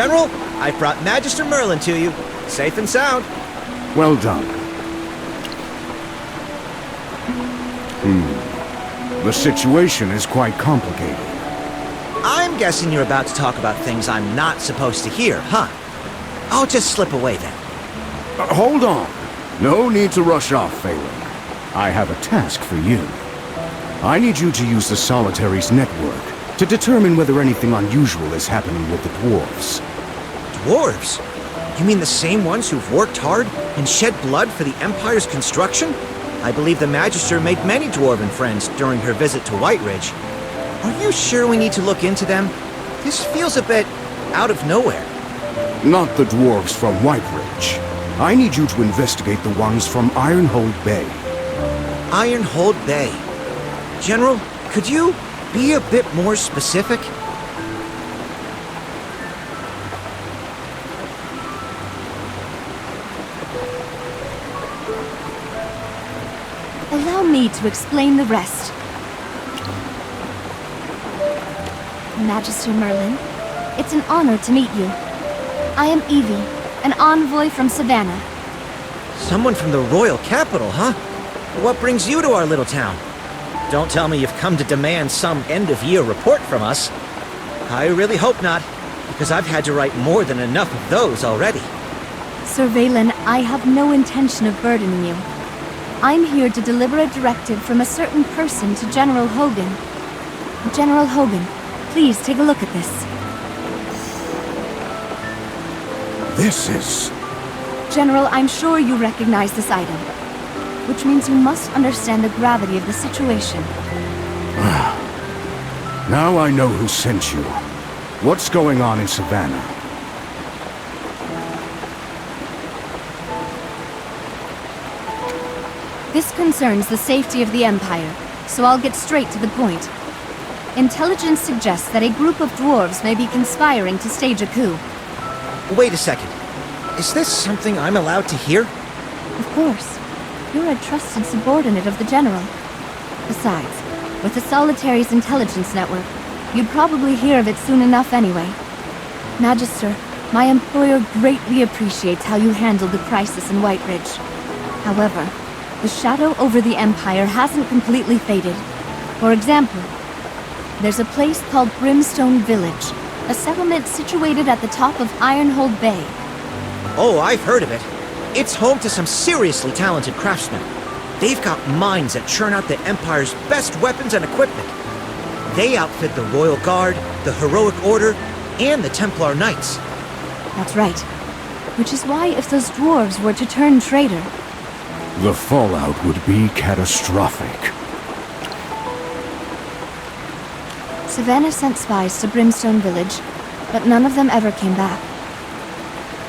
General, I've brought Magister Merlin to you, safe and sound. Well done. The situation is quite complicated. I'm guessing you're about to talk about things I'm not supposed to hear, huh? I'll just slip away then. Hold on. No need to rush off, Phelan. I have a task for you. I need you to use the Solitary's network to determine whether anything unusual is happening with the dwarves. Dwarves? You mean the same ones who've worked hard and shed blood for the Empire's construction? I believe the Magister made many dwarven friends during her visit to White Ridge. Are you sure we need to look into them? This feels a bit out of nowhere. Not the dwarves from White Ridge. I need you to investigate the ones from Ironhold Bay. Ironhold Bay. General, could you be a bit more specific? Allow me to explain the rest. Magister Merlin, it's an honor to meet you. I am Evie, an envoy from Savannah. Someone from the royal capital, huh? What brings you to our little town? Don't tell me you've come to demand some end-of-year report from us. I really hope not, because I've had to write more than enough of those already. Sir Valen, I have no intention of burdening you. I'm here to deliver a directive from a certain person to General Hogan. General Hogan, please take a look at this. This is... General, I'm sure you recognize this item, which means you must understand the gravity of the situation. Now I know who sent you. What's going on in Savannah? This concerns the safety of the Empire, so I'll get straight to the point. Intelligence suggests that a group of dwarves may be conspiring to stage a coup. Wait a second. Is this something I'm allowed to hear? Of course. You're a trusted subordinate of the General. Besides, with the Solitary's intelligence network, you'd probably hear of it soon enough anyway. Magister, my employer greatly appreciates how you handled the crisis in White Ridge. However, the shadow over the Empire hasn't completely faded. For example, there's a place called Brimstone Village, a settlement situated at the top of Ironhold Bay. Oh, I've heard of it. It's home to some seriously talented craftsmen. They've got mines that churn out the Empire's best weapons and equipment. They outfit the Royal Guard, the Heroic Order, and the Templar Knights. That's right. Which is why if those dwarves were to turn traitor... The fallout would be catastrophic. Savannah sent spies to Brimstone Village, but none of them ever came back.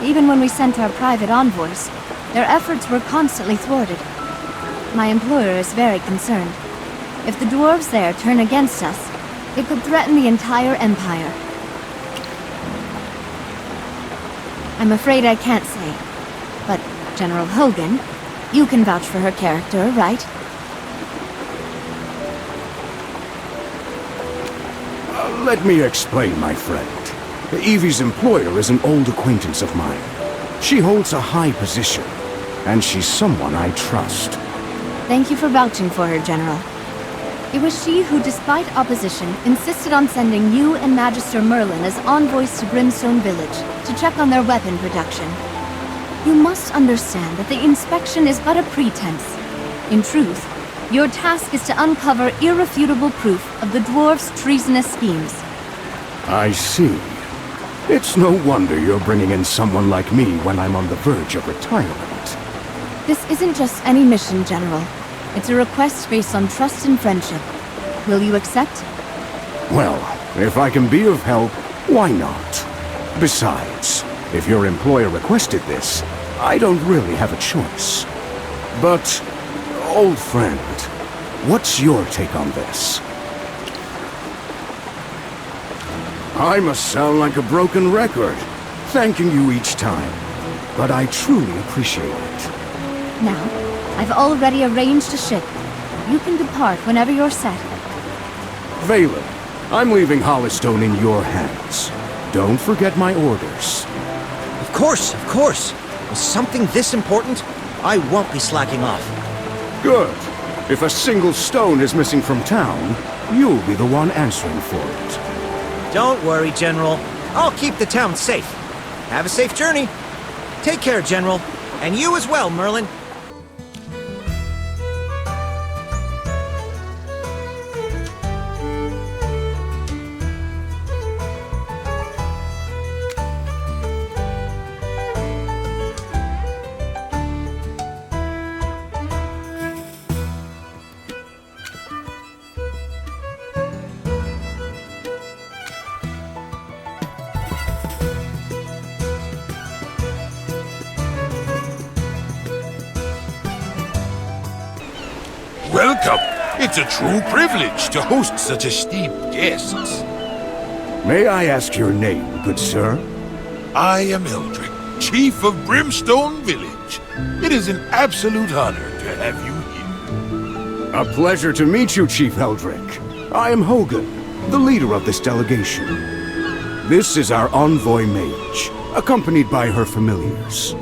Even when we sent our private envoys, their efforts were constantly thwarted. My employer is very concerned. If the dwarves there turn against us, it could threaten the entire Empire. I'm afraid I can't say, but General Hogan, you can vouch for her character, right? Let me explain, my friend. Evie's employer is an old acquaintance of mine. She holds a high position, and she's someone I trust. Thank you for vouching for her, General. It was she who, despite opposition, insisted on sending you and Magister Merlin as envoys to Brimstone Village to check on their weapon production. You must understand that the inspection is but a pretense. In truth, your task is to uncover irrefutable proof of the dwarves' treasonous schemes. I see. It's no wonder you're bringing in someone like me when I'm on the verge of retirement. This isn't just any mission, General. It's a request based on trust and friendship. Will you accept? Well, if I can be of help, why not? Besides, if your employer requested this, I don't really have a choice. But, old friend, what's your take on this? I must sound like a broken record, thanking you each time, but I truly appreciate it. Now, I've already arranged a ship. You can depart whenever you're set. Valen, I'm leaving Hollystone in your hands. don't forget my orders. Of course, of course. With something this important, I won't be slacking off. Good. If a single stone is missing from town, you'll be the one answering for it. Don't worry, General. I'll keep the town safe. Have a safe journey. Take care, General. And you as well, Merlin. Welcome. It's a true privilege to host such esteemed guests. May I ask your name, good sir? I am Eldrick, Chief of Brimstone Village. It is an absolute honor to have you here. A pleasure to meet you, Chief Eldrick. I am Hogan, the leader of this delegation. This is our envoy mage, accompanied by her familiars.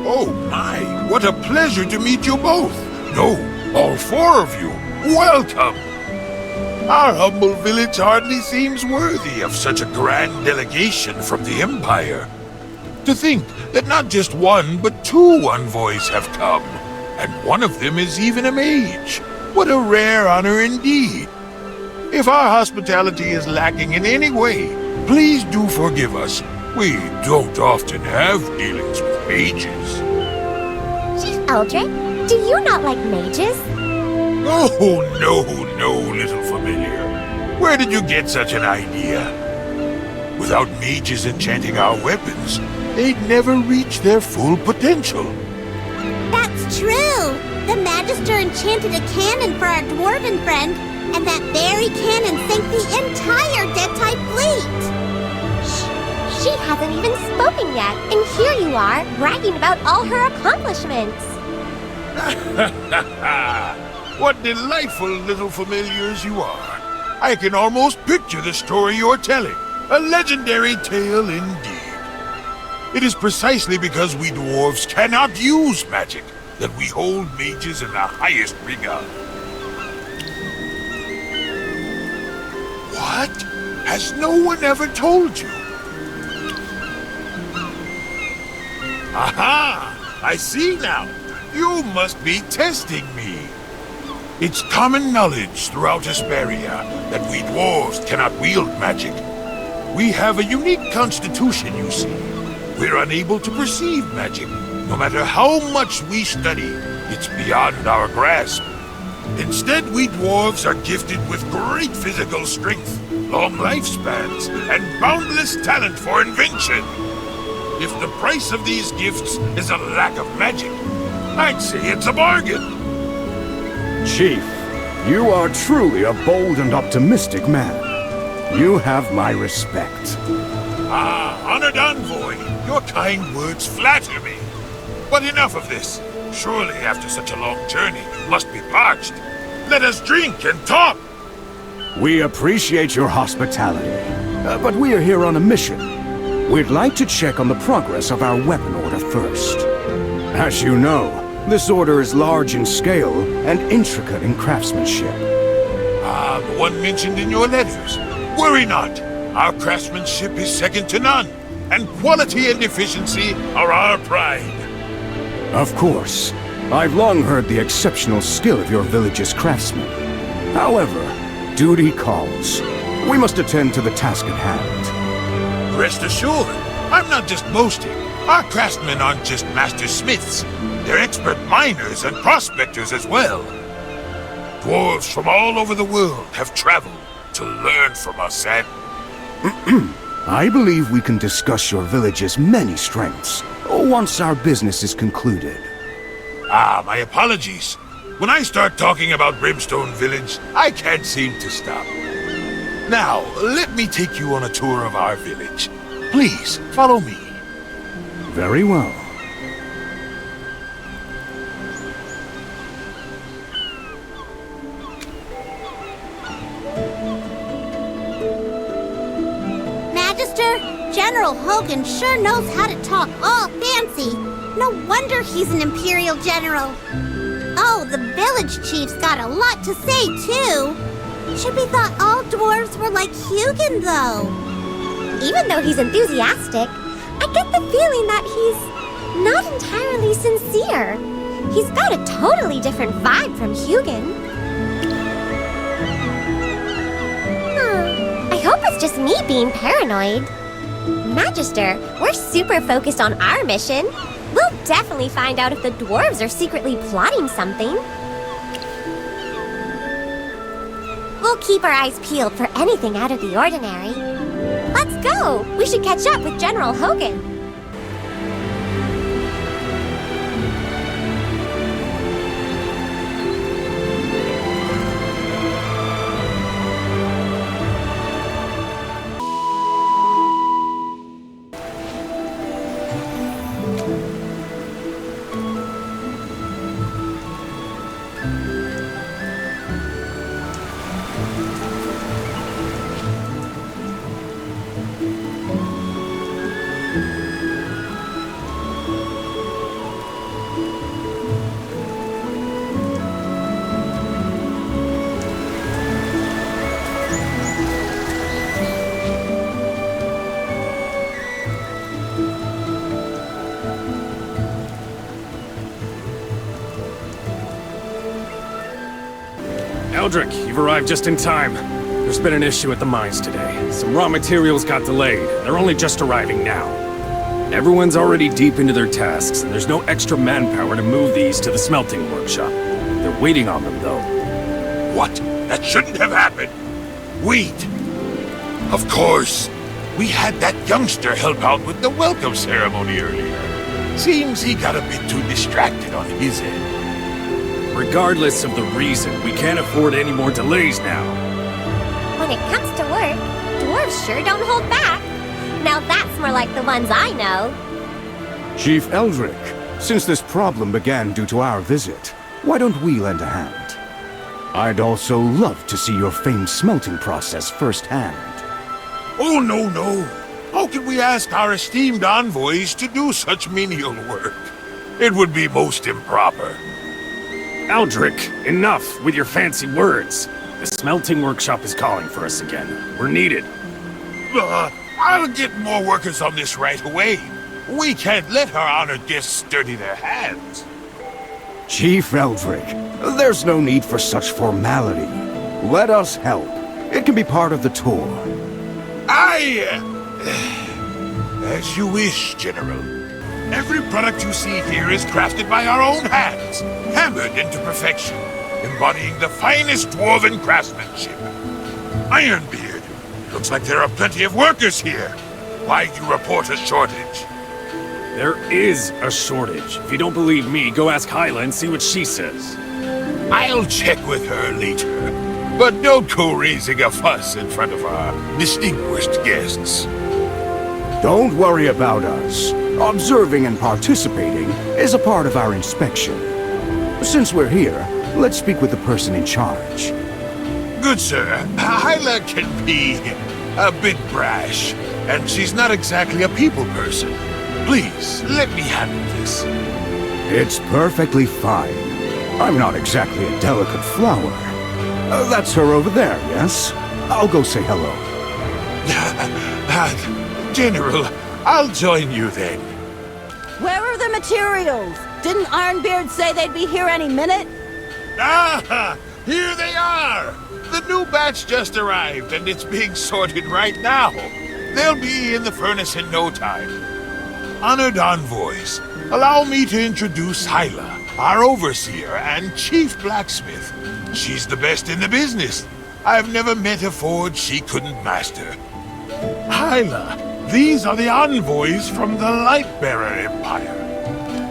Oh my, what a pleasure to meet you both. No, all four of you, welcome! Our humble village hardly seems worthy of such a grand delegation from the Empire. To think that not just one, but two envoys have come, and one of them is even a mage. What a rare honor indeed. If our hospitality is lacking in any way, please do forgive us. We don't often have dealings with mages. Chief Eldrick? Do you not like mages? Oh, no, little familiar. Where did you get such an idea? Without mages enchanting our weapons, they'd never reach their full potential. That's true! The Magister enchanted a cannon for our dwarven friend, and that very cannon sank the entire dead-type fleet! Shh! She hasn't even spoken yet, and here you are, bragging about all her accomplishments! What delightful little familiars you are. I can almost picture the story you're telling. A legendary tale indeed. It is precisely because we dwarves cannot use magic that we hold mages in the highest regard. What? Has no one ever told you? Aha! I see now. You must be testing me. It's common knowledge throughout Hesperia that we dwarves cannot wield magic. We have a unique constitution, you see. We're unable to perceive magic. No matter how much we study, it's beyond our grasp. Instead, we dwarves are gifted with great physical strength, long lifespans, and boundless talent for invention. If the price of these gifts is a lack of magic, I'd say it's a bargain. Chief, you are truly a bold and optimistic man. You have my respect. Ah, honored envoy, your kind words flatter me. But enough of this. Surely after such a long journey, you must be parched. Let us drink and talk. We appreciate your hospitality, but we are here on a mission. We'd like to check on the progress of our weapon order first. As you know, this order is large in scale and intricate in craftsmanship. Ah, the one mentioned in your letters. Worry not. Our craftsmanship is second to none, and quality and efficiency are our pride. Of course. I've long heard the exceptional skill of your village's craftsmen. However, duty calls. We must attend to the task at hand. Rest assured, I'm not just boasting. Our craftsmen aren't just master smiths. They're expert miners and prospectors as well. Dwarves from all over the world have traveled to learn from us, and I believe we can discuss your village's many strengths once our business is concluded. Ah, my apologies. When I start talking about Brimstone Village, I can't seem to stop. Now, let me take you on a tour of our village. Please, follow me. Very well. Magister, General Hogan sure knows how to talk all fancy. No wonder he's an Imperial General. Oh, the village chief's got a lot to say, too. Should be thought all dwarves were like Hugin, though. Even though he's enthusiastic, I get the feeling that he's not entirely sincere. He's got a totally different vibe from Hugin. I hope it's just me being paranoid. Magister, we're super focused on our mission. We'll definitely find out if the dwarves are secretly plotting something. We'll keep our eyes peeled for anything out of the ordinary. Let's go! We should catch up with General Hogan. Eldrick, you've arrived just in time. There's been an issue at the mines today. Some raw materials got delayed. They're only just arriving now. Everyone's already deep into their tasks, and there's no extra manpower to move these to the smelting workshop. They're waiting on them, though. What? That shouldn't have happened. Wait. Of course. We had that youngster help out with the welcome ceremony earlier. Seems he got a bit too distracted on his end. Regardless of the reason, we can't afford any more delays now. When it comes to work, dwarves sure don't hold back. Now that's more like the ones I know. Chief Eldrick, since this problem began due to our visit, why don't we lend a hand? I'd also love to see your famed smelting process firsthand. Oh, no. How can we ask our esteemed envoys to do such menial work? It would be most improper. Eldrick, enough with your fancy words. The smelting workshop is calling for us again. We're needed. I'll get more workers on this right away. We can't let our honored guests dirty their hands. Chief Eldrick, there's no need for such formality. Let us help. It can be part of the tour. As you wish, General. Every product you see here is crafted by our own hands, hammered into perfection, embodying the finest dwarven craftsmanship. Ironbeard, looks like there are plenty of workers here. Why'd you report a shortage? There is a shortage. If you don't believe me, go ask Hyla and see what she says. I'll check with her later, but don't go raising a fuss in front of our distinguished guests. Don't worry about us. Observing and participating is a part of our inspection. Since we're here, let's speak with the person in charge. Good sir, Hyla can be a bit brash, and she's not exactly a people person. Please, let me handle this. It's perfectly fine. I'm not exactly a delicate flower. That's her over there, yes? I'll go say hello. General, I'll join you then. Where are the materials? Didn't Ironbeard say they'd be here any minute? Ah, here they are! The new batch just arrived, and it's being sorted right now. They'll be in the furnace in no time. Honored envoys, allow me to introduce Hyla, our overseer and chief blacksmith. She's the best in the business. I've never met a forge she couldn't master. Hyla, these are the envoys from the Lightbearer Empire.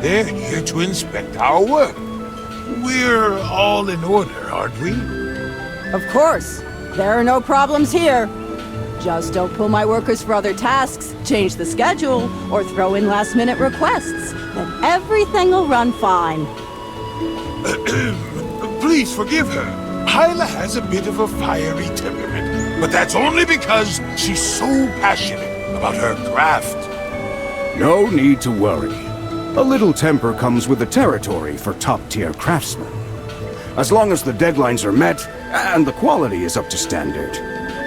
They're here to inspect our work. We're all in order, aren't we? Of course. There are no problems here. Just don't pull my workers for other tasks, change the schedule, or throw in last-minute requests. Then everything will run fine. Please forgive her. Hyla has a bit of a fiery temperament, but that's only because she's so passionate about her craft. No need to worry. A little temper comes with the territory for top-tier craftsmen. As long as the deadlines are met, and the quality is up to standard,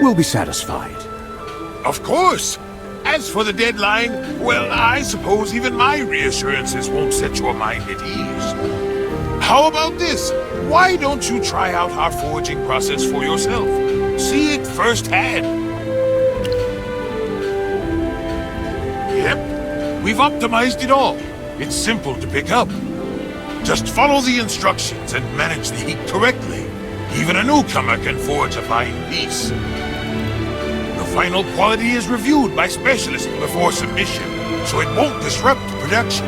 we'll be satisfied. Of course! As for the deadline, well, I suppose even my reassurances won't set your mind at ease. How about this? Why don't you try out our forging process for yourself? See it firsthand. Yep, we've optimized it all. It's simple to pick up. Just follow the instructions and manage the heat correctly. Even a newcomer can forge a fine piece. The final quality is reviewed by specialists before submission, so it won't disrupt production.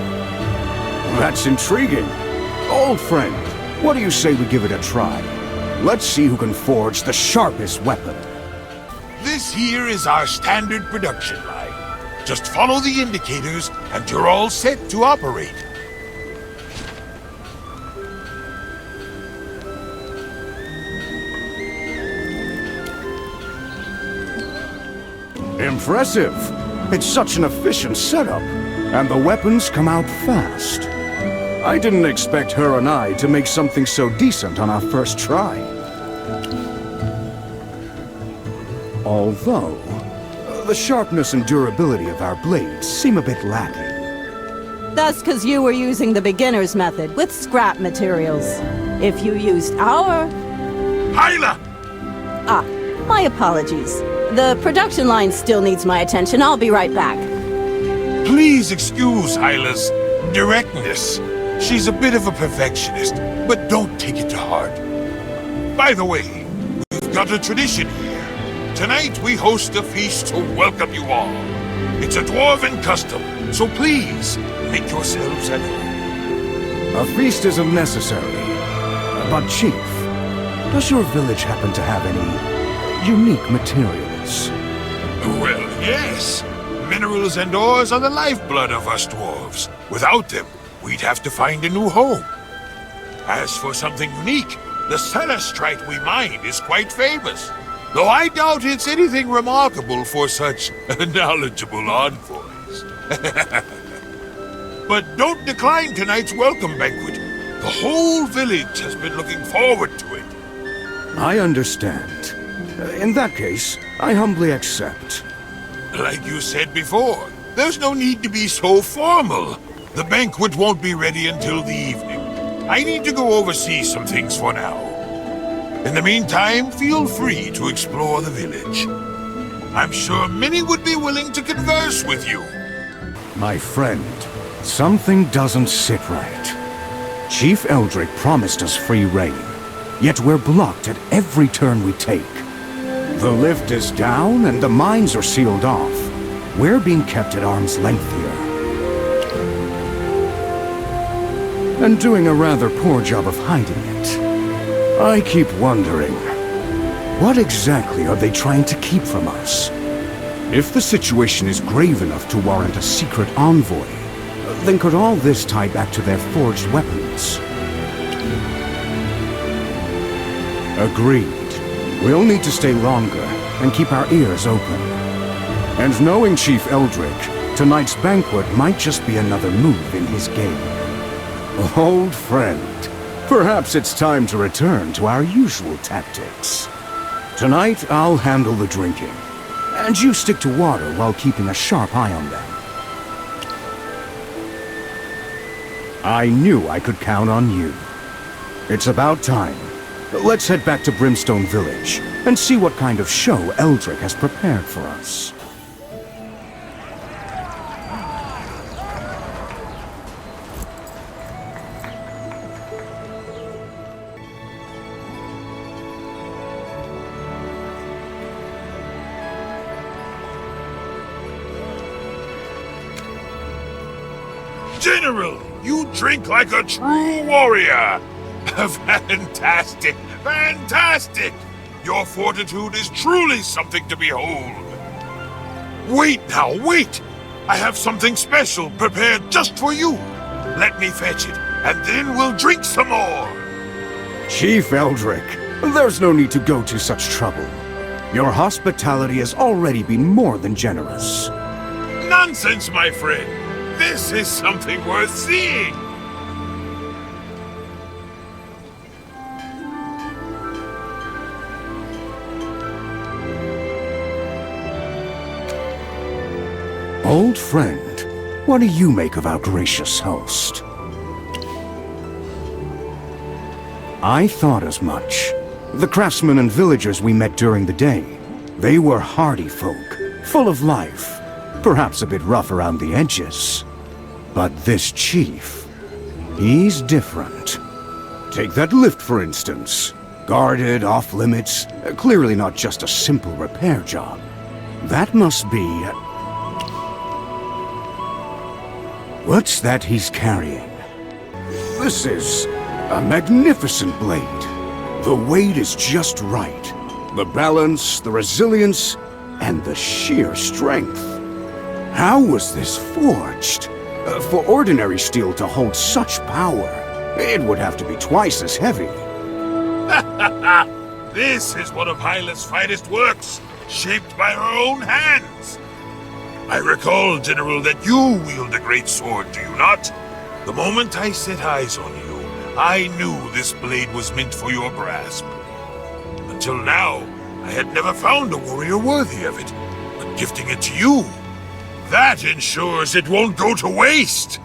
That's intriguing. Old friend, what do you say we give it a try? Let's see who can forge the sharpest weapon. This here is our standard production line. Just follow the indicators and you're all set to operate. Impressive. It's such an efficient setup, and the weapons come out fast. I didn't expect her and I to make something so decent on our first try. Although, the sharpness and durability of our blades seem a bit lacking. That's because you were using the beginner's method with scrap materials. If you used our... Hyla! Ah, my apologies. The production line still needs my attention. I'll be right back. Please excuse Hyla's directness. She's a bit of a perfectionist, but don't take it to heart. By the way, we've got a tradition here. Tonight we host a feast to welcome you all. It's a dwarven custom, so please, make yourselves at home. A feast isn't necessary. But Chief, does your village happen to have any unique materials? Well, yes. Minerals and ores are the lifeblood of us dwarves. Without them, we'd have to find a new home. As for something unique, the celestrite we mine is quite famous. Though I doubt it's anything remarkable for such knowledgeable envoys. But don't decline tonight's welcome banquet. The whole village has been looking forward to it. I understand. In that case, I humbly accept. Like you said before, there's no need to be so formal. The banquet won't be ready until the evening. I need to go oversee some things for now. In the meantime, feel free to explore the village. I'm sure many would be willing to converse with you. My friend, something doesn't sit right. Chief Eldrick promised us free reign, yet we're blocked at every turn we take. The lift is down and the mines are sealed off. We're being kept at arm's length here. And doing a rather poor job of hiding it. I keep wondering, what exactly are they trying to keep from us? If the situation is grave enough to warrant a secret envoy, then could all this tie back to their forged weapons? Agreed. We'll need to stay longer and keep our ears open. And knowing Chief Eldrick, tonight's banquet might just be another move in his game. Old friend, perhaps it's time to return to our usual tactics. Tonight, I'll handle the drinking, and you stick to water while keeping a sharp eye on them. I knew I could count on you. It's about time. Let's head back to Brimstone Village and see what kind of show Eldrick has prepared for us. General, you drink like a true warrior. Fantastic! Fantastic! Your fortitude is truly something to behold. Wait now, wait! I have something special prepared just for you. Let me fetch it, and then we'll drink some more. Chief Eldrick, there's no need to go to such trouble. Your hospitality has already been more than generous. Nonsense, my friend. This is something worth seeing. Old friend, what do you make of our gracious host? I thought as much. The craftsmen and villagers we met during the day, they were hardy folk, full of life, perhaps a bit rough around the edges. But this chief, he's different. Take that lift, for instance. Guarded, off-limits, clearly not just a simple repair job. That must be... What's that he's carrying? This is a magnificent blade. The weight is just right. The balance, the resilience, and the sheer strength. How was this forged? For ordinary steel to hold such power, it would have to be twice as heavy. This is one of Hyla's finest works, shaped by her own hands. I recall, General, that you wield a great sword, do you not? The moment I set eyes on you, I knew this blade was meant for your grasp. Until now, I had never found a warrior worthy of it, but gifting it to you, that ensures it won't go to waste.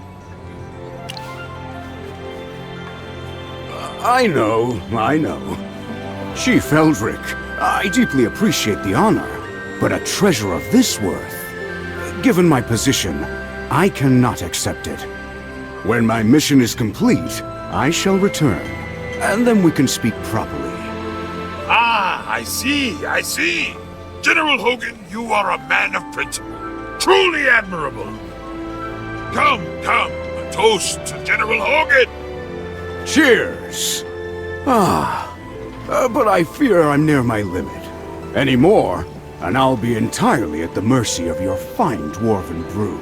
I know. Chief Eldrick, I deeply appreciate the honor, but a treasure of this worth, given my position, I cannot accept it. When my mission is complete, I shall return, and then we can speak properly. Ah, I see. General Hogan, you are a man of principle. Truly admirable. Come, a toast to General Hogan. Cheers! But I fear I'm near my limit. Any more, and I'll be entirely at the mercy of your fine dwarven brew.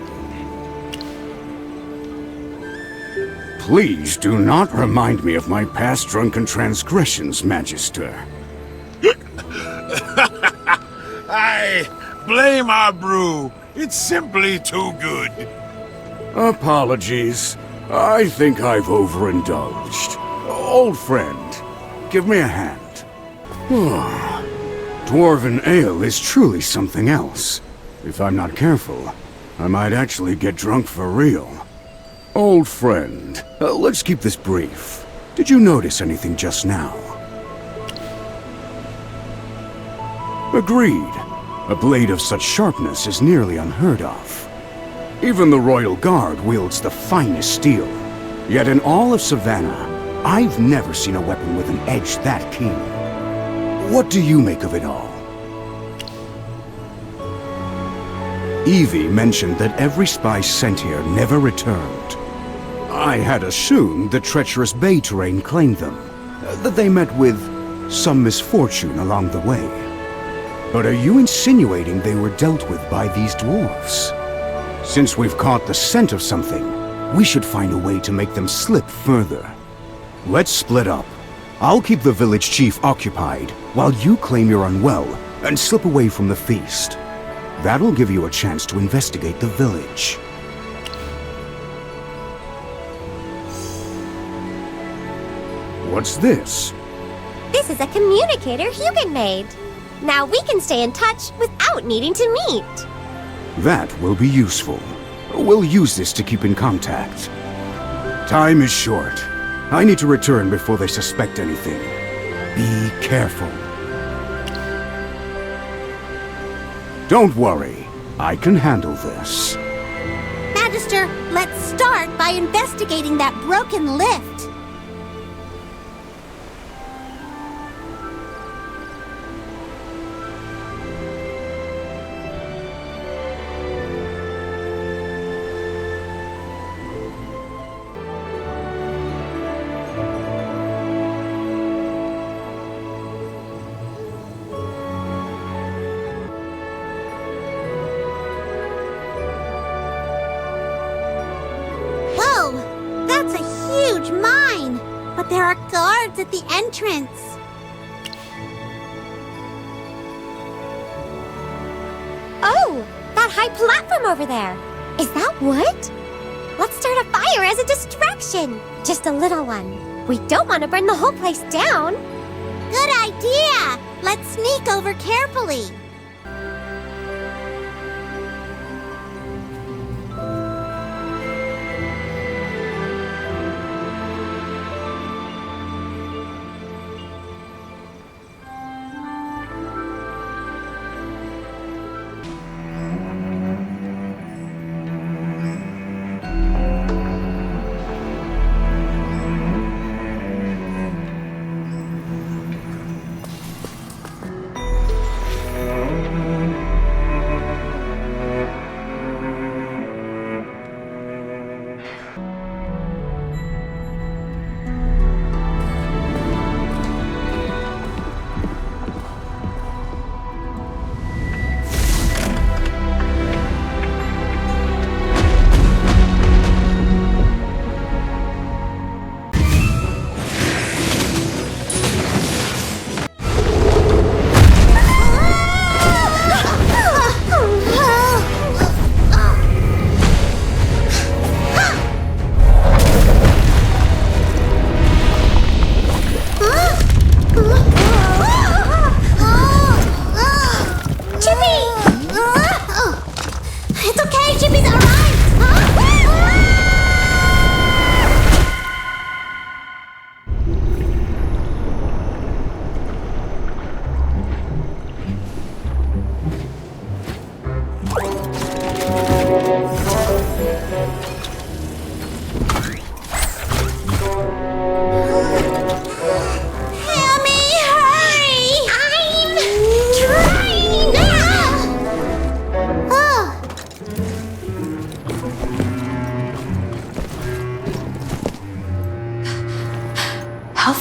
Please do not remind me of my past drunken transgressions, Magister. I blame our brew. It's simply too good. Apologies. I think I've overindulged. Old friend, give me a hand. Dwarven ale is truly something else. If I'm not careful, I might actually get drunk for real. Old friend, let's keep this brief. Did you notice anything just now? Agreed. A blade of such sharpness is nearly unheard of. Even the Royal Guard wields the finest steel. Yet in all of Savannah, I've never seen a weapon with an edge that keen. What do you make of it all? Evie mentioned that every spy sent here never returned. I had assumed the treacherous bay terrain claimed them, that they met with some misfortune along the way. But are you insinuating they were dealt with by these dwarves? Since we've caught the scent of something, we should find a way to make them slip further. Let's split up. I'll keep the village chief occupied, while you claim you're unwell and slip away from the feast. That'll give you a chance to investigate the village. What's this? This is a communicator Hugin made. Now we can stay in touch without needing to meet. That will be useful. We'll use this to keep in contact. Time is short. I need to return before they suspect anything. Be careful. Don't worry. I can handle this. Magister, let's start by investigating that broken lift. There are guards at the entrance. Oh, that high platform over there. Is that wood? Let's start a fire as a distraction. Just a little one. We don't want to burn the whole place down. Good idea! Let's sneak over carefully.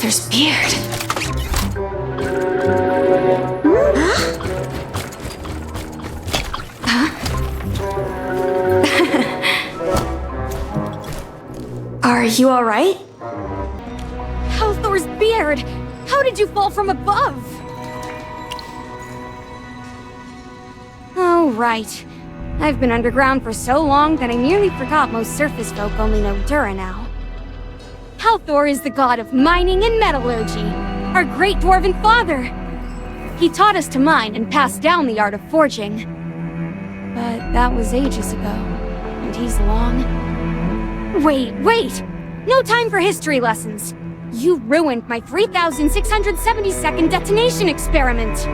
Arthur's beard. Are you alright? Halthor's beard! How did you fall from above? Oh, right. I've been underground for so long that I nearly forgot most surface folk only know Dura now. Halthor is the god of mining and metallurgy, our great dwarven father. He taught us to mine and passed down the art of forging. But that was ages ago, and he's long... Wait! No time for history lessons! You ruined my 3,672nd detonation experiment!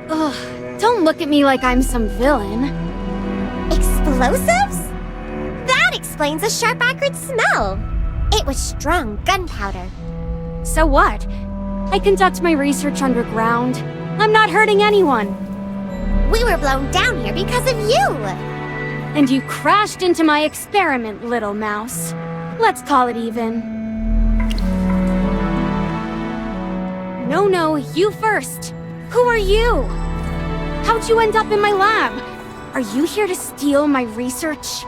Ugh, don't look at me like I'm some villain. Explosives? That explains the sharp, acrid smell. It was strong gunpowder. So what? I conduct my research underground. I'm not hurting anyone. We were blown down here because of you. And you crashed into my experiment, little mouse. Let's call it even. No, you first. Who are you? How'd you end up in my lab? Are you here to steal my research?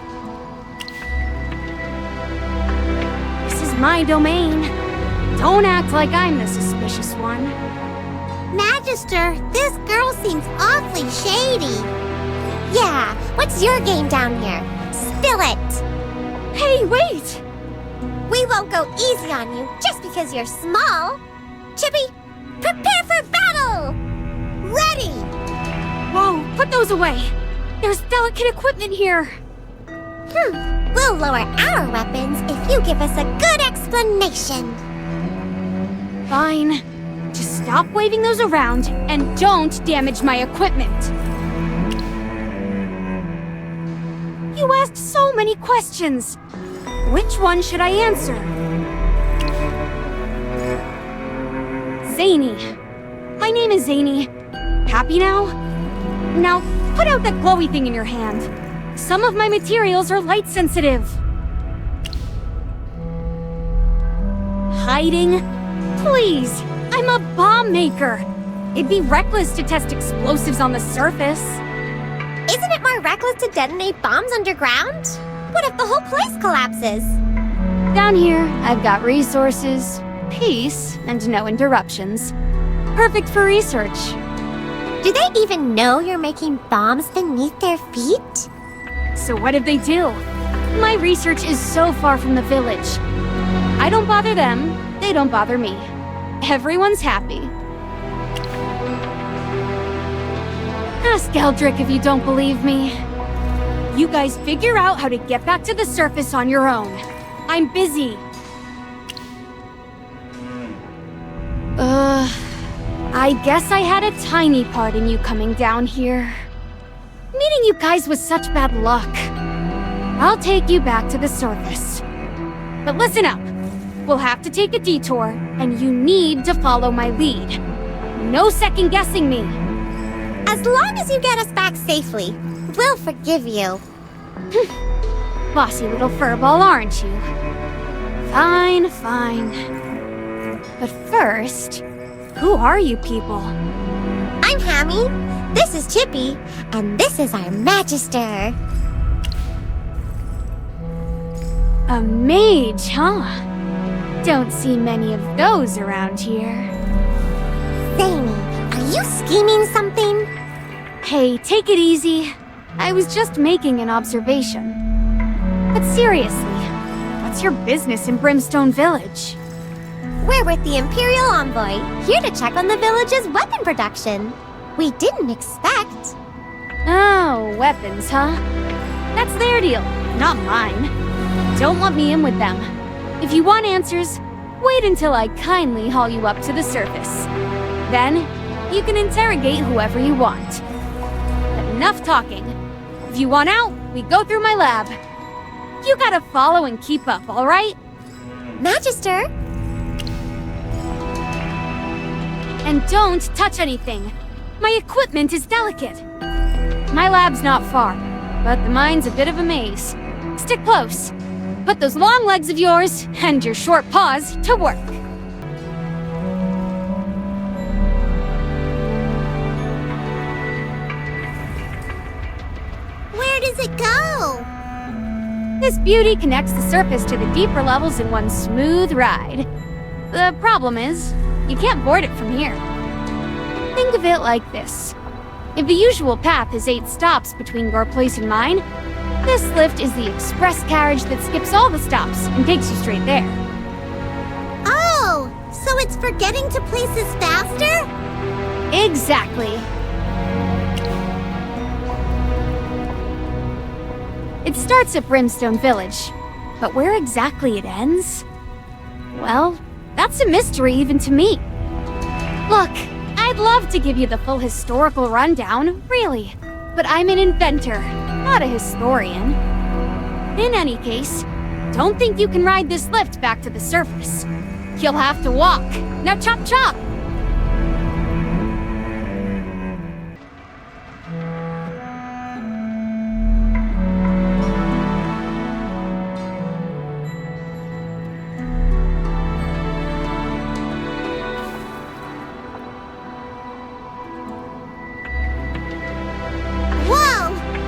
This is my domain. Don't act like I'm the suspicious one. Magister, this girl seems awfully shady. Yeah, what's your game down here? Spill it! Hey, wait! We won't go easy on you just because you're small. Chippy, prepare for battle! Ready! Whoa, put those away! There's delicate equipment here! We'll lower our weapons if you give us a good explanation. Fine. Just stop waving those around and don't damage my equipment. You asked so many questions. Which one should I answer? Zany. My name is Zany. Happy now? Now, put out that glowy thing in your hand. Some of my materials are light sensitive. Hiding? Please, I'm a bomb maker. It'd be reckless to test explosives on the surface. Isn't it more reckless to detonate bombs underground? What if the whole place collapses? Down here, I've got resources, peace, and no interruptions. Perfect for research. Do they even know you're making bombs beneath their feet? So what if they do? My research is so far from the village. I don't bother them, they don't bother me. Everyone's happy. Ask Eldrick if you don't believe me. You guys figure out how to get back to the surface on your own. I'm busy. I guess I had a tiny part in you coming down here. Meeting you guys was such bad luck. I'll take you back to the surface. But listen up. We'll have to take a detour, and you need to follow my lead. No second guessing me. As long as you get us back safely, we'll forgive you. Bossy little furball, aren't you? Fine, fine. But first, who are you people? I'm Hammy, this is Chippy, and this is our Magister. A mage, huh? Don't see many of those around here. Zany, are you scheming something? Hey, take it easy. I was just making an observation. But seriously, what's your business in Brimstone Village? We're with the Imperial Envoy, here to check on the village's weapon production. We didn't expect. Oh, weapons, huh? That's their deal, not mine. Don't lump me in with them. If you want answers, wait until I kindly haul you up to the surface. Then, you can interrogate whoever you want. But enough talking. If you want out, we go through my lab. You gotta follow and keep up, alright? Magister! And don't touch anything. My equipment is delicate. My lab's not far, but the mine's a bit of a maze. Stick close. Put those long legs of yours and your short paws to work. Where does it go? This beauty connects the surface to the deeper levels in one smooth ride. The problem is, you can't board it from here. Think of it like this. If the usual path is 8 stops between your place and mine, this lift is the express carriage that skips all the stops and takes you straight there. Oh, so it's for getting to places faster? Exactly. It starts at Brimstone Village, but where exactly it ends? Well, that's a mystery even to me. Look, I'd love to give you the full historical rundown, really, but I'm an inventor, not a historian. In any case, don't think you can ride this lift back to the surface. You'll have to walk. Now chop chop!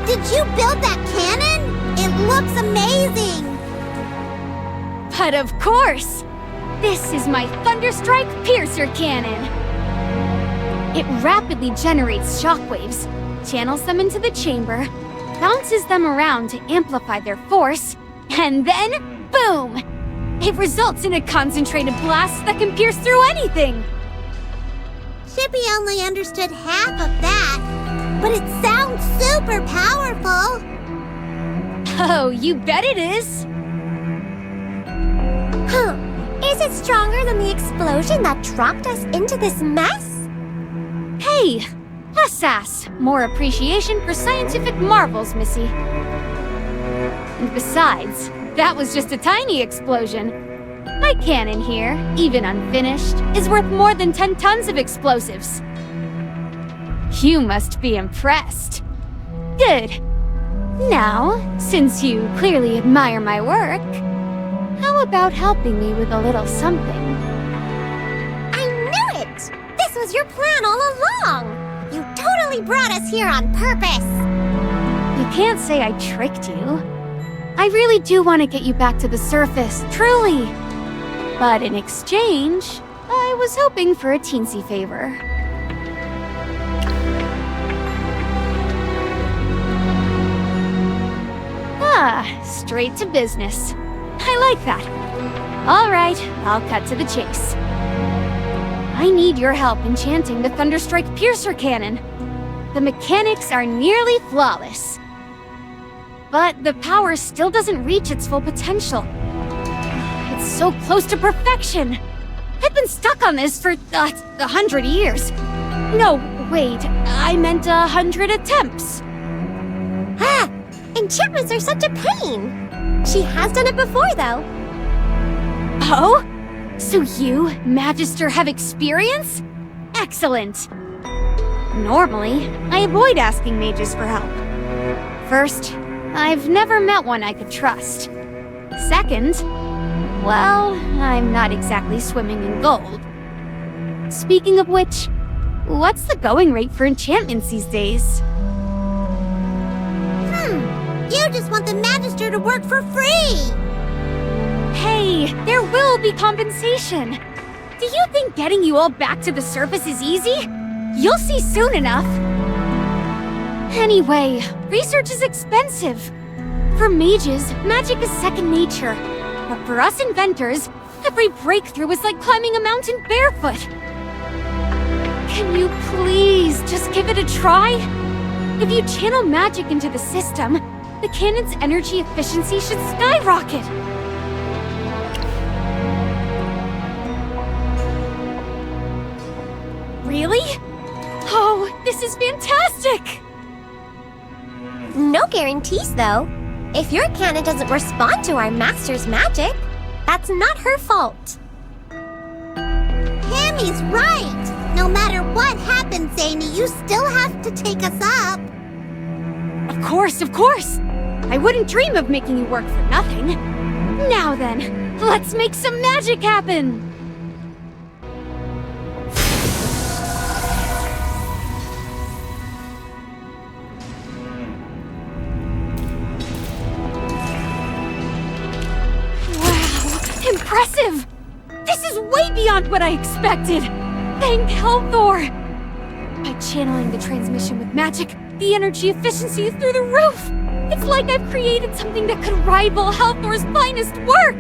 Did you build that cannon? It looks amazing! But of course! This is my Thunderstrike Piercer Cannon! It rapidly generates shockwaves, channels them into the chamber, bounces them around to amplify their force, and then, boom! It results in a concentrated blast that can pierce through anything! Chippy only understood half of that, but it sounds super powerful! Oh, you bet it is! Huh. Is it stronger than the explosion that dropped us into this mess? Hey! Less sass, more appreciation for scientific marvels, Missy. And besides, that was just a tiny explosion. My cannon here, even unfinished, is worth more than 10 tons of explosives. You must be impressed. Good. Now, since you clearly admire my work, how about helping me with a little something? I knew it! This was your plan all along! You totally brought us here on purpose! You can't say I tricked you. I really do want to get you back to the surface, truly. But in exchange, I was hoping for a teensy favor. Straight to business. I like that. All right, I'll cut to the chase. I need your help enchanting the Thunderstrike Piercer Cannon. The mechanics are nearly flawless. But the power still doesn't reach its full potential. It's so close to perfection. I've been stuck on this for 100 years. No, wait, I meant 100 attempts. Ah! Enchantments are such a pain! She has done it before, though. Oh? So you, Magister, have experience? Excellent. Normally, I avoid asking mages for help. First, I've never met one I could trust. Second, well, I'm not exactly swimming in gold. Speaking of which, what's the going rate for enchantments these days? You just want the Magister to work for free! Hey, there will be compensation. Do you think getting you all back to the surface is easy? You'll see soon enough. Anyway, research is expensive. For mages, magic is second nature. But for us inventors, every breakthrough is like climbing a mountain barefoot. Can you please just give it a try? If you channel magic into the system, the cannon's energy efficiency should skyrocket. Really? Oh, this is fantastic! No guarantees, though. If your cannon doesn't respond to our master's magic, that's not her fault. Cammy's right! No matter what happens, Zany, you still have to take us up. Of course, of course! I wouldn't dream of making you work for nothing. Now then, let's make some magic happen! Impressive! This is way beyond what I expected! Thank Helthor! By channeling the transmission with magic, the energy efficiency is through the roof! It's like I've created something that could rival Helthor's finest work!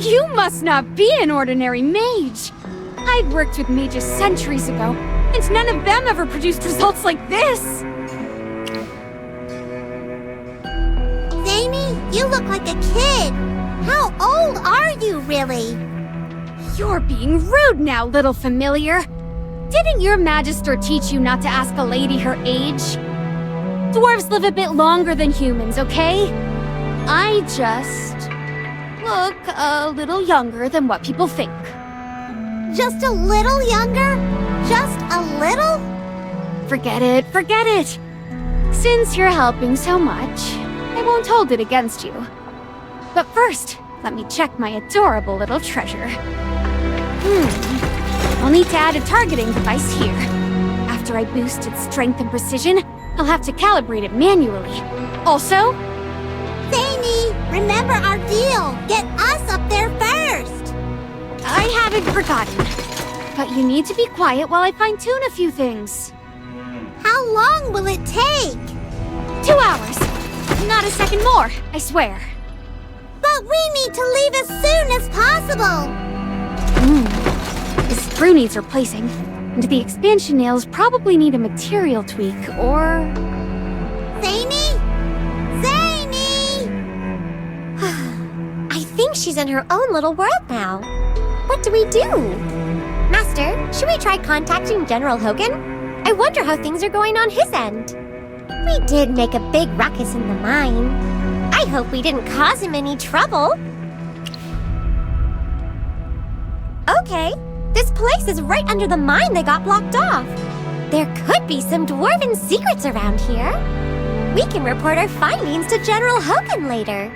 You must not be an ordinary mage! I've worked with mages centuries ago, and none of them ever produced results like this! Zany, you look like a kid! How old are you, really? You're being rude now, little familiar. Didn't your Magister teach you not to ask a lady her age? Dwarves live a bit longer than humans, okay? I just look a little younger than what people think. Just a little younger? Just a little? Forget it, forget it. Since you're helping so much, I won't hold it against you. But first, let me check my adorable little treasure. I'll need to add a targeting device here. After I boost its strength and precision, I'll have to calibrate it manually. Also... Zany, remember our deal! Get us up there first! I haven't forgotten. But you need to be quiet while I fine-tune a few things. How long will it take? 2 hours. Not a second more, I swear. But we need to leave as soon as possible! The screw needs replacing, and the expansion nails probably need a material tweak, or... Zany? Zany! I think she's in her own little world now. What do we do? Master, should we try contacting General Hogan? I wonder how things are going on his end. We did make a big ruckus in the mine. I hope we didn't cause him any trouble. Okay, this place is right under the mine they got blocked off. There could be some dwarven secrets around here. We can report our findings to General Hogan later.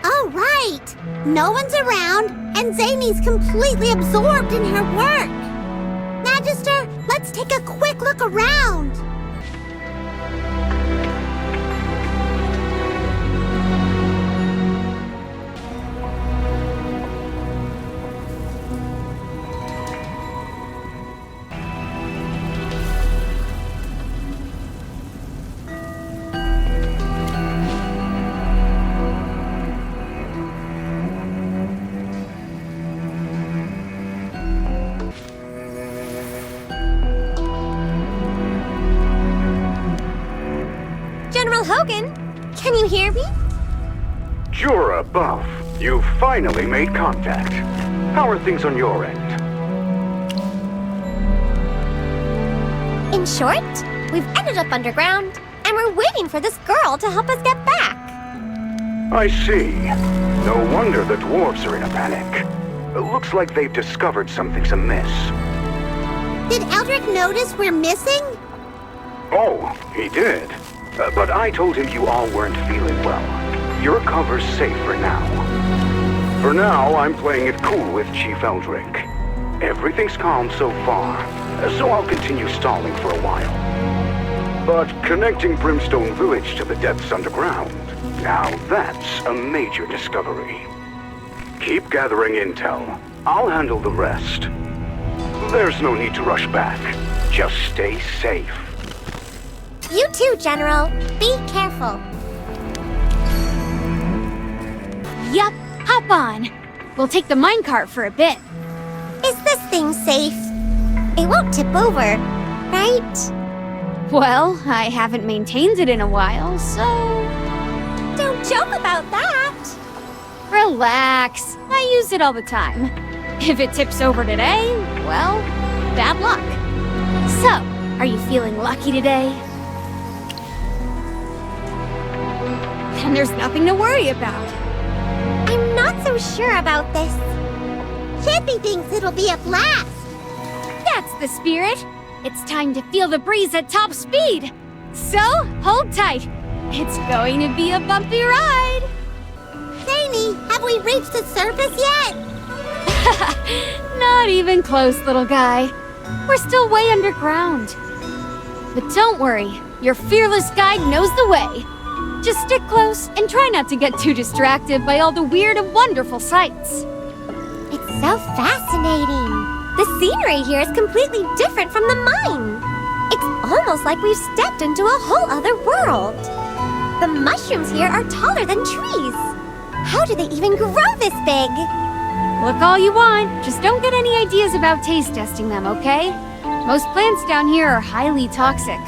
All right. No one's around, and Zany's completely absorbed in her work. Magister, let's take a quick look around. Hogan, can you hear me? Jura Buff, you've finally made contact. How are things on your end? In short, we've ended up underground, and we're waiting for this girl to help us get back. I see. No wonder the dwarves are in a panic. It looks like they've discovered something's amiss. Did Eldrick notice we're missing? Oh, he did. But I told him you all weren't feeling well. Your cover's safe for now. For now, I'm playing it cool with Chief Eldrick. Everything's calm so far, so I'll continue stalling for a while. But connecting Brimstone Village to the depths underground, now that's a major discovery. Keep gathering intel. I'll handle the rest. There's no need to rush back. Just stay safe. You too, General. Be careful. Yup, hop on. We'll take the minecart for a bit. Is this thing safe? It won't tip over, right? Well, I haven't maintained it in a while, so... Don't joke about that. Relax. I use it all the time. If it tips over today, well, bad luck. So, are you feeling lucky today? Then there's nothing to worry about. I'm not so sure about this. Chippy thinks it'll be a blast. That's the spirit. It's time to feel the breeze at top speed. So, hold tight. It's going to be a bumpy ride. Zany, have we reached the surface yet? Not even close, little guy. We're still way underground. But don't worry, your fearless guide knows the way. Just stick close and try not to get too distracted by all the weird and wonderful sights. It's so fascinating. The scenery here is completely different from the mine. It's almost like we've stepped into a whole other world. The mushrooms here are taller than trees. How do they even grow this big? Look all you want, just don't get any ideas about taste testing them, okay? Most plants down here are highly toxic.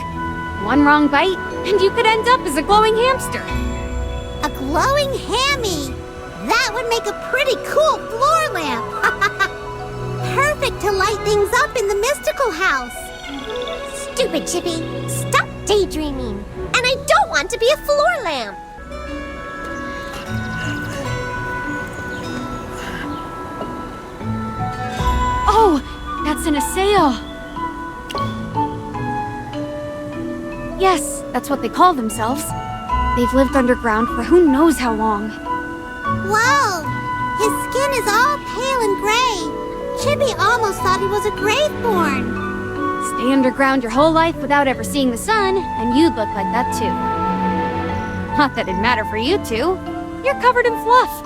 One wrong bite, and you could end up as a glowing hamster. A glowing hammy. That would make a pretty cool floor lamp. Perfect to light things up in the mystical house. Stupid Chippy, stop daydreaming. And I don't want to be a floor lamp. Oh, that's an assail. Yes, that's what they call themselves. They've lived underground for who knows how long. Whoa! His skin is all pale and gray. Chippy almost thought he was a graveborn. Stay underground your whole life without ever seeing the sun, and you'd look like that too. Not that it'd matter for you two. You're covered in fluff.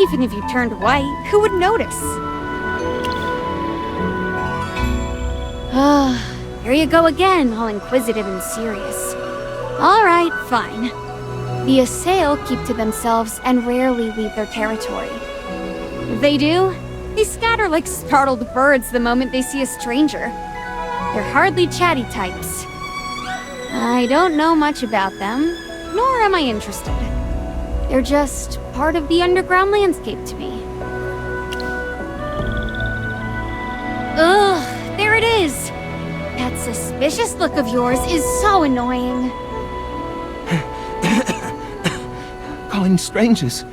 Even if you turned white, who would notice? Here you go again, all inquisitive and serious. All right, fine. The assail keep to themselves and rarely leave their territory. If they do, they scatter like startled birds the moment they see a stranger. They're hardly chatty types. I don't know much about them, nor am I interested. They're just part of the underground landscape to me. Ugh, there it is! That suspicious look of yours is so annoying. Calling strangers.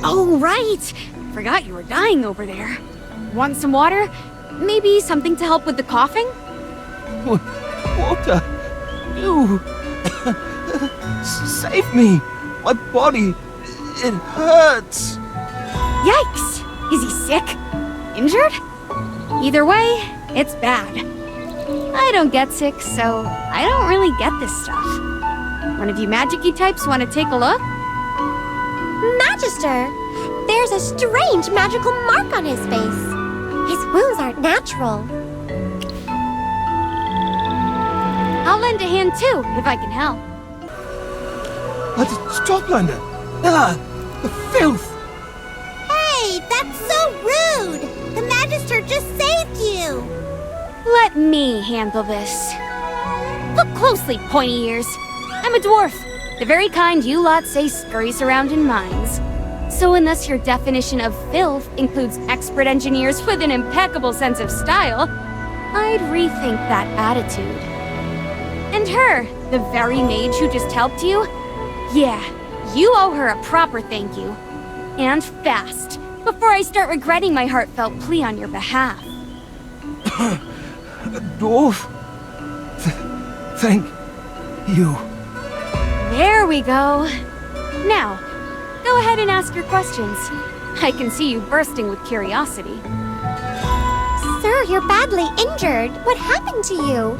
Oh, right! Forgot you were dying over there. Want some water? Maybe something to help with the coughing? Water. Ew. Save me. My body. It hurts. Yikes! Is he sick? Injured? Either way, it's bad. I don't get sick, so I don't really get this stuff. One of you magic-y types want to take a look? Magister! There's a strange magical mark on his face. His wounds aren't natural. I'll lend a hand too, if I can help. Stop, Landa. The filth. Hey, that's so rude. The Magister just saved you. Let me handle this. Look closely, pointy ears. I'm a dwarf. The very kind you lot say scurries around in mines. So unless your definition of filth includes expert engineers with an impeccable sense of style, I'd rethink that attitude. And her, the very mage who just helped you? Yeah, you owe her a proper thank you. And fast, before I start regretting my heartfelt plea on your behalf. Dwarf? Thank you. There we go. Now, go ahead and ask your questions. I can see you bursting with curiosity. Sir, you're badly injured. What happened to you?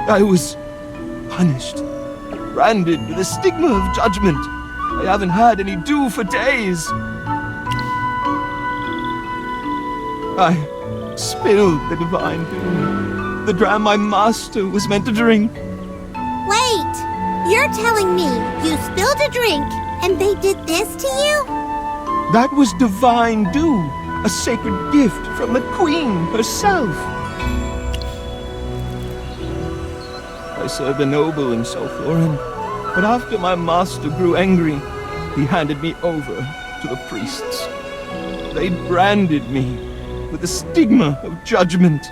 I was punished. Branded with the stigma of judgment. I haven't had any dew for days. I spilled the divine dew. The dram my master was meant to drink. Wait! You're telling me you spilled a drink and they did this to you? That was divine dew, a sacred gift from the queen herself. I served a noble in Southloren, but after my master grew angry, he handed me over to the priests. They branded me with the stigma of judgment.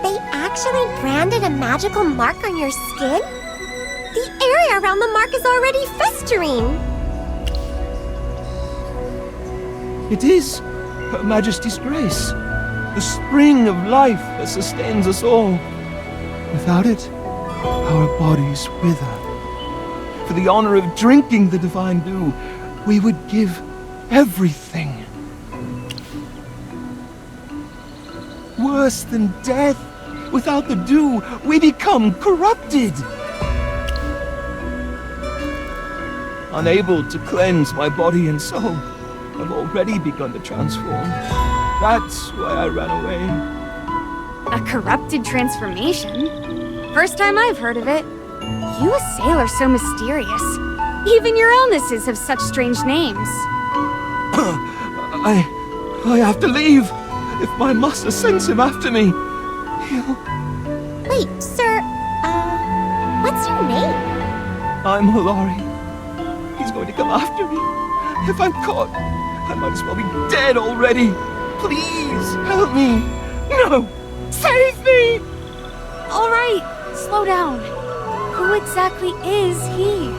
They actually branded a magical mark on your skin? The area around the mark is already festering. It is Her Majesty's grace, the spring of life that sustains us all. Without it, our bodies wither. For the honor of drinking the divine dew, we would give everything. Worse than death. Without the dew, we become corrupted. Unable to cleanse my body and soul, I've already begun to transform. That's why I ran away. A corrupted transformation? First time I've heard of it. You a sailor so mysterious. Even your illnesses have such strange names. I have to leave. If my master sends him after me, he'll... Wait, sir, what's your name? I'm Hilari. He's going to come after me. If I'm caught, I might as well be dead already. Please, help me. No, save me! All right, slow down. Who exactly is he?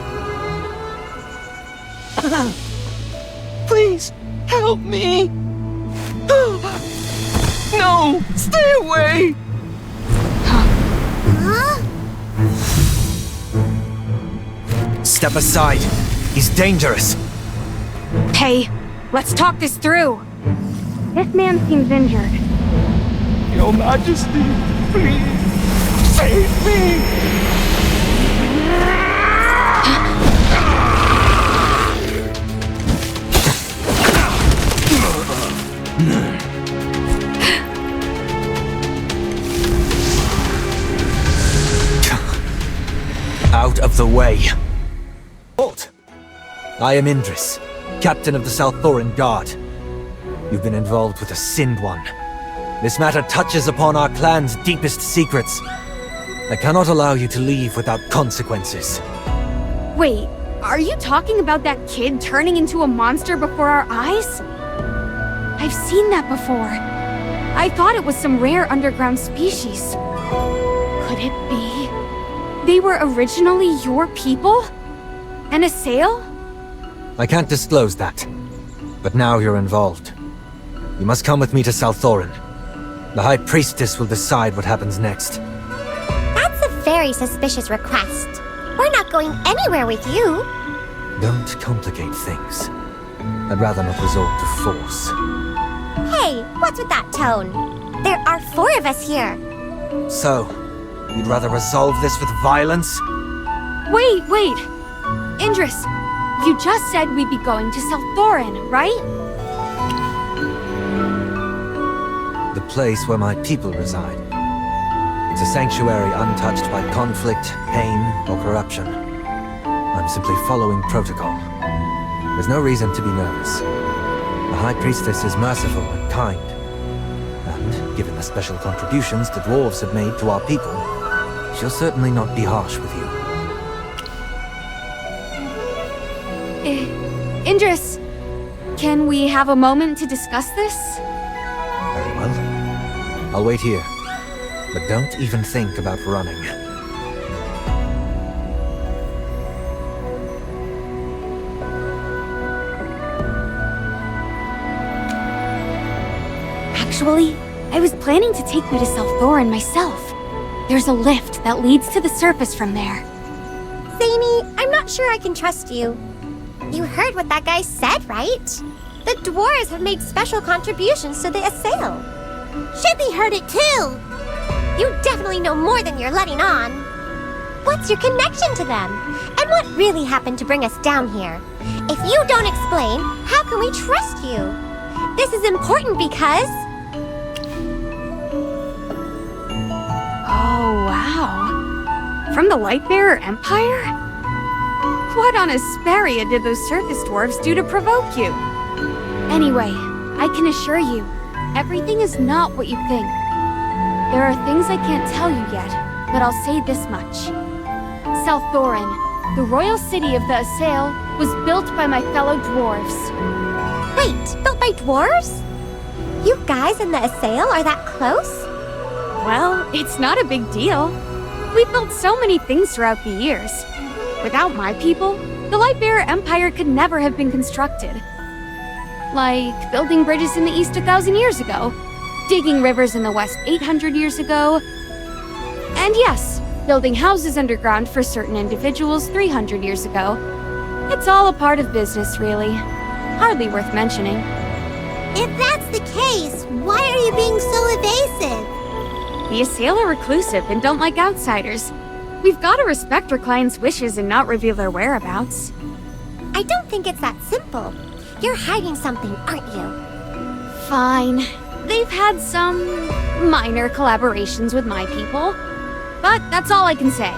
Please, help me! No! Stay away! Huh? Step aside. He's dangerous. Hey, let's talk this through. This man seems injured. Your Majesty, please, save me! Out of the way. Halt! I am Indris, captain of the Southloren Guard. You've been involved with a sinned one. This matter touches upon our clan's deepest secrets. I cannot allow you to leave without consequences. Wait, are you talking about that kid turning into a monster before our eyes? I've seen that before. I thought it was some rare underground species. Could it be? They were originally your people? And a sail? I can't disclose that. But now you're involved. You must come with me to Southloren. The High Priestess will decide what happens next. That's a very suspicious request. We're not going anywhere with you. Don't complicate things. I'd rather not resort to force. Hey, what's with that tone? There are 4 of us here. So, you'd rather resolve this with violence? Wait! Indris, you just said we'd be going to Southloren, right? The place where my people reside. It's a sanctuary untouched by conflict, pain, or corruption. I'm simply following protocol. There's no reason to be nervous. The High Priestess is merciful and kind. And, given the special contributions the dwarves have made to our people, she'll certainly not be harsh with you. Indris, can we have a moment to discuss this? Very well. I'll wait here. But don't even think about running. Actually, I was planning to take you to Thorin myself. There's a lift that leads to the surface from there. Zany, I'm not sure I can trust you. You heard what that guy said, right? The dwarves have made special contributions to the assail. Shippy heard it too! You definitely know more than you're letting on. What's your connection to them? And what really happened to bring us down here? If you don't explain, how can we trust you? This is important because... Oh, wow. From the Lightbearer Empire? What on Asperia did those surface dwarves do to provoke you? Anyway, I can assure you, everything is not what you think. There are things I can't tell you yet, but I'll say this much. Thorin, the royal city of the Assail, was built by my fellow dwarves. Wait, built by dwarves? You guys in the Assail are that close? Well, it's not a big deal. We've built so many things throughout the years. Without my people, the Lightbearer Empire could never have been constructed. Like building bridges in the east 1,000 years ago, digging rivers in the west 800 years ago, and yes, building houses underground for certain individuals 300 years ago. It's all a part of business, really. Hardly worth mentioning. If that's the case, why are you being so evasive? The Assail are reclusive and don't like outsiders. We've got to respect our clients' wishes and not reveal their whereabouts. I don't think it's that simple. You're hiding something, aren't you? Fine. They've had some minor collaborations with my people, but that's all I can say.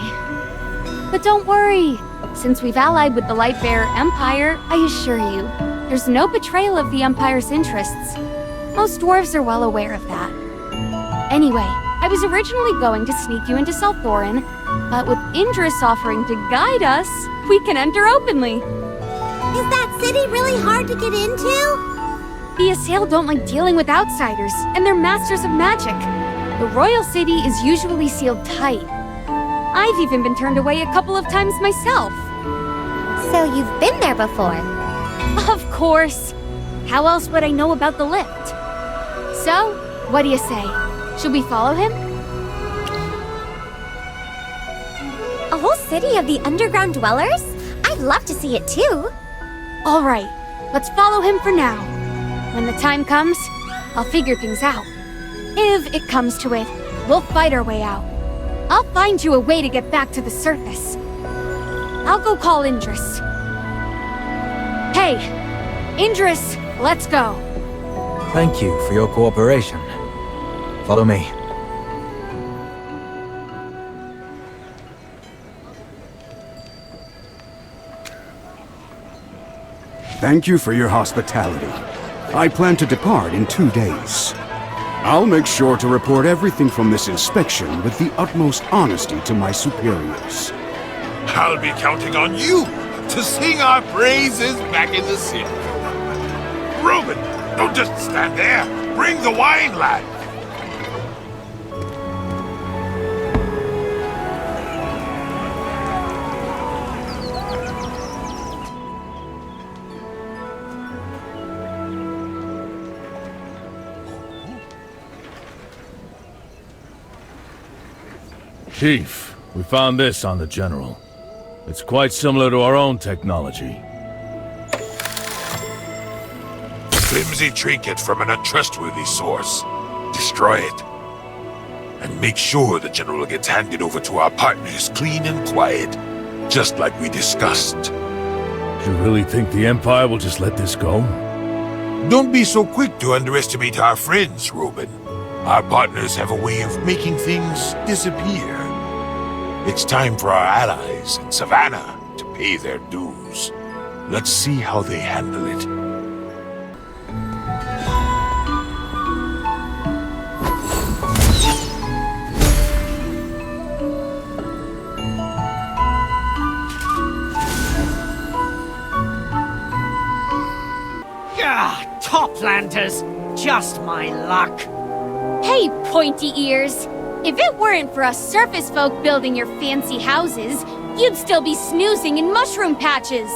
But don't worry. Since we've allied with the Lightbearer Empire, I assure you, there's no betrayal of the Empire's interests. Most dwarves are well aware of that. Anyway, I was originally going to sneak you into Thorin, but with Indris offering to guide us, we can enter openly. Is that city really hard to get into? The Assail don't like dealing with outsiders, and they're masters of magic. The royal city is usually sealed tight. I've even been turned away a couple of times myself. So you've been there before? Of course. How else would I know about the lift? So, what do you say? Should we follow him? A whole city of the underground dwellers? I'd love to see it too. All right, let's follow him for now. When the time comes, I'll figure things out. If it comes to it, we'll fight our way out. I'll find you a way to get back to the surface. I'll go call Indris. Hey, Indris, let's go. Thank you for your cooperation. Follow me. Thank you for your hospitality. I plan to depart in 2 days. I'll make sure to report everything from this inspection with the utmost honesty to my superiors. I'll be counting on you to sing our praises back in the city. Reuben, don't just stand there. Bring the wine, lad. Chief, we found this on the General. It's quite similar to our own technology. Flimsy trinket from an untrustworthy source. Destroy it. And make sure the General gets handed over to our partners clean and quiet, just like we discussed. You really think the Empire will just let this go? Don't be so quick to underestimate our friends, Reuben. Our partners have a way of making things disappear. It's time for our allies in Savannah to pay their dues. Let's see how they handle it. matters. Just my luck. Hey, pointy ears! If it weren't for us surface folk building your fancy houses, you'd still be snoozing in mushroom patches.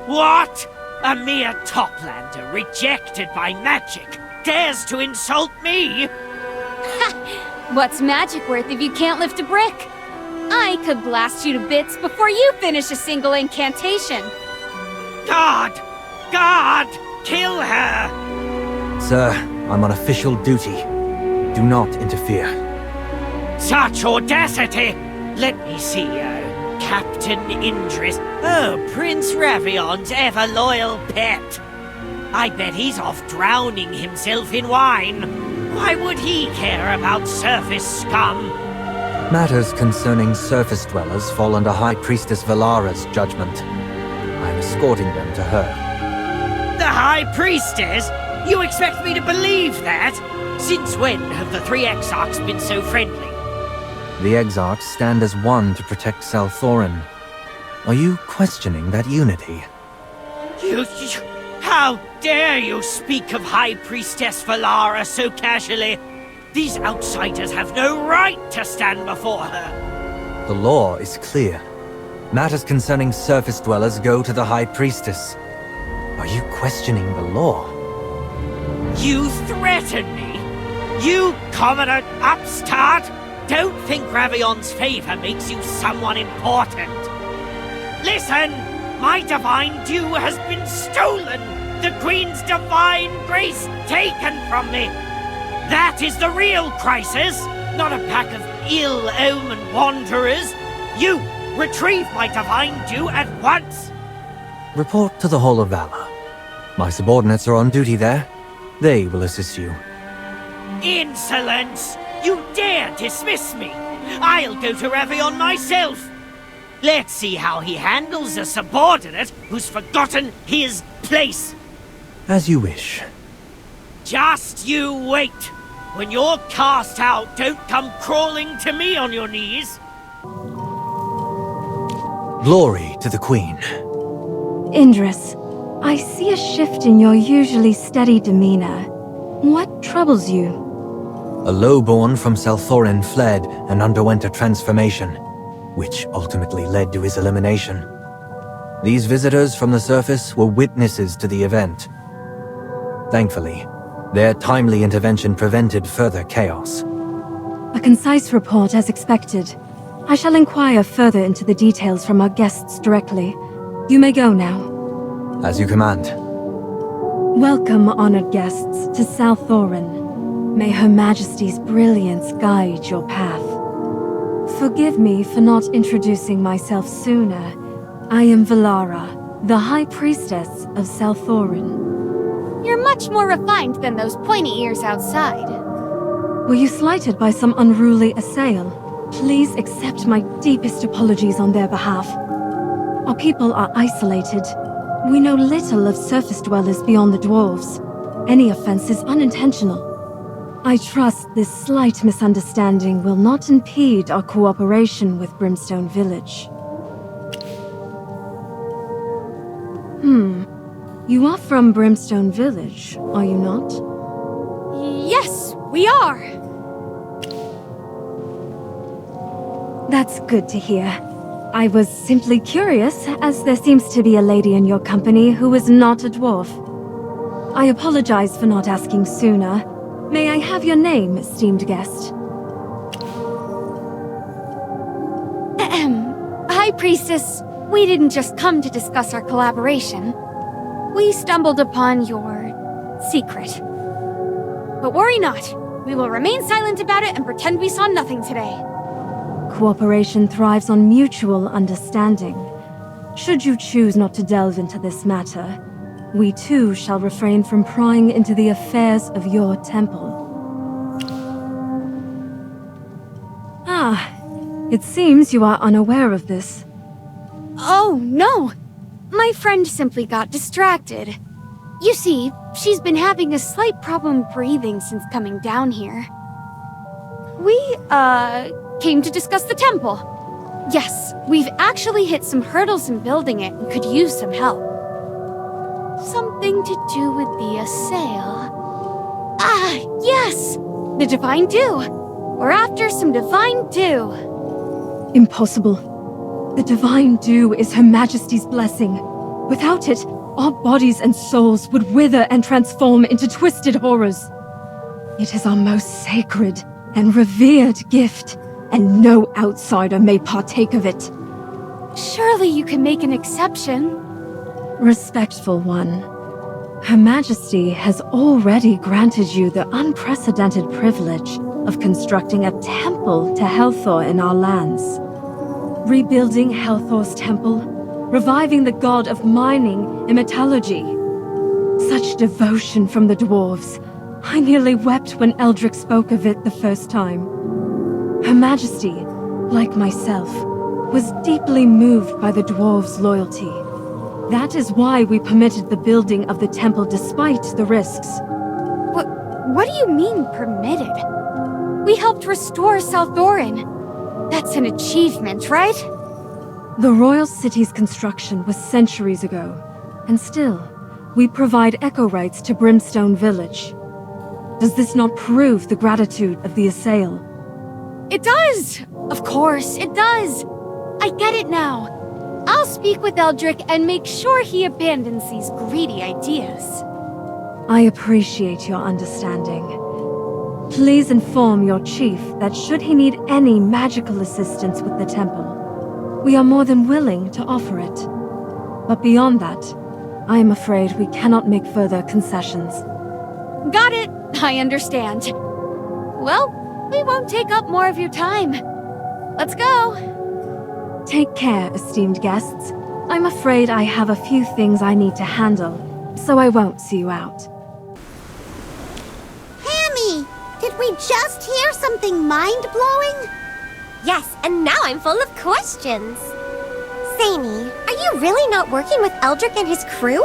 What? A mere toplander rejected by magic dares to insult me? What's magic worth if you can't lift a brick? I could blast you to bits before you finish a single incantation. God! God! Kill her! Sir, I'm on official duty. Do not interfere. Such audacity! Let me see, Captain Indris. Oh, Prince Ravion's ever-loyal pet. I bet he's off drowning himself in wine. Why would he care about surface scum? Matters concerning surface dwellers fall under High Priestess Valara's judgment. I'm escorting them to her. The High Priestess? You expect me to believe that? Since when have the three Exarchs been so friendly? The Exarchs stand as one to protect Salthorin. Are you questioning that unity? How dare you speak of High Priestess Valara so casually? These outsiders have no right to stand before her. The law is clear. Matters concerning surface dwellers go to the High Priestess. Are you questioning the law? You threaten me? You commoner upstart? Don't think Ravion's favor makes you someone important. Listen! My divine due has been stolen! The Queen's divine grace taken from me! That is the real crisis, not a pack of ill-omened wanderers! You, retrieve my divine due at once! Report to the Hall of Valor. My subordinates are on duty there. They will assist you. Insolence! You dare dismiss me! I'll go to Ravion myself! Let's see how he handles a subordinate who's forgotten his place! As you wish. Just you wait! When you're cast out, don't come crawling to me on your knees! Glory to the Queen. Indris, I see a shift in your usually steady demeanor. What troubles you? A lowborn from Salthorin fled and underwent a transformation, which ultimately led to his elimination. These visitors from the surface were witnesses to the event. Thankfully, their timely intervention prevented further chaos. A concise report as expected. I shall inquire further into the details from our guests directly. You may go now. As you command. Welcome, honored guests, to Salthorin. May Her Majesty's brilliance guide your path. Forgive me for not introducing myself sooner. I am Valara, the High Priestess of Salthorin. You're much more refined than those pointy ears outside. Were you slighted by some unruly assail? Please accept my deepest apologies on their behalf. Our people are isolated. We know little of surface dwellers beyond the dwarves. Any offense is unintentional. I trust this slight misunderstanding will not impede our cooperation with Brimstone Village. You are from Brimstone Village, are you not? Yes, we are! That's good to hear. I was simply curious, as there seems to be a lady in your company who is not a dwarf. I apologize for not asking sooner. May I have your name, esteemed guest? High Priestess, we didn't just come to discuss our collaboration. We stumbled upon your secret. But worry not. We will remain silent about it and pretend we saw nothing today. Cooperation thrives on mutual understanding. Should you choose not to delve into this matter, we too shall refrain from prying into the affairs of your temple. It seems you are unaware of this. Oh, no! My friend simply got distracted. You see, she's been having a slight problem breathing since coming down here. We, came to discuss the temple. Yes, we've actually hit some hurdles in building it and could use some help. Something to do with the assail. Ah, yes! The Divine Dew! We're after some Divine Dew. Impossible. The Divine Dew is Her Majesty's blessing. Without it, our bodies and souls would wither and transform into twisted horrors. It is our most sacred and revered gift, and no outsider may partake of it. Surely you can make an exception. Respectful one. Her Majesty has already granted you the unprecedented privilege of constructing a temple to Helthor in our lands. Rebuilding Helthor's temple, reviving the god of mining and metallurgy. Such devotion from the dwarves. I nearly wept when Eldrick spoke of it the first time. Her Majesty, like myself, was deeply moved by the dwarves' loyalty. That is why we permitted the building of the temple despite the risks. What do you mean, permitted? We helped restore Southdoran. That's an achievement, right? The royal city's construction was centuries ago, and still, we provide echo rights to Brimstone Village. Does this not prove the gratitude of the assail? It does! Of course, it does! I get it now. I'll speak with Eldrick and make sure he abandons these greedy ideas. I appreciate your understanding. Please inform your chief that should he need any magical assistance with the temple, we are more than willing to offer it. But beyond that, I am afraid we cannot make further concessions. Got it! I understand. Well, we won't take up more of your time. Let's go! Take care, esteemed guests. I'm afraid I have a few things I need to handle, so I won't see you out. Hammy, did we just hear something mind-blowing? Yes, and now I'm full of questions. Samey, are you really not working with Eldrick and his crew?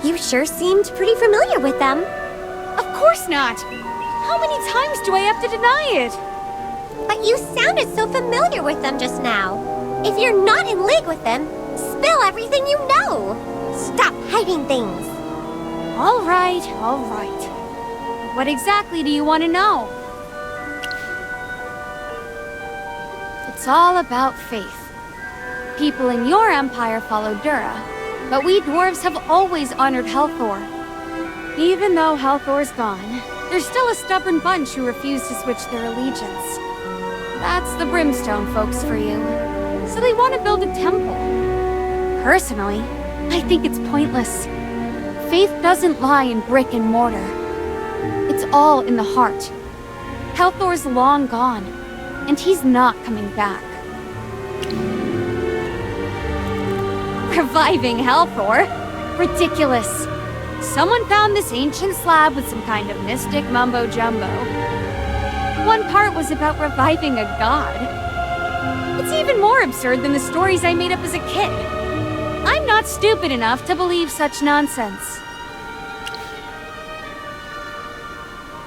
You sure seemed pretty familiar with them. Of course not! How many times do I have to deny it? But you sounded so familiar with them just now. If you're not in league with them, spill everything you know. Stop hiding things. All right. What exactly do you want to know? It's all about faith. People in your empire follow Dura, but we dwarves have always honored Helthor. Even though Helthor's gone, there's still a stubborn bunch who refuse to switch their allegiance. That's the Brimstone folks for you. So they want to build a temple. Personally, I think it's pointless. Faith doesn't lie in brick and mortar. It's all in the heart. Helthor's long gone, and he's not coming back. Reviving Helthor? Ridiculous. Someone found this ancient slab with some kind of mystic mumbo-jumbo. One part was about reviving a god. It's even more absurd than the stories I made up as a kid. I'm not stupid enough to believe such nonsense.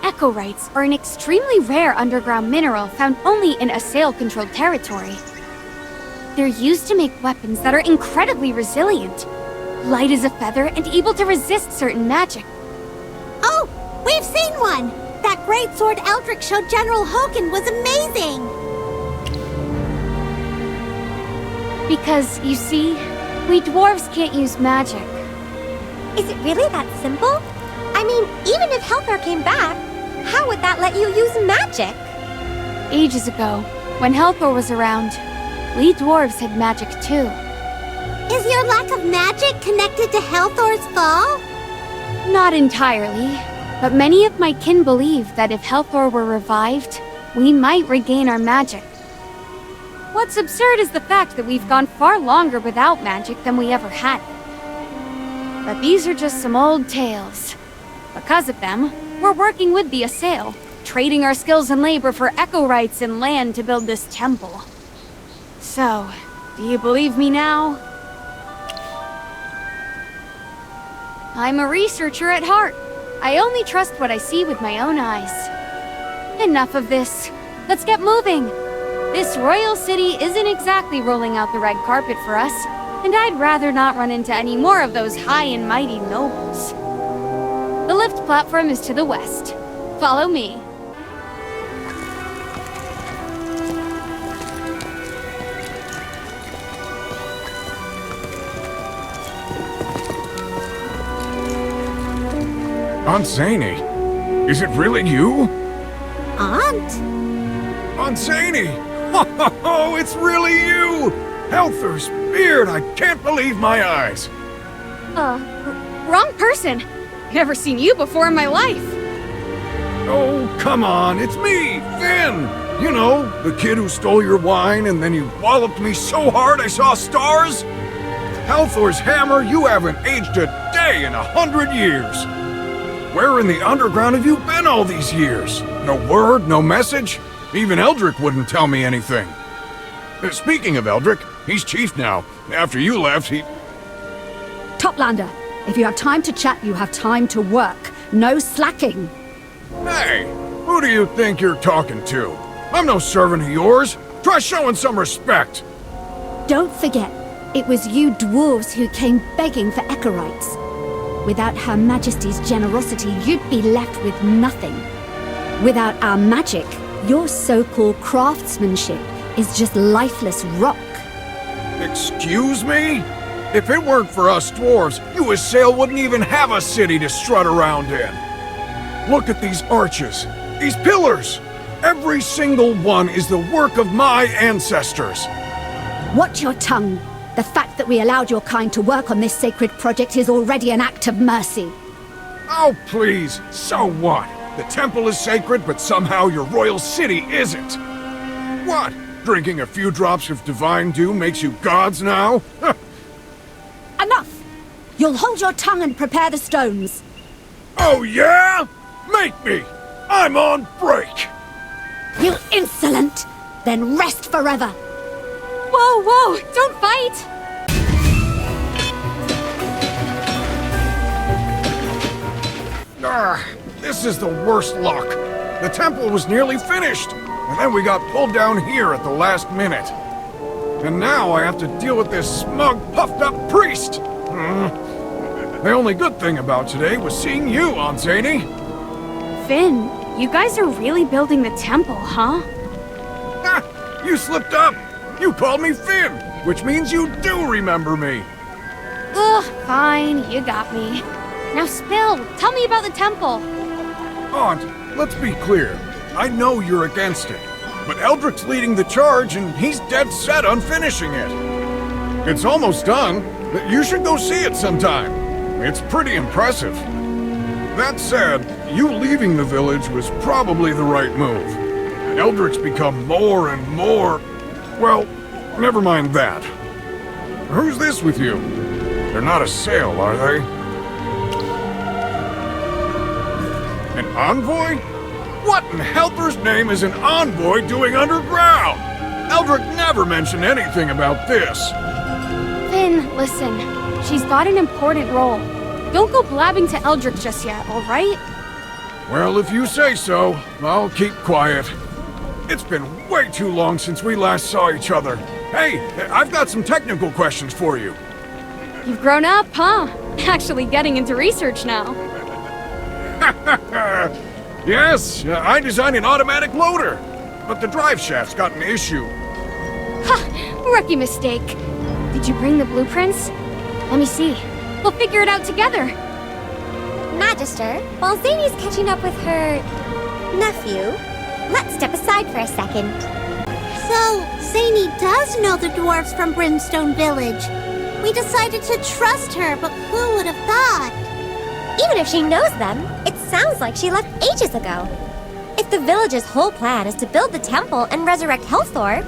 Echorites are an extremely rare underground mineral found only in assail-controlled territory. They're used to make weapons that are incredibly resilient, light as a feather and able to resist certain magic. Oh, we've seen one! That great sword Eldrick showed General Hogan was amazing! Because, you see, we dwarves can't use magic. Is it really that simple? I mean, even if Helthor came back, how would that let you use magic? Ages ago, when Helthor was around, we dwarves had magic too. Is your lack of magic connected to Helthor's fall? Not entirely, but many of my kin believe that if Helthor were revived, we might regain our magic. What's absurd is the fact that we've gone far longer without magic than we ever had. But these are just some old tales. Because of them, we're working with the Assail, trading our skills and labor for echo rights and land to build this temple. So, do you believe me now? I'm a researcher at heart. I only trust what I see with my own eyes. Enough of this. Let's get moving. This royal city isn't exactly rolling out the red carpet for us, And I'd rather not run into any more of those high and mighty nobles. The lift platform is to the west. Follow me. Aunt Zany, is it really you? Aunt? Aunt Zany! Oh, it's really you! Helther's beard, I can't believe my eyes! Wrong person. Never seen you before in my life. Oh, come on, it's me, Finn! You know, the kid who stole your wine and then you walloped me so hard I saw stars? Helthor's hammer, you haven't aged a day in 100 years! Where in the underground have you been all these years? No word, no message? Even Eldrick wouldn't tell me anything. Speaking of Eldrick, he's chief now. After you left, he... Toplander, if you have time to chat, you have time to work. No slacking. Hey, who do you think you're talking to? I'm no servant of yours. Try showing some respect. Don't forget, it was you dwarves who came begging for Echorites. Without Her Majesty's generosity, you'd be left with nothing. Without our magic, your so-called craftsmanship is just lifeless rock. Excuse me? If it weren't for us dwarves, Uasail wouldn't even have a city to strut around in. Look at these arches, these pillars. Every single one is the work of my ancestors. Watch your tongue. The fact that we allowed your kind to work on this sacred project is already an act of mercy. Oh, please. So what? The temple is sacred, but somehow your royal city isn't. What? Drinking a few drops of divine dew makes you gods now? Enough! You'll hold your tongue and prepare the stones. Oh, yeah? Make me! I'm on break! You insolent! Then rest forever! Whoa, whoa! Don't fight! This is the worst luck. The temple was nearly finished, and then we got pulled down here at the last minute. And now I have to deal with this smug, puffed-up priest! The only good thing about today was seeing you, Aunt Zany. Finn, you guys are really building the temple, huh? Ha! You slipped up! You called me Finn, which means you do remember me. Ugh, fine, you got me. Now spill, tell me about the temple. Aunt, let's be clear. I know you're against it, but Eldrick's leading the charge and he's dead set on finishing it. It's almost done. You should go see it sometime. It's pretty impressive. That said, you leaving the village was probably the right move. Eldrick's become more and more... Well, never mind that. Who's this with you? They're not a sail, are they? An envoy? What in Helper's name is an envoy doing underground? Eldrick never mentioned anything about this. Finn, listen. She's got an important role. Don't go blabbing to Eldrick just yet, alright? Well, if you say so, I'll keep quiet. It's been way too long since we last saw each other. Hey, I've got some technical questions for you. You've grown up, huh? Actually getting into research now. Yes, I designed an automatic loader, but the drive shaft's got an issue. Ha! Rookie mistake. Did you bring the blueprints? Let me see. We'll figure it out together. Magister, while Zany's catching up with her... nephew, let's step aside for a second. So, Zany does know the dwarves from Brimstone Village. We decided to trust her, but who would have thought? Even if she knows them, it sounds like she left ages ago. If the village's whole plan is to build the temple and resurrect Helthor,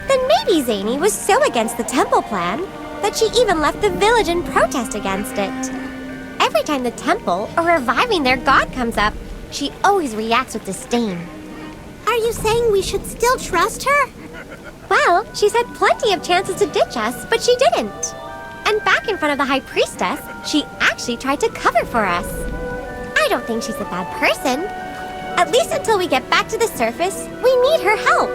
then maybe Zany was so against the temple plan that she even left the village in protest against it. Every time the temple or reviving their god comes up, she always reacts with disdain. Are you saying we should still trust her? Well, she's had plenty of chances to ditch us, but she didn't. And back in front of the High Priestess, she actually tried to cover for us. I don't think she's a bad person. At least until we get back to the surface, we need her help.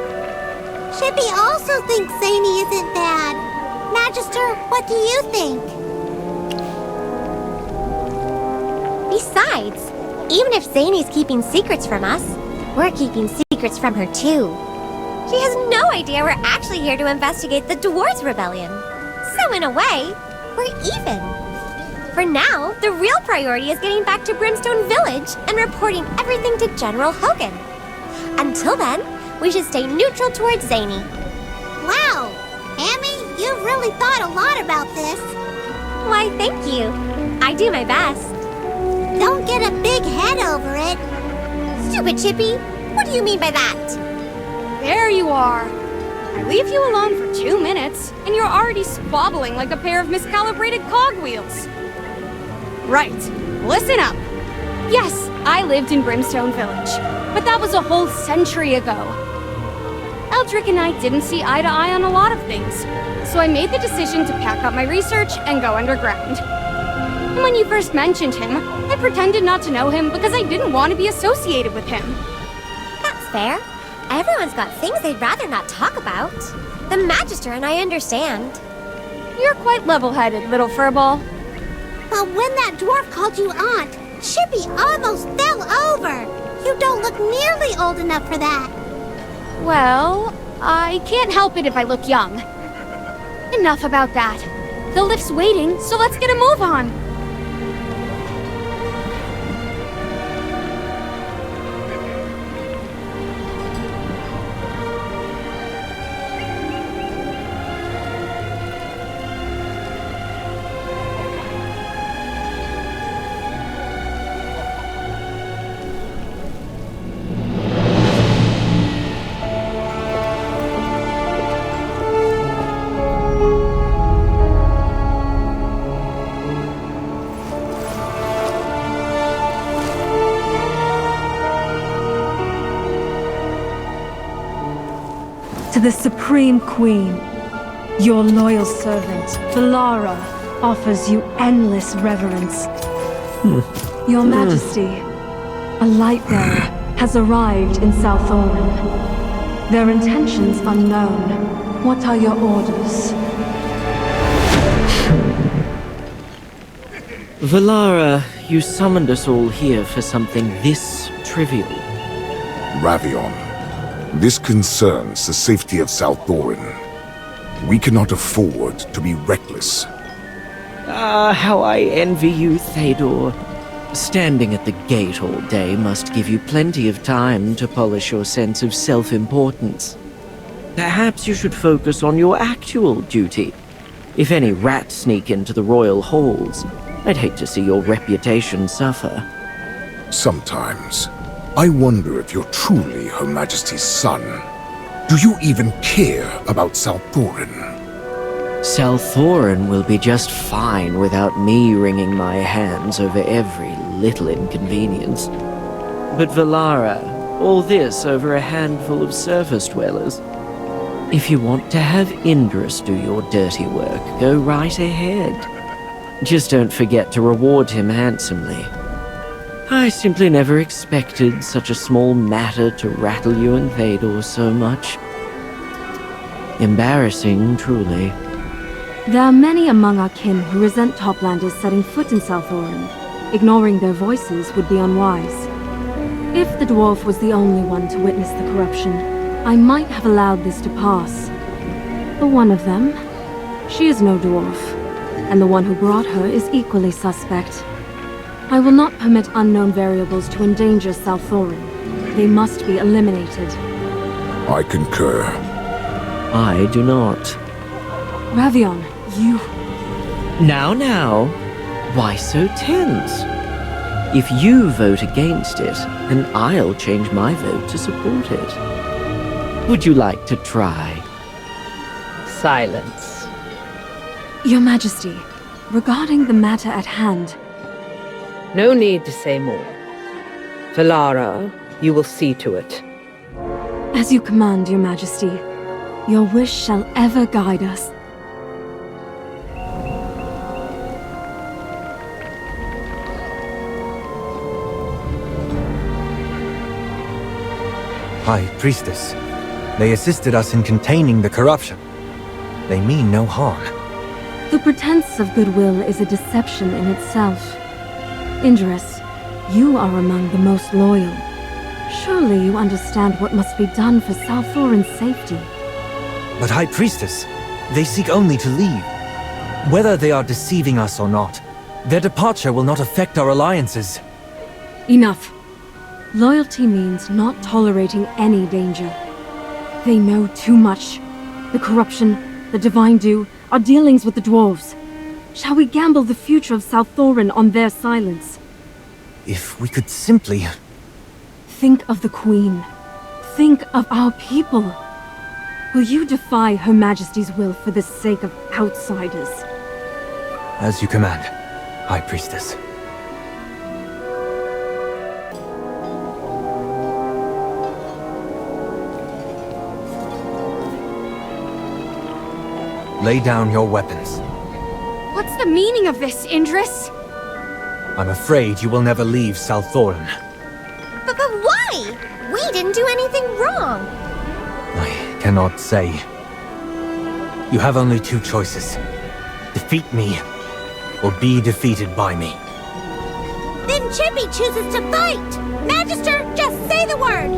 Shippy also thinks Zany isn't bad. Magister, what do you think? Besides, even if Zany's keeping secrets from us, we're keeping secrets from her too. She has no idea we're actually here to investigate the Dwarves' Rebellion. So in a way, we're even. For now, the real priority is getting back to Brimstone Village and reporting everything to General Hogan. Until then, we should stay neutral towards Zany. Wow! Amy, you've really thought a lot about this. Why, thank you. I do my best. Don't get a big head over it. Stupid Chippy, what do you mean by that? There you are. I leave you alone for 2 minutes, and you're already squabbling like a pair of miscalibrated cogwheels. Right, listen up. Yes, I lived in Brimstone Village, but that was a whole century ago. Eldrick and I didn't see eye to eye on a lot of things, so I made the decision to pack up my research and go underground. And when you first mentioned him, I pretended not to know him because I didn't want to be associated with him. That's fair. Everyone's got things they'd rather not talk about. The Magister and I understand. You're quite level-headed, little furball. But when that dwarf called you aunt, Chippy almost fell over. You don't look nearly old enough for that. Well, I can't help it if I look young. Enough about that. The lift's waiting, so let's get a move on. To the Supreme Queen, your loyal servant, Valara, offers you endless reverence. Your Majesty, a light bearer has arrived in South Orin. Their intentions unknown. What are your orders? Valara, you summoned us all here for something this trivial. Ravion, this concerns the safety of South Orin. We cannot afford to be reckless. How I envy you, Théodore. Standing at the gate all day must give you plenty of time to polish your sense of self-importance. Perhaps you should focus on your actual duty. If any rats sneak into the royal halls, I'd hate to see your reputation suffer. Sometimes, I wonder if you're truly Her Majesty's son. Do you even care about South Orin? South Orin will be just fine without me wringing my hands over every little inconvenience. But Valara, all this over a handful of surface dwellers. If you want to have Indris do your dirty work, go right ahead. Just don't forget to reward him handsomely. I simply never expected such a small matter to rattle you and Théodore so much. Embarrassing, truly. There are many among our kin who resent Toplanders setting foot in South Orin. Ignoring their voices would be unwise. If the dwarf was the only one to witness the corruption, I might have allowed this to pass. But one of them, she is no dwarf, and the one who brought her is equally suspect. I will not permit unknown variables to endanger South Orin. They must be eliminated. I concur. I do not. Ravion, you... Now, why so tense? If you vote against it, then I'll change my vote to support it. Would you like to try? Silence. Your Majesty, regarding the matter at hand... No need to say more. Valara, you will see to it. As you command, Your Majesty. Your wish shall ever guide us. High Priestess, they assisted us in containing the corruption. They mean no harm. The pretense of goodwill is a deception in itself. Indris, you are among the most loyal. Surely you understand what must be done for Salthorin's safety. But High Priestess, they seek only to leave. Whether they are deceiving us or not, their departure will not affect our alliances. Enough. Loyalty means not tolerating any danger. They know too much. The corruption, the Divine Dew, our dealings with the dwarves. Shall we gamble the future of Salthorin on their silence? If we could simply... Think of the Queen. Think of our people. Will you defy Her Majesty's will for the sake of outsiders? As you command, High Priestess. Lay down your weapons. What's the meaning of this, Indris? I'm afraid you will never leave Salthorin. But why? We didn't do anything wrong. I cannot say. You have only two choices. Defeat me, or be defeated by me. Then Chippy chooses to fight! Magister, just say the word!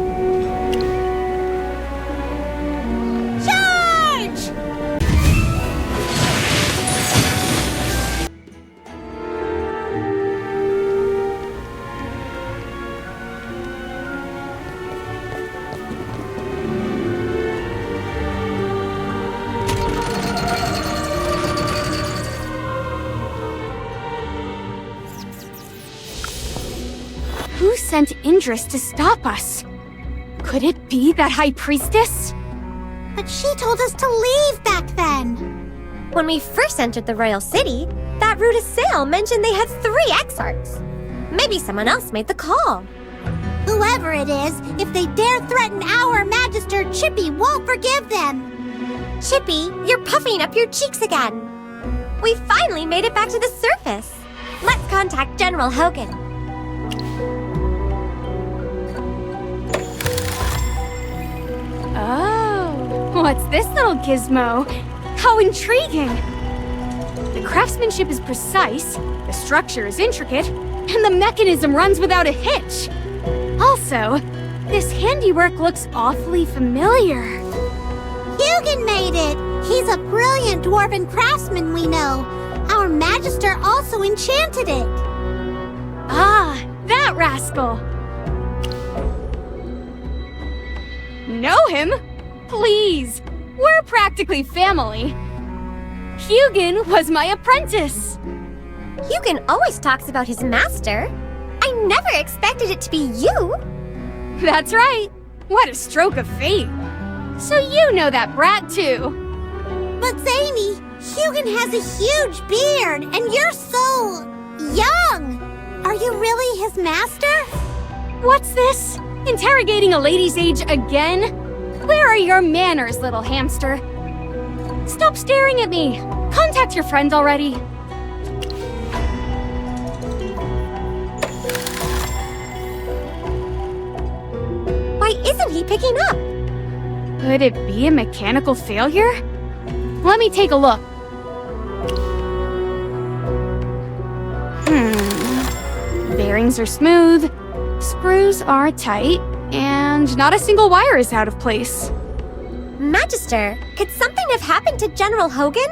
Charge! Who sent Indris to stop us? Could it be that High Priestess? But she told us to leave back then. When we first entered the royal city, that Ruta Sale mentioned they had 3 exarchs. Maybe someone else made the call. Whoever it is, if they dare threaten our Magister, Chippy won't forgive them. Chippy, you're puffing up your cheeks again. We finally made it back to the surface. Let's contact General Hogan. Oh, what's this little gizmo? How intriguing! The craftsmanship is precise, the structure is intricate, and the mechanism runs without a hitch. Also, this handiwork looks awfully familiar. Hugin made it! He's a brilliant dwarven craftsman we know. Our Magister also enchanted it. Ah, that rascal! Know him? Please! We're practically family. Hugin was my apprentice. Hugin always talks about his master. I never expected it to be you. That's right. What a stroke of fate. So you know that brat too. But Zany, Hugin has a huge beard, and you're so... young. Are you really his master? What's this? Interrogating a lady's age again? Where are your manners, little hamster? Stop staring at me. Contact your friend already. Why isn't he picking up? Could it be a mechanical failure? Let me take a look. Bearings are smooth, screws are tight, and not a single wire is out of place. Magister, could something have happened to General Hogan?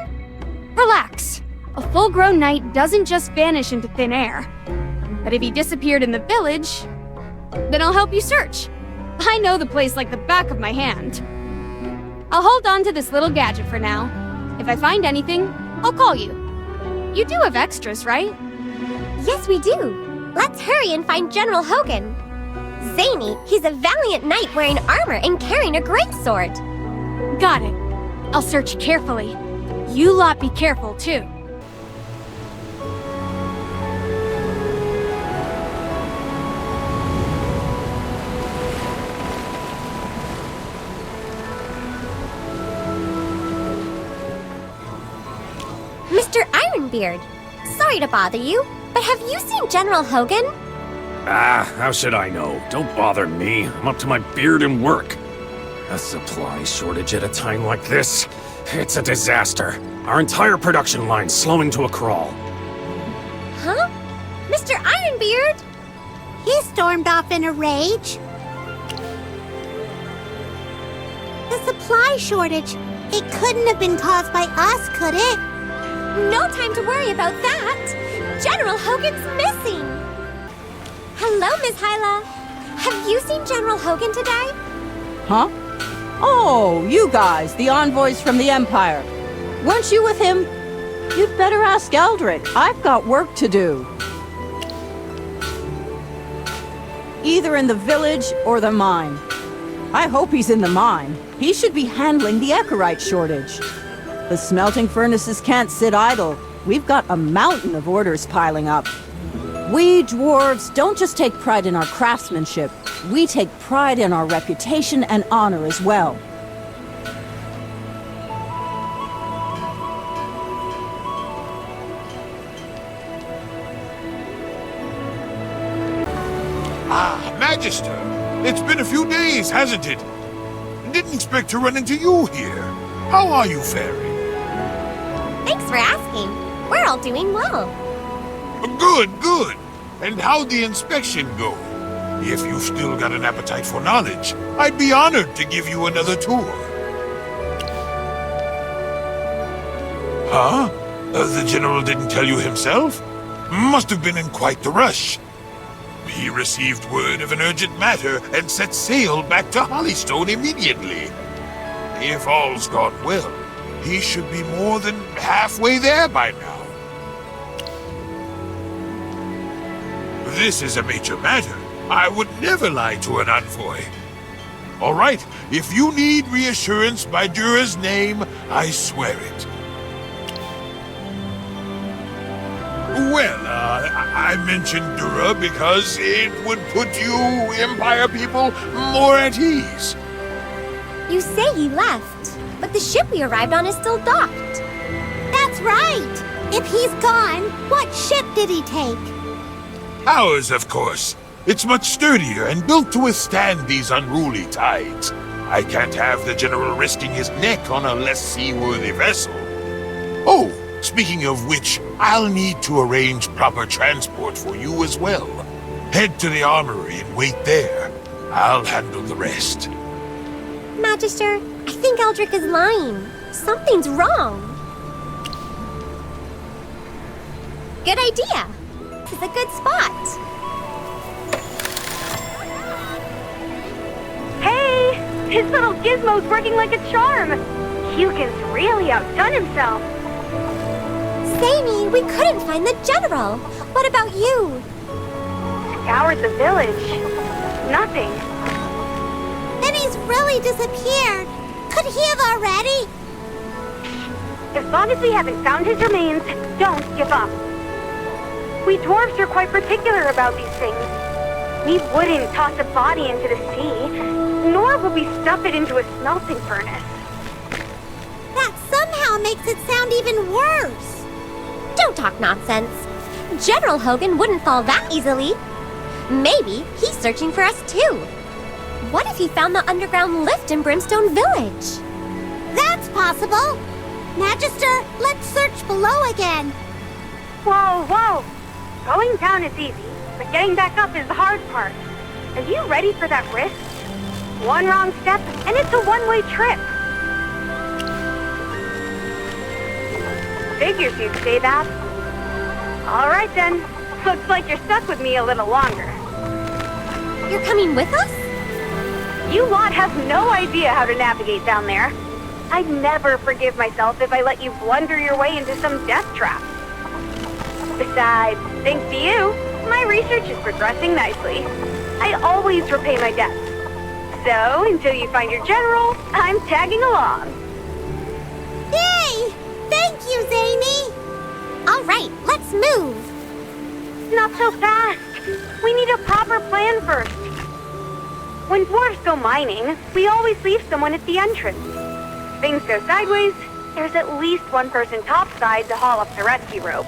Relax. A full-grown knight doesn't just vanish into thin air. But if he disappeared in the village, then I'll help you search. I know the place like the back of my hand. I'll hold on to this little gadget for now. If I find anything, I'll call you. You do have extras, right? Yes, we do. Let's hurry and find General Hogan. Zany, he's a valiant knight wearing armor and carrying a greatsword. Got it. I'll search carefully. You lot be careful, too. Mr. Ironbeard, sorry to bother you, but have you seen General Hogan? Ah, how should I know? Don't bother me. I'm up to my beard in work. A supply shortage at a time like this? It's a disaster. Our entire production line's slowing to a crawl. Huh? Mr. Ironbeard? He stormed off in a rage. The supply shortage. It couldn't have been caused by us, could it? No time to worry about that. General Hogan's missing. Hello, Miss Hyla. Have you seen General Hogan today? Huh? Oh, you guys, the envoys from the Empire. Weren't you with him? You'd better ask Eldrick. I've got work to do. Either in the village or the mine. I hope he's in the mine. He should be handling the Echorite shortage. The smelting furnaces can't sit idle. We've got a mountain of orders piling up. We dwarves don't just take pride in our craftsmanship. We take pride in our reputation and honor as well. Ah, Magister! It's been a few days, hasn't it? Didn't expect to run into you here. How are you faring? Thanks for asking. We're all doing well. Good, good. And how'd the inspection go? If you've still got an appetite for knowledge, I'd be honored to give you another tour. Huh? The General didn't tell you himself? Must have been in quite the rush. He received word of an urgent matter and set sail back to Hollystone immediately. If all's gone well, he should be more than halfway there by now. This is a major matter. I would never lie to an envoy. All right, if you need reassurance by Dura's name, I swear it. Well, I mentioned Dura because it would put you Empire people more at ease. You say he left, but the ship we arrived on is still docked. That's right. If he's gone, what ship did he take? Ours, of course. It's much sturdier and built to withstand these unruly tides. I can't have the General risking his neck on a less seaworthy vessel. Oh, speaking of which, I'll need to arrange proper transport for you as well. Head to the armory and wait there. I'll handle the rest. Magister, I think Eldrick is lying. Something's wrong. Good idea. This is a good spot. Hey! His little gizmo's working like a charm. Hugin's really outdone himself. Samey, we couldn't find the General. What about you? Scoured the village. Nothing. Then he's really disappeared. Could he have already? As long as we haven't found his remains, don't give up. We dwarves are quite particular about these things. We wouldn't toss a body into the sea, nor would we stuff it into a smelting furnace. That somehow makes it sound even worse. Don't talk nonsense. General Hogan wouldn't fall that easily. Maybe he's searching for us too. What if he found the underground lift in Brimstone Village? That's possible. Magister, let's search below again. Whoa, whoa. Going down is easy, but getting back up is the hard part. Are you ready for that risk? One wrong step, and it's a one-way trip. Figures you'd say that. All right then. Looks like you're stuck with me a little longer. You're coming with us? You lot have no idea how to navigate down there. I'd never forgive myself if I let you blunder your way into some death trap. Besides, thanks to you, my research is progressing nicely. I always repay my debts. So, until you find your general, I'm tagging along. Yay! Thank you, Zany! All right, let's move. Not so fast. We need a proper plan first. When dwarves go mining, we always leave someone at the entrance. If things go sideways, there's at least one person topside to haul up the rescue rope.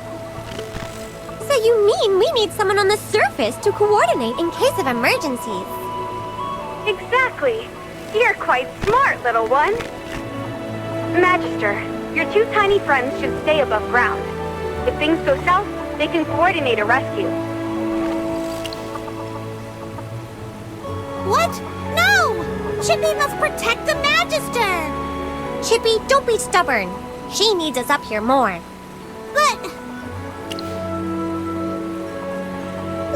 So you mean we need someone on the surface to coordinate in case of emergencies? Exactly. You're quite smart, little one. Magister, your two tiny friends should stay above ground. If things go south, they can coordinate a rescue. What? No! Chippy must protect the Magister! Chippy, don't be stubborn. She needs us up here more. But...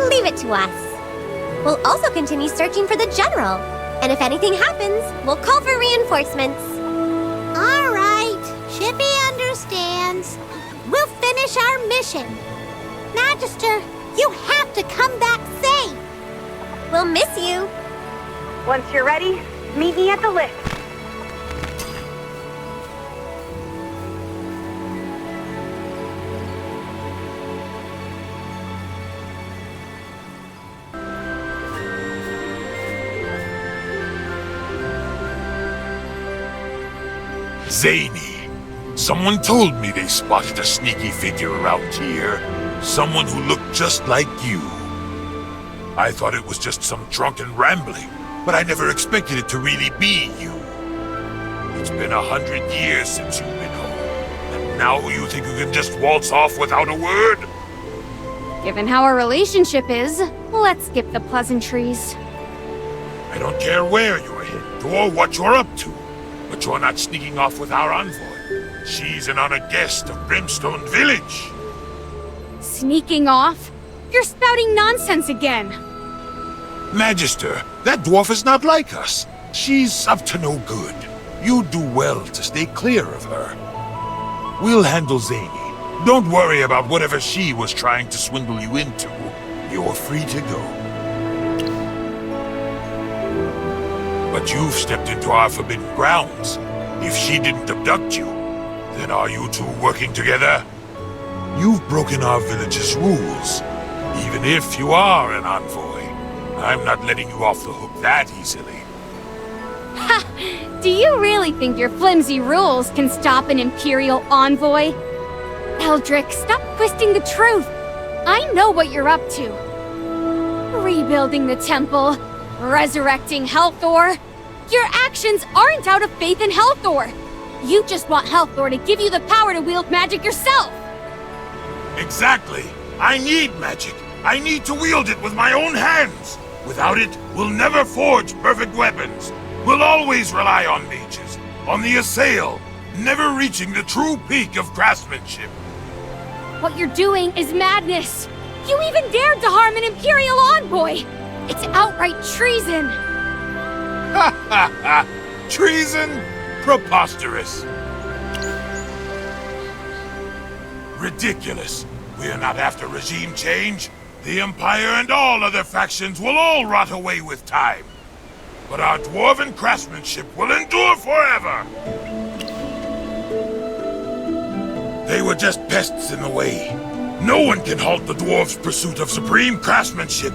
Leave it to us. We'll also continue searching for the General. And if anything happens, we'll call for reinforcements. All right. Chippy understands. We'll finish our mission. Magister, you have to come back safe. We'll miss you. Once you're ready, meet me at the lift. Zany. Someone told me they spotted a sneaky figure around here. Someone who looked just like you. I thought it was just some drunken rambling, but I never expected it to really be you. It's been 100 years since you've been home, and now you think you can just waltz off without a word? Given how our relationship is, let's skip the pleasantries. I don't care where you're headed or what you're up to, but you're not sneaking off with our envoy. She's an honored guest of Brimstone Village. Sneaking off? You're spouting nonsense again. Magister, that dwarf is not like us. She's up to no good. You'd do well to stay clear of her. We'll handle Zany. Don't worry about whatever she was trying to swindle you into. You're free to go. But you've stepped into our forbidden grounds. If she didn't abduct you, then are you two working together? You've broken our village's rules. Even if you are an envoy, I'm not letting you off the hook that easily. Ha! Do you really think your flimsy rules can stop an Imperial envoy? Eldrick, stop twisting the truth. I know what you're up to. Rebuilding the temple, resurrecting Helthor. Your actions aren't out of faith in Helthor. You just want Helthor to give you the power to wield magic yourself. Exactly. I need magic. I need to wield it with my own hands. Without it, we'll never forge perfect weapons. We'll always rely on mages, on the assail, never reaching the true peak of craftsmanship. What you're doing is madness. You even dared to harm an Imperial envoy. It's outright treason. Ha ha ha! Treason? Preposterous. Ridiculous. We're not after regime change. The Empire and all other factions will all rot away with time. But our dwarven craftsmanship will endure forever! They were just pests in the way. No one can halt the dwarves' pursuit of supreme craftsmanship.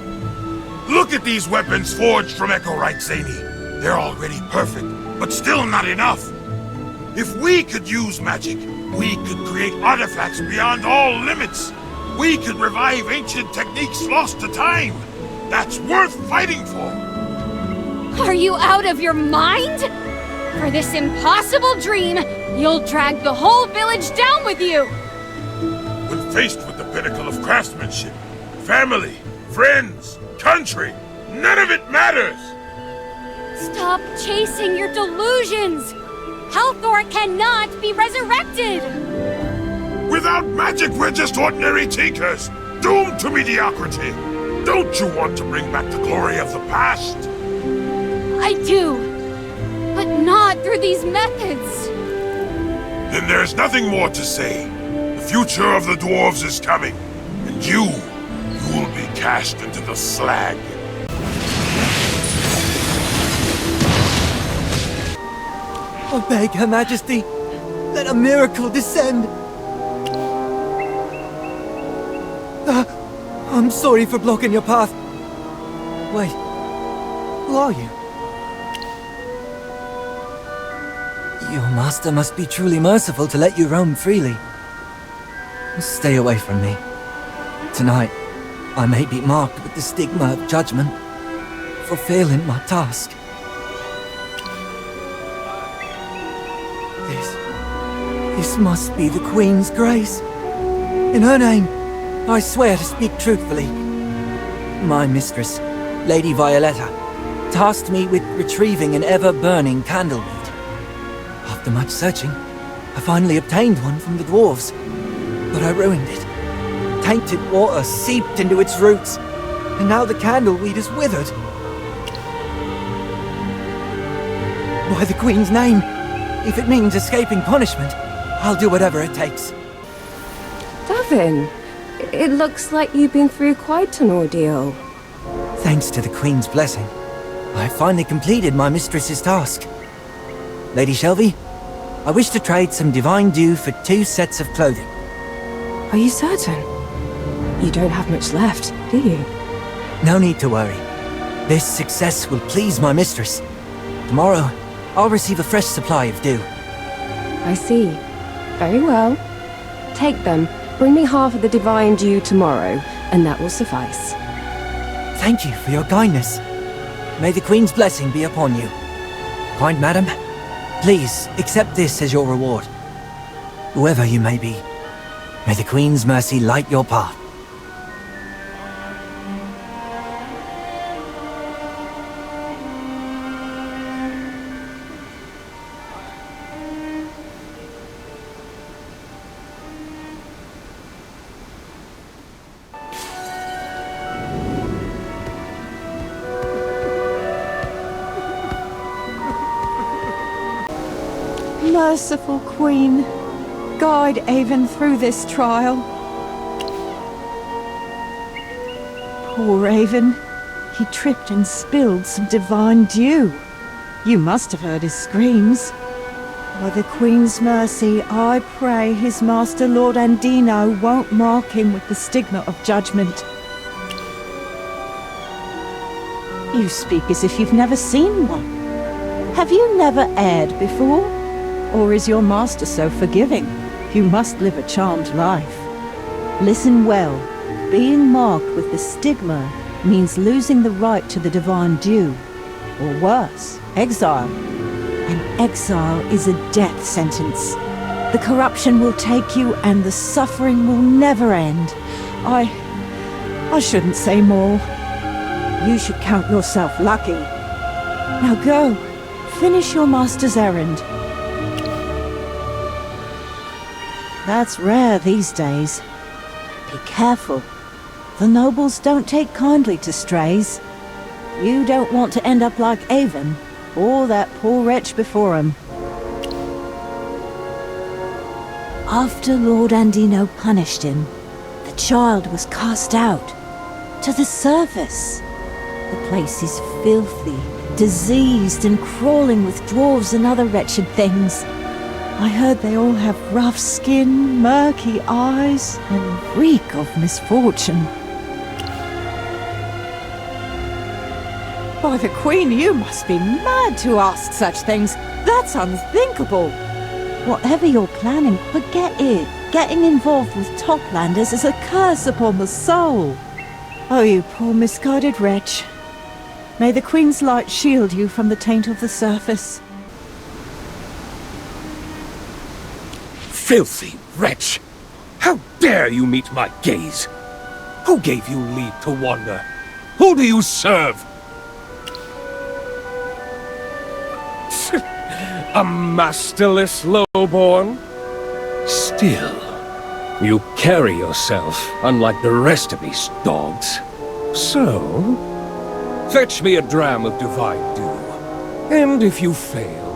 Look at these weapons forged from Echorite Zany. They're already perfect, but still not enough. If we could use magic, we could create artifacts beyond all limits. We could revive ancient techniques lost to time. That's worth fighting for. Are you out of your mind? For this impossible dream, you'll drag the whole village down with you. When faced with the pinnacle of craftsmanship, family, friends, country, none of it matters. Stop chasing your delusions. Helthor cannot be resurrected. Without magic, we're just ordinary tinkers, doomed to mediocrity. Don't you want to bring back the glory of the past? I do, but not through these methods. Then there's nothing more to say. The future of the dwarves is coming, and you'll be cast into the slag. I beg Her Majesty, let a miracle descend. I'm sorry for blocking your path. Wait, who are you? Your master must be truly merciful to let you roam freely. Stay away from me. Tonight, I may be marked with the stigma of judgment for failing my task. This must be the Queen's grace. In her name, I swear to speak truthfully. My mistress, Lady Violetta, tasked me with retrieving an ever-burning candleweed. After much searching, I finally obtained one from the dwarves, but I ruined it. Tainted water seeped into its roots, and now the candleweed is withered. By the Queen's name, if it means escaping punishment, I'll do whatever it takes. Davin, it looks like you've been through quite an ordeal. Thanks to the Queen's blessing, I finally completed my mistress's task. Lady Shelby, I wish to trade some divine dew for 2 sets of clothing. Are you certain? You don't have much left, do you? No need to worry. This success will please my mistress. Tomorrow, I'll receive a fresh supply of dew. I see. Very well. Take them. Bring me half of the divine dew tomorrow, and that will suffice. Thank you for your kindness. May the Queen's blessing be upon you. Kind madam, please accept this as your reward. Whoever you may be, may the Queen's mercy light your path. Merciful Queen, guide Avon through this trial. Poor Avon, he tripped and spilled some divine dew. You must have heard his screams. By the Queen's mercy, I pray his master Lord Andino won't mark him with the stigma of judgment. You speak as if you've never seen one. Have you never erred before? Or is your master so forgiving? You must live a charmed life. Listen well. Being marked with the stigma means losing the right to the divine dew. Or worse, exile. And exile is a death sentence. The corruption will take you and the suffering will never end. I shouldn't say more. You should count yourself lucky. Now go. Finish your master's errand. That's rare these days. Be careful. The nobles don't take kindly to strays. You don't want to end up like Avon, or that poor wretch before him. After Lord Andino punished him, the child was cast out, to the surface. The place is filthy, diseased and crawling with dwarves and other wretched things. I heard they all have rough skin, murky eyes, and reek of misfortune. By the Queen, you must be mad to ask such things. That's unthinkable. Whatever you're planning, forget it. Getting involved with Toplanders is a curse upon the soul. Oh, you poor misguided wretch. May the Queen's light shield you from the taint of the surface. Filthy wretch! How dare you meet my gaze? Who gave you leave to wander? Who do you serve? A masterless lowborn? Still, you carry yourself unlike the rest of these dogs. So, fetch me a dram of divine dew, and if you fail,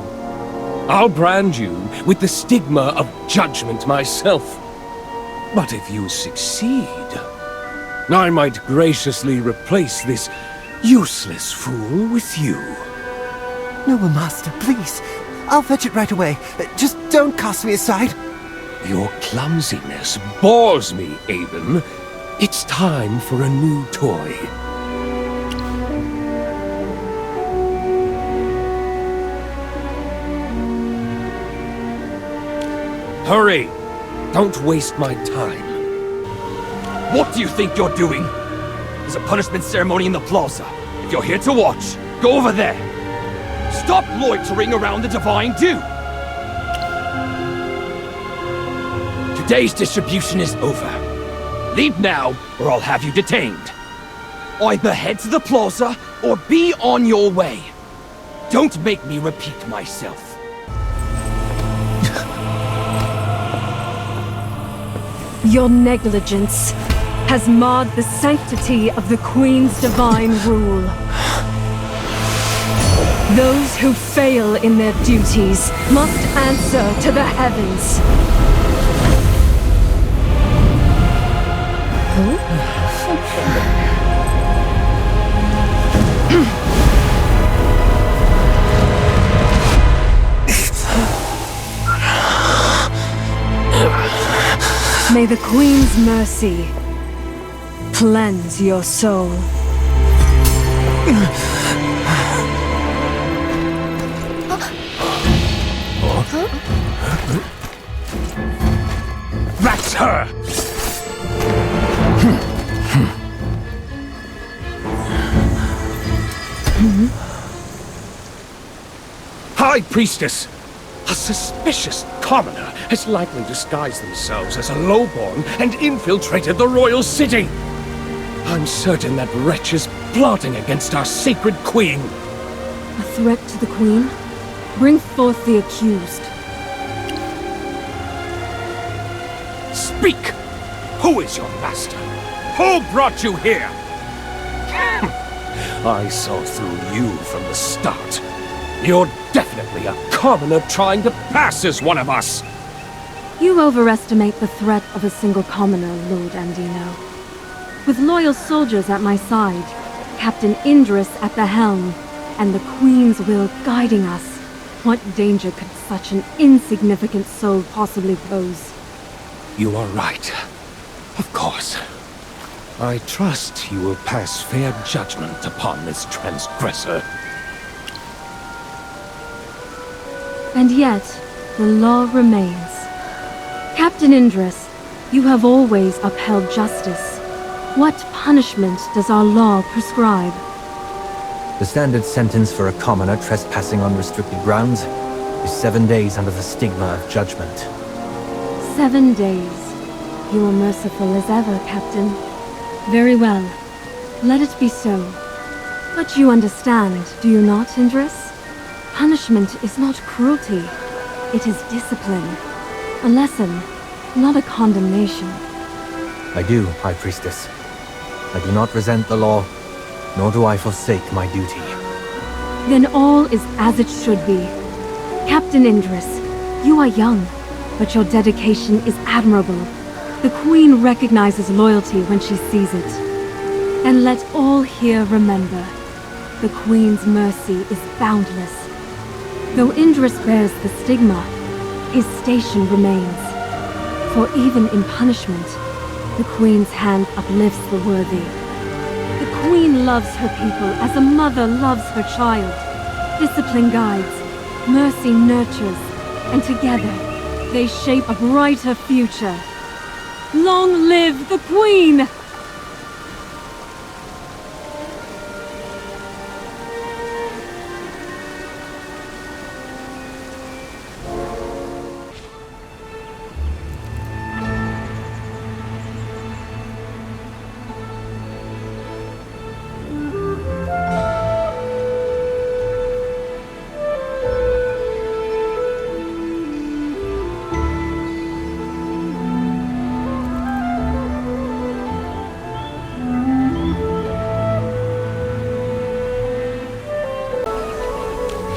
I'll brand you with the stigma of judgment myself. But if you succeed, I might graciously replace this useless fool with you. Noble Master, please. I'll fetch it right away. Just don't cast me aside. Your clumsiness bores me, Avon. It's time for a new toy. Hurry! Don't waste my time. What do you think you're doing? There's a punishment ceremony in the plaza. If you're here to watch, go over there. Stop loitering around the divine dew! Today's distribution is over. Leave now, or I'll have you detained. Either head to the plaza, or be on your way. Don't make me repeat myself. Your negligence has marred the sanctity of the Queen's divine rule. Those who fail in their duties must answer to the heavens. May the Queen's mercy cleanse your soul. That's her! High Priestess! A suspicious commoner has likely disguised themselves as a lowborn and infiltrated the royal city. I'm certain that wretch is plotting against our sacred queen. A threat to the Queen? Bring forth the accused. Speak! Who is your master? Who brought you here? I saw through you from the start. You're definitely a commoner trying to pass as one of us! You overestimate the threat of a single commoner, Lord Andino. With loyal soldiers at my side, Captain Indris at the helm, and the Queen's will guiding us, what danger could such an insignificant soul possibly pose? You are right. Of course. I trust you will pass fair judgment upon this transgressor. And yet, the law remains. Captain Indris, you have always upheld justice. What punishment does our law prescribe? The standard sentence for a commoner trespassing on restricted grounds is 7 days under the stigma of judgment. 7 days. You are merciful as ever, Captain. Very well. Let it be so. But you understand, do you not, Indris? Punishment is not cruelty. It is discipline. A lesson, not a condemnation. I do, High Priestess. I do not resent the law, nor do I forsake my duty. Then all is as it should be. Captain Indris, you are young, but your dedication is admirable. The Queen recognizes loyalty when she sees it. And let all here remember, the Queen's mercy is boundless. Though Indris bears the stigma, his station remains. For even in punishment, the Queen's hand uplifts the worthy. The Queen loves her people as a mother loves her child. Discipline guides, mercy nurtures, and together they shape a brighter future. Long live the Queen!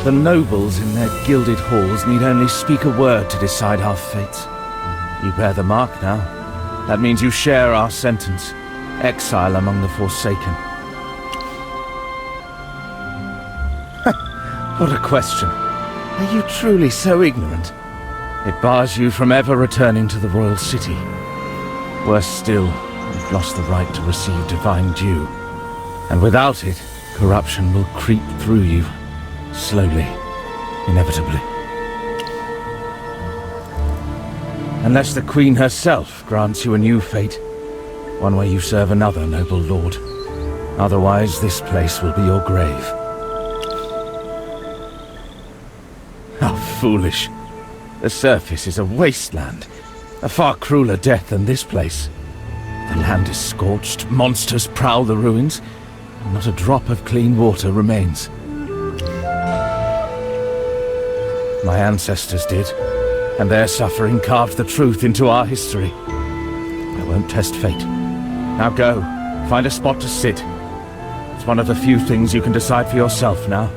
The nobles in their gilded halls need only speak a word to decide our fate. You bear the mark now. That means you share our sentence. Exile among the Forsaken. What a question. Are you truly so ignorant? It bars you from ever returning to the royal city. Worse still, you've lost the right to receive divine due. And without it, corruption will creep through you. Slowly, inevitably. Unless the Queen herself grants you a new fate, one where you serve another noble lord. Otherwise, this place will be your grave. How foolish. The surface is a wasteland. A far crueler death than this place. The land is scorched, monsters prowl the ruins, and not a drop of clean water remains. My ancestors did, and their suffering carved the truth into our history. I won't test fate. Now go, find a spot to sit. It's one of the few things you can decide for yourself now.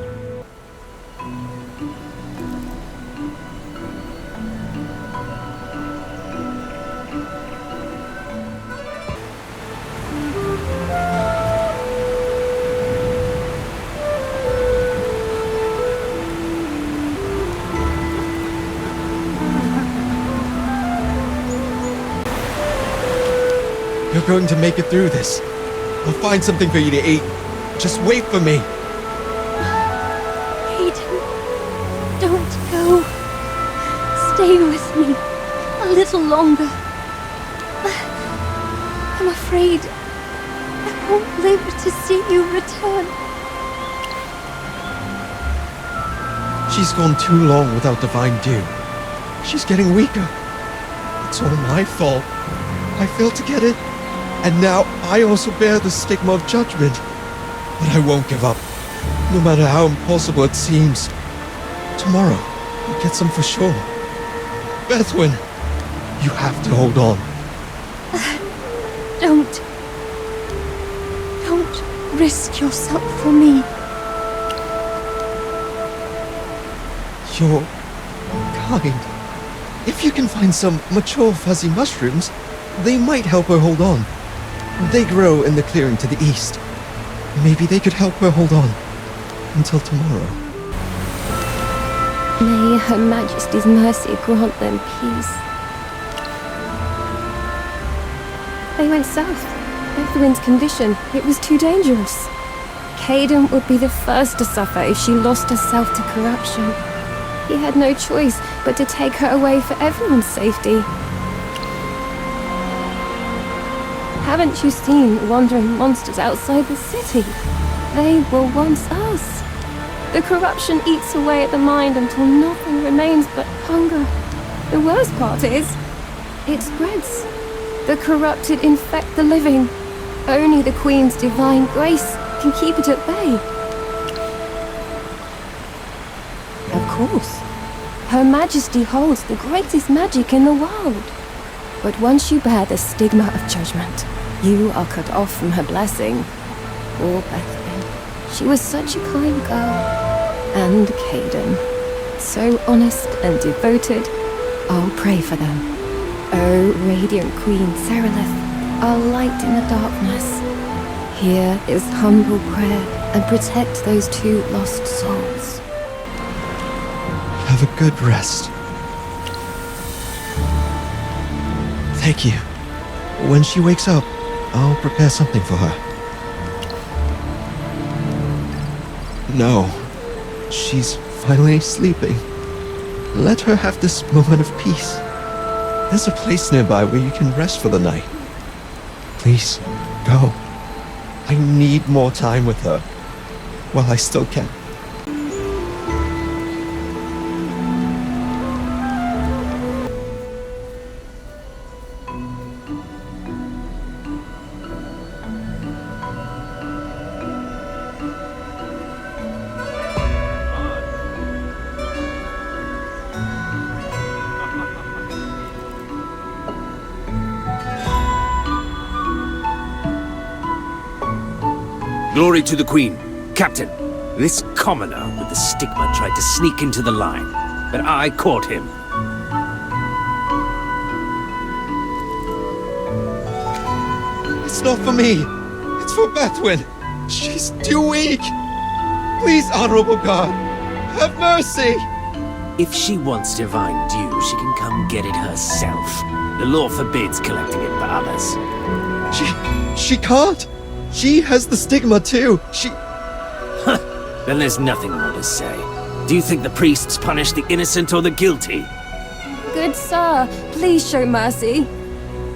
You're going to make it through this. I'll find something for you to eat. Just wait for me. Aiden, don't go. Stay with me a little longer. I'm afraid I won't live to see you return. She's gone too long without divine dew. She's getting weaker. It's all my fault. I failed to get it, and now I also bear the stigma of judgment. But I won't give up, no matter how impossible it seems. Tomorrow, I'll get some for sure. Bethwyn, you have to hold on. Don't risk yourself for me. You're kind. If you can find some mature fuzzy mushrooms, they might help her hold on. They grow in the clearing to the east. Maybe they could help her hold on until tomorrow. May Her Majesty's mercy grant them peace. They went south. Bethwyn's condition, it was too dangerous. Caden would be the first to suffer if she lost herself to corruption. He had no choice but to take her away for everyone's safety. Haven't you seen wandering monsters outside the city? They were once us. The corruption eats away at the mind until nothing remains but hunger. The worst part is, it spreads. The corrupted infect the living. Only the Queen's divine grace can keep it at bay. Of course, Her Majesty holds the greatest magic in the world. But once you bear the stigma of judgment, you are cut off from her blessing. Poor Bethwyn. She was such a kind girl. And Caden. So honest and devoted. I'll pray for them. O radiant Queen Serelith, our light in the darkness. Here is humble prayer and protect those two lost souls. Have a good rest. Thank you. When she wakes up, I'll prepare something for her. No, she's finally sleeping. Let her have this moment of peace. There's a place nearby where you can rest for the night. Please, go. I need more time with her, while I still can. Glory to the Queen. Captain, this commoner with the stigma tried to sneak into the line, but I caught him. It's not for me. It's for Bethwyn. She's too weak. Please, Honorable God, have mercy. If she wants divine dew, she can come get it herself. The law forbids collecting it for others. She can't. She has the stigma too. Then there's nothing more to say. Do you think the priests punish the innocent or the guilty? Good sir, please show mercy.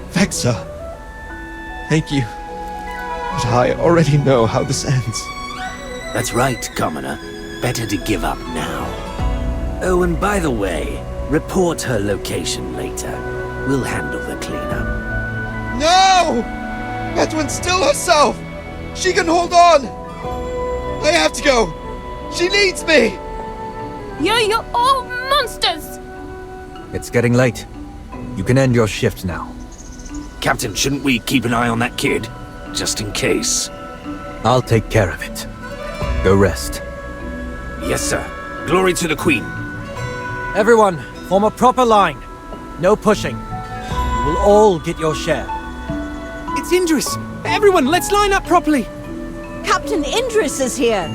Vexa. Thank you. But I already know how this ends. That's right, commoner. Better to give up now. Oh, and by the way, report her location later. We'll handle the cleanup. No! Edwin, still herself! She can hold on! I have to go! She needs me! You're all monsters! It's getting late. You can end your shift now. Captain, shouldn't we keep an eye on that kid? Just in case. I'll take care of it. Go rest. Yes, sir. Glory to the Queen. Everyone, form a proper line. No pushing. You will all get your share. It's Indris! Everyone, let's line up properly! Captain Indris is here!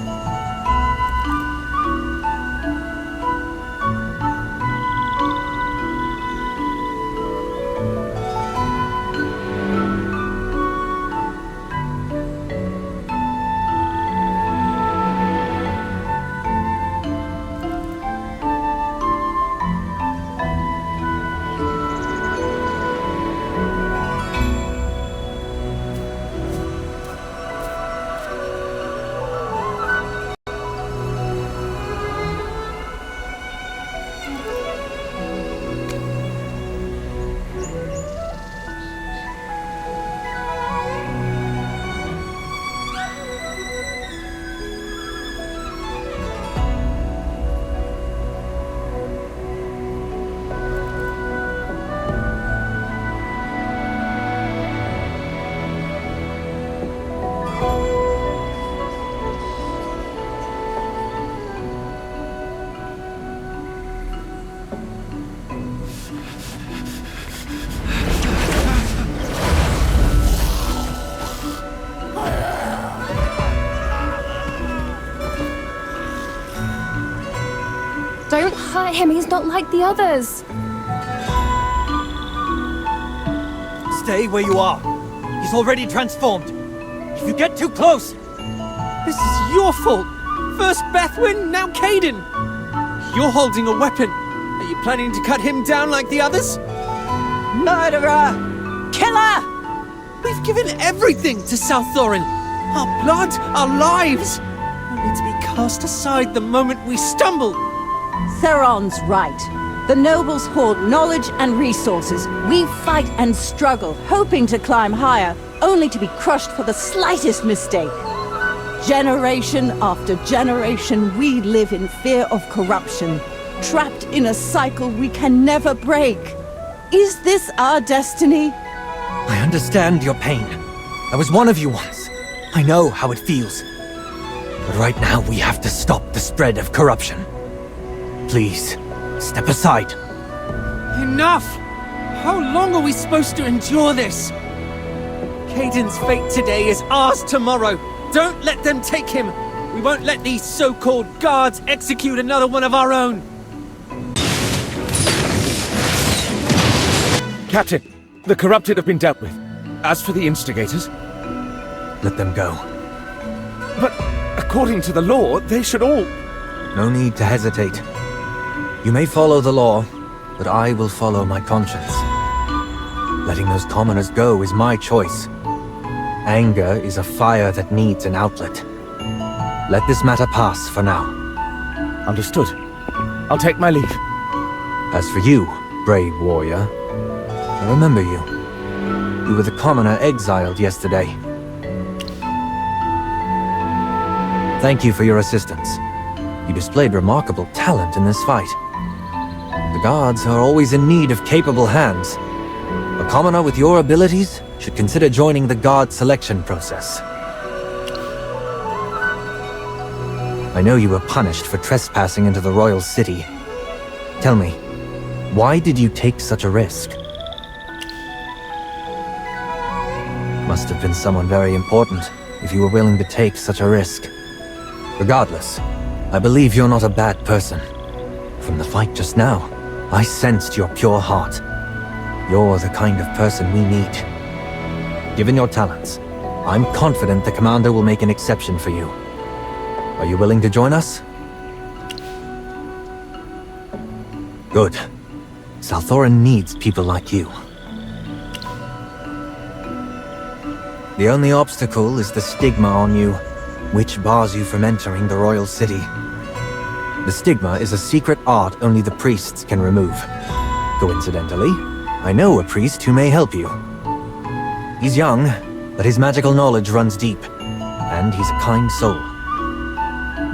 Don't hurt him, he's not like the others. Stay where you are. He's already transformed. If you get too close... This is your fault! First Bethwyn, now Caden! You're holding a weapon. Are you planning to cut him down like the others? Murderer! Killer! We've given everything to South Thorin. Our blood, our lives, only to be cast aside the moment we stumble. Theron's right. The nobles hoard knowledge and resources. We fight and struggle, hoping to climb higher, only to be crushed for the slightest mistake. Generation after generation, we live in fear of corruption, trapped in a cycle we can never break. Is this our destiny? I understand your pain. I was one of you once. I know how it feels. But right now, we have to stop the spread of corruption. Please, step aside. Enough! How long are we supposed to endure this? Caden's fate today is ours tomorrow. Don't let them take him. We won't let these so-called guards execute another one of our own. Captain, the corrupted have been dealt with. As for the instigators... Let them go. But according to the law, they should all... No need to hesitate. You may follow the law, but I will follow my conscience. Letting those commoners go is my choice. Anger is a fire that needs an outlet. Let this matter pass for now. Understood. I'll take my leave. As for you, brave warrior, I remember you. You were the commoner exiled yesterday. Thank you for your assistance. You displayed remarkable talent in this fight. The guards are always in need of capable hands. A commoner with your abilities should consider joining the guard selection process. I know you were punished for trespassing into the royal city. Tell me, why did you take such a risk? Must have been someone very important if you were willing to take such a risk. Regardless, I believe you're not a bad person. From the fight just now, I sensed your pure heart. You're the kind of person we need. Given your talents, I'm confident the commander will make an exception for you. Are you willing to join us? Good. South Thorin needs people like you. The only obstacle is the stigma on you, which bars you from entering the royal city. The stigma is a secret art only the priests can remove. Coincidentally, I know a priest who may help you. He's young, but his magical knowledge runs deep, and he's a kind soul.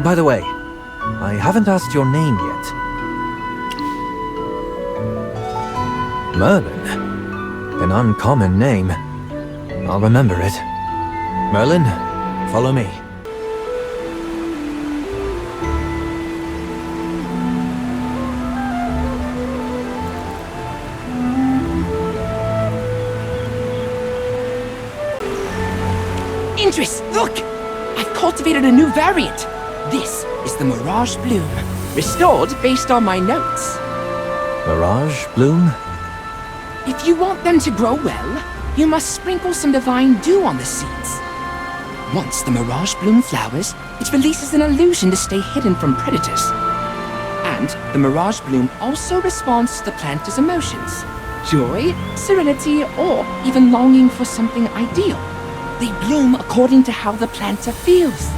By the way, I haven't asked your name yet. Merlin? An uncommon name. I'll remember it. Merlin, follow me. Idris, look! I've cultivated a new variant. This is the Mirage Bloom, restored based on my notes. Mirage Bloom? If you want them to grow well, you must sprinkle some divine dew on the seeds. Once the Mirage Bloom flowers, it releases an illusion to stay hidden from predators. And the Mirage Bloom also responds to the planter's emotions. Joy, serenity, or even longing for something ideal. They bloom according to how the planter feels.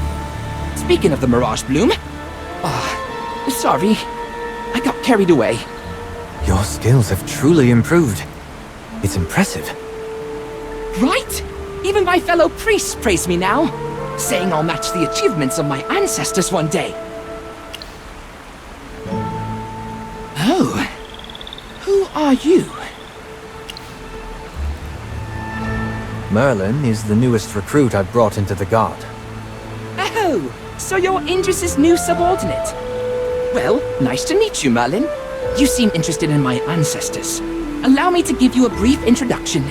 Speaking of the Mirage Bloom... sorry. I got carried away. Your skills have truly improved. It's impressive. Right? Even my fellow priests praise me now, saying I'll match the achievements of my ancestors one day. Oh. Who are you? Merlin is the newest recruit I've brought into the Guard. Oh, so you're Idris's new subordinate. Well, nice to meet you, Merlin. You seem interested in my ancestors. Allow me to give you a brief introduction.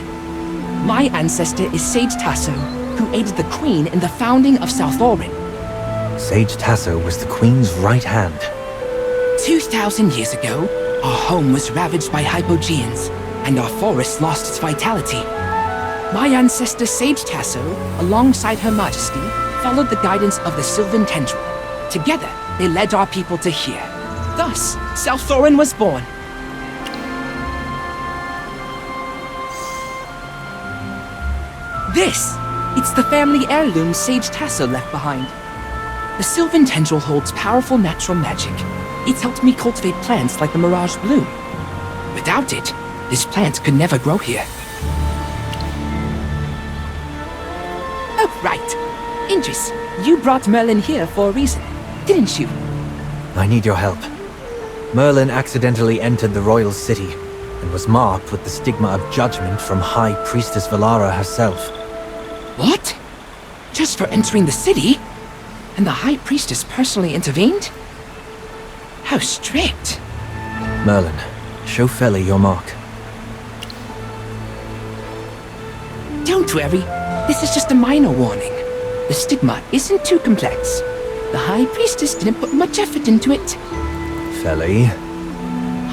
My ancestor is Sage Tasso, who aided the Queen in the founding of Southorin. Sage Tasso was the Queen's right hand. 2,000 years ago, our home was ravaged by hypogeans, and our forest lost its vitality. My ancestor Sage Tasso, alongside Her Majesty, followed the guidance of the Sylvan Tendril. Together, they led our people to here. Thus, Southorin was born. It's the family heirloom Sage Tasso left behind. The Sylvan Tendril holds powerful natural magic. It's helped me cultivate plants like the Mirage Bloom. Without it, this plant could never grow here. Oh, right. Idris, you brought Merlin here for a reason, didn't you? I need your help. Merlin accidentally entered the royal city and was marked with the stigma of judgment from High Priestess Valara herself. What? Just for entering the city? And the High Priestess personally intervened? How strict. Merlin, show Feli your mark. Don't worry. This is just a minor warning. The stigma isn't too complex. The High Priestess didn't put much effort into it. Feli?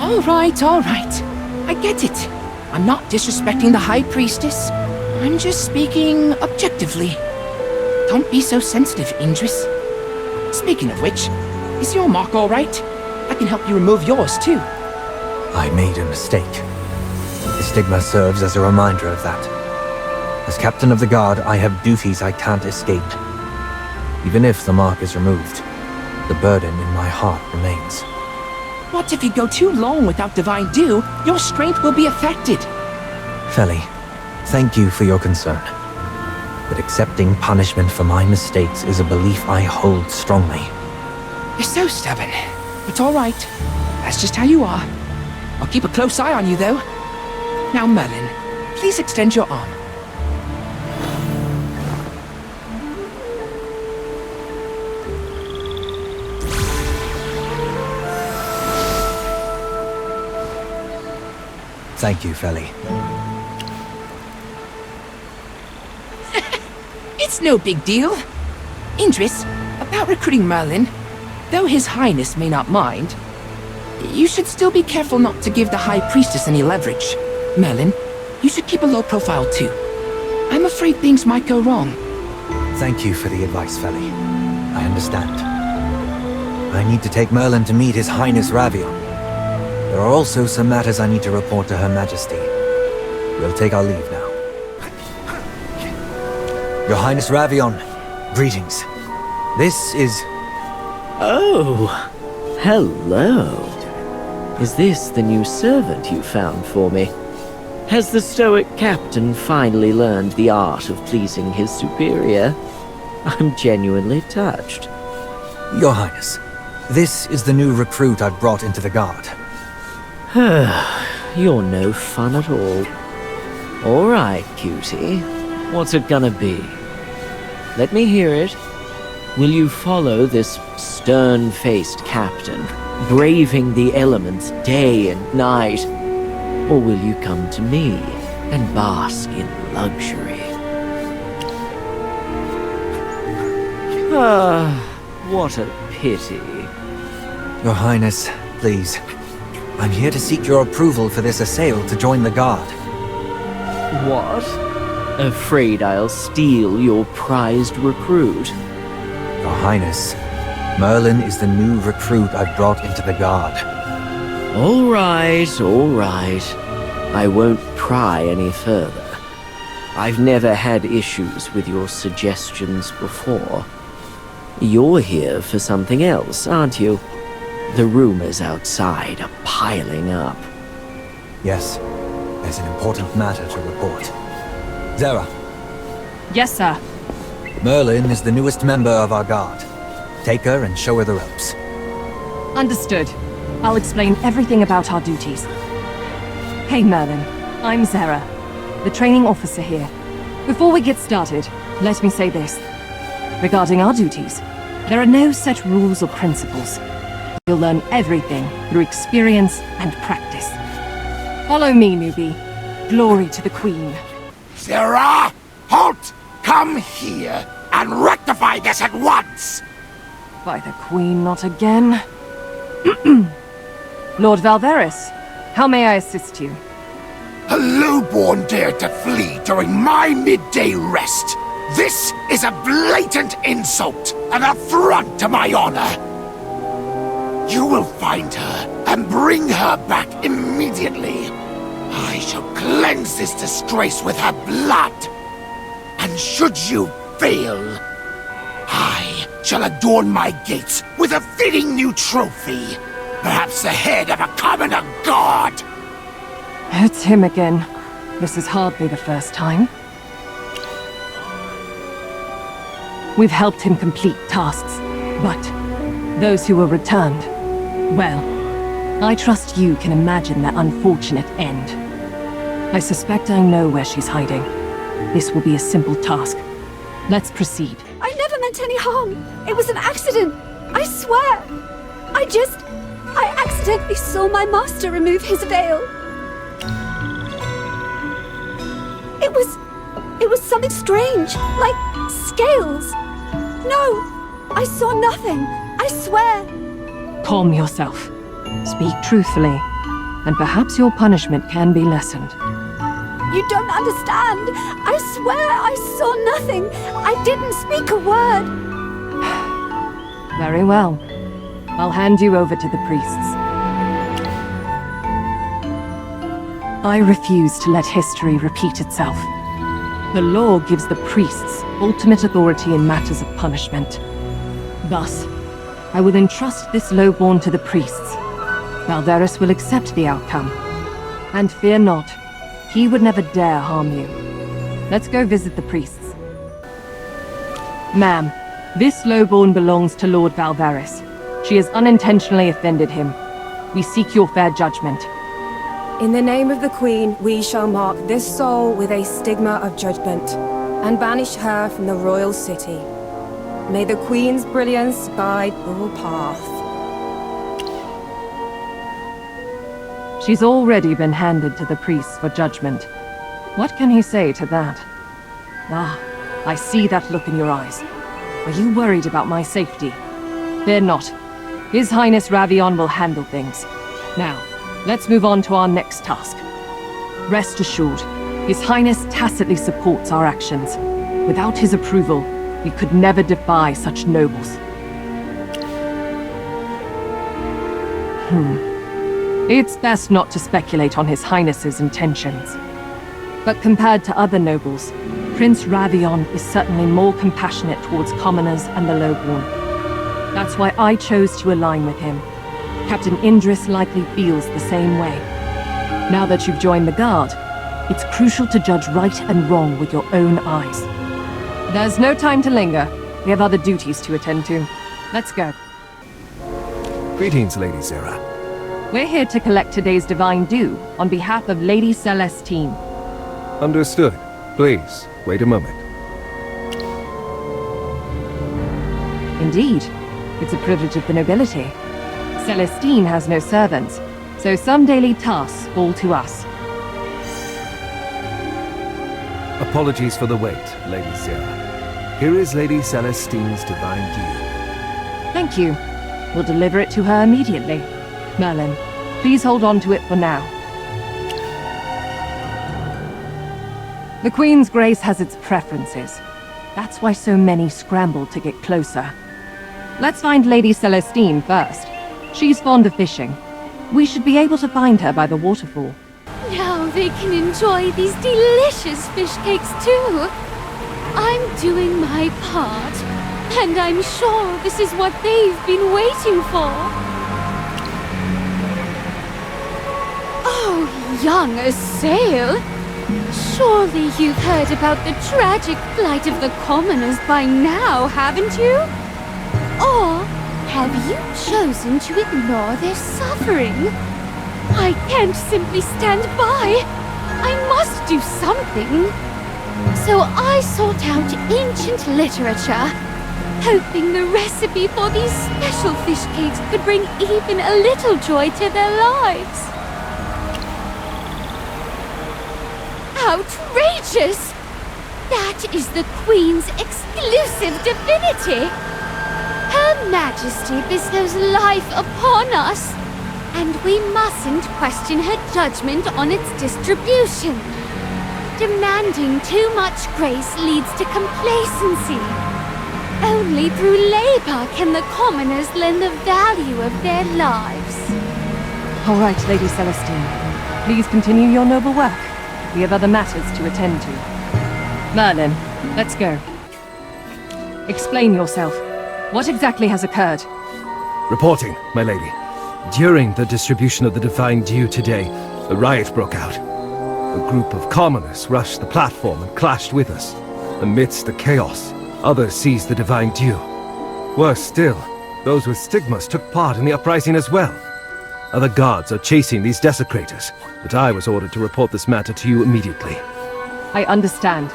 All right. I get it. I'm not disrespecting the High Priestess. I'm just speaking objectively. Don't be so sensitive, Idris. Speaking of which, is your mark all right? I can help you remove yours, too. I made a mistake. The stigma serves as a reminder of that. As captain of the guard, I have duties I can't escape. Even if the mark is removed, the burden in my heart remains. What if you go too long without divine dew? Your strength will be affected. Feli, thank you for your concern. But accepting punishment for my mistakes is a belief I hold strongly. You're so stubborn. It's all right. That's just how you are. I'll keep a close eye on you, though. Now, Merlin, please extend your arm. Thank you, Feli. It's no big deal. Idris, about recruiting Merlin, though His Highness may not mind, you should still be careful not to give the High Priestess any leverage. Merlin, you should keep a low profile too. I'm afraid things might go wrong. Thank you for the advice, Feli. I understand. I need to take Merlin to meet His Highness Ravion. There are also some matters I need to report to Her Majesty. We'll take our leave now. Your Highness Ravion, greetings. This is... Oh, hello. Is this the new servant you found for me? Has the stoic captain finally learned the art of pleasing his superior? I'm genuinely touched. Your Highness, this is the new recruit I've brought into the guard. You're no fun at all. All right, cutie. What's it gonna be? Let me hear it. Will you follow this stern-faced captain, braving the elements day and night? Or will you come to me and bask in luxury? Ah, what a pity. Your Highness, please. I'm here to seek your approval for this assail to join the guard. What? Afraid I'll steal your prized recruit? Your Highness, Merlin is the new recruit I've brought into the guard. All right, all right. I won't pry any further. I've never had issues with your suggestions before. You're here for something else, aren't you? The rumors outside are piling up. Yes, there's an important matter to report. Zera. Yes, sir. Merlin is the newest member of our guard. Take her and show her the ropes. Understood. I'll explain everything about our duties. Hey, Merlin. I'm Zera, the training officer here. Before we get started, let me say this. Regarding our duties, there are no set rules or principles. You'll learn everything through experience and practice. Follow me, newbie. Glory to the Queen. Sera! Halt! Come here and rectify this at once! By the Queen, not again. Lord Valveris, how may I assist you? A lowborn dared to flee during my midday rest. This is a blatant insult, an affront to my honor. You will find her and bring her back immediately. I shall cleanse this disgrace with her blood. And should you fail, I shall adorn my gates with a fitting new trophy. Perhaps the head of a commoner god. It's him again. This is hardly the first time. We've helped him complete tasks, but those who were returned, well, I trust you can imagine their unfortunate end. I suspect I know where she's hiding. This will be a simple task. Let's proceed. I never meant any harm. It was an accident. I swear. I accidentally saw my master remove his veil. It was something strange, like scales. No, I saw nothing. I swear. Calm yourself. Speak truthfully, and perhaps your punishment can be lessened. You don't understand. I swear I saw nothing. I didn't speak a word. Very well. I'll hand you over to the priests. I refuse to let history repeat itself. The law gives the priests ultimate authority in matters of punishment. Thus, I will entrust this lowborn to the priests. Valveris will accept the outcome. And fear not, he would never dare harm you. Let's go visit the priests. Ma'am, this lowborn belongs to Lord Valveris. She has unintentionally offended him. We seek your fair judgment. In the name of the Queen, we shall mark this soul with a stigma of judgment, and banish her from the royal city. May the Queen's brilliance guide your path. She's already been handed to the priests for judgment. What can he say to that? Ah, I see that look in your eyes. Are you worried about my safety? Fear not. His Highness Ravion will handle things. Now, let's move on to our next task. Rest assured, His Highness tacitly supports our actions. Without his approval, we could never defy such nobles. It's best not to speculate on His Highness's intentions. But compared to other nobles, Prince Ravion is certainly more compassionate towards commoners and the lowborn. That's why I chose to align with him. Captain Indris likely feels the same way. Now that you've joined the Guard, It's crucial to judge right and wrong with your own eyes. There's no time to linger. We have other duties to attend to. Let's go. Greetings, Lady Sarah. We're here to collect today's divine due on behalf of Lady Celestine. Understood. Please, wait a moment. Indeed. It's a privilege of the nobility. Celestine has no servants, so some daily tasks fall to us. Apologies for the wait, Lady Sarah. Here is Lady Celestine's divine due. Thank you. We'll deliver it to her immediately. Merlin, please hold on to it for now. The Queen's Grace has its preferences. That's why so many scramble to get closer. Let's find Lady Celestine first. She's fond of fishing. We should be able to find her by the waterfall. Now they can enjoy these delicious fish cakes too. I'm doing my part, and I'm sure this is what they've been waiting for. Oh, young Assail! Surely you've heard about the tragic plight of the commoners by now, haven't you? Or have you chosen to ignore their suffering? I can't simply stand by. I must do something. So I sought out ancient literature, hoping the recipe for these special fish cakes could bring even a little joy to their lives. Outrageous! That is the Queen's exclusive divinity! Her Majesty bestows life upon us, and we mustn't question her judgment on its distribution. Demanding too much grace leads to complacency. Only through labor can the commoners learn the value of their lives. All right, Lady Celestine. Please continue your noble work. We have other matters to attend to. Merlin, let's go. Explain yourself. What exactly has occurred? Reporting, my lady. During the distribution of the divine due today, a riot broke out. A group of commoners rushed the platform and clashed with us. Amidst the chaos, others seized the divine due. Worse still, those with stigmas took part in the uprising as well. Other guards are chasing these desecrators, but I was ordered to report this matter to you immediately. I understand.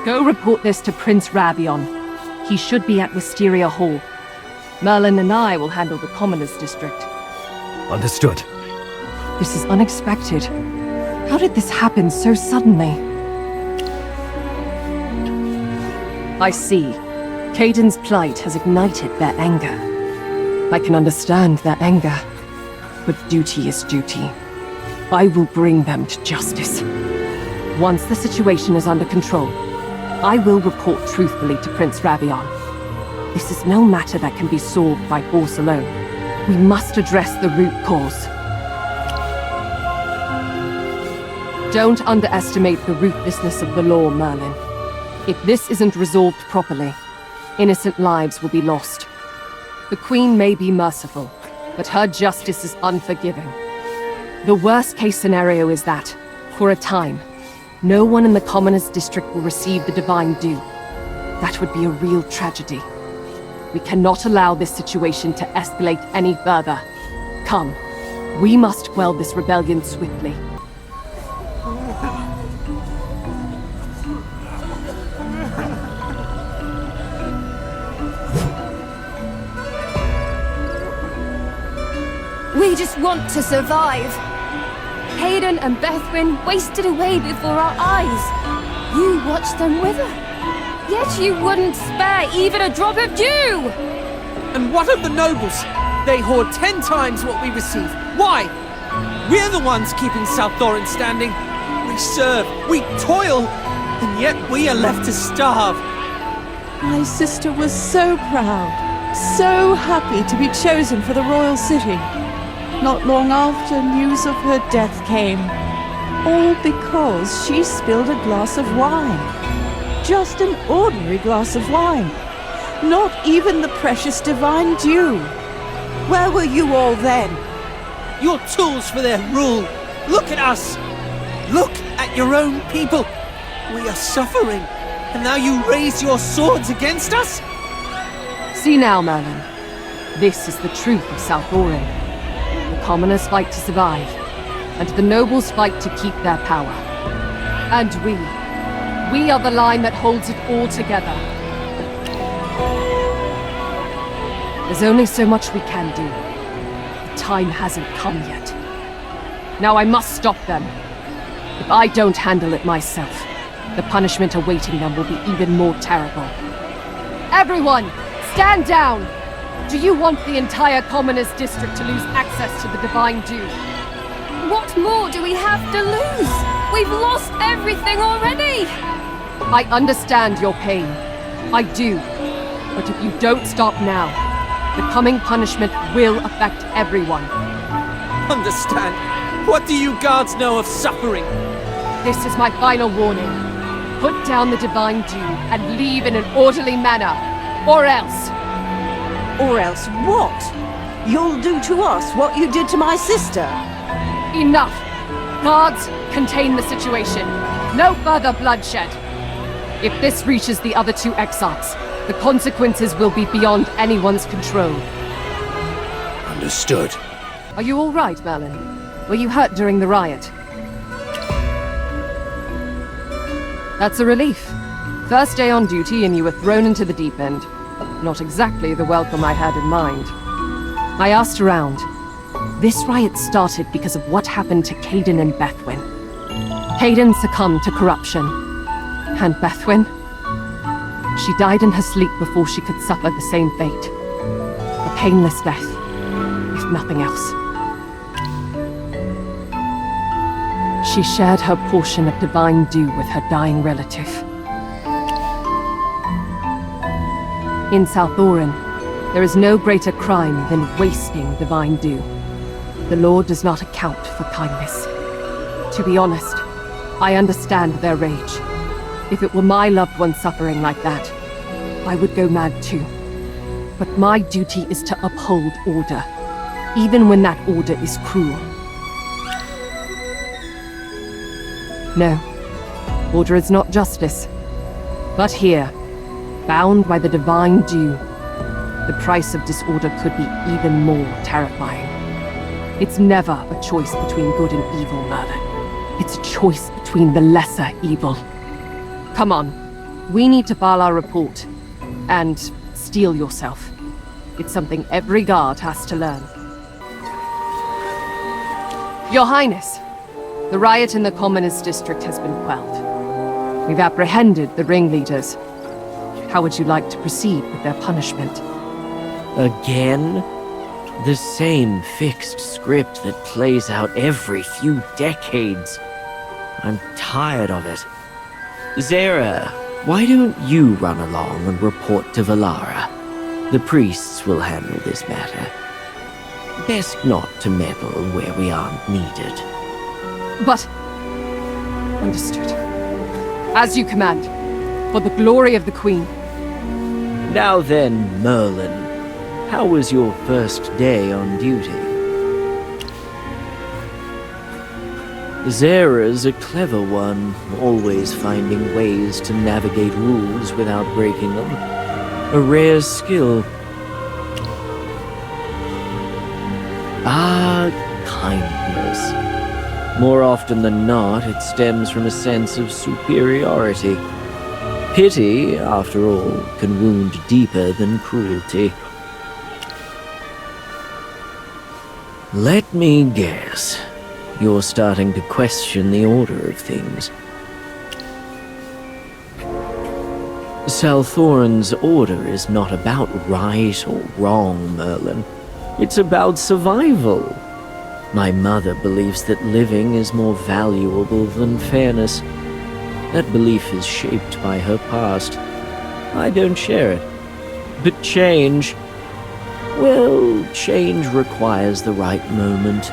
Go report this to Prince Ravion. He should be at Wisteria Hall. Merlin and I will handle the Commoners District. Understood. This is unexpected. How did this happen so suddenly? I see. Caden's plight has ignited their anger. I can understand their anger, but duty is duty. I will bring them to justice. Once the situation is under control, I will report truthfully to Prince Ravion. This is no matter that can be solved by force alone. We must address the root cause. Don't underestimate the ruthlessness of the law, Merlin. If this isn't resolved properly, innocent lives will be lost. The Queen may be merciful, but her justice is unforgiving. The worst-case scenario is that, for a time, no one in the Commoners District will receive the divine due. That would be a real tragedy. We cannot allow this situation to escalate any further. Come, we must quell this rebellion swiftly. We just want to survive. Caden and Bethwyn wasted away before our eyes. You watched them wither. Yet you wouldn't spare even a drop of dew! And what of the nobles? They hoard 10 times what we receive. Why? We're the ones keeping South Thorin standing. We serve, we toil, and yet we are left to starve. My sister was so proud, so happy to be chosen for the royal city. Not long after, news of her death came. All because she spilled a glass of wine. Just an ordinary glass of wine. Not even the precious divine dew. Where were you all then? You're tools for their rule. Look at us. Look at your own people. We are suffering, and now you raise your swords against us? See now, Merlin. This is the truth of South Orin. The commoners fight to survive, and the nobles fight to keep their power. And we are the line that holds it all together. There's only so much we can do. The time hasn't come yet. Now I must stop them. If I don't handle it myself, the punishment awaiting them will be even more terrible. Everyone, stand down! Do you want the entire Commoners District to lose access to the Divine Dew? What more do we have to lose? We've lost everything already! I understand your pain. I do. But if you don't stop now, the coming punishment will affect everyone. Understand? What do you guards know of suffering? This is my final warning. Put down the Divine Dew and leave in an orderly manner. Or else... Or else what? You'll do to us what you did to my sister. Enough! Guards, contain the situation. No further bloodshed. If this reaches the other two exarchs, the consequences will be beyond anyone's control. Understood. Are you all right, Merlin? Were you hurt during the riot? That's a relief. First day on duty and you were thrown into the deep end. Not exactly the welcome I had in mind. I asked around. This riot started because of what happened to Caden and Bethwyn. Caden succumbed to corruption. And Bethwyn? She died in her sleep before she could suffer the same fate. A painless death, if nothing else. She shared her portion of Divine Dew with her dying relative. In South Orin, there is no greater crime than wasting Divine Dew. The law does not account for kindness. To be honest, I understand their rage. If it were my loved one suffering like that, I would go mad too. But my duty is to uphold order, even when that order is cruel. No, order is not justice. But here, bound by the Divine Dew, the price of disorder could be even more terrifying. It's never a choice between good and evil, Merlin. It's a choice between the lesser evil. Come on, we need to file our report. And steel yourself. It's something every guard has to learn. Your Highness, the riot in the Commoners District has been quelled. We've apprehended the ringleaders. How would you like to proceed with their punishment? Again? The same fixed script that plays out every few decades. I'm tired of it. Zera, why don't you run along and report to Valara? The priests will handle this matter. Best not to meddle where we aren't needed. But... Understood. As you command. For the glory of the Queen. Now then, Merlin. How was your first day on duty? Zera's a clever one, always finding ways to navigate rules without breaking them. A rare skill. Ah, kindness. More often than not, it stems from a sense of superiority. Pity, after all, can wound deeper than cruelty. Let me guess. You're starting to question the order of things. South Orin's order is not about right or wrong, Merlin. It's about survival. My mother believes that living is more valuable than fairness. That belief is shaped by her past. I don't share it. But change... well, change requires the right moment.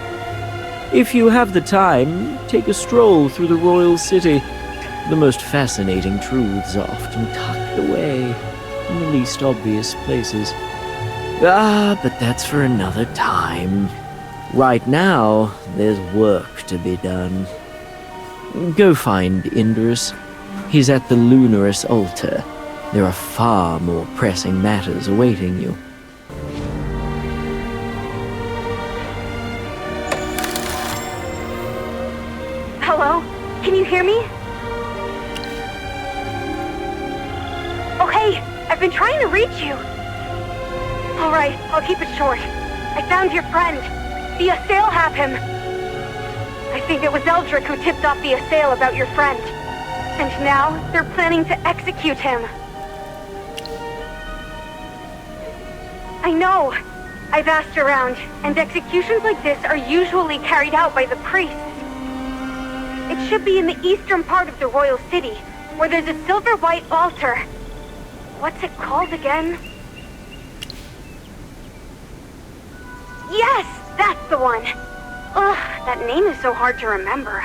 If you have the time, take a stroll through the royal city. The most fascinating truths are often tucked away in the least obvious places. Ah, but that's for another time. Right now, there's work to be done. Go find Indrus. He's at the Lunaris altar. There are far more pressing matters awaiting you. Hello? Can you hear me? Oh, hey! I've been trying to reach you! Alright, I'll keep it short. I found your friend. The Assail have him. I think it was Eldrick who tipped off the Assail about your friend. And now, they're planning to execute him. I know. I've asked around, and executions like this are usually carried out by the priests. It should be in the eastern part of the royal city, where there's a silver-white altar. What's it called again? Yes, that's the one. Ugh, that name is so hard to remember.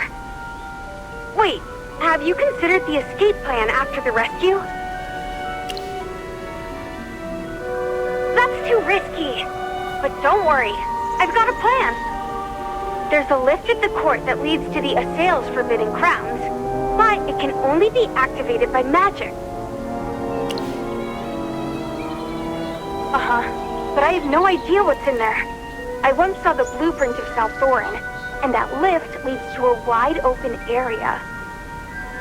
Wait, have you considered the escape plan after the rescue? That's too risky. But don't worry, I've got a plan. There's a lift at the court that leads to the Assail's forbidden crowns, but it can only be activated by magic. But I have no idea what's in there. I once saw the blueprint of South Thorin, and that lift leads to a wide-open area.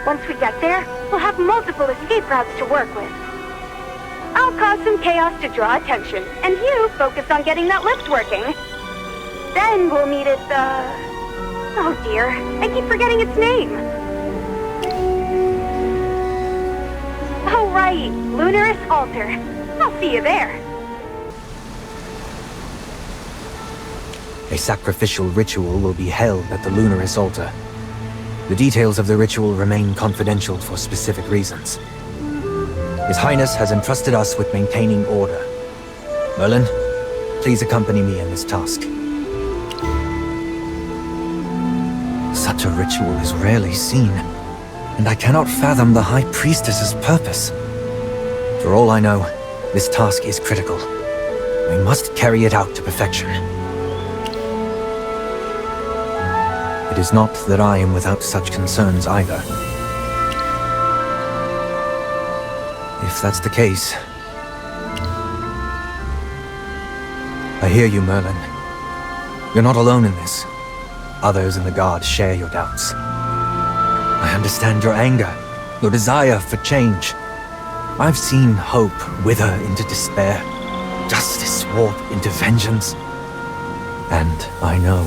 Once we get there, we'll have multiple escape routes to work with. I'll cause some chaos to draw attention, and you focus on getting that lift working. Then we'll meet at the... Oh dear, I keep forgetting its name. Oh right, Lunaris Altar. I'll see you there. A sacrificial ritual will be held at the Lunaris altar. The details of the ritual remain confidential for specific reasons. His Highness has entrusted us with maintaining order. Merlin, please accompany me in this task. Such a ritual is rarely seen, and I cannot fathom the High Priestess's purpose. For all I know, this task is critical. We must carry it out to perfection. It is not that I am without such concerns either. If that's the case... I hear you, Merlin. You're not alone in this. Others in the Guard share your doubts. I understand your anger, your desire for change. I've seen hope wither into despair, justice warp into vengeance. And I know,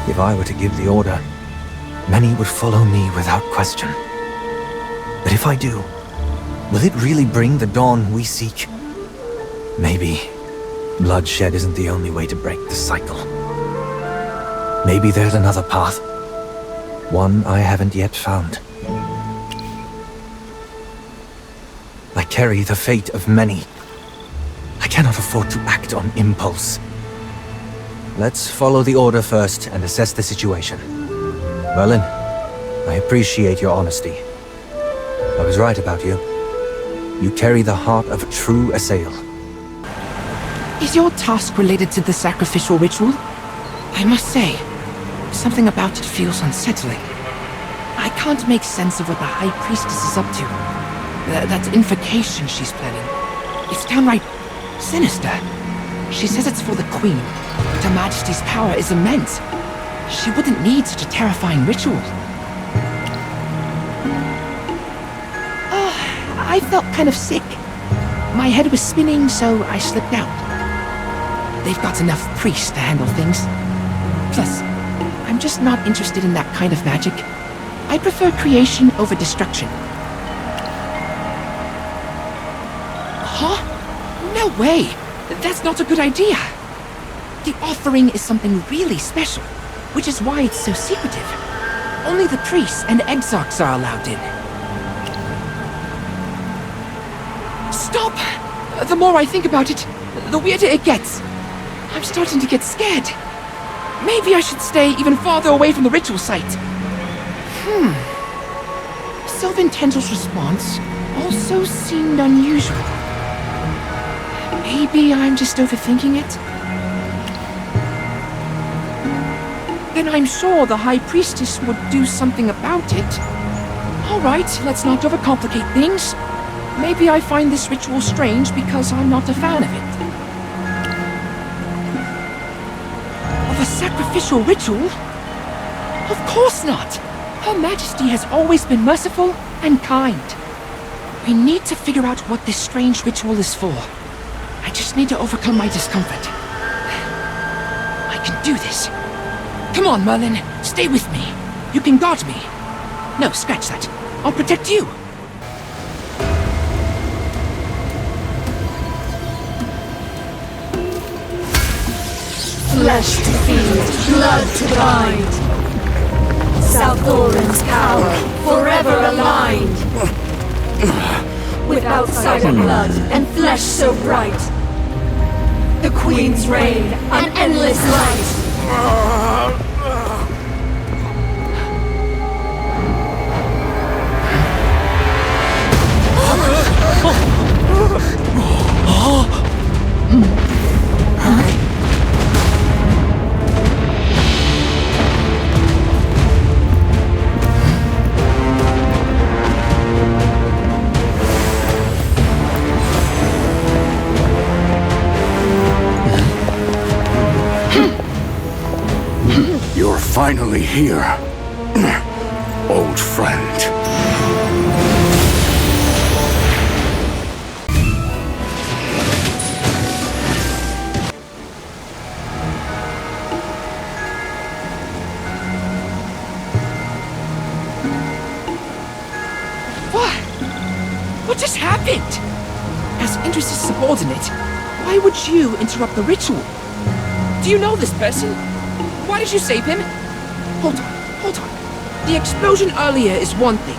if I were to give the order, many would follow me without question. But if I do, will it really bring the dawn we seek? Maybe bloodshed isn't the only way to break the cycle. Maybe there's another path. One I haven't yet found. I carry the fate of many. I cannot afford to act on impulse. Let's follow the order first and assess the situation. Merlin, I appreciate your honesty. I was right about you. You carry the heart of a true Assail. Is your task related to the sacrificial ritual? I must say, something about it feels unsettling. I can't make sense of what the High Priestess is up to. That invocation she's planning. It's downright sinister. She says it's for the Queen, but Her Majesty's power is immense. She wouldn't need such a terrifying ritual. I felt kind of sick. My head was spinning, so I slipped out. They've got enough priests to handle things. Plus, I'm just not interested in that kind of magic. I prefer creation over destruction. Huh? No way! That's not a good idea. The offering is something really special, which is why it's so secretive. Only the priests and exarchs are allowed in. Stop! The more I think about it, the weirder it gets. I'm starting to get scared. Maybe I should stay even farther away from the ritual site. Sylvan Tendrill's response also seemed unusual. Maybe I'm just overthinking it? then I'm sure the High Priestess would do something about it. Alright, let's not overcomplicate things. Maybe I find this ritual strange because I'm not a fan of it. Of a sacrificial ritual? Of course not! Her Majesty has always been merciful and kind. We need to figure out what this strange ritual is for. I just need to overcome my discomfort. I can do this. Come on, Merlin, stay with me. You can guard me. No, scratch that. I'll protect you. Flesh to feed, blood to bind. South Thorin's power, forever aligned. With outsider blood and flesh so bright. The Queen's reign, an endless light. You're finally here, old friend. What just happened? As Indris' subordinate, why would you interrupt the ritual? Do you know this person? Why did you save him? Hold on. The explosion earlier is one thing.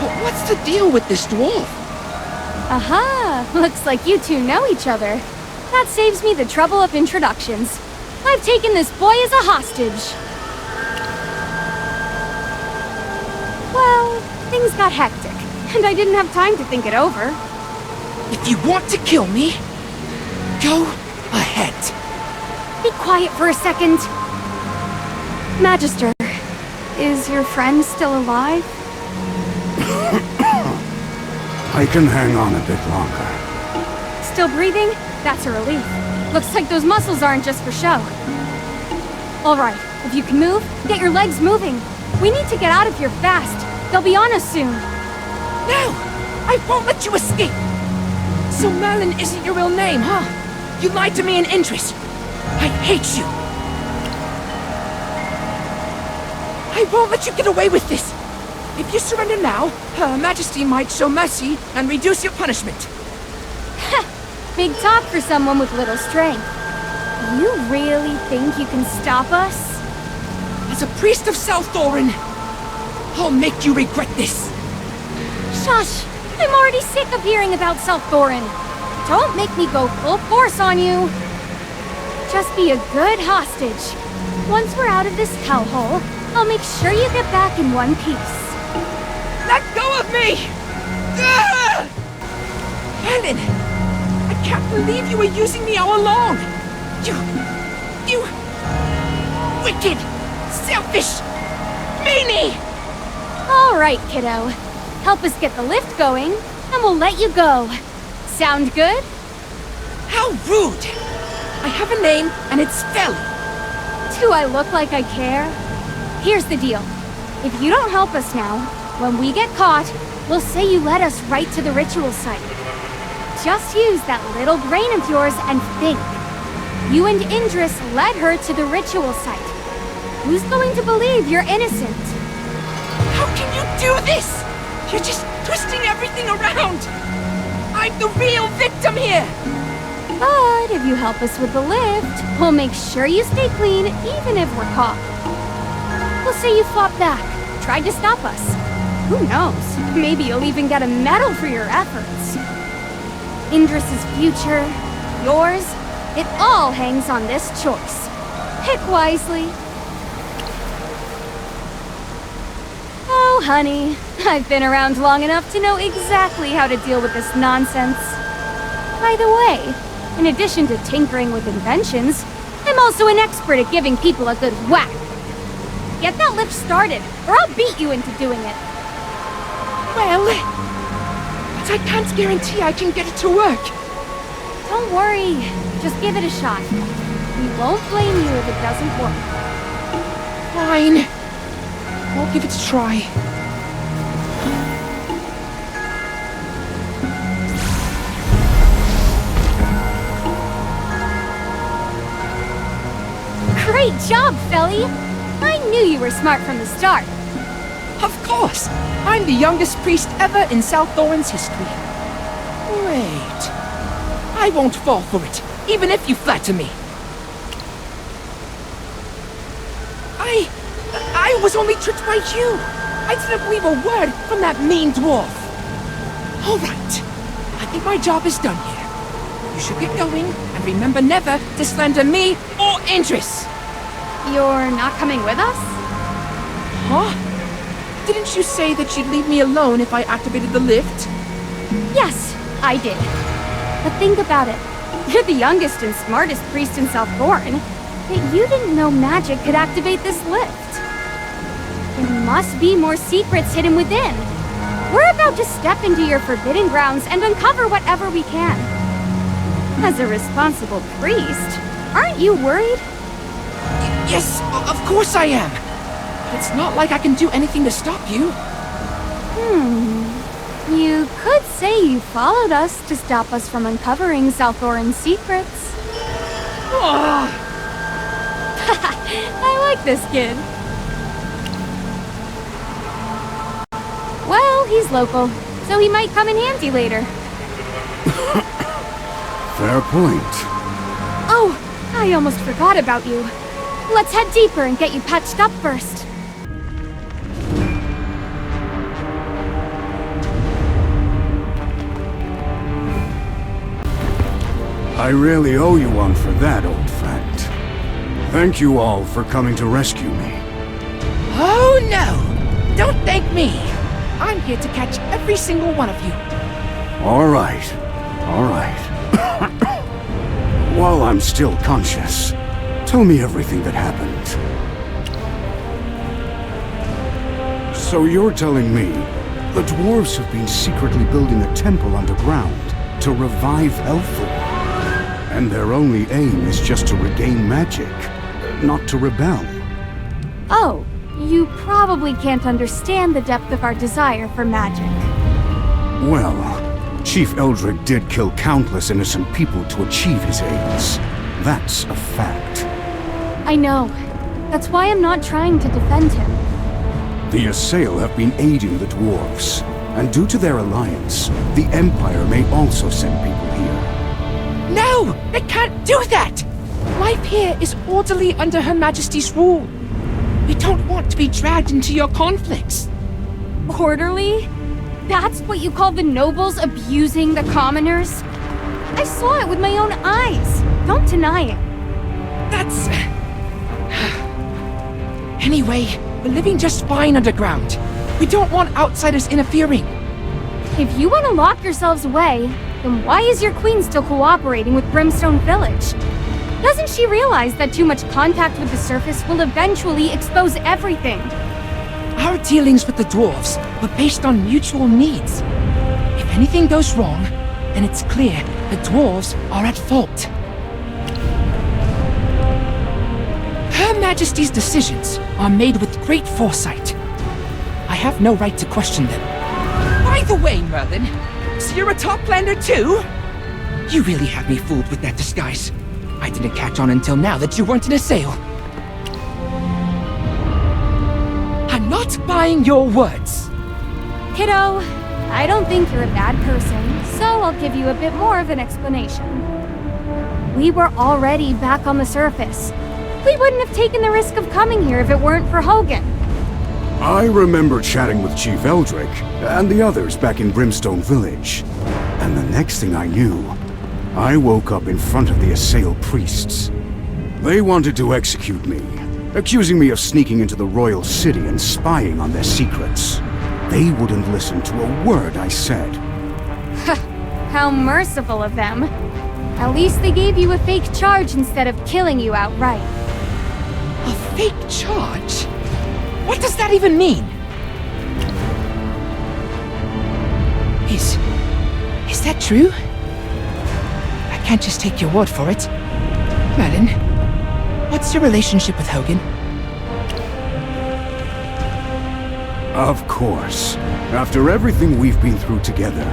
But what's the deal with this dwarf? Aha! Looks like you two know each other. That saves me the trouble of introductions. I've taken this boy as a hostage. Well, things got hectic, and I didn't have time to think it over. If you want to kill me, go ahead. Be quiet for a second. Magister, is your friend still alive? I can hang on a bit longer. Still breathing? That's a relief. Looks like those muscles aren't just for show. Alright, if you can move, get your legs moving. We need to get out of here fast. They'll be on us soon. No! I won't let you escape! So Merlin isn't your real name, huh? You lied to me in Indris. I hate you. I won't let you get away with this. If you surrender now, Her Majesty might show mercy and reduce your punishment. Big talk for someone with little strength. You really think you can stop us? As a priest of South Thorin, I'll make you regret this. Shush! I'm already sick of hearing about South Thorin. Don't make me go full force on you. Just be a good hostage. Once we're out of this hellhole, I'll make sure you get back in one piece. Let go of me! Ah! Helen! I can't believe you were using me all along! You... wicked, selfish, meanie! Alright, kiddo. Help us get the lift going, and we'll let you go. Sound good? How rude! I have a name, and it's Fel. Do I look like I care? Here's the deal. If you don't help us now, when we get caught, we'll say you led us right to the ritual site. Just use that little brain of yours and think. You and Indris led her to the ritual site. Who's going to believe you're innocent? How can you do this? You're just twisting everything around! I'm the real victim here! But if you help us with the lift, we'll make sure you stay clean even if we're caught. We'll say you fought back, tried to stop us. Who knows? Maybe you'll even get a medal for your efforts. Indris' future, yours, it all hangs on this choice. Pick wisely. Oh, honey, I've been around long enough to know exactly how to deal with this nonsense. By the way, in addition to tinkering with inventions, I'm also an expert at giving people a good whack. Get that lift started, or I'll beat you into doing it. Well, but I can't guarantee I can get it to work. Don't worry, just give it a shot. We won't blame you if it doesn't work. Fine. I'll give it a try. Great job, Felly! I knew you were smart from the start. Of course! I'm the youngest priest ever in South Thorin's history. Wait. I won't fall for it, even if you flatter me. I was only tricked by you. I didn't believe a word from that mean dwarf. All right. I think my job is done here. You should get going, and remember never to slander me or Andres. You're not coming with us? Huh? Didn't you say that you'd leave me alone if I activated the lift? Yes, I did. But think about it. You're the youngest and smartest priest in South Thorin, yet you didn't know magic could activate this lift. There must be more secrets hidden within. We're about to step into your forbidden grounds and uncover whatever we can. As a responsible priest, aren't you worried? Yes, of course I am. It's not like I can do anything to stop you. You could say you followed us to stop us from uncovering South Thorin's secrets. I like this kid. Well, he's local, so he might come in handy later. Fair point. Oh, I almost forgot about you. Let's head deeper and get you patched up first. I really owe you one for that, old friend. Thank you all for coming to rescue me. Oh no! Don't thank me! I'm here to catch every single one of you. All right. While I'm still conscious, tell me everything that happened. So you're telling me the dwarves have been secretly building a temple underground to revive Elthor? And their only aim is just to regain magic, not to rebel. Oh, you probably can't understand the depth of our desire for magic. Well, Chief Eldrick did kill countless innocent people to achieve his aims. That's a fact. I know. That's why I'm not trying to defend him. The Assail have been aiding the dwarves, and due to their alliance, the Empire may also send people here. No! They can't do that! Life here is orderly under Her Majesty's rule. We don't want to be dragged into your conflicts. Orderly? That's what you call the nobles abusing the commoners? I saw it with my own eyes. Don't deny it. That's... Anyway, we're living just fine underground. We don't want outsiders interfering. If you want to lock yourselves away, then why is your queen still cooperating with Brimstone Village? Doesn't she realize that too much contact with the surface will eventually expose everything? Our dealings with the dwarves were based on mutual needs. If anything goes wrong, then it's clear the dwarves are at fault. Her Majesty's decisions are made with great foresight. I have no right to question them. By the way, Merlin, so you're a Toplander too? You really have me fooled with that disguise. I didn't catch on until now that you weren't an Assail. I'm not buying your words. Kiddo, I don't think you're a bad person, so I'll give you a bit more of an explanation. We were already back on the surface. We wouldn't have taken the risk of coming here if it weren't for Hogan. I remember chatting with Chief Eldrick and the others back in Brimstone Village. And the next thing I knew, I woke up in front of the Assail priests. They wanted to execute me, accusing me of sneaking into the royal city and spying on their secrets. They wouldn't listen to a word I said. How merciful of them. At least they gave you a fake charge instead of killing you outright. A fake charge? What does that even mean? Is that true? I can't just take your word for it. Merlin, what's your relationship with Hogan? Of course. After everything we've been through together,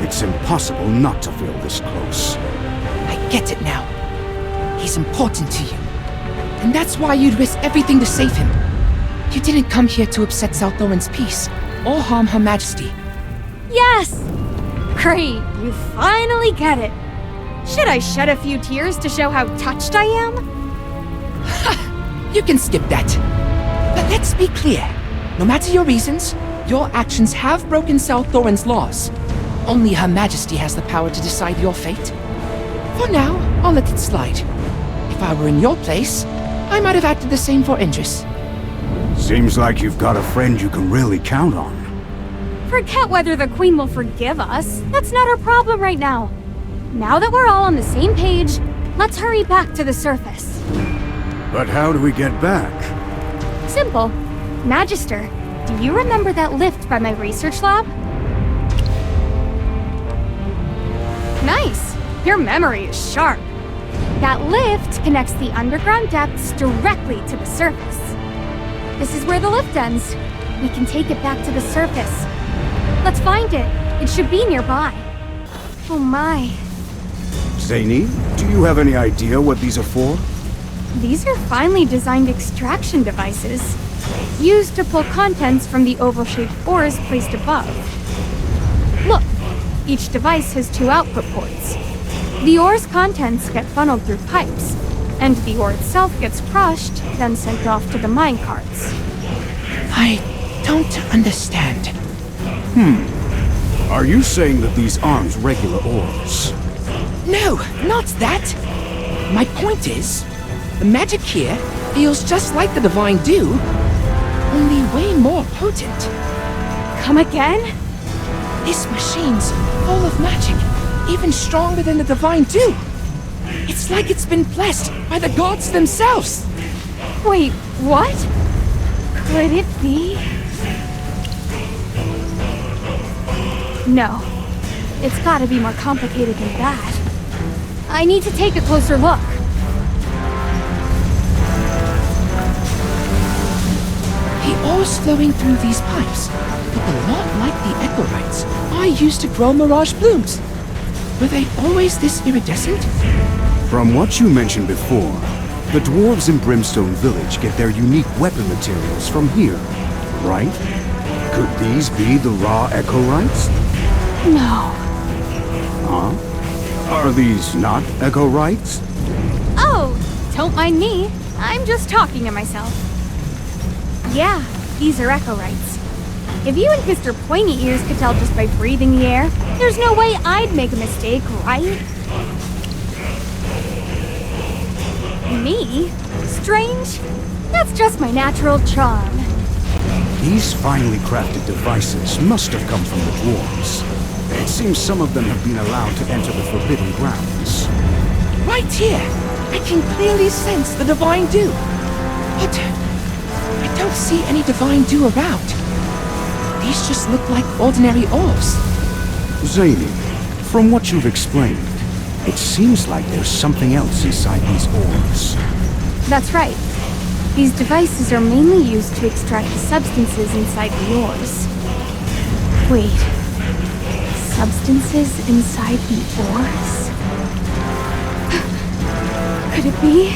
it's impossible not to feel this close. I get it now. He's important to you. And that's why you'd risk everything to save him. You didn't come here to upset South Thorin's peace, or harm Her Majesty. Yes! Great, you finally get it. Should I shed a few tears to show how touched I am? You can skip that. But let's be clear. No matter your reasons, your actions have broken South Thorin's laws. Only Her Majesty has the power to decide your fate. For now, I'll let it slide. If I were in your place, I might have acted the same for Indris. Seems like you've got a friend you can really count on. Forget whether the Queen will forgive us. That's not our problem right now. Now that we're all on the same page, let's hurry back to the surface. But how do we get back? Simple. Magister, do you remember that lift by my research lab? Nice! Your memory is sharp. That lift connects the underground depths directly to the surface. This is where the lift ends. We can take it back to the surface. Let's find it. It should be nearby. Oh my. Zaini, do you have any idea what these are for? These are finely designed extraction devices, used to pull contents from the oval-shaped ores placed above. Look, each device has 2 output ports. The ore's contents get funneled through pipes, and the ore itself gets crushed, then sent off to the mine carts. I don't understand. Are you saying that these aren't regular ores? No, not that. My point is, the magic here feels just like the Divine Dew, only way more potent. Come again? This machine's full of magic, even stronger than the Divine Dew. It's like it's been blessed by the gods themselves. Wait, what? Could it be? No. It's gotta be more complicated than that. I need to take a closer look. The ore's flowing through these pipes look a lot like the echorites I used to grow mirage blooms. Were they always this iridescent? From what you mentioned before, the dwarves in Brimstone Village get their unique weapon materials from here, right? Could these be the raw echorites? No. Huh? Are these not echorites? Oh, don't mind me. I'm just talking to myself. Yeah, these are echorites. If you and Mr. Pointy Ears could tell just by breathing the air, there's no way I'd make a mistake, right? Me? Strange? That's just my natural charm. These finely crafted devices must have come from the dwarves. It seems some of them have been allowed to enter the Forbidden Grounds. Right here! I can clearly sense the Divine Dew. But I don't see any Divine Dew around. These just look like ordinary ores. Zaini, from what you've explained, it seems like there's something else inside these ores. That's right. These devices are mainly used to extract the substances inside the ores. Wait. Substances inside the ores? Could it be?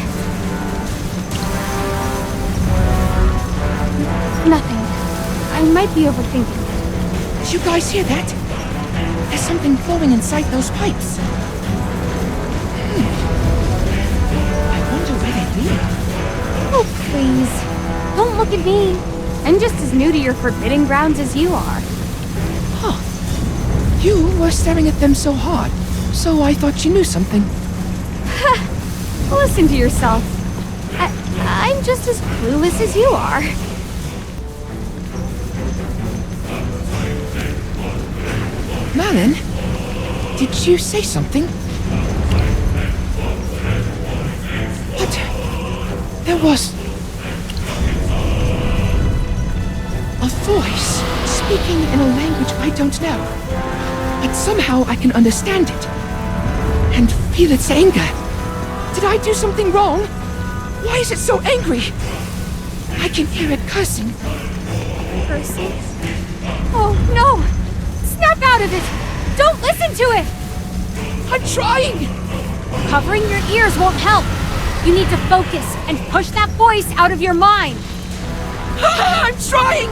Nothing. I might be overthinking it. Did you guys hear that? There's something flowing inside those pipes. I wonder where they lead. Oh, please. Don't look at me. I'm just as new to your forbidden grounds as you are. Huh. You were staring at them so hard, so I thought you knew something. Listen to yourself. I'm just as clueless as you are. Malin, did you say something? What? There was... A voice speaking in a language I don't know. But somehow I can understand it. And feel its anger. Did I do something wrong? Why is it so angry? I can hear it cursing. Cursing? Oh, no! Snap out of it! Don't listen to it! I'm trying! Covering your ears won't help. You need to focus and push that voice out of your mind. I'm trying!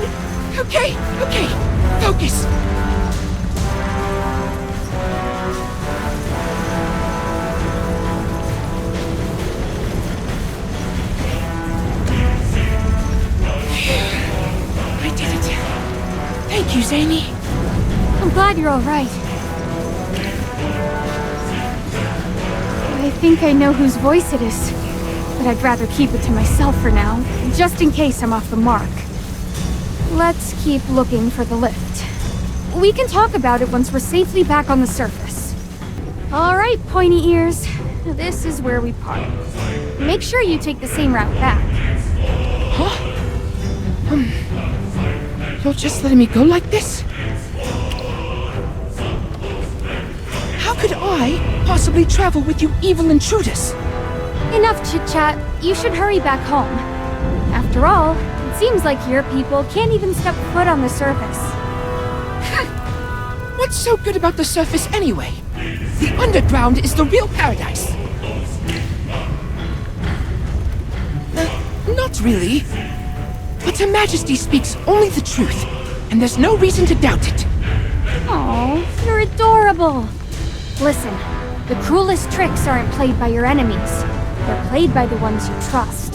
Okay. Focus. I did it. Thank you, Zany. I'm glad you're all right. I think I know whose voice it is, but I'd rather keep it to myself for now, just in case I'm off the mark. Let's keep looking for the lift. We can talk about it once we're safely back on the surface. All right, pointy ears. This is where we part. Make sure you take the same route back. Huh? You're just letting me go like this? How could I possibly travel with you evil intruders? Enough chit-chat. You should hurry back home. After all, it seems like your people can't even step foot on the surface. What's so good about the surface anyway? The underground is the real paradise. Not really. But Her Majesty speaks only the truth, and there's no reason to doubt it. Oh, you're adorable. Listen, the cruelest tricks aren't played by your enemies. They're played by the ones you trust.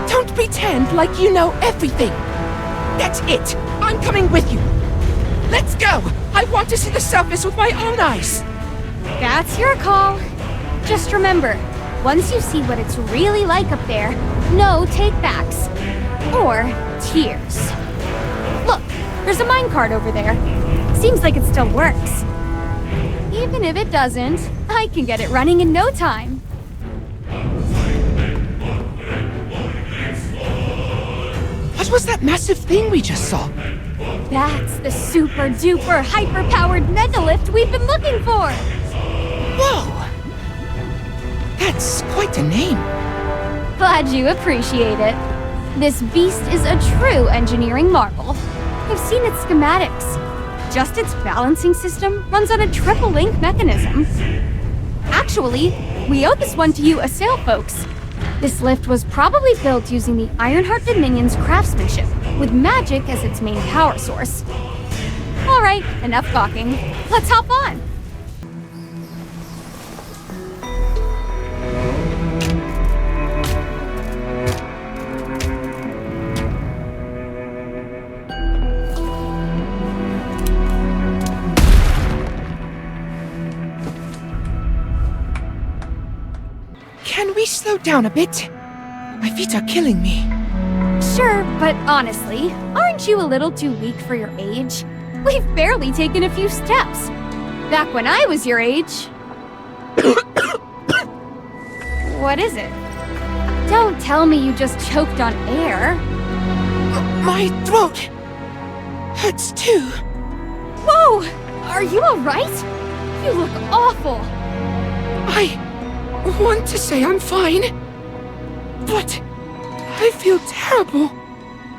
Don't pretend like you know everything. That's it. I'm coming with you. Let's go. I want to see the surface with my own eyes. That's your call. Just remember, once you see what it's really like up there, no take-backs. Or tears. Look, there's a minecart over there. Seems like it still works. Even if it doesn't, I can get it running in no time. What was that massive thing we just saw? That's the super-duper hyper-powered megalift we've been looking for! Whoa! That's quite a name. Glad you appreciate it. This beast is a true engineering marvel. I've seen its schematics. Just its balancing system runs on a triple-link mechanism. Actually, we owe this one to you Assail folks. This lift was probably built using the Ironheart Dominion's craftsmanship, with magic as its main power source. Alright, enough gawking. Let's hop on! Can we slow down a bit? My feet are killing me. Sure, but honestly, aren't you a little too weak for your age? We've barely taken a few steps. Back when I was your age... What is it? Don't tell me you just choked on air. My throat hurts too. Whoa! Are you alright? You look awful. I want to say I'm fine, but I feel terrible.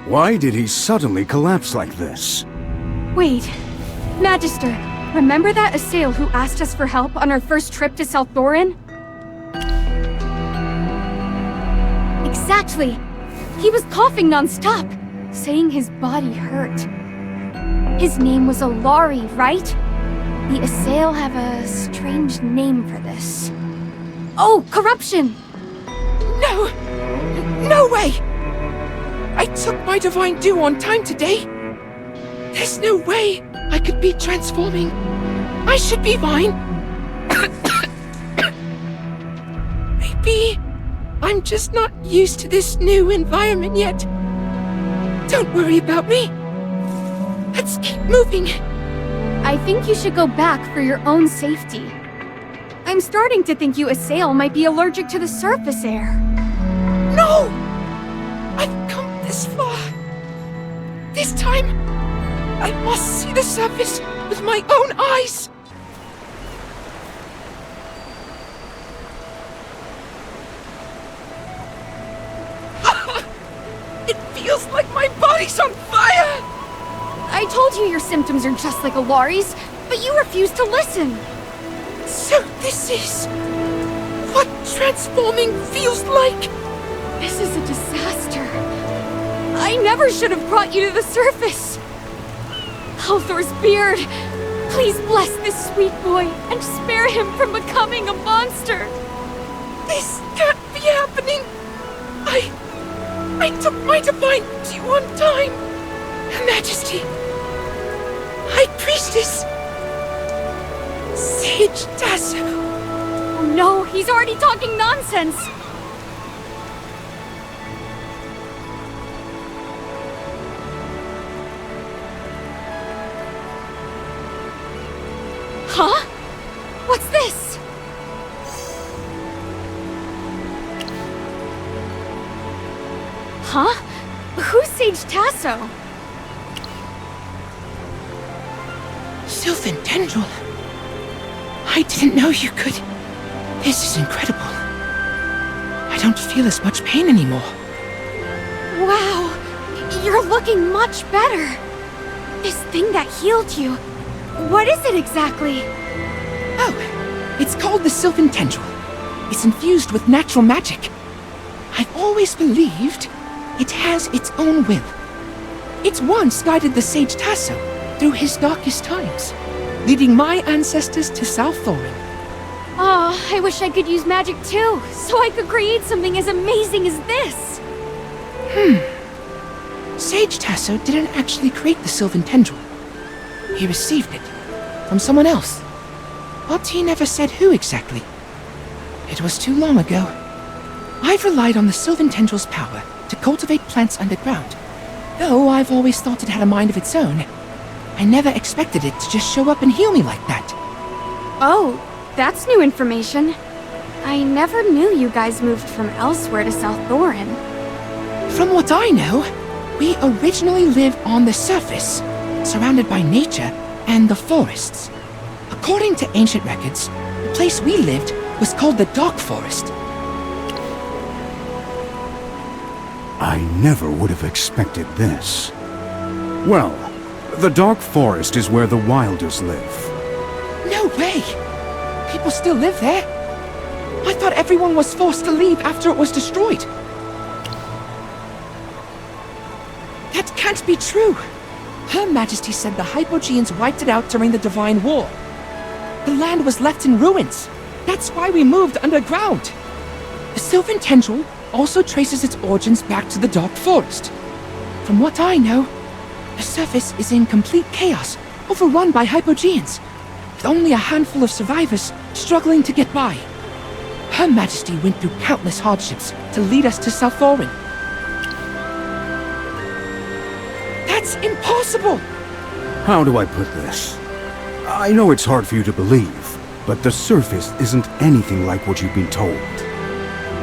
Why did he suddenly collapse like this? Wait, Magister, remember that Assail who asked us for help on our first trip to South Thorin? Exactly. He was coughing non-stop, saying his body hurt. His name was Alari, right? The Assail have a strange name for this. Oh, corruption! No! No way! I took my divine dew on time today. There's no way I could be transforming. I should be fine. Maybe I'm just not used to this new environment yet. Don't worry about me. Let's keep moving. I think you should go back for your own safety. I'm starting to think you Assail might be allergic to the surface air. No! I've come this far. This time. I must see the surface with my own eyes. It feels like my body's on fire! I told you your symptoms are just like Alari's, but you refuse to listen. So this is what transforming feels like? This is a disaster. I never should have brought you to the surface. Halthor's beard, please bless this sweet boy and spare him from becoming a monster. This can't be happening. I took my divine due on time. Her Majesty, High Priestess, Sage Tasso. Oh no, he's already talking nonsense. Huh? What's this? Huh? Who's Sage Tasso? Sylvan Tendril. I didn't know you could. This is incredible. I don't feel as much pain anymore. Wow, you're looking much better. This thing that healed you, what is it exactly? Oh, it's called the Sylvan Tendril. It's infused with natural magic. I've always believed it has its own will. It once guided the Sage Tasso through his darkest times, leading my ancestors to South Thorin. Oh, I wish I could use magic too, so I could create something as amazing as this. Sage Tasso didn't actually create the Sylvan Tendril. He received it from someone else, but he never said who exactly. It was too long ago. I've relied on the Sylvan Tendril's power to cultivate plants underground. Though I've always thought it had a mind of its own, I never expected it to just show up and heal me like that. Oh, that's new information. I never knew you guys moved from elsewhere to South Thorin. From what I know, we originally lived on the surface, surrounded by nature and the forests. According to ancient records, the place we lived was called the Dark Forest. I never would have expected this. Well, the Dark Forest is where the Wilders live. No way! People still live there. I thought everyone was forced to leave after it was destroyed. That can't be true. Her Majesty said the Hypogeans wiped it out during the Divine War. The land was left in ruins. That's why we moved underground. The Sylvan Tendril also traces its origins back to the Dark Forest. From what I know, the surface is in complete chaos, overrun by Hypogeans, with only a handful of survivors struggling to get by. Her Majesty went through countless hardships to lead us to South Thorin. That's impossible! How do I put this? I know it's hard for you to believe, but the surface isn't anything like what you've been told.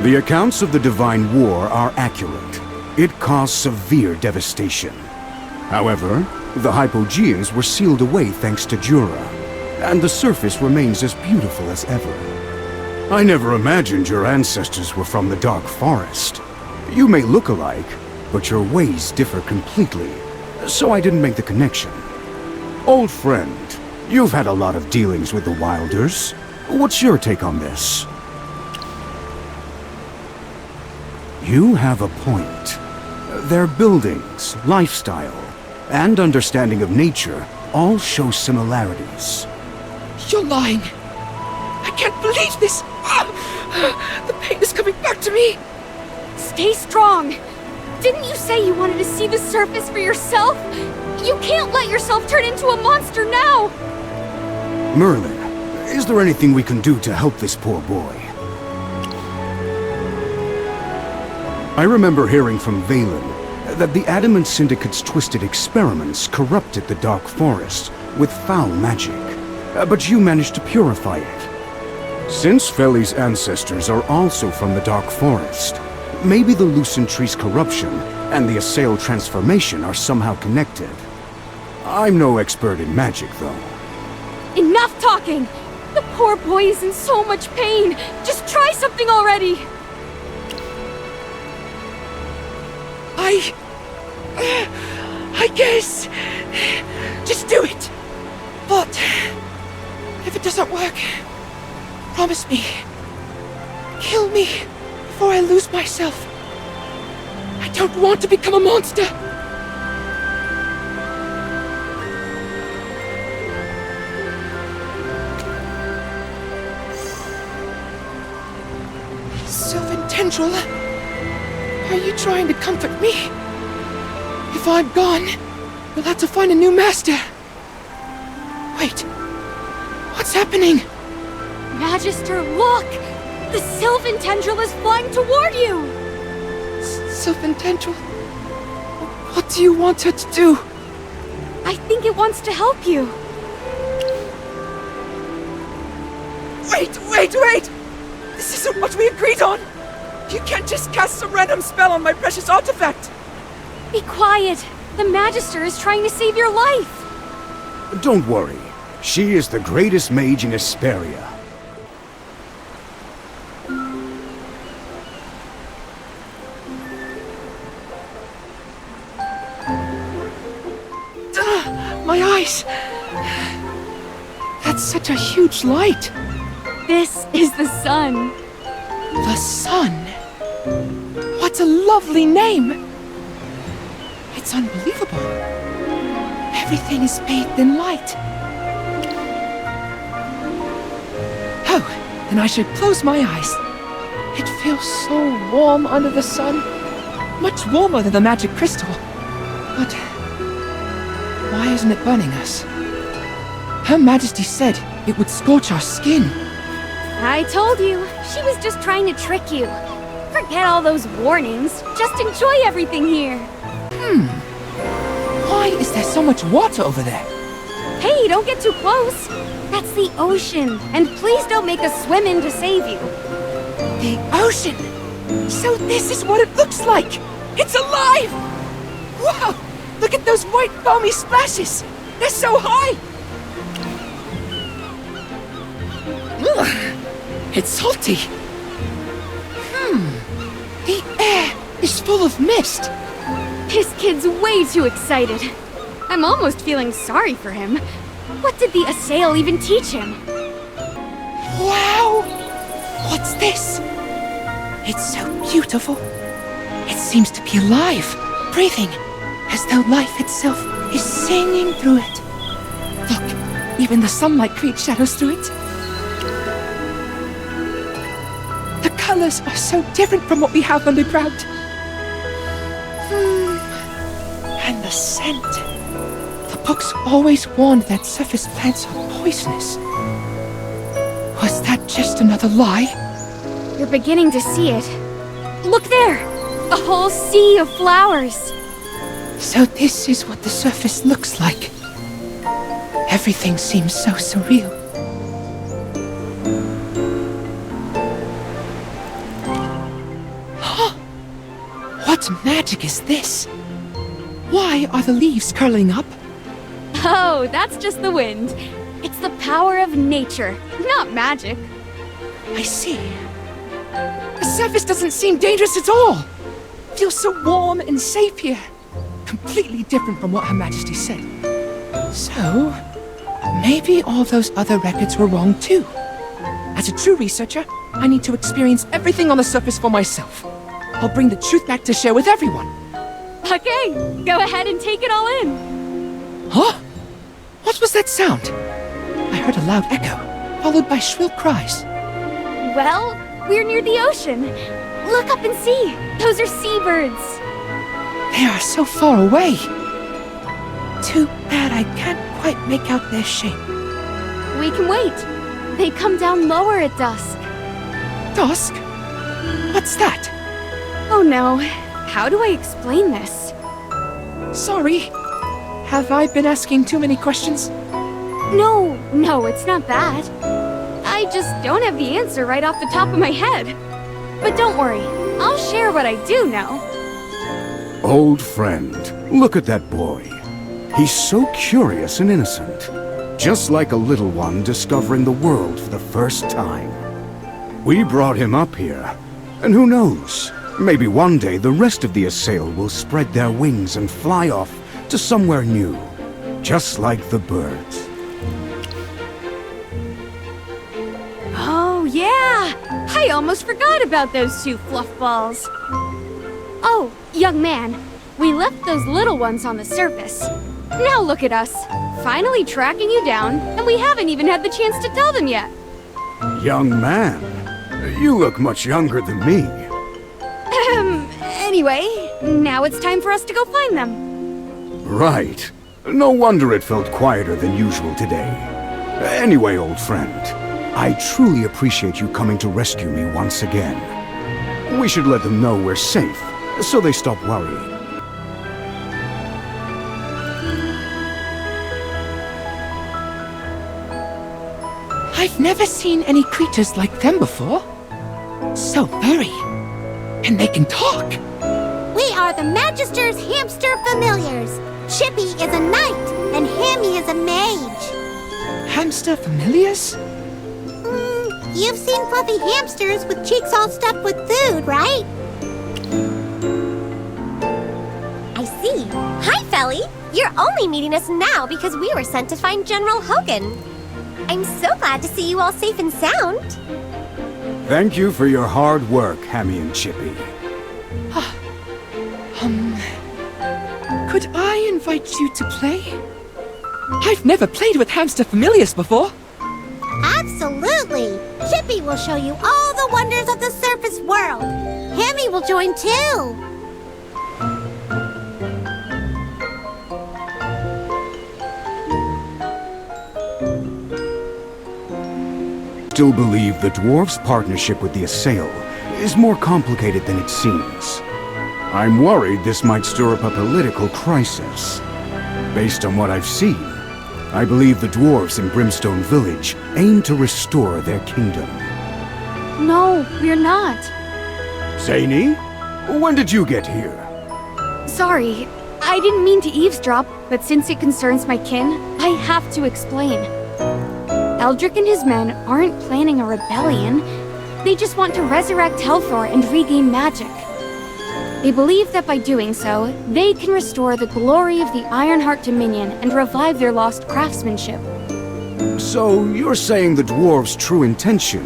The accounts of the Divine War are accurate. It caused severe devastation. However, the Hypogeans were sealed away thanks to Jura, and the surface remains as beautiful as ever. I never imagined your ancestors were from the Dark Forest. You may look alike, but your ways differ completely, so I didn't make the connection. Old friend, you've had a lot of dealings with the Wilders. What's your take on this? You have a point. Their buildings, lifestyle, and understanding of nature all show similarities. You're lying. I can't believe this. The pain is coming back to me. Stay strong. Didn't you say you wanted to see the surface for yourself? You can't let yourself turn into a monster now! Merlin, is there anything we can do to help this poor boy? I remember hearing from Valen that the Adamant Syndicate's twisted experiments corrupted the Dark Forest with foul magic, but you managed to purify it. Since Feli's ancestors are also from the Dark Forest, maybe the Lucent Tree's corruption and the Assail transformation are somehow connected. I'm no expert in magic, though. Enough talking! The poor boy is in so much pain! Just try something already! I guess... Just do it! But... if it doesn't work... promise me... kill me before I lose myself. I don't want to become a monster! Sylvan Tendril, are you trying to comfort me? If I'm gone, we'll have to find a new master. Wait, what's happening? Magister, look! The Sylvan Tendril is flying toward you! Sylvan Tendril? What do you want her to do? I think it wants to help you. Wait! This isn't what we agreed on! You can't just cast some random spell on my precious artifact! Be quiet! The Magister is trying to save your life! Don't worry. She is the greatest mage in Hesperia. My eyes! That's such a huge light! This is the sun. The sun? What a lovely name! It's unbelievable. Everything is bathed in light. Oh, then I should close my eyes. It feels so warm under the sun. Much warmer than the magic crystal. But why isn't it burning us? Her Majesty said it would scorch our skin. I told you, she was just trying to trick you. Forget all those warnings. Just enjoy everything here. Why is there so much water over there? Hey, don't get too close. That's the ocean. And please don't make us swim in to save you. The ocean? So this is what it looks like! It's alive! Wow! Look at those white foamy splashes! They're so high! Ugh, it's salty. The air is full of mist. This kid's way too excited. I'm almost feeling sorry for him. What did the Assail even teach him? Wow! What's this? It's so beautiful. It seems to be alive, breathing, as though life itself is singing through it. Look, even the sunlight creates shadows through it. The colors are so different from what we have underground. And the scent. The books always warned that surface plants are poisonous. Was that just another lie? You're beginning to see it. Look there! A whole sea of flowers! So this is what the surface looks like. Everything seems so surreal. Huh? What magic is this? Why are the leaves curling up? Oh, that's just the wind. It's the power of nature, not magic. I see. The surface doesn't seem dangerous at all. Feels so warm and safe here. Completely different from what Her Majesty said. So, maybe all those other records were wrong too. As a true researcher, I need to experience everything on the surface for myself. I'll bring the truth back to share with everyone. Okay, go ahead and take it all in. Huh? What was that sound? I heard a loud echo, followed by shrill cries. Well, we're near the ocean. Look up and see. Those are seabirds. They are so far away. Too bad I can't quite make out their shape. We can wait. They come down lower at dusk. Dusk? What's that? Oh no. How do I explain this? Sorry. Have I been asking too many questions? No, it's not that. I just don't have the answer right off the top of my head. But don't worry, I'll share what I do know. Old friend, look at that boy. He's so curious and innocent. Just like a little one discovering the world for the first time. We brought him up here, and who knows? Maybe one day the rest of the Assail will spread their wings and fly off to somewhere new, just like the birds. Oh, yeah! I almost forgot about those two fluff balls. Oh, young man, we left those little ones on the surface. Now look at us, finally tracking you down, and we haven't even had the chance to tell them yet. Young man, you look much younger than me. Anyway, now it's time for us to go find them. Right. No wonder it felt quieter than usual today. Anyway, old friend, I truly appreciate you coming to rescue me once again. We should let them know we're safe, so they stop worrying. I've never seen any creatures like them before. So furry. And they can talk. We are the Magister's hamster familiars. Chippy is a knight, and Hammy is a mage. Hamster familiars? You've seen fluffy hamsters with cheeks all stuffed with food, right? I see. Hi, Felly. You're only meeting us now because we were sent to find General Hogan. I'm so glad to see you all safe and sound. Thank you for your hard work, Hammy and Chippy. Could I invite you to play? I've never played with hamster familiars before. Absolutely. Chippy will show you all the wonders of the surface world. Hammy will join too. Still believe the dwarves' partnership with the Assail is more complicated than it seems. I'm worried this might stir up a political crisis. Based on what I've seen, I believe the dwarves in Brimstone Village aim to restore their kingdom. No, we're not. Zany? When did you get here? Sorry, I didn't mean to eavesdrop, but since it concerns my kin, I have to explain. Eldrick and his men aren't planning a rebellion. They just want to resurrect Helthor and regain magic. They believe that by doing so, they can restore the glory of the Ironheart Dominion and revive their lost craftsmanship. So you're saying the dwarves' true intention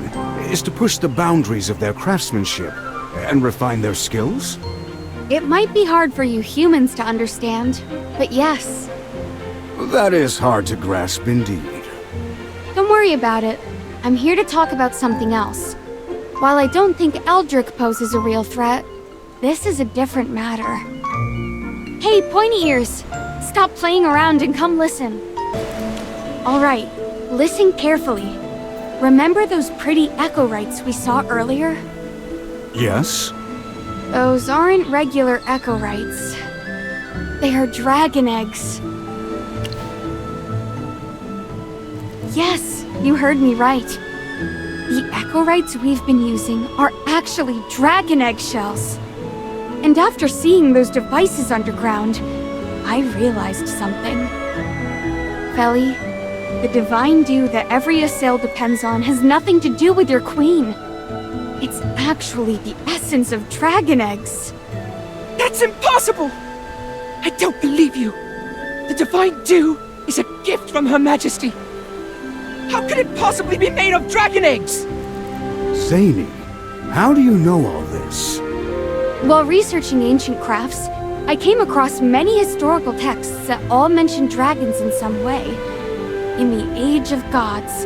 is to push the boundaries of their craftsmanship and refine their skills? It might be hard for you humans to understand, but yes. That is hard to grasp indeed. Don't worry about it. I'm here to talk about something else. While I don't think Eldrick poses a real threat, this is a different matter. Hey, pointy ears! Stop playing around and come listen. Alright, listen carefully. Remember those pretty echo rites we saw earlier? Yes? Those aren't regular echo rites. They are dragon eggs. Yes, you heard me right. The echo rites we've been using are actually dragon egg shells. And after seeing those devices underground, I realized something. Felly, the divine dew that every Assail depends on has nothing to do with your queen. It's actually the essence of dragon eggs. That's impossible! I don't believe you. The divine dew is a gift from Her Majesty. How could it possibly be made of dragon eggs? Zany, how do you know all this? While researching ancient crafts, I came across many historical texts that all mention dragons in some way. In the Age of Gods,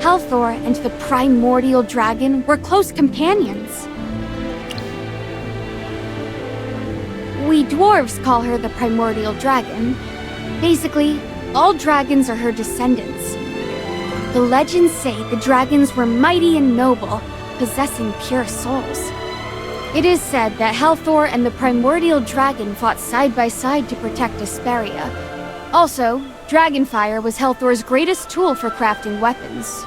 Helthor and the primordial dragon were close companions. We dwarves call her the primordial dragon. Basically, all dragons are her descendants. The legends say the dragons were mighty and noble, possessing pure souls. It is said that Helthor and the primordial dragon fought side by side to protect Asperia. Also, dragonfire was Helthor's greatest tool for crafting weapons.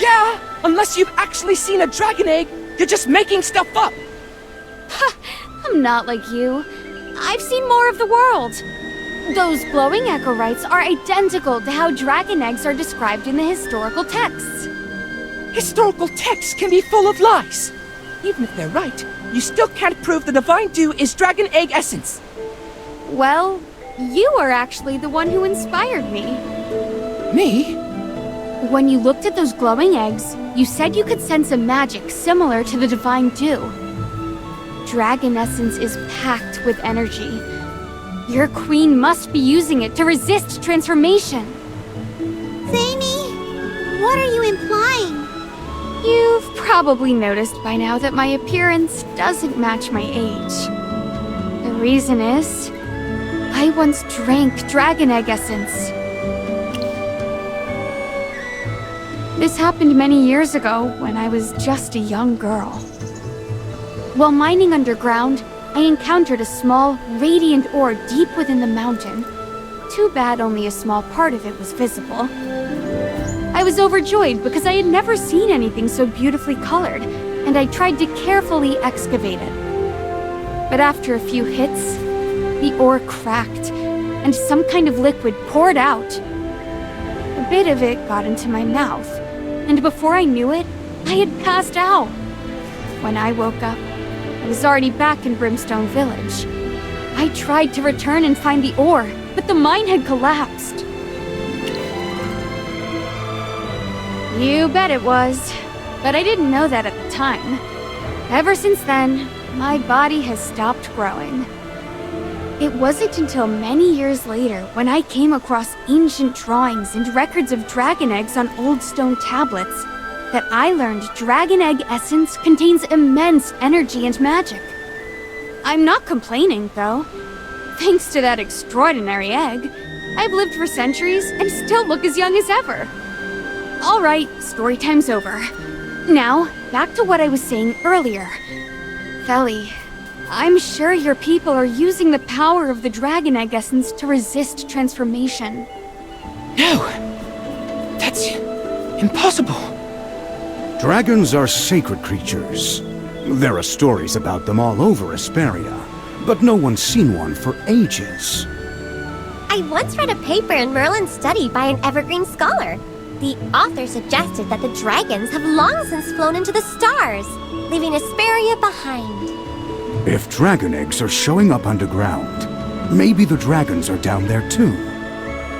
Yeah, unless you've actually seen a dragon egg, you're just making stuff up. I'm not like you. I've seen more of the world. Those glowing echorites are identical to how dragon eggs are described in the historical texts. Historical texts can be full of lies. Even if they're right, you still can't prove the divine dew is dragon egg essence. Well, you are actually the one who inspired me. Me? When you looked at those glowing eggs, you said you could sense a magic similar to the divine dew. Dragon essence is packed with energy. Your queen must be using it to resist transformation. Zany, what are you implying? You've probably noticed by now that my appearance doesn't match my age. The reason is, I once drank dragon egg essence. This happened many years ago when I was just a young girl. While mining underground, I encountered a small, radiant ore deep within the mountain. Too bad only a small part of it was visible. I was overjoyed because I had never seen anything so beautifully colored, and I tried to carefully excavate it. But after a few hits, the ore cracked, and some kind of liquid poured out. A bit of it got into my mouth, and before I knew it, I had passed out. When I woke up, I was already back in Brimstone Village. I tried to return and find the ore, but the mine had collapsed. You bet it was. But I didn't know that at the time. Ever since then, my body has stopped growing. It wasn't until many years later when I came across ancient drawings and records of dragon eggs on old stone tablets that I learned dragon egg essence contains immense energy and magic. I'm not complaining, though. Thanks to that extraordinary egg, I've lived for centuries and still look as young as ever. All right, story time's over. Now, back to what I was saying earlier. Feli, I'm sure your people are using the power of the dragon egg essence to resist transformation. No! That's impossible. Dragons are sacred creatures. There are stories about them all over Asperia, but no one's seen one for ages. I once read a paper in Merlin's study by an evergreen scholar. The author suggested that the dragons have long since flown into the stars, leaving Asperia behind. If dragon eggs are showing up underground, maybe the dragons are down there too.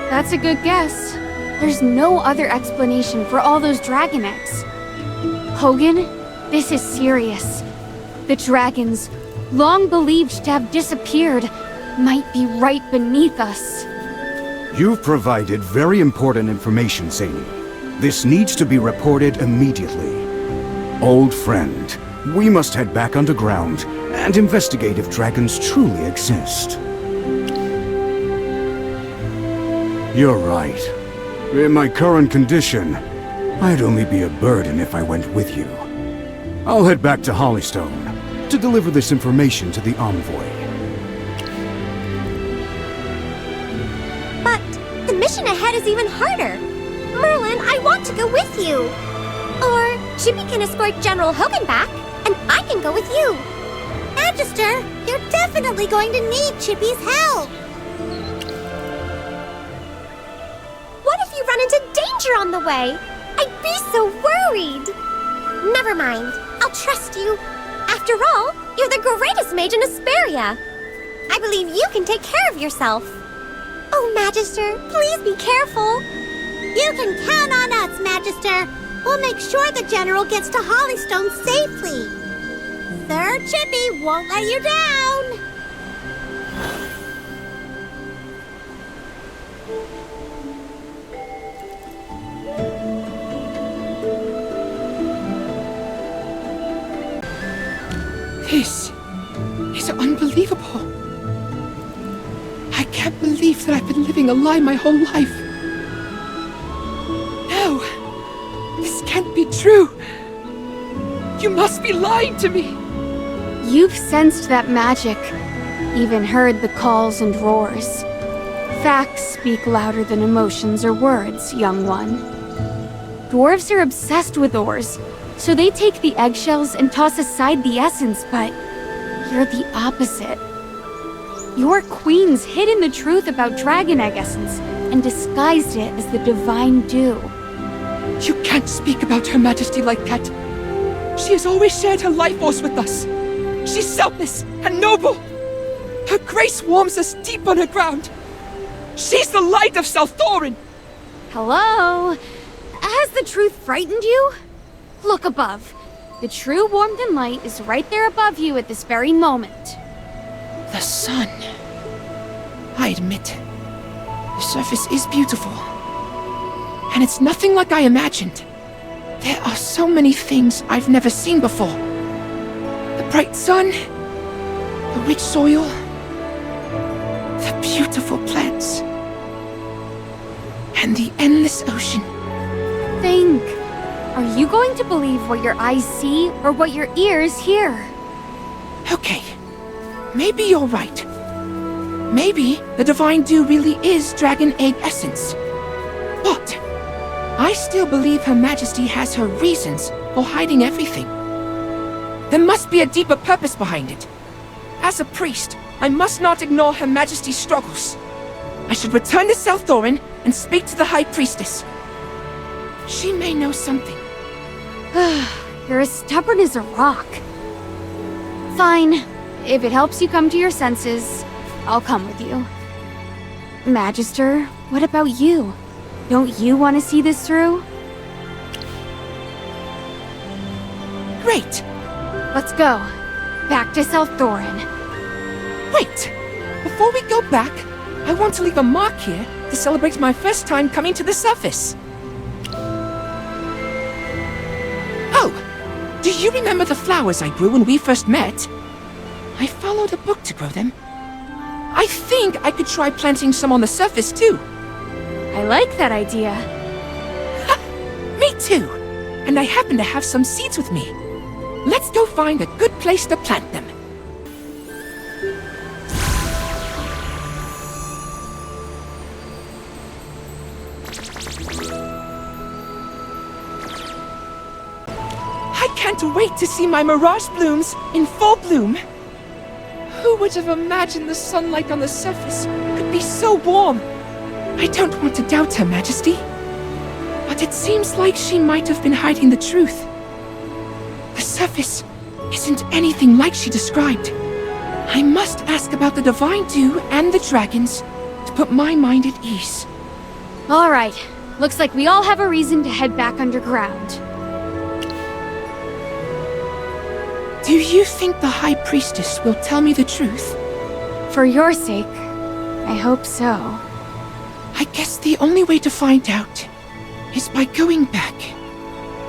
That's a good guess. There's no other explanation for all those dragon eggs. Hogan, this is serious. The dragons, long believed to have disappeared, might be right beneath us. You've provided very important information, Zany. This needs to be reported immediately. Old friend, we must head back underground and investigate if dragons truly exist. You're right. In my current condition, I'd only be a burden if I went with you. I'll head back to Hollystone to deliver this information to the envoy. But the mission ahead is even harder. Merlin, I want to go with you. Or Chippy can escort General Hogan back, and I can go with you. Magister, you're definitely going to need Chippy's help. What if you run into danger on the way? I'd be so worried. Never mind. I'll trust you. After all, you're the greatest mage in Asperia. I believe you can take care of yourself. Oh, Magister, please be careful. You can count on us, Magister. We'll make sure the General gets to Hollystone safely. Sir Chippy won't let you down. This is unbelievable. I can't believe that I've been living a lie my whole life. No, this can't be true. You must be lying to me. You've sensed that magic, even heard the calls and roars. Facts speak louder than emotions or words, young one. Dwarves are obsessed with ores, so they take the eggshells and toss aside the essence, but You're the opposite. Your queen's hidden the truth about dragon egg essence and disguised it as the divine dew. You can't speak about Her Majesty like that. She has always shared her life force with us. She's selfless and noble. Her grace warms us deep underground. She's the light of South Thorin. Hello? Has the truth frightened you? Look above. The true warmth and light is right there above you at this very moment. The sun. I admit, the surface is beautiful. And it's nothing like I imagined. There are so many things I've never seen before. The bright sun, the rich soil, the beautiful plants, and the endless ocean. Think. Are you going to believe what your eyes see or what your ears hear? Okay, maybe you're right. Maybe the divine dew really is dragon egg essence. But I still believe Her Majesty has her reasons for hiding everything. There must be a deeper purpose behind it. As a priest, I must not ignore Her Majesty's struggles. I should return to South Thorin and speak to the High Priestess. She may know something. You're as stubborn as a rock. Fine. If it helps you come to your senses, I'll come with you. Magister, what about you? Don't you want to see this through? Great! Let's go. Back to South Thorin. Wait! Before we go back, I want to leave a mark here to celebrate my first time coming to the surface. Oh! Do you remember the flowers I grew when we first met? I followed a book to grow them. I think I could try planting some on the surface too. I like that idea. Me too! And I happen to have some seeds with me. Let's go find a good place to plant them. I can't wait to see my mirage blooms in full bloom. Who would have imagined the sunlight on the surface could be so warm? I don't want to doubt Her Majesty, but it seems like she might have been hiding the truth. The surface isn't anything like she described. I must ask about the divine dew and the dragons to put my mind at ease. All right. Looks like we all have a reason to head back underground. Do you think the High Priestess will tell me the truth? For your sake, I hope so. I guess the only way to find out is by going back.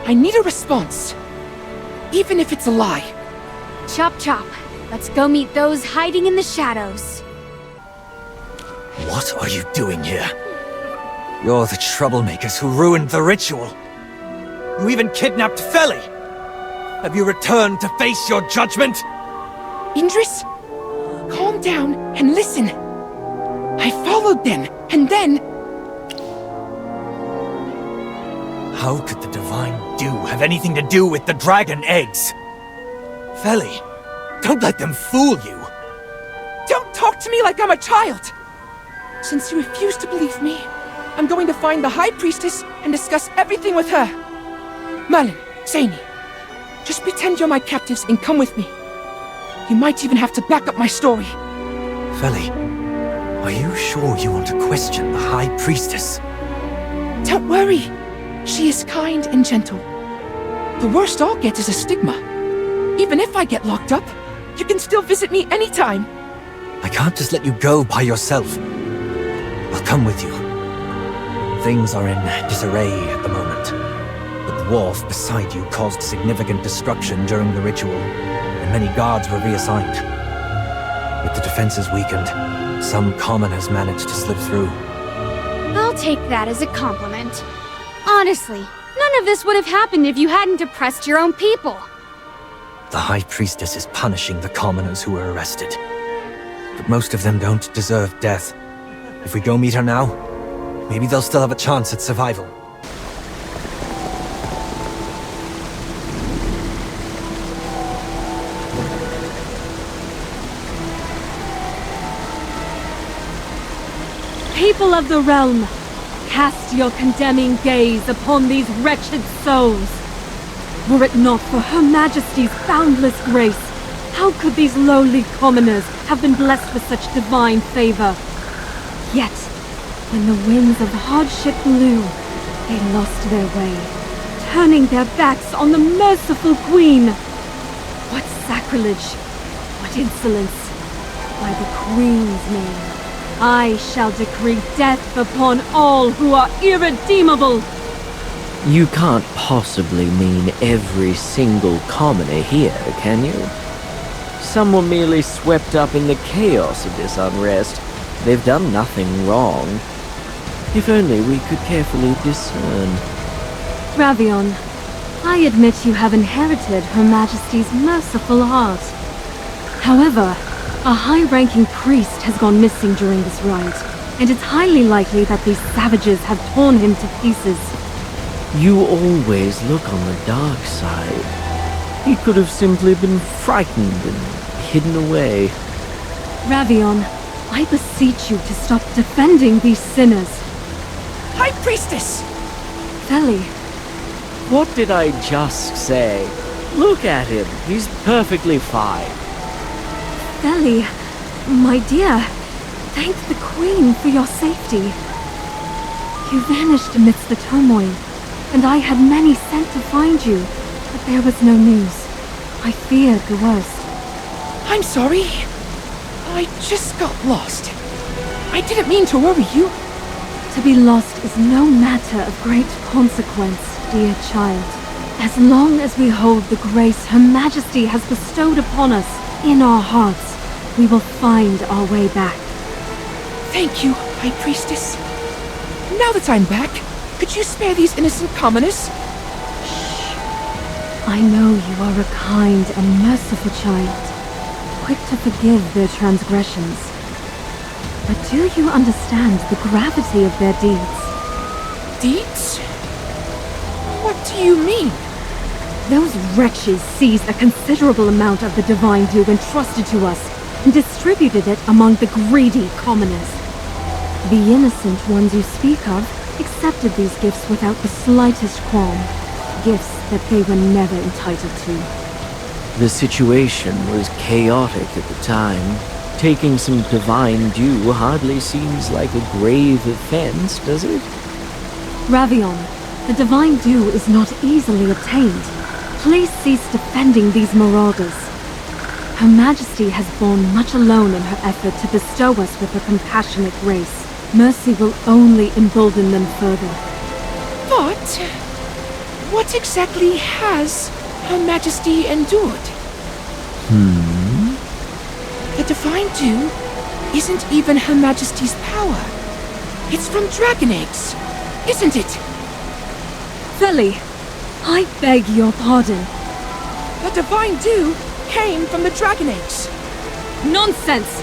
I need a response, even if it's a lie. Chop chop. Let's go meet those hiding in the shadows. What are you doing here? You're the troublemakers who ruined the ritual. You even kidnapped Feli. Have you returned to face your judgment? Indris, calm down and listen. I followed them, and then... How could the divine dew have anything to do with the dragon eggs? Feli, don't let them fool you. Don't talk to me like I'm a child. Since you refuse to believe me, I'm going to find the High Priestess and discuss everything with her. Merlin, Zany, just pretend you're my captives and come with me. You might even have to back up my story. Feli, are you sure you want to question the High Priestess? Don't worry. She is kind and gentle. The worst I'll get is a stigma. Even if I get locked up, you can still visit me anytime. I can't just let you go by yourself. I'll come with you. Things are in disarray at the moment. The dwarf beside you caused significant destruction during the ritual, and many guards were reassigned. With the defenses weakened, some commoners managed to slip through. I'll take that as a compliment. Honestly, none of this would have happened if you hadn't oppressed your own people. The High Priestess is punishing the commoners who were arrested. But most of them don't deserve death. If we go meet her now, maybe they'll still have a chance at survival. People of the realm, cast your condemning gaze upon these wretched souls. Were it not for Her Majesty's boundless grace, how could these lowly commoners have been blessed with such divine favor? Yet, when the winds of hardship blew, they lost their way, turning their backs on the merciful Queen. What sacrilege! What insolence! By the Queen's name, I shall decree death upon all who are irredeemable! You can't possibly mean every single commoner here, can you? Some were merely swept up in the chaos of this unrest. They've done nothing wrong. If only we could carefully discern. Ravion, I admit you have inherited Her Majesty's merciful heart. However, a high-ranking priest has gone missing during this riot, and it's highly likely that these savages have torn him to pieces. You always look on the dark side. He could have simply been frightened and hidden away. Ravion, I beseech you to stop defending these sinners. High Priestess! Feli. What did I just say? Look at him. He's perfectly fine. Feli, my dear, thank the Queen for your safety. You vanished amidst the turmoil, and I had many sent to find you, but there was no news. I feared the worst. I'm sorry. I just got lost. I didn't mean to worry you. To be lost is no matter of great consequence, dear child. As long as we hold the grace Her Majesty has bestowed upon us in our hearts, we will find our way back. Thank you, High Priestess. Now that I'm back, could you spare these innocent commoners? I know you are a kind and merciful child, quick to forgive their transgressions. But do you understand the gravity of their deeds? Deeds? What do you mean? Those wretches seized a considerable amount of the divine dew entrusted to us and distributed it among the greedy commoners. The innocent ones you speak of accepted these gifts without the slightest qualm, gifts that they were never entitled to. The situation was chaotic at the time. Taking some divine dew hardly seems like a grave offense, does it? Ravion, the divine dew is not easily obtained. Please cease defending these marauders. Her Majesty has borne much alone in her effort to bestow us with her compassionate grace. Mercy will only embolden them further. But what exactly has Her Majesty endured? The divine dew isn't even Her Majesty's power. It's from dragon eggs, isn't it? Feli, I beg your pardon. The divine dew came from the dragon eggs. Nonsense!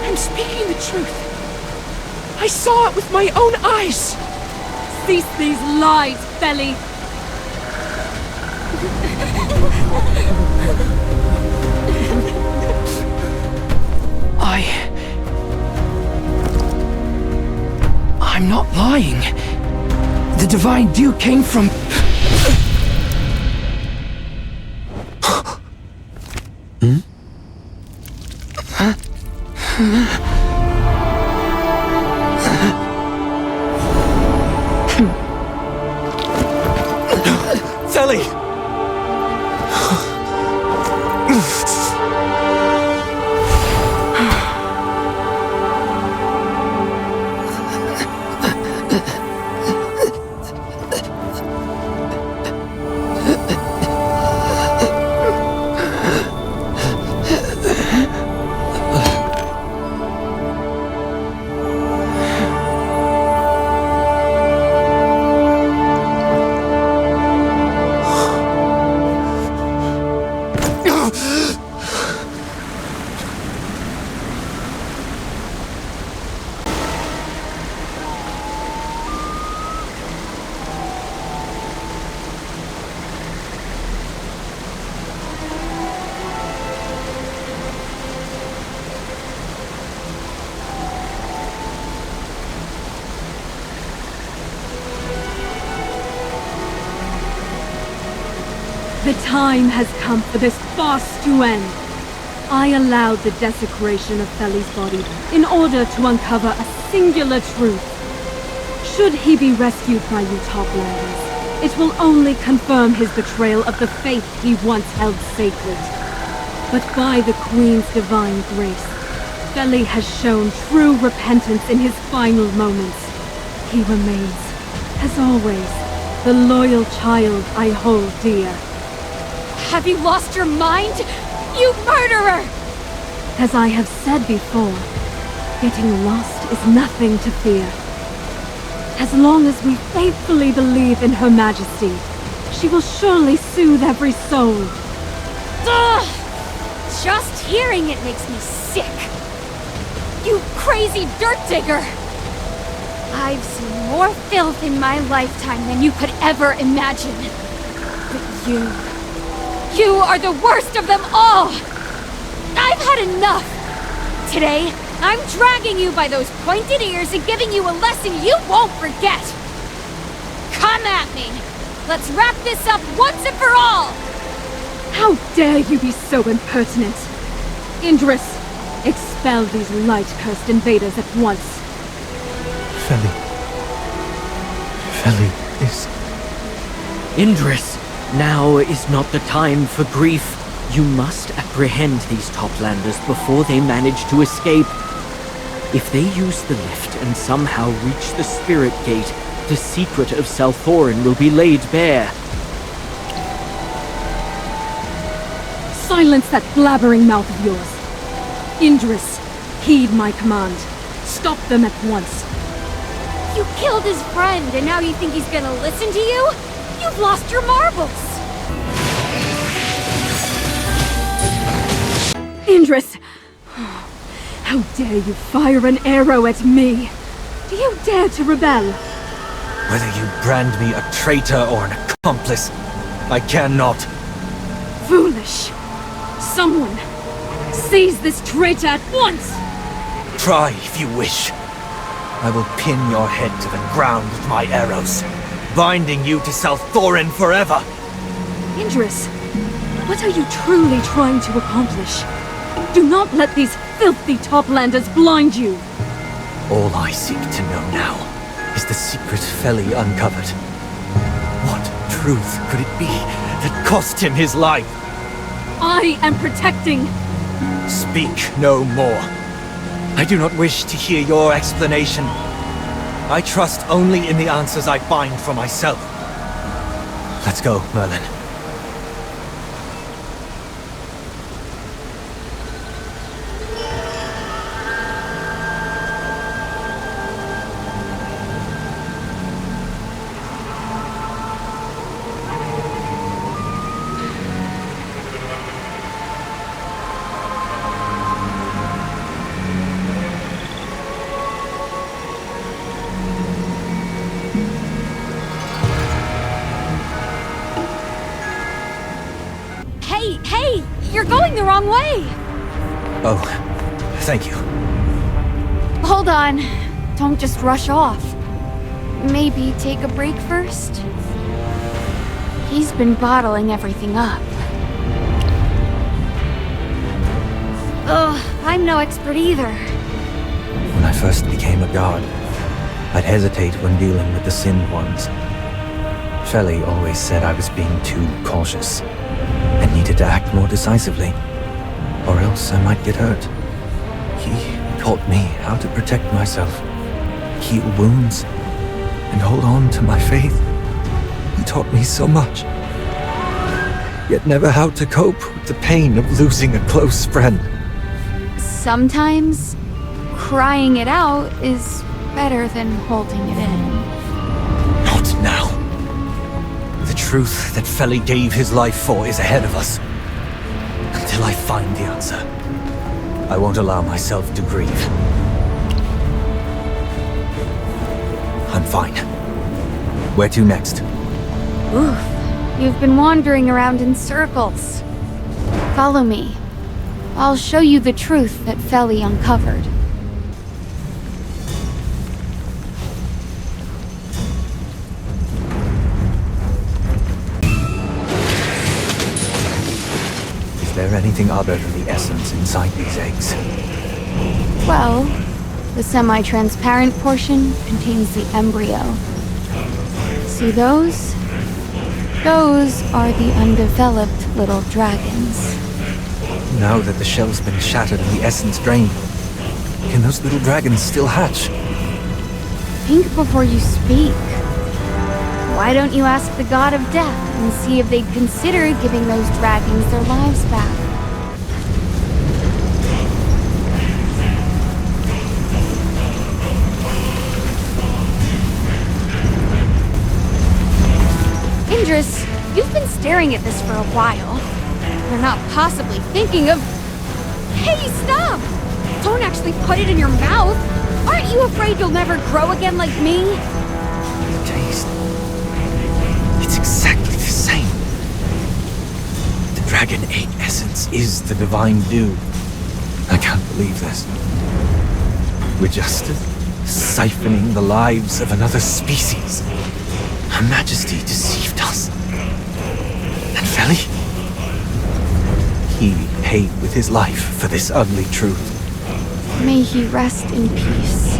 I'm speaking the truth. I saw it with my own eyes. Cease these lies, Feli. I'm not lying. The divine dew came from... Feli! The time has come for this farce to end. I allowed the desecration of Feli's body in order to uncover a singular truth. Should he be rescued by you Toplanders, it will only confirm his betrayal of the faith he once held sacred. But by the Queen's divine grace, Feli has shown true repentance in his final moments. He remains, as always, the loyal child I hold dear. Have you lost your mind? You murderer! As I have said before, getting lost is nothing to fear. As long as we faithfully believe in Her Majesty, she will surely soothe every soul. Ugh! Just hearing it makes me sick. You crazy dirt digger! I've seen more filth in my lifetime than you could ever imagine. But you are the worst of them all! I've had enough! Today, I'm dragging you by those pointed ears and giving you a lesson you won't forget! Come at me! Let's wrap this up once and for all! How dare you be so impertinent! Indris, expel these light-cursed invaders at once. Feli is... Indris, now is not the time for grief. You must apprehend these Toplanders before they manage to escape. If they use the lift and somehow reach the Spirit Gate, the secret of Salthorin will be laid bare. Silence that blabbering mouth of yours. Indris, heed my command. Stop them at once. You killed his friend, and now you think he's gonna listen to you? You've lost your marbles! Indris! How dare you fire an arrow at me? Do you dare to rebel? Whether you brand me a traitor or an accomplice, I cannot. Foolish! Someone, seize this traitor at once! Try if you wish. I will pin your head to the ground with my arrows, binding you to Salthorin forever! Indris, what are you truly trying to accomplish? Do not let these filthy Toplanders blind you! All I seek to know now is the secret Feli uncovered. What truth could it be that cost him his life? I am protecting... Speak no more. I do not wish to hear your explanation. I trust only in the answers I find for myself. Let's go, Merlin. Hey! You're going the wrong way! Oh, thank you. Hold on. Don't just rush off. Maybe take a break first? He's been bottling everything up. Ugh, I'm no expert either. When I first became a god, I'd hesitate when dealing with the Sinned Ones. Feli always said I was being too cautious, and needed to act more decisively, or else I might get hurt. He taught me how to protect myself, heal wounds, and hold on to my faith. He taught me so much, yet never how to cope with the pain of losing a close friend. Sometimes, crying it out is better than holding it in. Not now. The truth that Feli gave his life for is ahead of us. Until I find the answer, I won't allow myself to grieve. I'm fine. Where to next? Oof, you've been wandering around in circles. Follow me. I'll show you the truth that Feli uncovered. there anything other than the essence inside these eggs? Well, the semi-transparent portion contains the embryo. See those? Those are the undeveloped little dragons. Now that the shell's been shattered and the essence drained, can those little dragons still hatch? Think before you speak. Why don't you ask the god of death and see if they'd consider giving those dragons their lives back? Indris, you've been staring at this for a while. You're not possibly thinking of... Hey, stop! Don't actually put it in your mouth! Aren't you afraid you'll never grow again like me? The taste... it's exactly the same. The dragon egg essence is the divine dew. I can't believe this. We're just siphoning the lives of another species. Her Majesty deceived us. And Feli? He paid with his life for this ugly truth. May he rest in peace.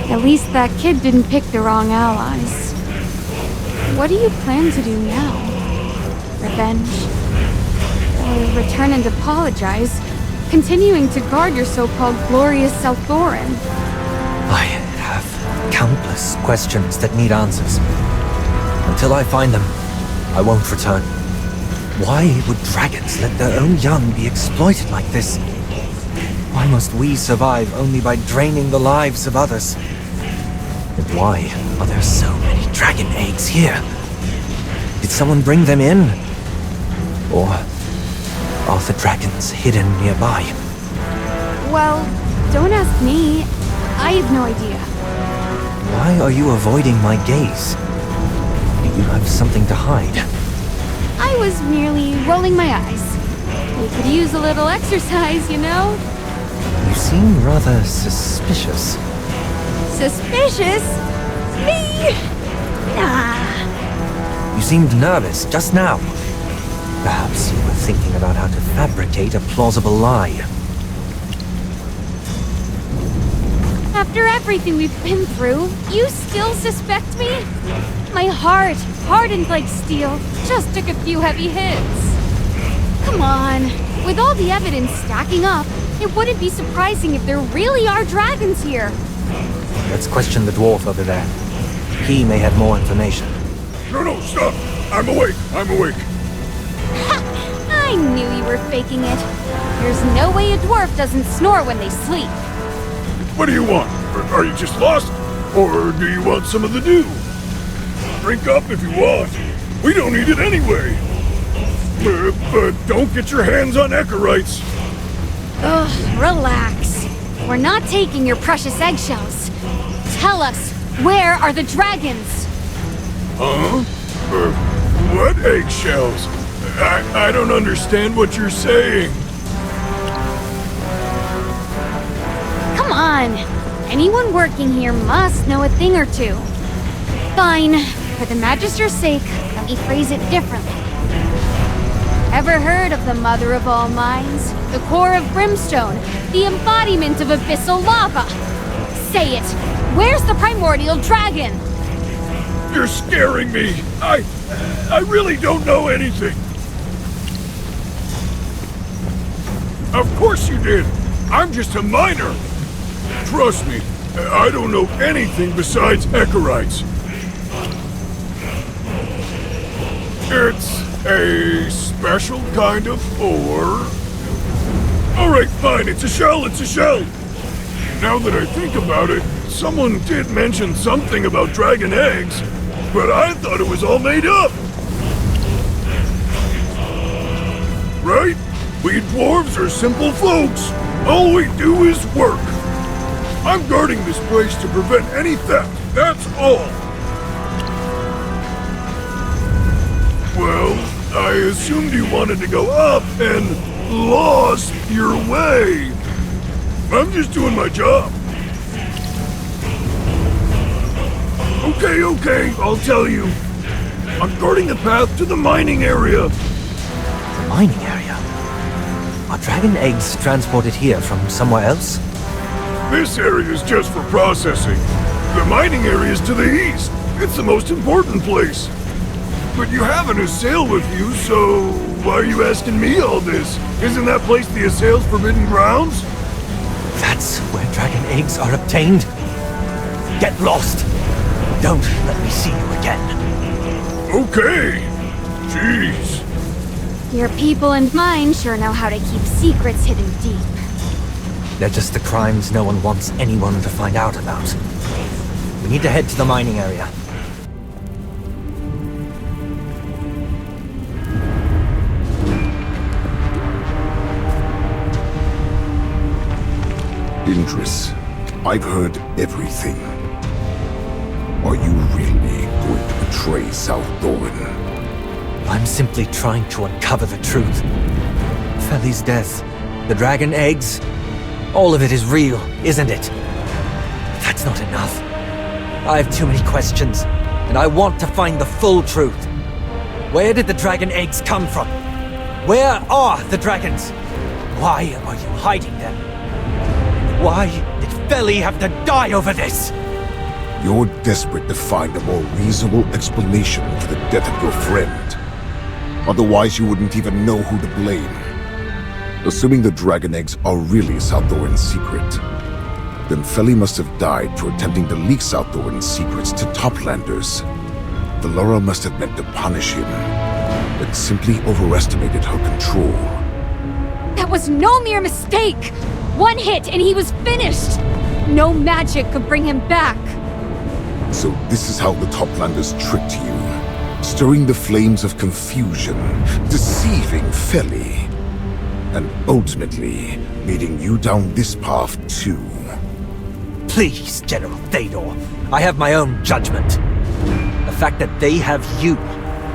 At least that kid didn't pick the wrong allies. What do you plan to do now? Revenge? Or return and apologize, continuing to guard your so-called glorious Selthorin? I have countless questions that need answers. Until I find them, I won't return. Why would dragons let their own young be exploited like this? Why must we survive only by draining the lives of others? And why are there so many dragon eggs here? Did someone bring them in? Or are the dragons hidden nearby? Well, don't ask me. I have no idea. Why are you avoiding my gaze? Do you have something to hide? I was merely rolling my eyes. We could use a little exercise, you know? You seem rather suspicious. Suspicious? Me? Nah. You seemed nervous just now. Perhaps you were thinking about how to fabricate a plausible lie. After everything we've been through, you still suspect me? My heart, hardened like steel, just took a few heavy hits. Come on. With all the evidence stacking up, it wouldn't be surprising if there really are dragons here. Let's question the dwarf over there. He may have more information. No, stop! I'm awake! Ha! I knew you were faking it. There's no way a dwarf doesn't snore when they sleep. What do you want? Are you just lost? Or do you want some of the dew? Drink up if you want. We don't need it anyway. But don't get your hands on Echorites. Ugh, relax. We're not taking your precious eggshells. Tell us, where are the dragons? Huh? What eggshells? I don't understand what you're saying. Come on. Anyone working here must know a thing or two. Fine. For the Magister's sake, let me phrase it differently. Ever heard of the mother of all minds? The core of brimstone? The embodiment of abyssal lava? Say it! Where's the primordial dragon? You're scaring me! I really don't know anything! Of course you did! I'm just a miner! Trust me, I don't know anything besides Echorites. It's a special kind of ore. Alright, fine, it's a shell! Now that I think about it, someone did mention something about dragon eggs, but I thought it was all made up! Right? We dwarves are simple folks. All we do is work. I'm guarding this place to prevent any theft, that's all. Well, I assumed you wanted to go up and lost your way. I'm just doing my job. Okay, I'll tell you. I'm guarding the path to the mining area. The mining area? Are dragon eggs transported here from somewhere else? This area is just for processing. The mining area is to the east. It's the most important place. But you have an Assail with you, so why are you asking me all this? Isn't that place the Assail's forbidden grounds? That's where dragon eggs are obtained? Get lost! Don't let me see you again. Okay. Jeez. Your people and mine sure know how to keep secrets hidden deep. They're just the crimes no one wants anyone to find out about. We need to head to the mining area. Indris, I've heard everything. Are you really going to betray South Thorin? I'm simply trying to uncover the truth. Feli's death, the dragon eggs, all of it is real, isn't it? But that's not enough. I have too many questions, and I want to find the full truth. Where did the dragon eggs come from? Where are the dragons? Why are you hiding them? Why did Feli have to die over this? You're desperate to find a more reasonable explanation for the death of your friend. Otherwise, you wouldn't even know who to blame. Assuming the dragon eggs are really South Thorin's secret, then Feli must have died for attempting to leak South Thorin's secrets to Toplanders. Valara must have meant to punish him, but simply overestimated her control. That was no mere mistake! One hit and he was finished! No magic could bring him back. So this is how the Toplanders tricked you, stirring the flames of confusion, deceiving Feli, and ultimately leading you down this path too. Please, General Théodore, I have my own judgment. The fact that they have you,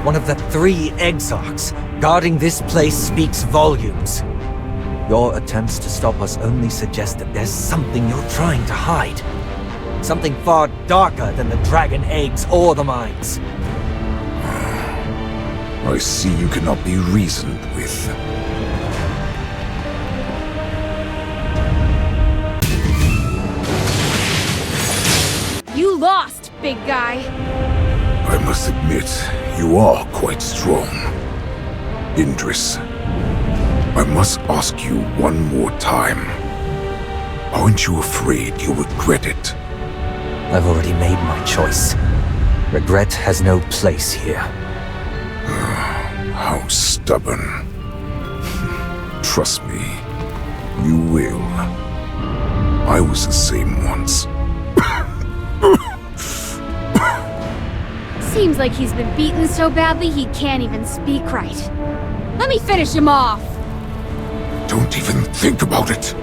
one of the 3 Exarchs, guarding this place speaks volumes. Your attempts to stop us only suggest that there's something you're trying to hide. Something far darker than the dragon eggs or the mines. I see you cannot be reasoned with. You lost, big guy. I must admit, you are quite strong. Indris, I must ask you one more time. Aren't you afraid you'll regret it? I've already made my choice. Regret has no place here. How stubborn. Trust me, you will. I was the same once. Seems like he's been beaten so badly he can't even speak right. Let me finish him off! Don't even think about it.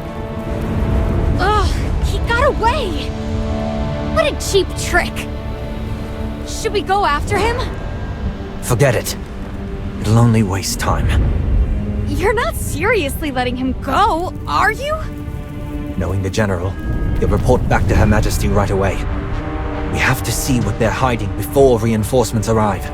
Ugh, he got away! What a cheap trick! Should we go after him? Forget it. It'll only waste time. You're not seriously letting him go, are you? Knowing the General, he'll report back to Her Majesty right away. We have to see what they're hiding before reinforcements arrive.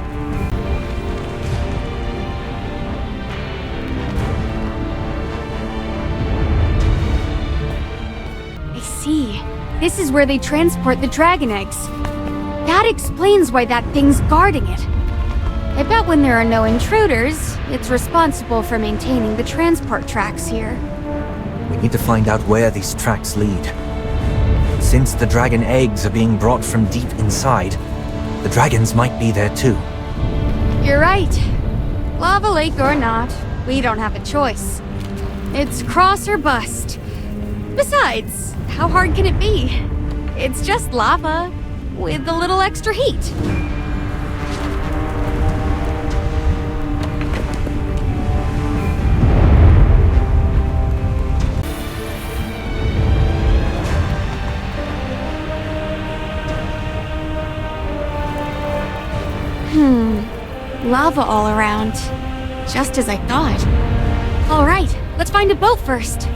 I see. This is where they transport the dragon eggs. That explains why that thing's guarding it. I bet when there are no intruders, it's responsible for maintaining the transport tracks here. We need to find out where these tracks lead. Since the dragon eggs are being brought from deep inside, the dragons might be there too. You're right. Lava Lake or not, we don't have a choice. It's cross or bust. Besides, how hard can it be? It's just lava, with a little extra heat. Lava all around. Just as I thought. Alright, let's find a boat first.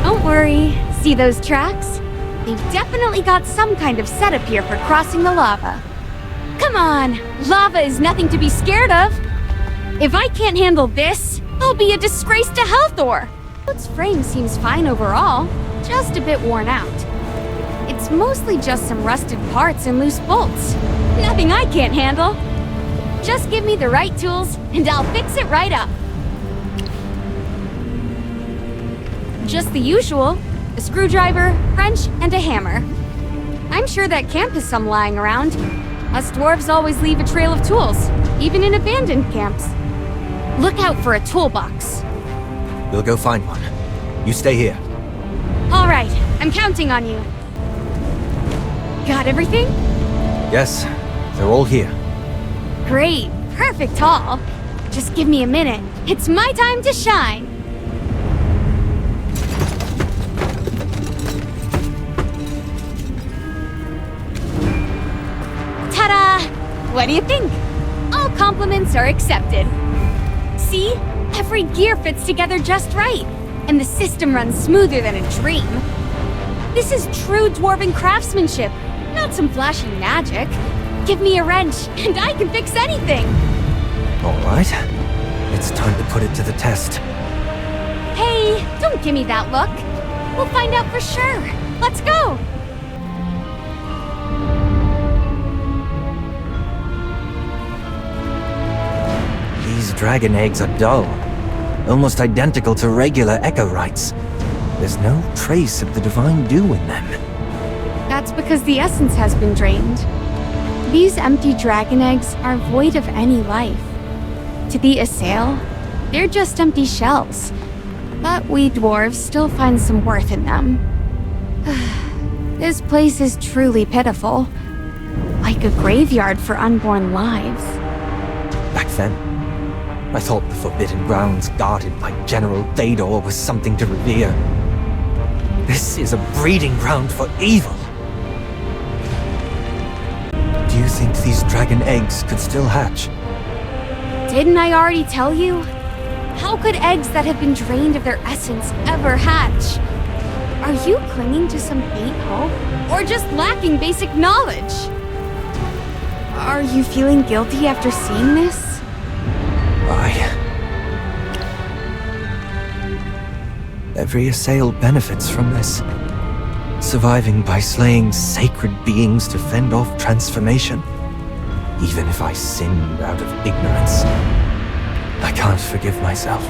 Don't worry. See those tracks? They've definitely got some kind of setup here for crossing the lava. Come on! Lava is nothing to be scared of! If I can't handle this, I'll be a disgrace to Halthor! Its frame seems fine overall, just a bit worn out. It's mostly just some rusted parts and loose bolts. Nothing I can't handle. Just give me the right tools, and I'll fix it right up. Just the usual. A screwdriver, wrench, and a hammer. I'm sure that camp has some lying around. Us dwarves always leave a trail of tools, even in abandoned camps. Look out for a toolbox. We'll go find one. You stay here. All right, I'm counting on you. Got everything? Yes, they're all here. Great, perfect haul. Just give me a minute. It's my time to shine. Ta-da! What do you think? All compliments are accepted. See? Every gear fits together just right, and the system runs smoother than a dream. This is true dwarven craftsmanship, not some flashy magic. Give me a wrench, and I can fix anything! All right. It's time to put it to the test. Hey, don't give me that look. We'll find out for sure. Let's go! These dragon eggs are dull. Almost identical to regular echorites. There's no trace of the divine dew in them. That's because the essence has been drained. These empty dragon eggs are void of any life. To the assail, they're just empty shells. But we dwarves still find some worth in them. This place is truly pitiful. Like a graveyard for unborn lives. Back then, I thought the Forbidden Grounds guarded by General Thaedor was something to revere. This is a breeding ground for evil. Do you think these dragon eggs could still hatch? Didn't I already tell you? How could eggs that have been drained of their essence ever hatch? Are you clinging to some faint hope? Or just lacking basic knowledge? Are you feeling guilty after seeing this? Every assail benefits from this. Surviving by slaying sacred beings to fend off transformation. Even if I sinned out of ignorance. I can't forgive myself.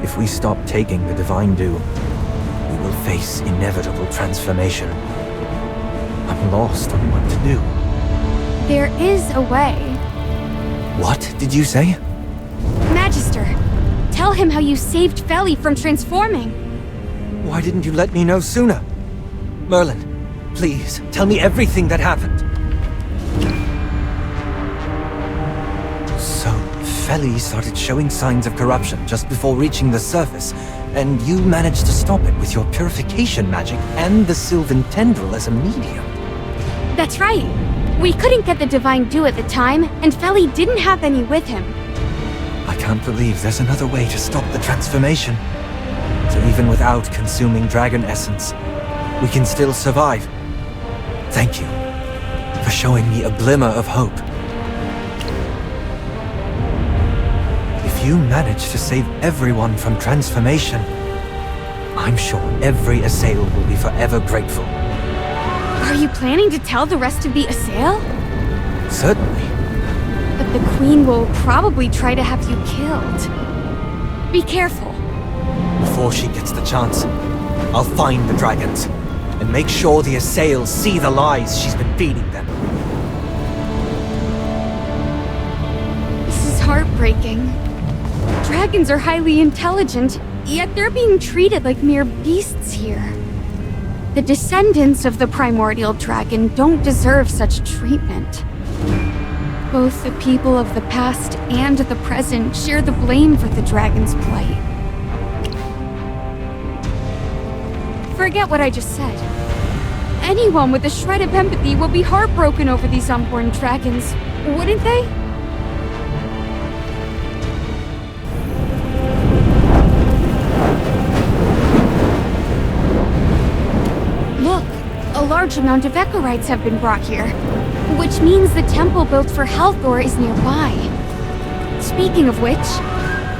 If we stop taking the divine dew, we will face inevitable transformation. I'm lost on what to do. There is a way. What did you say? Magister, tell him how you saved Feli from transforming. Why didn't you let me know sooner? Merlin, please, tell me everything that happened. So, Feli started showing signs of corruption just before reaching the surface, and you managed to stop it with your purification magic and the Sylvan Tendril as a medium. That's right. We couldn't get the divine dew at the time, and Feli didn't have any with him. I can't believe there's another way to stop the transformation. So even without consuming dragon essence, we can still survive. Thank you for showing me a glimmer of hope. If you manage to save everyone from transformation, I'm sure every assail will be forever grateful. Are you planning to tell the rest of the assail? Certainly. But the Queen will probably try to have you killed. Be careful. Before she gets the chance, I'll find the dragons and make sure the assails see the lies she's been feeding them. This is heartbreaking. Dragons are highly intelligent, yet they're being treated like mere beasts here. The descendants of the primordial dragon don't deserve such treatment. Both the people of the past and the present share the blame for the dragon's plight. Forget what I just said. Anyone with a shred of empathy will be heartbroken over these unborn dragons, wouldn't they? Look, a large amount of echorites have been brought here, which means the temple built for Halthor is nearby. It's Speaking of which,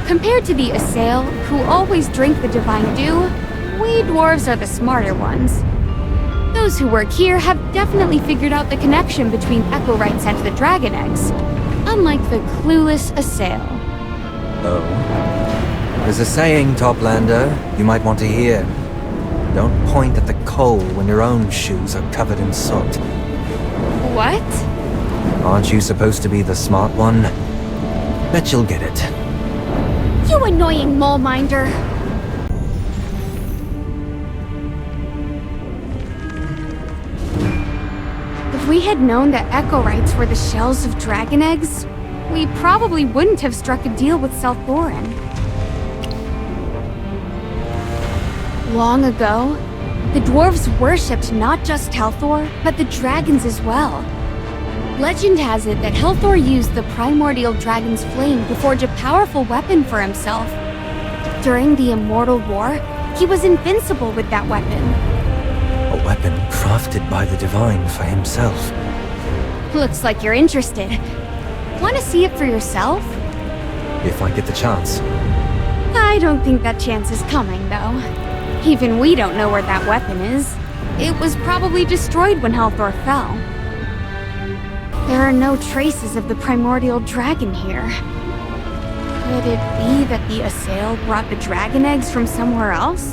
compared to the Assail, who always drink the divine dew, we dwarves are the smarter ones. Those who work here have definitely figured out the connection between Echo Rights and the dragon eggs, unlike the clueless Assail. Oh? There's a saying, Toplander, you might want to hear. Don't point at the coal when your own shoes are covered in soot. What? Aren't you supposed to be the smart one? Bet you'll get it. You annoying mole minder! If we had known that Echo Rights were the shells of dragon eggs, we probably wouldn't have struck a deal with Selthorin. Long ago, the dwarves worshipped not just Helthor, but the dragons as well. Legend has it that Helthor used the primordial dragon's flame to forge a powerful weapon for himself. During the Immortal War, he was invincible with that weapon. A weapon crafted by the Divine for himself. Looks like you're interested. Want to see it for yourself? If I get the chance. I don't think that chance is coming, though. Even we don't know where that weapon is. It was probably destroyed when Helthor fell. There are no traces of the primordial dragon here. Could it be that the Assail brought the dragon eggs from somewhere else?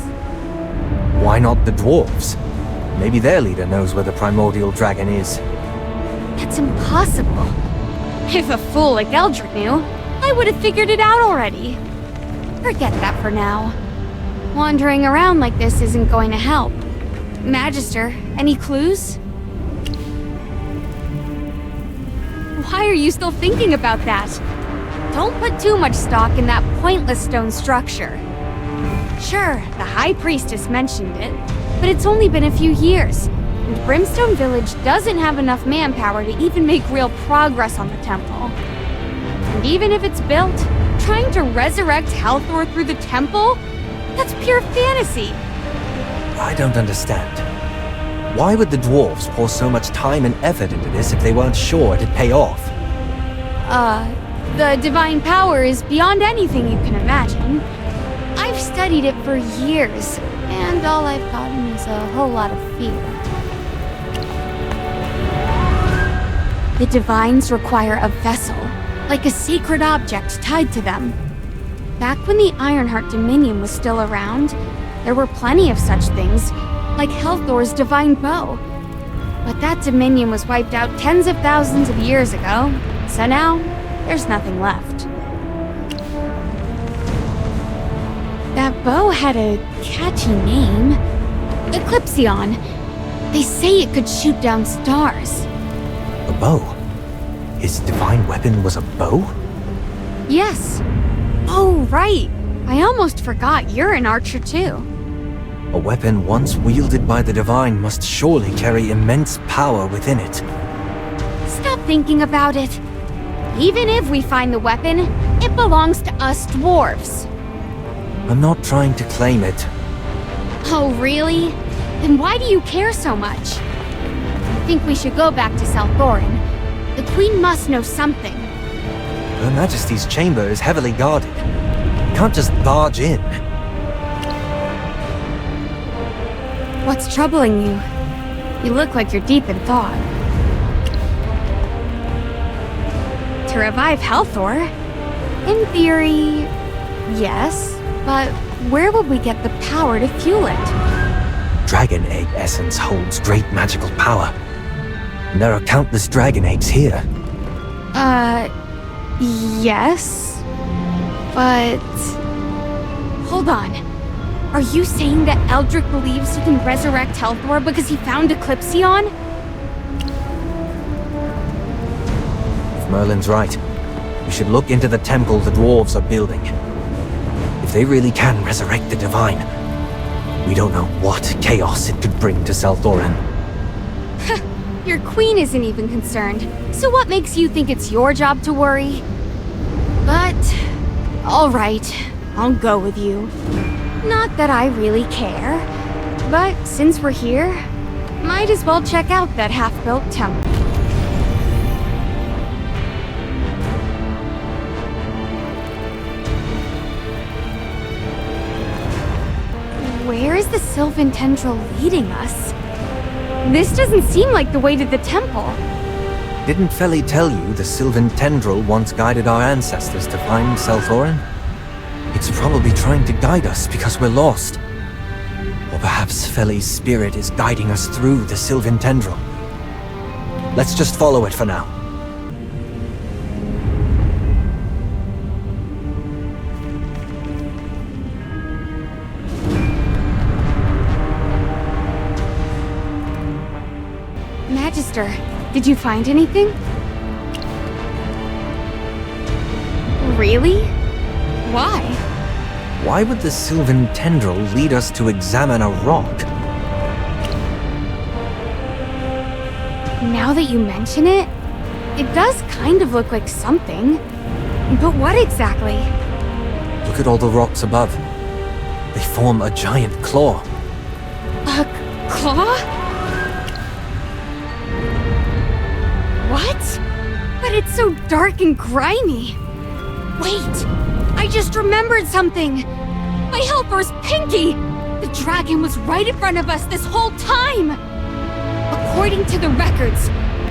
Why not the dwarves? Maybe their leader knows where the primordial dragon is. That's impossible. If a fool like Eldrick knew, I would have figured it out already. Forget that for now. Wandering around like this isn't going to help. Magister, any clues? Why are you still thinking about that? Don't put too much stock in that pointless stone structure. Sure, the High Priestess mentioned it, but it's only been a few years, and Brimstone Village doesn't have enough manpower to even make real progress on the temple. And even if it's built, trying to resurrect Helthor through the temple? That's pure fantasy. I don't understand. Why would the dwarves pour so much time and effort into this if they weren't sure it'd pay off? The divine power is beyond anything you can imagine. I've studied it for years, and all I've gotten is a whole lot of fear. The divines require a vessel, like a sacred object tied to them. Back when the Ironheart Dominion was still around, there were plenty of such things, like Helthor's divine bow. But that dominion was wiped out tens of thousands of years ago, so now, there's nothing left. That bow had a catchy name. Eclipsion. They say it could shoot down stars. A bow? His divine weapon was a bow? Yes. Oh, right. I almost forgot you're an archer too. A weapon once wielded by the Divine must surely carry immense power within it. Stop thinking about it. Even if we find the weapon, it belongs to us dwarves. I'm not trying to claim it. Oh, really? Then why do you care so much? I think we should go back to Selthorin. The Queen must know something. Her Majesty's chamber is heavily guarded. You can't just barge in. What's troubling you? You look like you're deep in thought. To revive Helthor? In theory, yes. But where would we get the power to fuel it? Dragon egg essence holds great magical power. And there are countless dragon eggs here. Yes. But... hold on. Are you saying that Eldrick believes he can resurrect Helthor because he found Eclipsion? If Merlin's right, we should look into the temple the dwarves are building. If they really can resurrect the Divine, we don't know what chaos it could bring to Selthorin. Your queen isn't even concerned, so what makes you think it's your job to worry? But... alright, I'll go with you. Not that I really care, but since we're here, might as well check out that half-built temple. Where is the Sylvan Tendril leading us? This doesn't seem like the way to the temple. Didn't Feli tell you the Sylvan Tendril once guided our ancestors to find Selthorin? It's probably trying to guide us because we're lost. Or perhaps Feli's spirit is guiding us through the Sylvan Tendril. Let's just follow it for now. Magister, did you find anything? Really? Why? Why would the Sylvan Tendril lead us to examine a rock? Now that you mention it, it does kind of look like something. But what exactly? Look at all the rocks above. They form a giant claw. A claw? What? But it's so dark and grimy. Wait! I just remembered something! My helper's Pinky! The dragon was right in front of us this whole time! According to the records,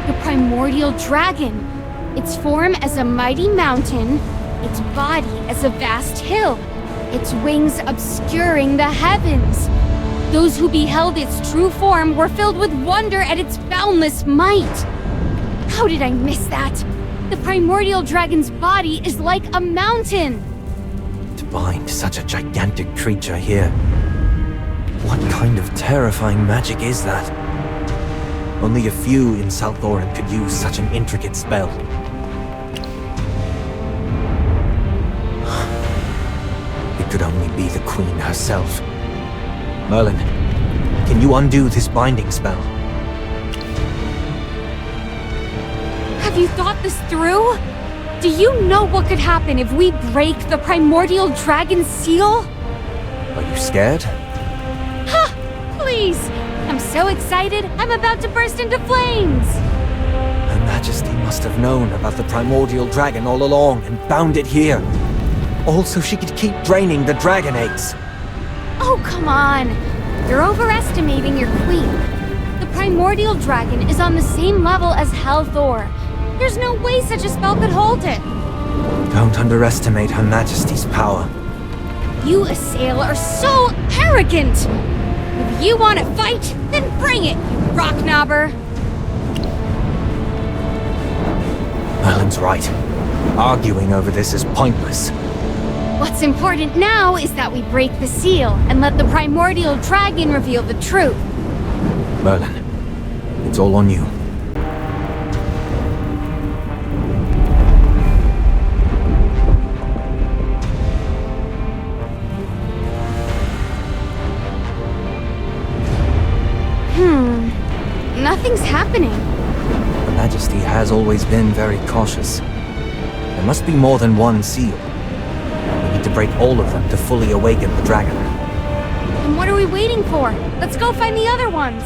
the primordial dragon, its form as a mighty mountain, its body as a vast hill, its wings obscuring the heavens. Those who beheld its true form were filled with wonder at its boundless might. How did I miss that? The primordial dragon's body is like a mountain. To find such a gigantic creature here. What kind of terrifying magic is that? Only a few in Selthorin could use such an intricate spell. It could only be the Queen herself. Merlin, can you undo this binding spell? Have you thought this through? Do you know what could happen if we break the primordial dragon's seal? Are you scared? Ha! Please! I'm so excited, I'm about to burst into flames! Her Majesty must have known about the primordial dragon all along and bound it here. All so she could keep draining the dragon eggs. Oh, come on! You're overestimating your queen. The primordial dragon is on the same level as Helthor. There's no way such a spell could hold it. Don't underestimate Her Majesty's power. You, Assail, are so arrogant! If you want to fight, then bring it, you rock-knobber! Merlin's right. Arguing over this is pointless. What's important now is that we break the seal and let the primordial dragon reveal the truth. Merlin, it's all on you. Nothing's happening. Her Majesty has always been very cautious. There must be more than one seal. We need to break all of them to fully awaken the dragon. And what are we waiting for? Let's go find the other ones.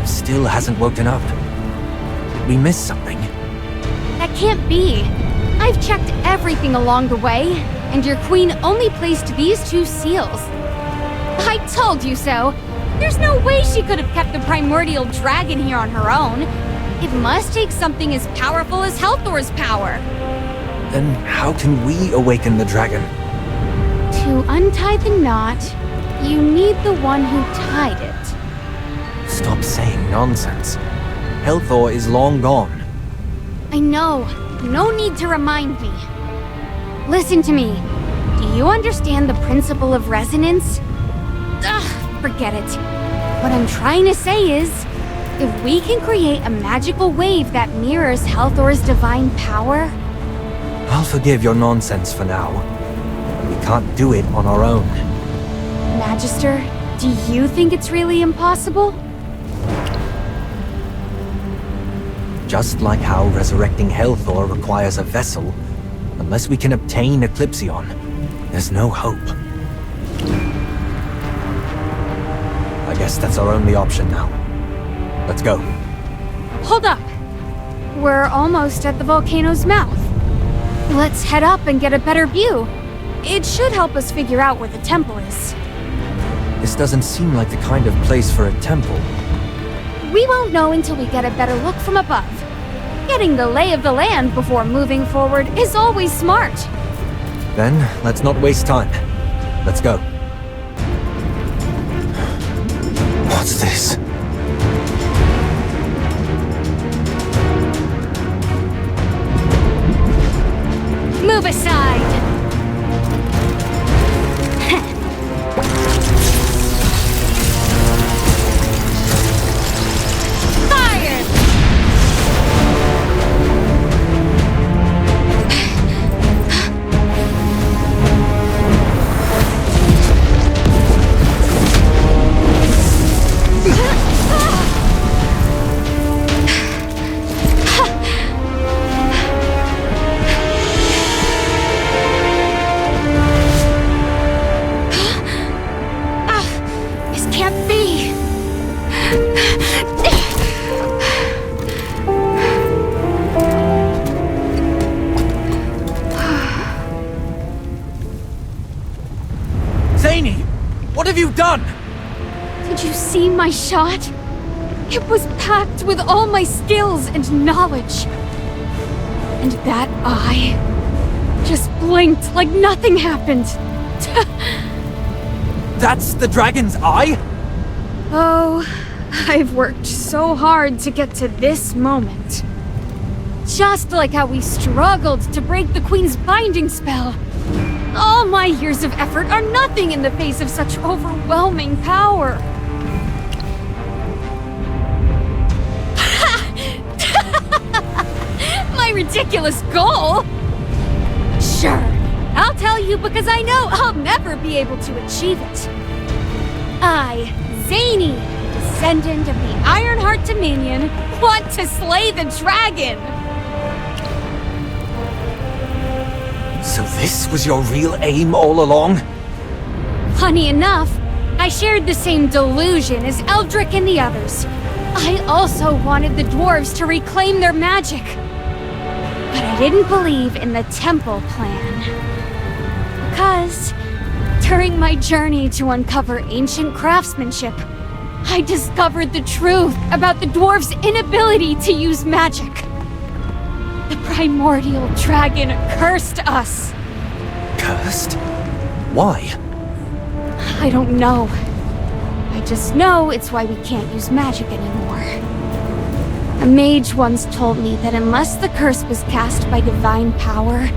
Still hasn't woken up. We missed something. That can't be. I've checked everything along the way, and your queen only placed these 2 seals. I told you so. There's no way she could have kept the primordial dragon here on her own. It must take something as powerful as Helthor's power. Then how can we awaken the dragon? To untie the knot, you need the one who tied it. Stop saying nonsense. Helthor is long gone. I know. No need to remind me. Listen to me. Do you understand the principle of resonance? Ugh, forget it. What I'm trying to say is, if we can create a magical wave that mirrors Helthor's divine power... I'll forgive your nonsense for now. We can't do it on our own. Magister, do you think it's really impossible? Just like how resurrecting Hellthor requires a vessel, unless we can obtain Eclipsion, there's no hope. I guess that's our only option now. Let's go. Hold up! We're almost at the volcano's mouth. Let's head up and get a better view. It should help us figure out where the temple is. This doesn't seem like the kind of place for a temple. We won't know until we get a better look from above. Getting the lay of the land before moving forward is always smart. Then, let's not waste time. Let's go. What's this? Move aside! What have you done? Did you see my shot? It was packed with all my skills and knowledge. And that eye just blinked like nothing happened. That's the dragon's eye? Oh, I've worked so hard to get to this moment. Just like how we struggled to break the Queen's binding spell. All my years of effort are nothing in the face of such overwhelming power. My ridiculous goal? Sure, I'll tell you because I know I'll never be able to achieve it. I, Zany, descendant of the Ironheart Dominion, want to slay the dragon! So this was your real aim all along? Funny enough, I shared the same delusion as Eldrick and the others. I also wanted the dwarves to reclaim their magic. But I didn't believe in the temple plan. Because during my journey to uncover ancient craftsmanship, I discovered the truth about the dwarves' inability to use magic. The primordial dragon cursed us. Cursed? Why? I don't know. I just know it's why we can't use magic anymore. A mage once told me that unless the curse was cast by divine power,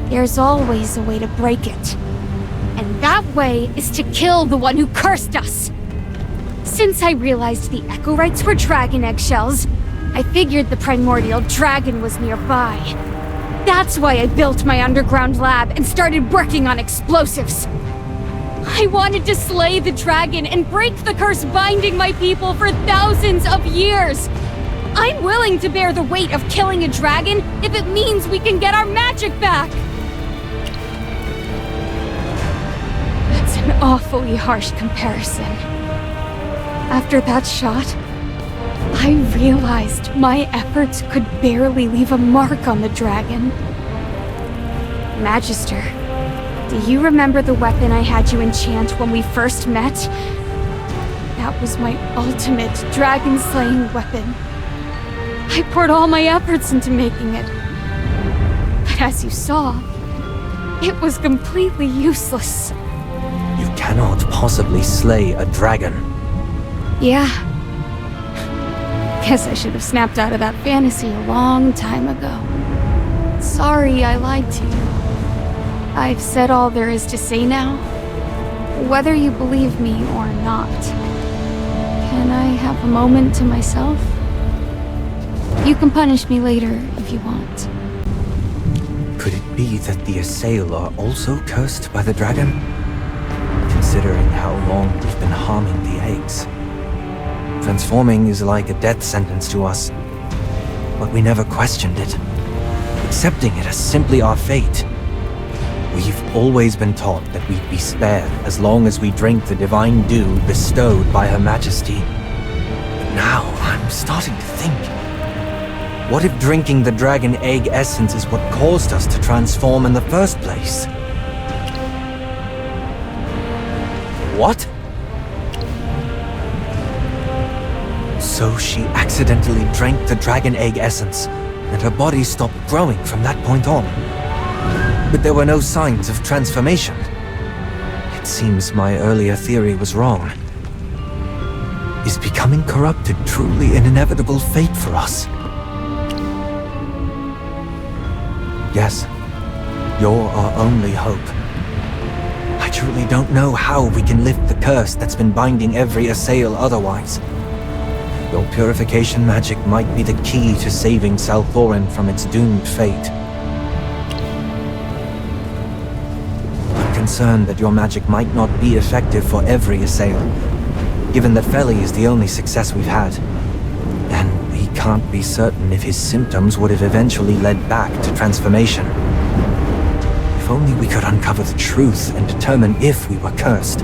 there's always a way to break it. And that way is to kill the one who cursed us. Since I realized the Echo Rites were dragon eggshells, I figured the primordial dragon was nearby. That's why I built my underground lab and started working on explosives. I wanted to slay the dragon and break the curse binding my people for thousands of years. I'm willing to bear the weight of killing a dragon if it means we can get our magic back. That's an awfully harsh comparison. After that shot, I realized my efforts could barely leave a mark on the dragon. Magister, do you remember the weapon I had you enchant when we first met? That was my ultimate dragon-slaying weapon. I poured all my efforts into making it. But as you saw, it was completely useless. You cannot possibly slay a dragon. Yeah. Guess I should have snapped out of that fantasy a long time ago. Sorry I lied to you. I've said all there is to say now, whether you believe me or not. Can I have a moment to myself? You can punish me later if you want. Could it be that the Assail are also cursed by the dragon? Considering considering how long we've been harming the eggs. Transforming is like a death sentence to us, but we never questioned it, accepting it as simply our fate. We've always been taught that we'd be spared as long as we drink the divine dew bestowed by Her Majesty. But now I'm starting to think, what if drinking the dragon egg essence is what caused us to transform in the first place? What? So she accidentally drank the dragon egg essence, and her body stopped growing from that point on. But there were no signs of transformation. It seems my earlier theory was wrong. Is becoming corrupted truly an inevitable fate for us? Yes, you're our only hope. I truly don't know how we can lift the curse that's been binding every assail otherwise. Your purification magic might be the key to saving Salthorin from its doomed fate. I'm concerned that your magic might not be effective for every assail, given that Feli is the only success we've had. And we can't be certain if his symptoms would have eventually led back to transformation. If only we could uncover the truth and determine if we were cursed.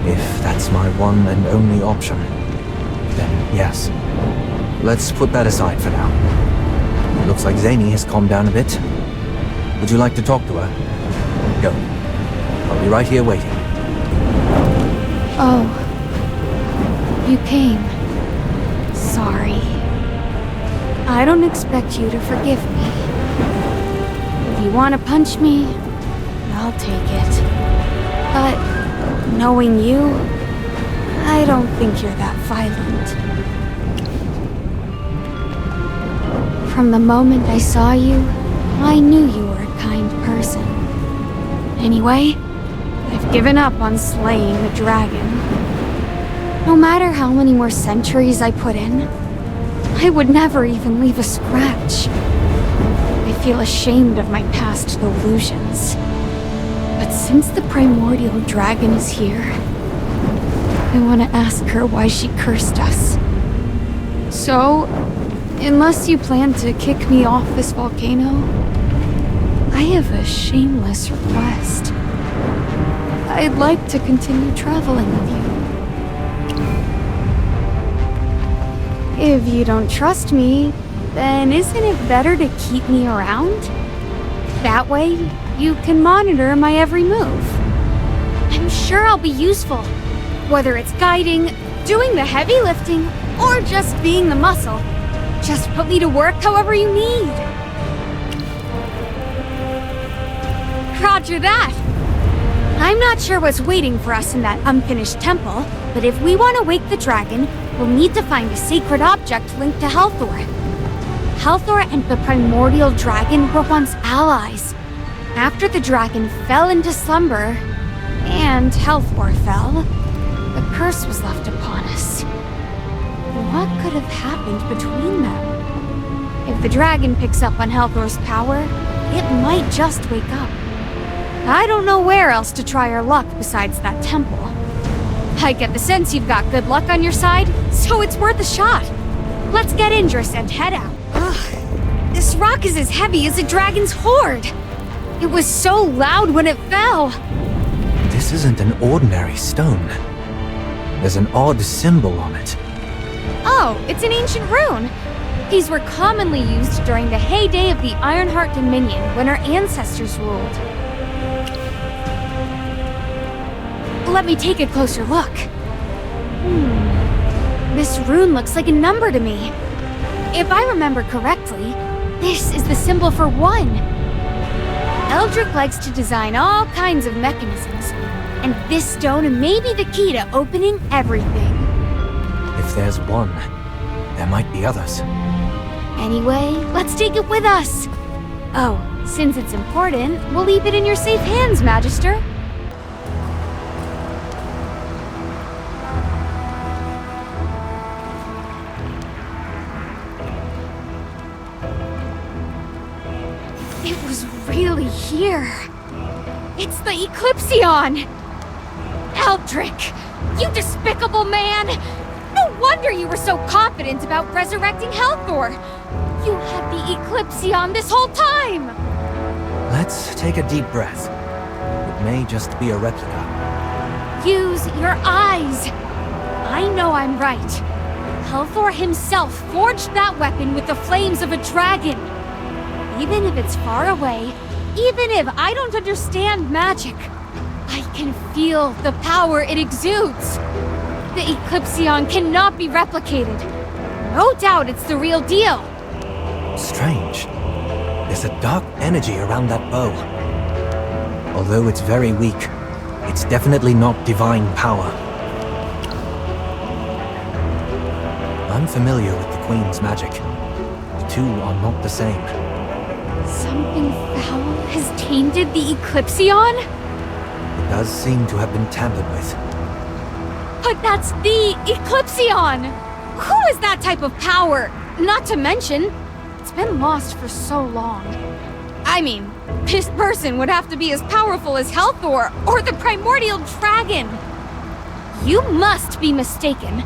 If that's my one and only option, then yes. Let's put that aside for now. It looks like Zany has calmed down a bit. Would you like to talk to her? Go. I'll be right here waiting. Oh. You came. Sorry. I don't expect you to forgive me. If you want to punch me, I'll take it. But knowing you, I don't think you're that violent. From the moment I saw you, I knew you were a kind person. Anyway, I've given up on slaying the dragon. No matter how many more centuries I put in, I would never even leave a scratch. I feel ashamed of my past illusions. But since the primordial dragon is here, I want to ask her why she cursed us. So, unless you plan to kick me off this volcano, I have a shameless request. I'd like to continue traveling with you. If you don't trust me, then isn't it better to keep me around? That way, you can monitor my every move. I'm sure I'll be useful. Whether it's guiding, doing the heavy lifting, or just being the muscle. Just put me to work however you need. Roger that. I'm not sure what's waiting for us in that unfinished temple, but if we want to wake the dragon, we'll need to find a sacred object linked to Helthor. Helthor and the primordial dragon were once allies. After the dragon fell into slumber, and Helthor fell, the curse was left upon us. What could have happened between them? If the dragon picks up on Helthor's power, it might just wake up. I don't know where else to try our luck besides that temple. I get the sense you've got good luck on your side, so it's worth a shot. Let's get Indris and head out. Ugh, this rock is as heavy as a dragon's hoard. It was so loud when it fell. This isn't an ordinary stone. There's an odd symbol on it. Oh, it's an ancient rune. These were commonly used during the heyday of the Ironheart Dominion when our ancestors ruled. Let me take a closer look. This rune looks like a number to me. If I remember correctly, this is the symbol for 1. Eldrick likes to design all kinds of mechanisms, and this stone may be the key to opening everything. If there's 1, there might be others. Anyway, let's take it with us. Oh, since it's important, we'll leave it in your safe hands, Magister. It was really here. It's the Eclipsion! Eldrick! You despicable man! No wonder you were so confident about resurrecting Helthor! You had the Eclipsion this whole time! Let's take a deep breath. It may just be a replica. Use your eyes! I know I'm right. Helthor himself forged that weapon with the flames of a dragon. Even if it's far away, even if I don't understand magic, I can feel the power it exudes. The Eclipsion cannot be replicated. No doubt it's the real deal. Strange. There's a dark energy around that bow. Although it's very weak, it's definitely not divine power. I'm familiar with the Queen's magic. The two are not the same. Something foul has tainted the Eclipsion? It does seem to have been tampered with. But that's the Eclipsion! Who has that type of power? Not to mention, it's been lost for so long. I mean, this person would have to be as powerful as Helthor or the primordial dragon. You must be mistaken.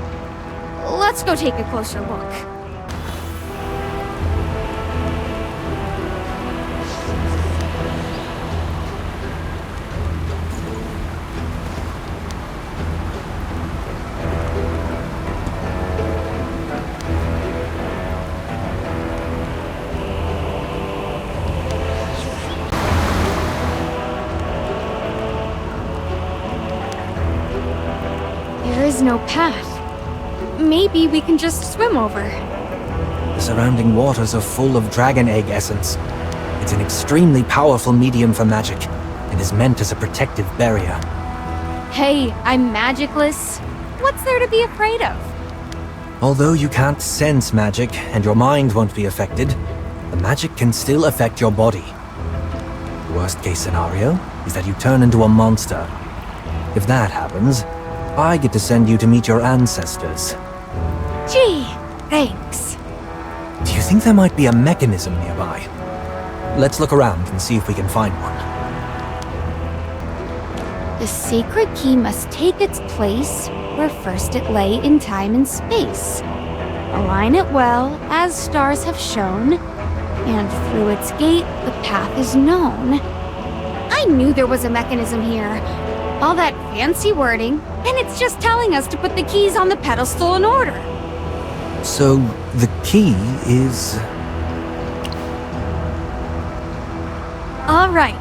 Let's go take a closer look. There is no path. Maybe we can just swim over. The surrounding waters are full of dragon egg essence. It's an extremely powerful medium for magic, and is meant as a protective barrier. Hey, I'm magicless. What's there to be afraid of? Although you can't sense magic, and your mind won't be affected, the magic can still affect your body. The worst case scenario is that you turn into a monster. If that happens, I get to send you to meet your ancestors. Gee, thanks. Do you think there might be a mechanism nearby? Let's look around and see if we can find one. The sacred key must take its place where first it lay in time and space. Align it well, as stars have shown, and through its gate the path is known. I knew there was a mechanism here. All that fancy wording, and it's just telling us to put the keys on the pedestal in order. So, the key is... All right.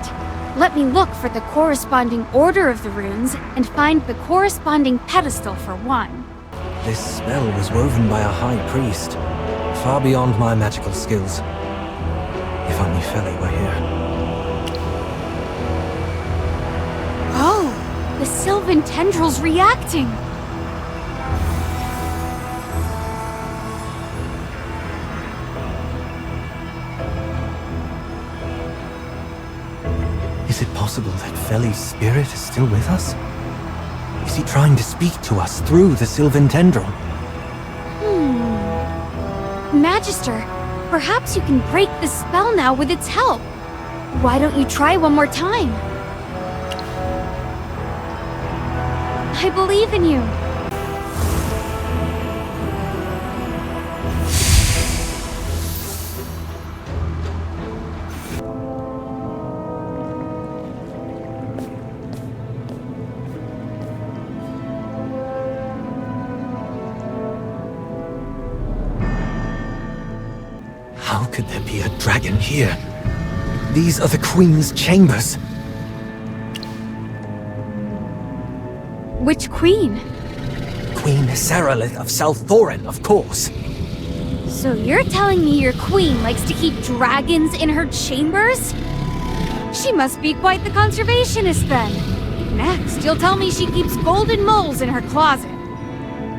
Let me look for the corresponding order of the runes and find the corresponding pedestal for one. This spell was woven by a high priest, far beyond my magical skills. If only Feli were here. Oh, the Sylvan tendrils reacting. Is it possible that Feli's spirit is still with us? Is he trying to speak to us through the Sylvan tendril? Magister, perhaps you can break the spell now with its help. Why don't you try one more time? I believe in you. How could there be a dragon here? These are the Queen's chambers. Which queen? Queen Seralith of South Thorin, of course. So you're telling me your queen likes to keep dragons in her chambers? She must be quite the conservationist then. Next, you'll tell me she keeps golden moles in her closet.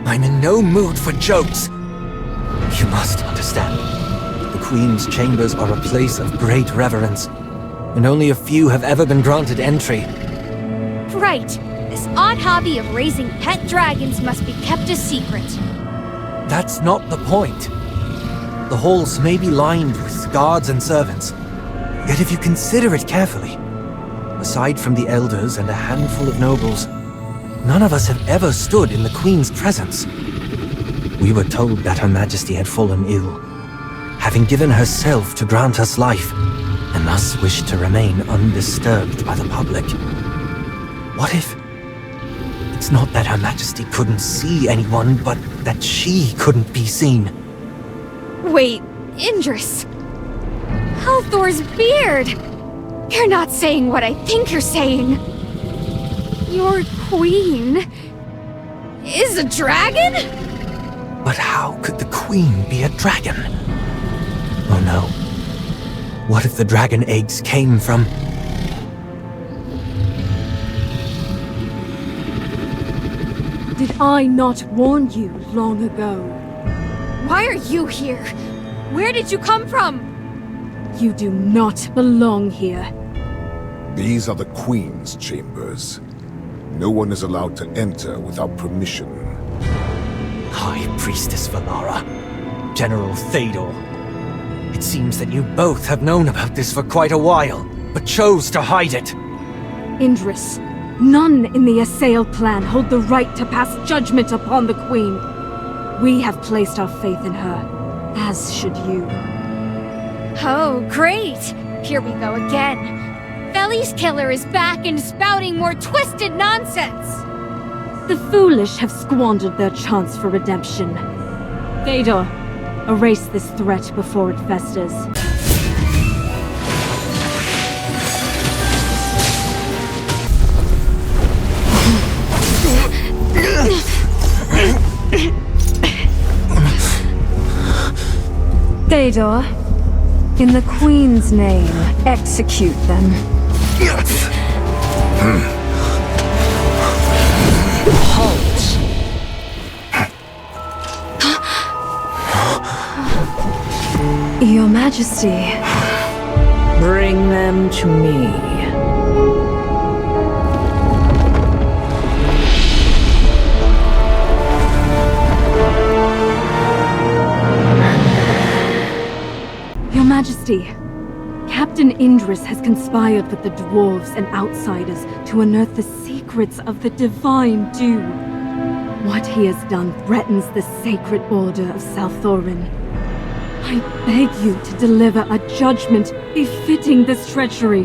I'm in no mood for jokes. You must understand. The Queen's chambers are a place of great reverence, and only a few have ever been granted entry. Right. This odd hobby of raising pet dragons must be kept a secret. That's not the point. The halls may be lined with guards and servants, yet if you consider it carefully, aside from the elders and a handful of nobles, none of us have ever stood in the Queen's presence. We were told that Her Majesty had fallen ill, having given herself to grant us life, and thus wished to remain undisturbed by the public. What if it's not that Her Majesty couldn't see anyone, but that she couldn't be seen? Wait, Indris. Halthor's beard! You're not saying what I think you're saying. Your queen is a dragon? But how could the Queen be a dragon? Oh no. What if the dragon eggs came from... Did I not warn you long ago? Why are you here? Where did you come from? You do not belong here. These are the Queen's chambers. No one is allowed to enter without permission. High Priestess Valara, General Théodore. It seems that you both have known about this for quite a while, but chose to hide it. Indris, none in the Assail clan hold the right to pass judgment upon the Queen. We have placed our faith in her, as should you. Oh, great! Here we go again. Feli's killer is back and spouting more twisted nonsense! The foolish have squandered their chance for redemption. Théodore, erase this threat before it festers. Théodore, in the Queen's name, execute them. Halt! Your Majesty, Bring them to me. Your Majesty, Captain Indris has conspired with the dwarves and outsiders to unearth the secrets of the Divine Dew. What he has done threatens the sacred order of Salthorin. I beg you to deliver a judgment befitting this treachery.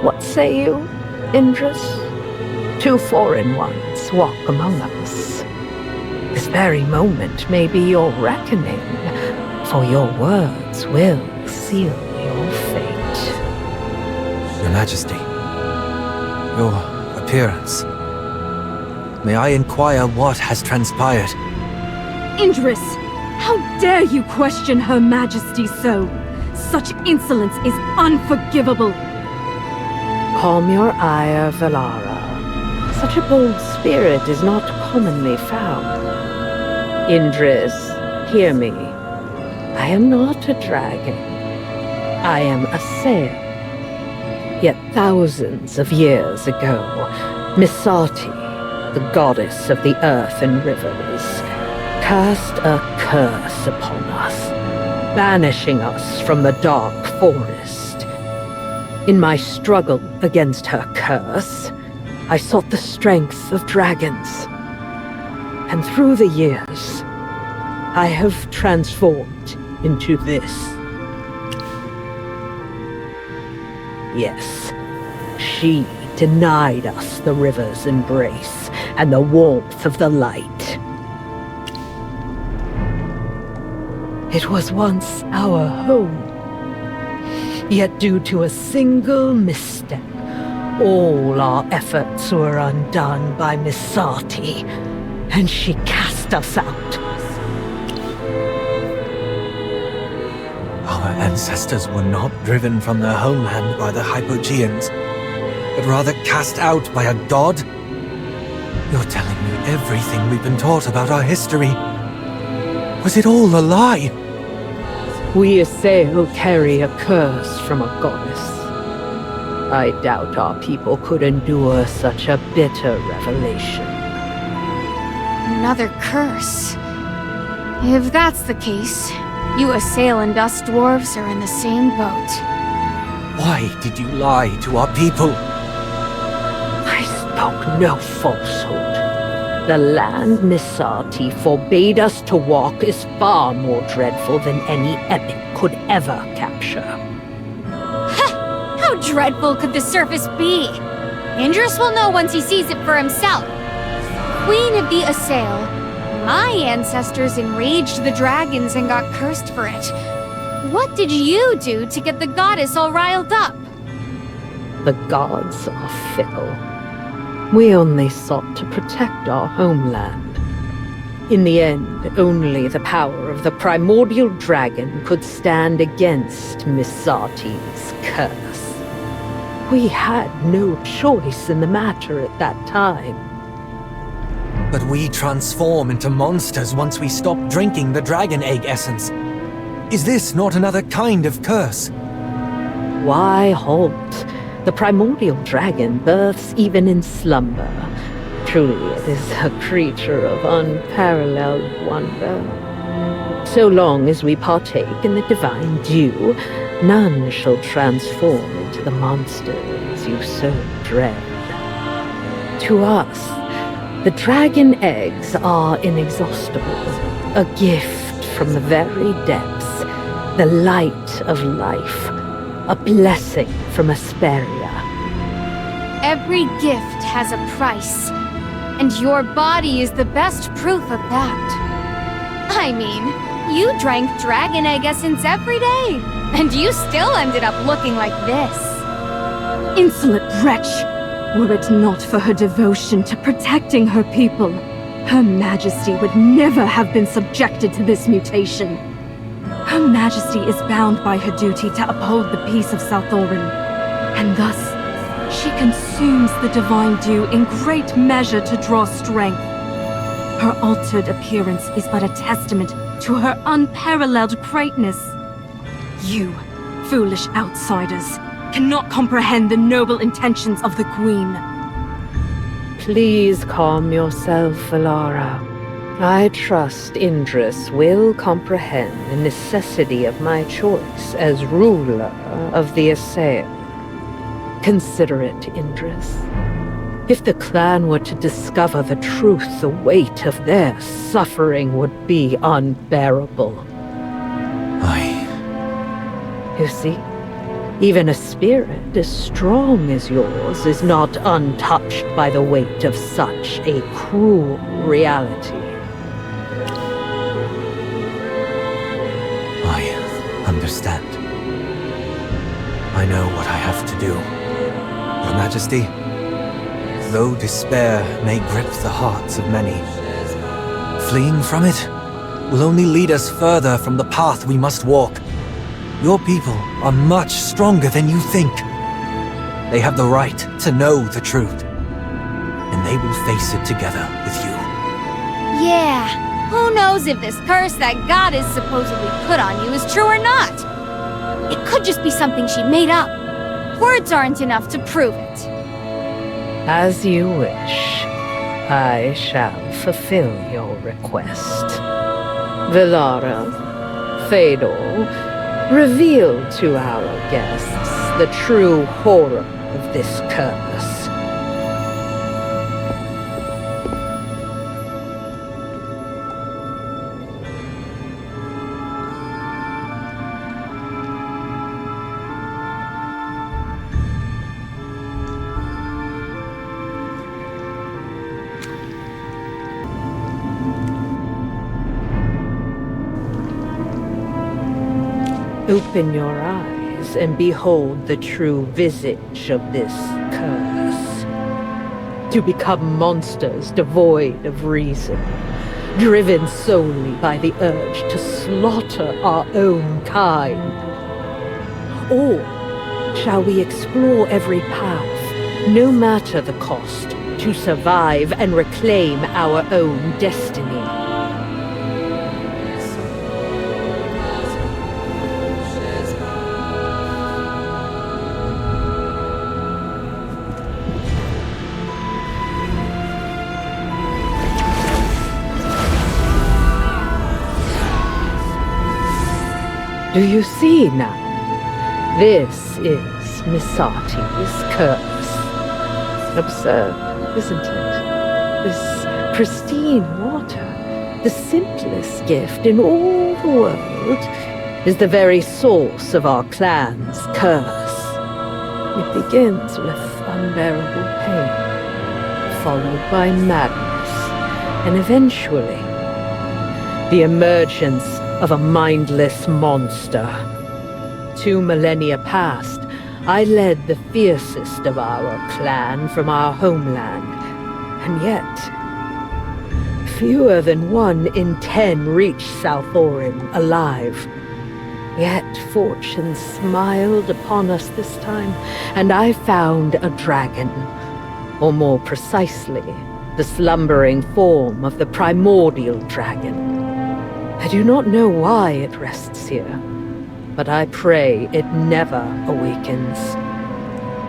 What say you, Indris? Two foreign ones walk among us. This very moment may be your reckoning, for your words will seal your fate. Your Majesty, your appearance. May I inquire what has transpired? Indris, how dare you question Her Majesty so? Such insolence is unforgivable. Calm your ire, Valara. Such a bold spirit is not commonly found. Indris, hear me. I am not a dragon. I am a sail. Yet thousands of years ago, Misati, the goddess of the earth and rivers, cast a curse upon us, banishing us from the dark forest. In my struggle against her curse, I sought the strength of dragons. And through the years, I have transformed into this. Yes, she denied us the river's embrace and the warmth of the light. It was once our home. Yet due to a single misstep, all our efforts were undone by Misati, and she cast us out. Our ancestors were not driven from their homeland by the Hypogeans, but rather cast out by a god? You're telling me everything we've been taught about our history. Was it all a lie? We Assail carry a curse from a goddess. I doubt our people could endure such a bitter revelation. Another curse. If that's the case, you Assail and us dwarves are in the same boat. Why did you lie to our people? I spoke no falsehood. The land Missati forbade us to walk is far more dreadful than any epic could ever capture. Ha! How dreadful could the surface be? Indris will know once he sees it for himself. Queen of the Assail, my ancestors enraged the dragons and got cursed for it. What did you do to get the goddess all riled up? The gods are fickle. We only sought to protect our homeland. In the end, only the power of the primordial dragon could stand against Missati's curse. We had no choice in the matter at that time. But we transform into monsters once we stop drinking the dragon egg essence. Is this not another kind of curse? Why halt? The primordial dragon births even in slumber. Truly, it is a creature of unparalleled wonder. So long as we partake in the divine dew, none shall transform into the monsters you so dread. To us, the dragon eggs are inexhaustible, a gift from the very depths, the light of life, a blessing from Asperia. Every gift has a price, and your body is the best proof of that. I mean, you drank dragon egg essence every day, and you still ended up looking like this. Insolent wretch! Were it not for her devotion to protecting her people, Her Majesty would never have been subjected to this mutation. Her Majesty is bound by her duty to uphold the peace of Southoran, and thus she consumes the divine dew in great measure to draw strength. Her altered appearance is but a testament to her unparalleled greatness. You, foolish outsiders, cannot comprehend the noble intentions of the Queen. Please calm yourself, Valara. I trust Indris will comprehend the necessity of my choice as ruler of the Assail. Consider it, Indris. If the clan were to discover the truth, the weight of their suffering would be unbearable. You see, even a spirit as strong as yours is not untouched by the weight of such a cruel reality. I understand. I know what I have to do. Your Majesty, though despair may grip the hearts of many, fleeing from it will only lead us further from the path we must walk. Your people are much stronger than you think. They have the right to know the truth, and they will face it together with you. Yeah, who knows if this curse that goddess supposedly put on you is true or not? It could just be something she made up. Words aren't enough to prove it. As you wish, I shall fulfill your request. Valara, Fedor, reveal to our guests the true horror of this curse. Open your eyes and behold the true visage of this curse. To become monsters devoid of reason, driven solely by the urge to slaughter our own kind. Or shall we explore every path, no matter the cost, to survive and reclaim our own destiny? Do you see now? This is Misati's curse. Absurd, isn't it? This pristine water, the simplest gift in all the world, is the very source of our clan's curse. It begins with unbearable pain, followed by madness, and eventually the emergence of a mindless monster. 2 millennia past, I led the fiercest of our clan from our homeland, and yet fewer than 1 in 10 reached Salthorin alive. Yet fortune smiled upon us this time, and I found a dragon, or more precisely, the slumbering form of the primordial dragon. I do not know why it rests here, but I pray it never awakens.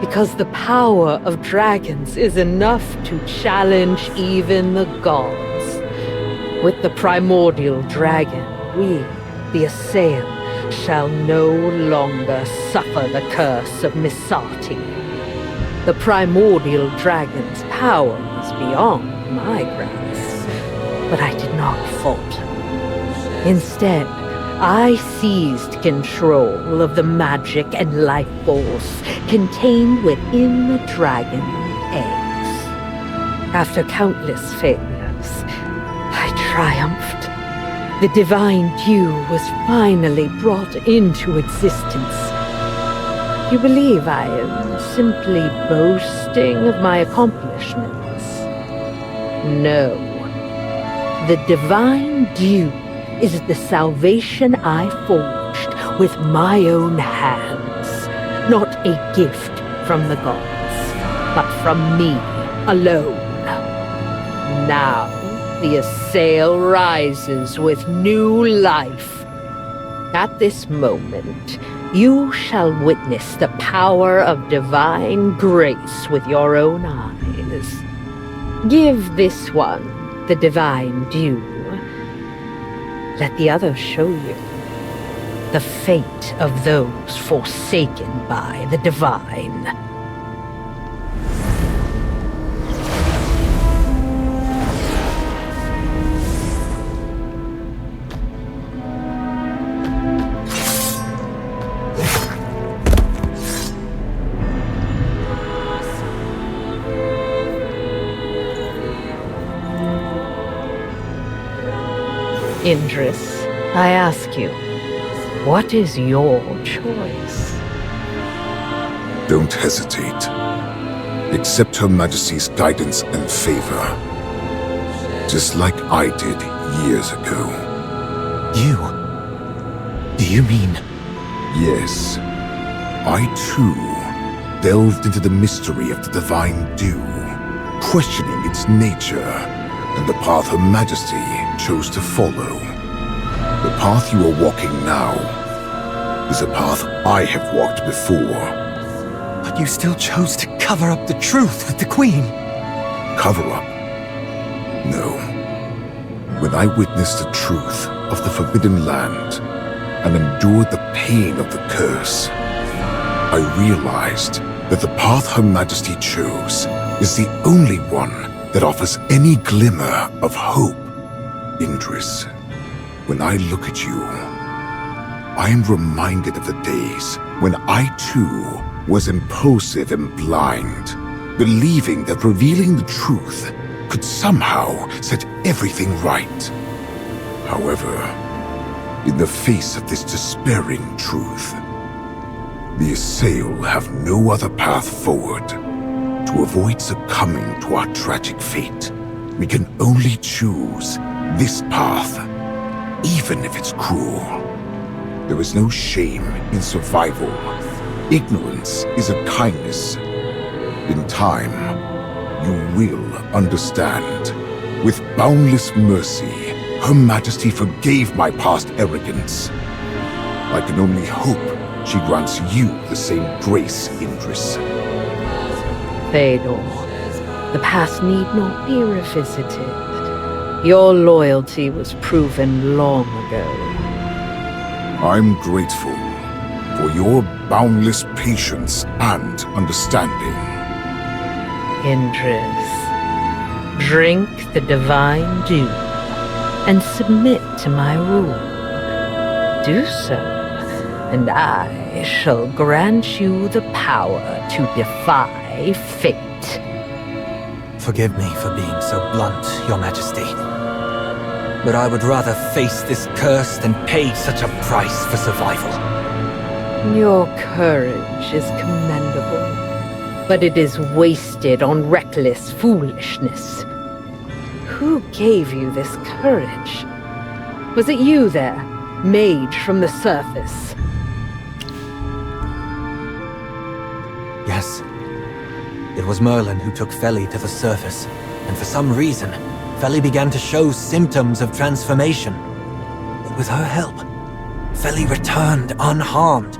Because the power of dragons is enough to challenge even the gods. With the primordial dragon, we, the assailed, shall no longer suffer the curse of Misati. The primordial dragon's power was beyond my grasp, but I did not falter. Instead, I seized control of the magic and life force contained within the dragon eggs. After countless failures, I triumphed. The divine dew was finally brought into existence. You believe I am simply boasting of my accomplishments? No. The divine dew is the salvation I forged with my own hands. Not a gift from the gods, but from me alone. Now, the assail rises with new life. At this moment, you shall witness the power of divine grace with your own eyes. Give this one the divine dew. Let the other show you the fate of those forsaken by the divine. Indris, I ask you, what is your choice? Don't hesitate. Accept Her Majesty's guidance and favor. Just like I did years ago. You? Do you mean? Yes. I too delved into the mystery of the divine dew, questioning its nature and the path Her Majesty chose to follow. The path you are walking now is a path I have walked before. But you still chose to cover up the truth with the Queen. Cover up? No. When I witnessed the truth of the Forbidden Land and endured the pain of the curse, I realized that the path Her Majesty chose is the only one that offers any glimmer of hope. Indris, when I look at you, I am reminded of the days when I too was impulsive and blind, believing that revealing the truth could somehow set everything right. However, in the face of this despairing truth, the assail have no other path forward. To avoid succumbing to our tragic fate, we can only choose this path, even if it's cruel. There is no shame in survival. Ignorance is a kindness. In time, you will understand. With boundless mercy, Her Majesty forgave my past arrogance. I can only hope she grants you the same grace, Indris. Fedor, the past need not be revisited. Your loyalty was proven long ago. I'm grateful for your boundless patience and understanding. Indris, drink the divine dew and submit to my rule. Do so, and I shall grant you the power to defy fate. Forgive me for being so blunt, Your Majesty. But I would rather face this curse than pay such a price for survival. Your courage is commendable, but it is wasted on reckless foolishness. Who gave you this courage? Was it you there, mage from the surface? Yes. It was Merlin who took Feli to the surface, and for some reason, Feli began to show symptoms of transformation. But with her help, Feli returned unharmed.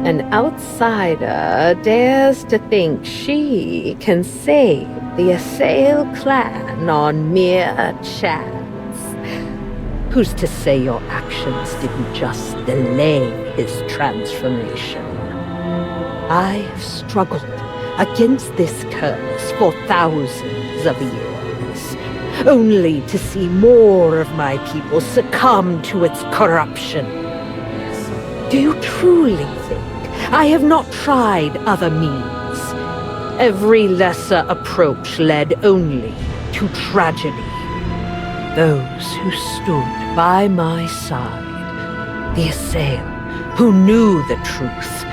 An outsider dares to think she can save the Assail clan on mere chance. Who's to say your actions didn't just delay his transformation? I have struggled against this curse for thousands of years, only to see more of my people succumb to its corruption. Do you truly think I have not tried other means? Every lesser approach led only to tragedy. Those who stood by my side, the Assail, who knew the truth,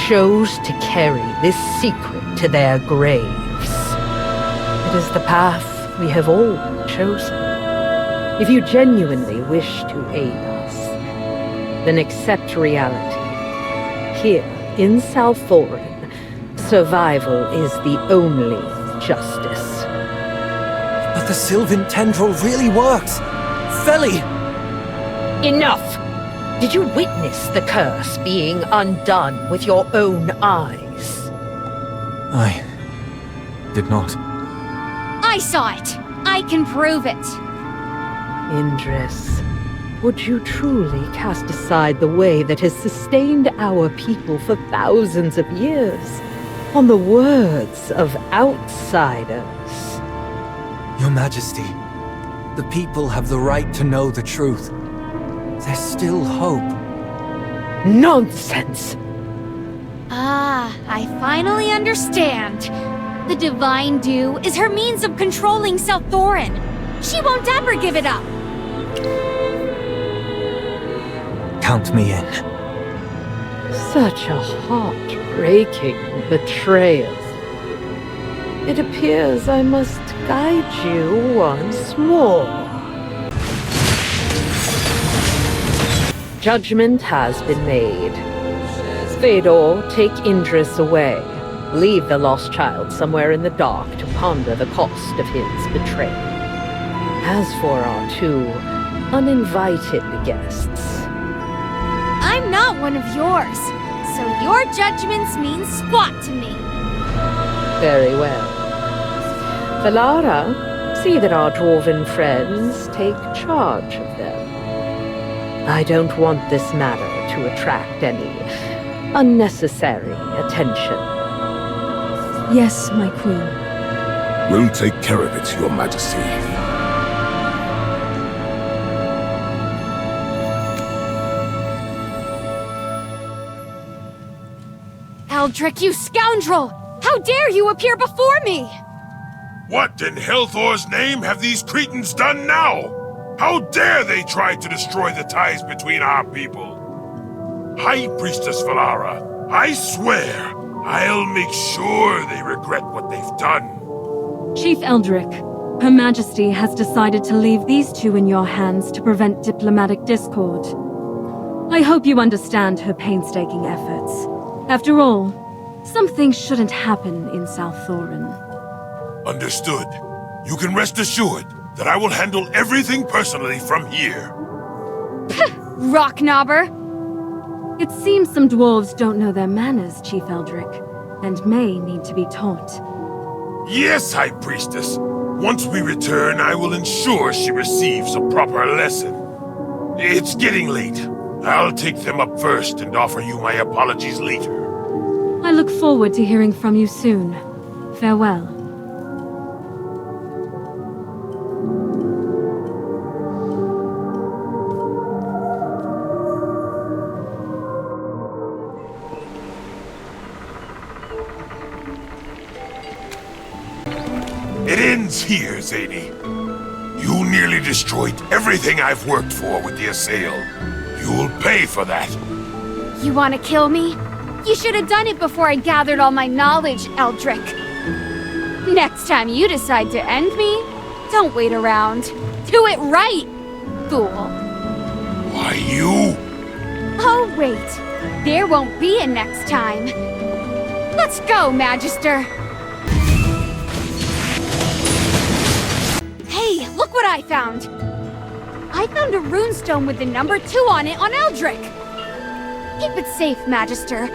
chose to carry this secret to their graves. It is the path we have all chosen. If you genuinely wish to aid us, then accept reality. Here, in South Thorin, survival is the only justice. But the Sylvan Tendril really works! Feli! Enough! Did you witness the curse being undone with your own eyes? I did not. I saw it! I can prove it! Indris, would you truly cast aside the way that has sustained our people for thousands of years on the words of outsiders? Your Majesty, the people have the right to know the truth. There's still hope. Nonsense! Ah, I finally understand. The Divine Dew is her means of controlling South Thorin. She won't ever give it up. Count me in. Such a heart-breaking betrayal. It appears I must guide you once more. Judgment has been made. Fedor, take Indris away. Leave the lost child somewhere in the dark to ponder the cost of his betrayal. As for our two uninvited guests, I'm not one of yours, so your judgments mean squat to me. very well. Valara, see that our dwarven friends take charge of them. I don't want this matter to attract any unnecessary attention. Yes, my queen. We'll take care of it, Your Majesty. Eldrick, you scoundrel! How dare you appear before me! What in Helthor's name have these Cretans done now? How dare they try to destroy the ties between our people? High Priestess Valara, I swear, I'll make sure they regret what they've done. Chief Eldrick, Her Majesty has decided to leave these two in your hands to prevent diplomatic discord. I hope you understand her painstaking efforts. After all, some things shouldn't happen in South Thorin. Understood. You can rest assured that I will handle everything personally from here. Rocknobber! It seems some dwarves don't know their manners, Chief Eldrick, and may need to be taught. Yes, High Priestess. Once we return, I will ensure she receives a proper lesson. It's getting late. I'll take them up first and offer you my apologies later. I look forward to hearing from you soon. Farewell. It ends here, Zadie. You nearly destroyed everything I've worked for with the assail. You'll pay for that. You want to kill me? You should have done it before I gathered all my knowledge, Eldrick. Next time you decide to end me, don't wait around. Do it right, fool. Why, you? Oh, wait. There won't be a next time. Let's go, Magister. Hey, look what I found. I found a runestone with the number 2 on it on Eldrick. Keep it safe, Magister.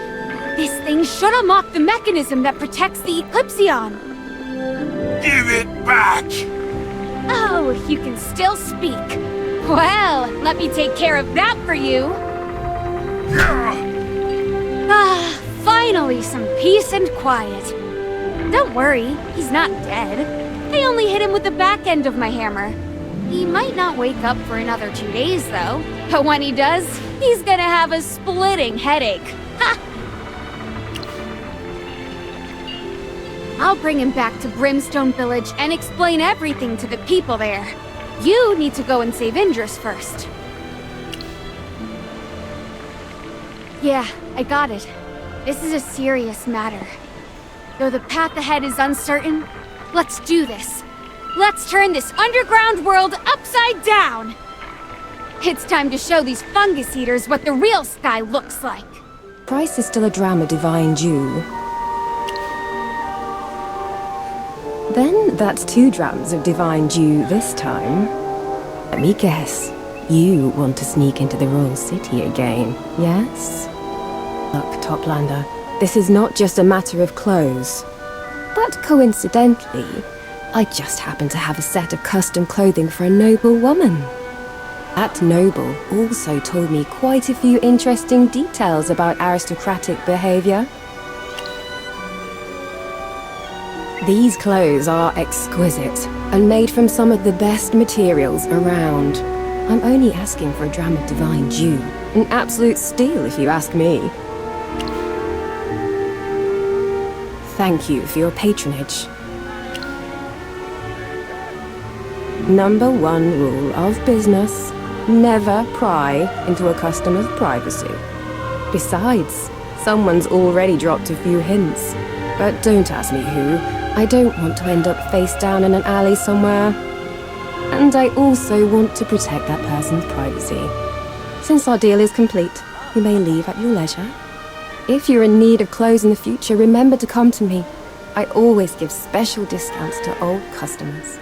This thing should unlock the mechanism that protects the Eclipsion. Give it back! Oh, you can still speak. Well, let me take care of that for you. Ah, finally some peace and quiet. Don't worry, he's not dead. I only hit him with the back end of my hammer. He might not wake up for another 2 days, though. But when he does, he's gonna have a splitting headache. Ha! I'll bring him back to Brimstone Village and explain everything to the people there. You need to go and save Indris first. Yeah, I got it. This is a serious matter. Though the path ahead is uncertain, let's do this. Let's turn this underground world upside down! It's time to show these fungus eaters what the real sky looks like. Price is still a dram of divine dew. Then that's 2 drams of divine dew this time. Let me guess. You want to sneak into the royal city again, yes? Look, Toplander, this is not just a matter of clothes. But coincidentally, I just happen to have a set of custom clothing for a noble woman. That noble also told me quite a few interesting details about aristocratic behavior. These clothes are exquisite and made from some of the best materials around. I'm only asking for a dram of divine dew. An absolute steal if you ask me. Thank you for your patronage. Number 1 rule of business: never pry into a customer's privacy. Besides, someone's already dropped a few hints. But don't ask me who. I don't want to end up face down in an alley somewhere. And I also want to protect that person's privacy. Since our deal is complete, you may leave at your leisure. If you're in need of clothes in the future, remember to come to me. I always give special discounts to old customers.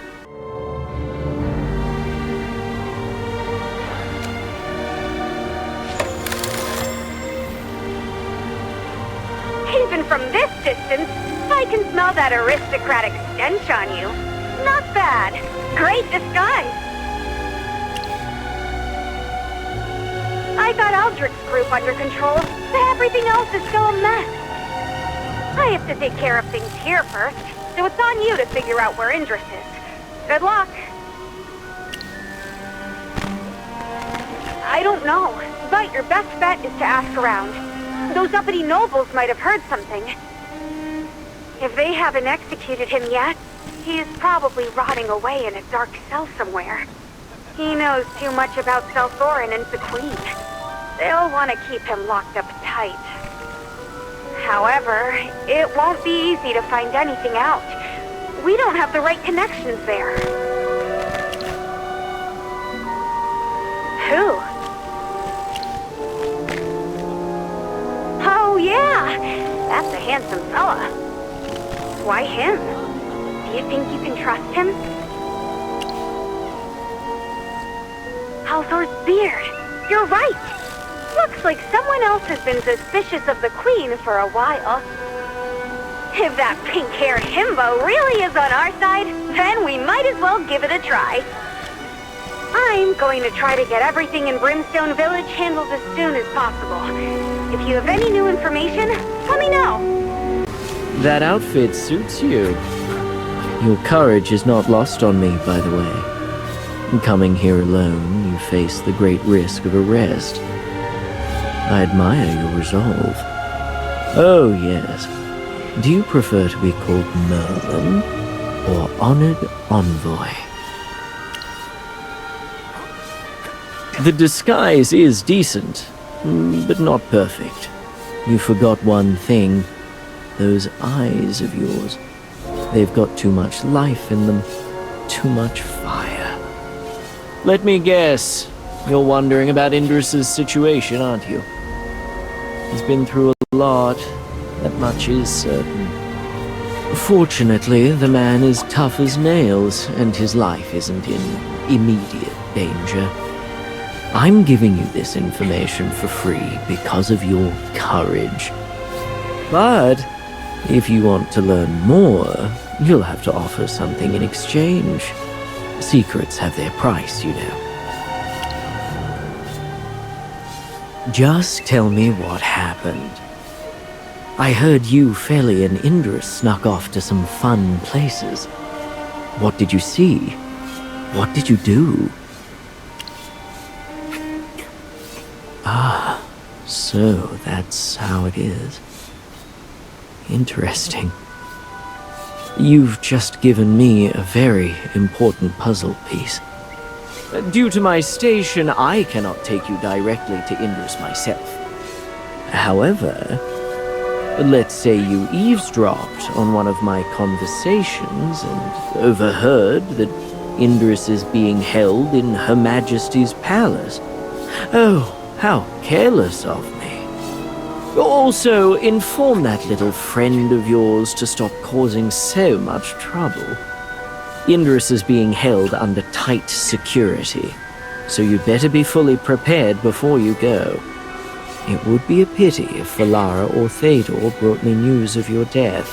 Even from this distance, I can smell that aristocratic stench on you. Not bad. Great disguise. I got Eldrick's group under control, but everything else is still a mess. I have to take care of things here first, so it's on you to figure out where Indris is. Good luck. I don't know, but your best bet is to ask around. Those uppity nobles might have heard something. If they haven't executed him yet, he is probably rotting away in a dark cell somewhere. He knows too much about Selthorin and the Queen. They'll want to keep him locked up tight. However, it won't be easy to find anything out. We don't have the right connections there. Who? Oh yeah! That's a handsome fella. Why him? Do you think you can trust him? Halthor's beard! You're right! Looks like someone else has been suspicious of the Queen for a while. If that pink-haired himbo really is on our side, then we might as well give it a try. I'm going to try to get everything in Brimstone Village handled as soon as possible. If you have any new information, let me know. That outfit suits you. Your courage is not lost on me, by the way. Coming here alone, you face the great risk of arrest. I admire your resolve. Oh, yes. Do you prefer to be called Merlin or Honored Envoy? The disguise is decent, but not perfect. You forgot one thing. Those eyes of yours. They've got too much life in them. Too much fire. Let me guess. You're wondering about Indris's situation, aren't you? He's been through a lot. That much is certain. Fortunately, the man is tough as nails, and his life isn't in immediate danger. I'm giving you this information for free because of your courage. But if you want to learn more, you'll have to offer something in exchange. Secrets have their price, you know. Just tell me what happened. I heard you, Feli, and Indris snuck off to some fun places. What did you see? What did you do? Ah, so that's how it is. Interesting. You've just given me a very important puzzle piece. Due to my station, I cannot take you directly to Indris myself. However, let's say you eavesdropped on one of my conversations and overheard that Indris is being held in Her Majesty's palace. Oh, how careless of me. Also, inform that little friend of yours to stop causing so much trouble. Indris is being held under tight security, so you'd better be fully prepared before you go. It would be a pity if Valara or Théodore brought me news of your death.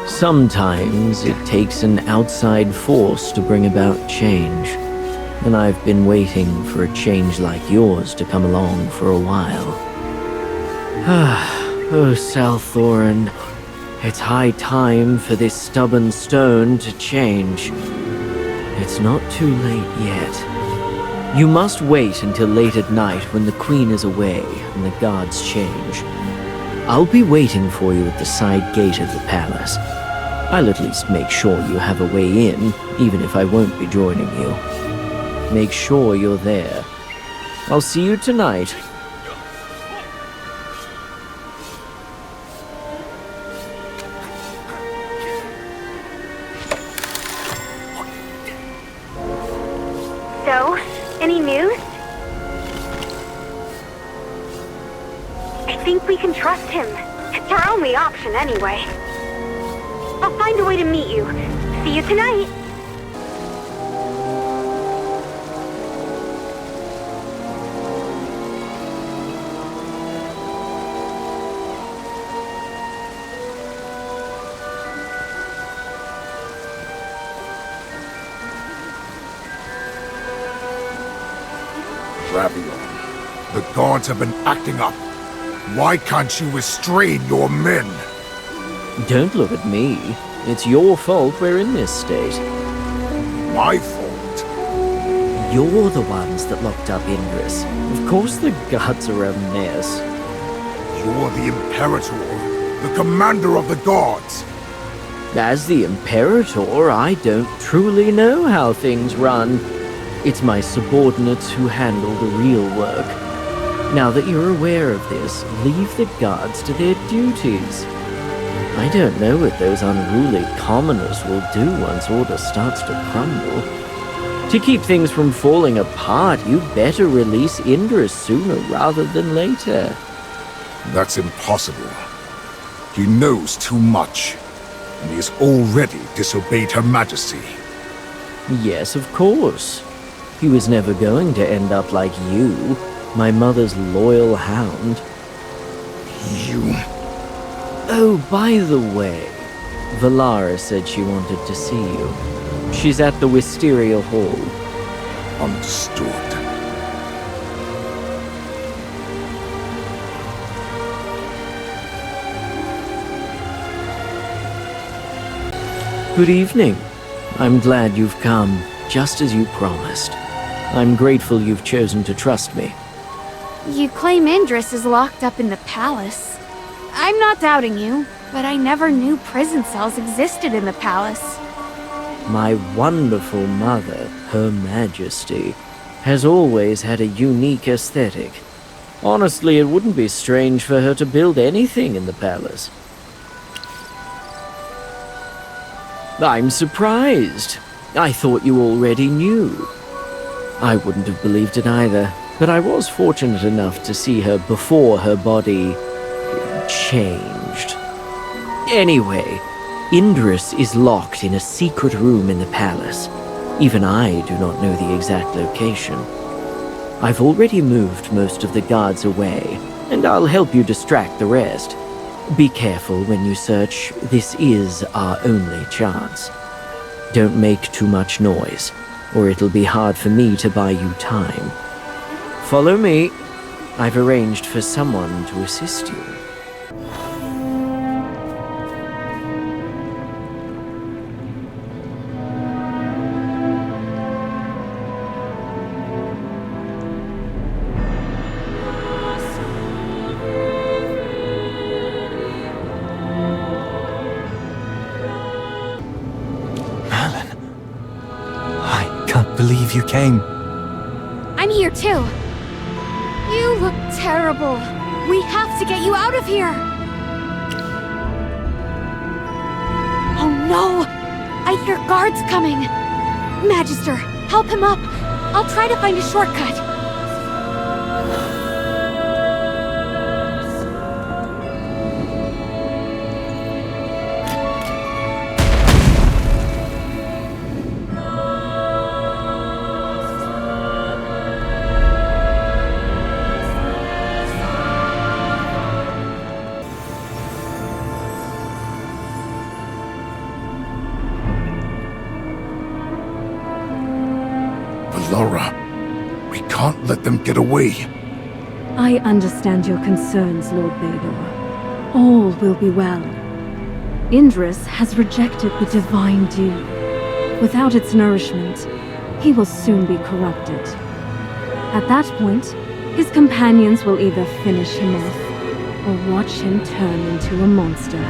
Sometimes it takes an outside force to bring about change, and I've been waiting for a change like yours to come along for a while. Oh, Salthoran, it's high time for this stubborn stone to change. It's not too late yet. You must wait until late at night when the Queen is away and the guards change. I'll be waiting for you at the side gate of the palace. I'll at least make sure you have a way in, even if I won't be joining you. Make sure you're there. I'll see you tonight. So, any news? I think we can trust him. It's our only option anyway. I'll find a way to meet you. See you tonight. Ravion, the guards have been acting up. Why can't you restrain your men? Don't look at me. It's your fault we're in this state. My fault? You're the ones that locked up Indris. Of course the guards are a mess. You're the Imperator, the commander of the guards. As the Imperator, I don't truly know how things run. It's my subordinates who handle the real work. Now that you're aware of this, leave the guards to their duties. I don't know what those unruly commoners will do once order starts to crumble. To keep things from falling apart, you'd better release Indris sooner rather than later. That's impossible. He knows too much, and he has already disobeyed Her Majesty. Yes, of course. He was never going to end up like you, my mother's loyal hound. You... Oh, by the way, Valara said she wanted to see you. She's at the Wisteria Hall. Understood. Good evening. I'm glad you've come, just as you promised. I'm grateful you've chosen to trust me. You claim Indris is locked up in the palace. I'm not doubting you, but I never knew prison cells existed in the palace. My wonderful mother, Her Majesty, has always had a unique aesthetic. Honestly, it wouldn't be strange for her to build anything in the palace. I'm surprised. I thought you already knew. I wouldn't have believed it either, but I was fortunate enough to see her before her body changed. Anyway, Indris is locked in a secret room in the palace. Even I do not know the exact location. I've already moved most of the guards away, and I'll help you distract the rest. Be careful when you search. This is our only chance. Don't make too much noise, or it'll be hard for me to buy you time. Follow me. I've arranged for someone to assist you. Believe you came. I'm here too. You look terrible. We have to get you out of here. Oh no! I hear guards coming. Magister, help him up. I'll try to find a shortcut. Laura, we can't let them get away. I understand your concerns, Lord Baelor. All will be well. Indris has rejected the divine dew. Without its nourishment, he will soon be corrupted. At that point, his companions will either finish him off or watch him turn into a monster.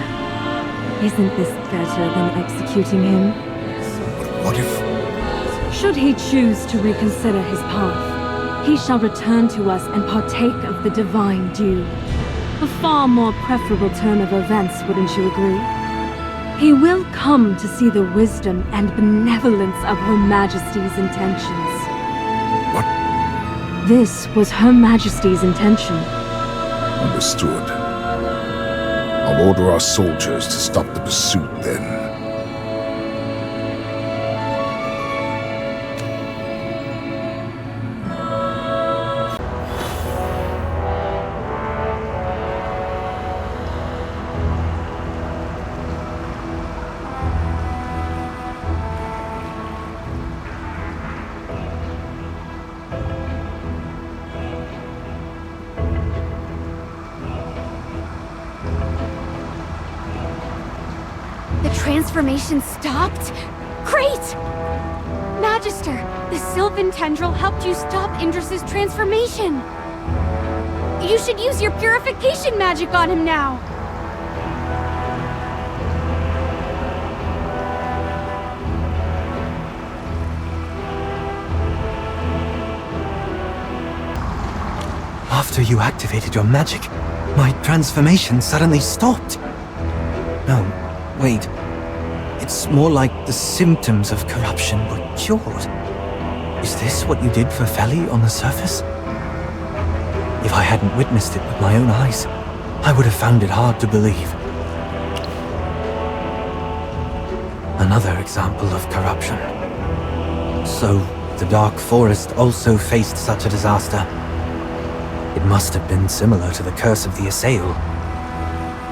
Isn't this better than executing him? But what if... Should he choose to reconsider his path, he shall return to us and partake of the divine dew. A far more preferable turn of events, wouldn't you agree? He will come to see the wisdom and benevolence of Her Majesty's intentions. What? This was Her Majesty's intention. Understood. I'll order our soldiers to stop the pursuit then. Transformation stopped? Great! Magister, the Sylvan Tendril helped you stop Indris's transformation. You should use your purification magic on him now. After you activated your magic, my transformation suddenly stopped. No, wait. It's more like the symptoms of corruption were cured. Is this what you did for Feli on the surface? If I hadn't witnessed it with my own eyes, I would have found it hard to believe. Another example of corruption. So, the Dark Forest also faced such a disaster. It must have been similar to the curse of the Assail.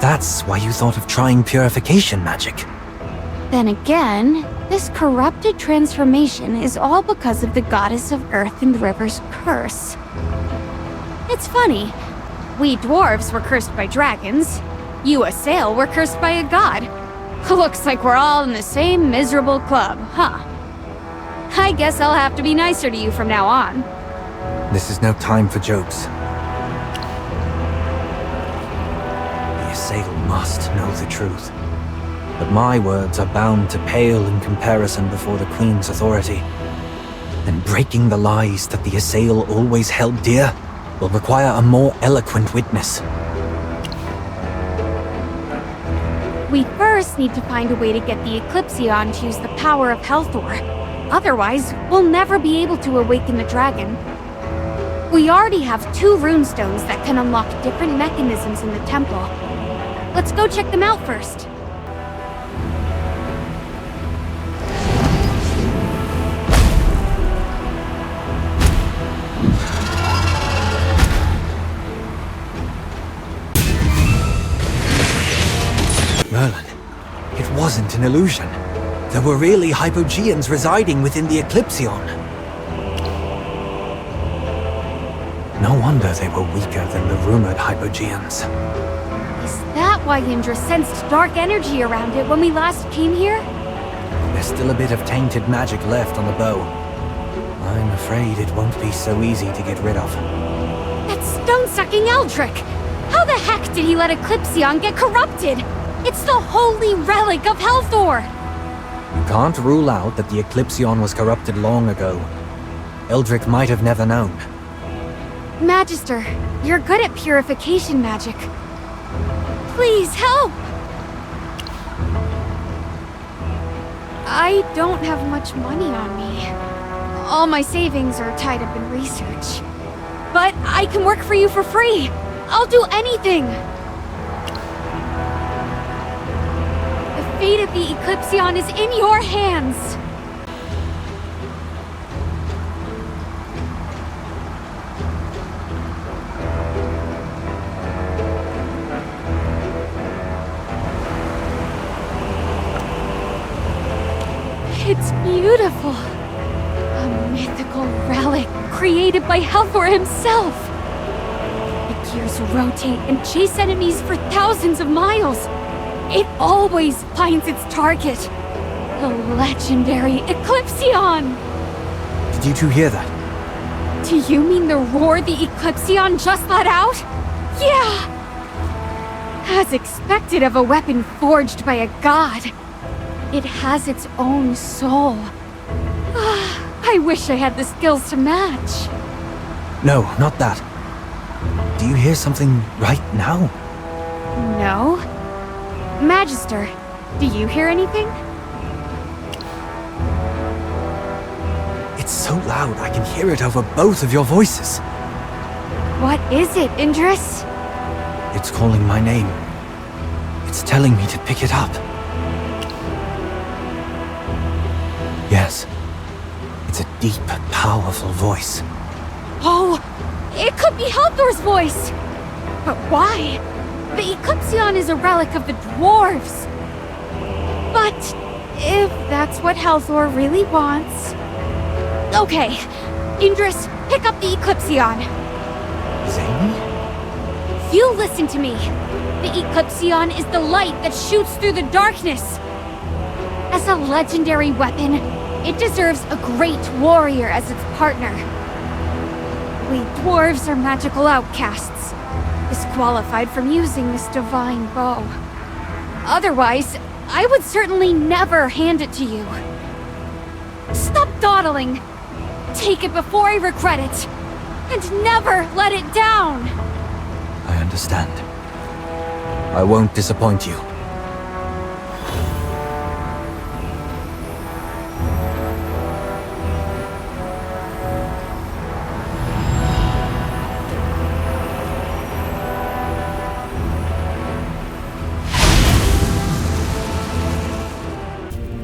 That's why you thought of trying purification magic. Then again, this corrupted transformation is all because of the goddess of earth and river's curse. It's funny. We dwarves were cursed by dragons. You, a sail, were cursed by a god. Looks like we're all in the same miserable club, huh? I guess I'll have to be nicer to you from now on. This is no time for jokes. The assail must know the truth. But my words are bound to pale in comparison before the Queen's authority. And breaking the lies that the assail always held dear will require a more eloquent witness. We first need to find a way to get the Eclipsion to use the power of Helthor. Otherwise, we'll never be able to awaken the dragon. We already have 2 runestones that can unlock different mechanisms in the temple. Let's go check them out first. Merlin, it wasn't an illusion. There were really Hypogeans residing within the Eclipsion. No wonder they were weaker than the rumored Hypogeans. Is that why Indra sensed dark energy around it when we last came here? There's still a bit of tainted magic left on the bow. I'm afraid it won't be so easy to get rid of. That stone-sucking Eldrick! How the heck did he let Eclipsion get corrupted? It's the holy relic of Helthor! You can't rule out that the Eclipsion was corrupted long ago. Eldrick might have never known. Magister, you're good at purification magic. Please help! I don't have much money on me. All my savings are tied up in research. But I can work for you for free! I'll do anything! The fate of the Eclipsion is in your hands! It's beautiful. A mythical relic created by Helthor himself. The gears rotate and chase enemies for thousands of miles. It always finds its target. The legendary Eclipsion! Did you two hear that? Do you mean the roar the Eclipsion just let out? Yeah! As expected of a weapon forged by a god. It has its own soul. I wish I had the skills to match. No, not that. Do you hear something right now? No. Magister, do you hear anything? It's so loud I can hear it over both of your voices. What is it, Indris? It's calling my name. It's telling me to pick it up. Yes. It's a deep, powerful voice. Oh, it could be Helthor's voice! But why? The Eclipsion is a relic of the dwarves. But if that's what Helthor really wants... Okay, Indris, pick up the Eclipsion. Zane? You listen to me. The Eclipsion is the light that shoots through the darkness. As a legendary weapon, it deserves a great warrior as its partner. We dwarves are magical outcasts, disqualified from using this divine bow. Otherwise, I would certainly never hand it to you. Stop dawdling! Take it before I regret it, and never let it down! I understand. I won't disappoint you.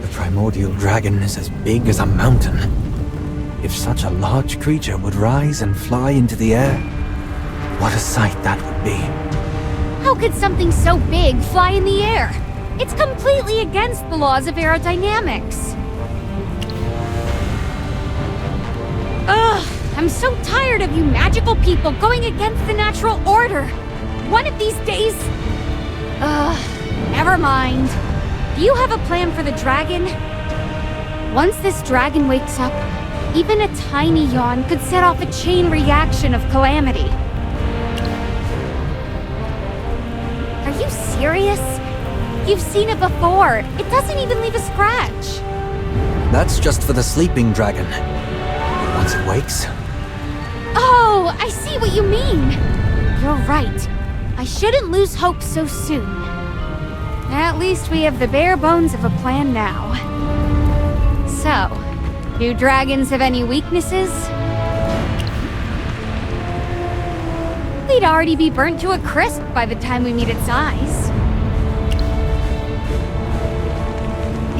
The primordial dragon is as big as a mountain. If such a large creature would rise and fly into the air, what a sight that would be. How could something so big fly in the air? It's completely against the laws of aerodynamics. Ugh, I'm so tired of you magical people going against the natural order. One of these days... never mind. Do you have a plan for the dragon? Once this dragon wakes up, even a tiny yawn could set off a chain reaction of calamity. Are you serious? You've seen it before. It doesn't even leave a scratch. That's just for the sleeping dragon. Once it wakes... Oh, I see what you mean. You're right. I shouldn't lose hope so soon. At least we have the bare bones of a plan now. So, do dragons have any weaknesses? We'd already be burnt to a crisp by the time we meet its eyes.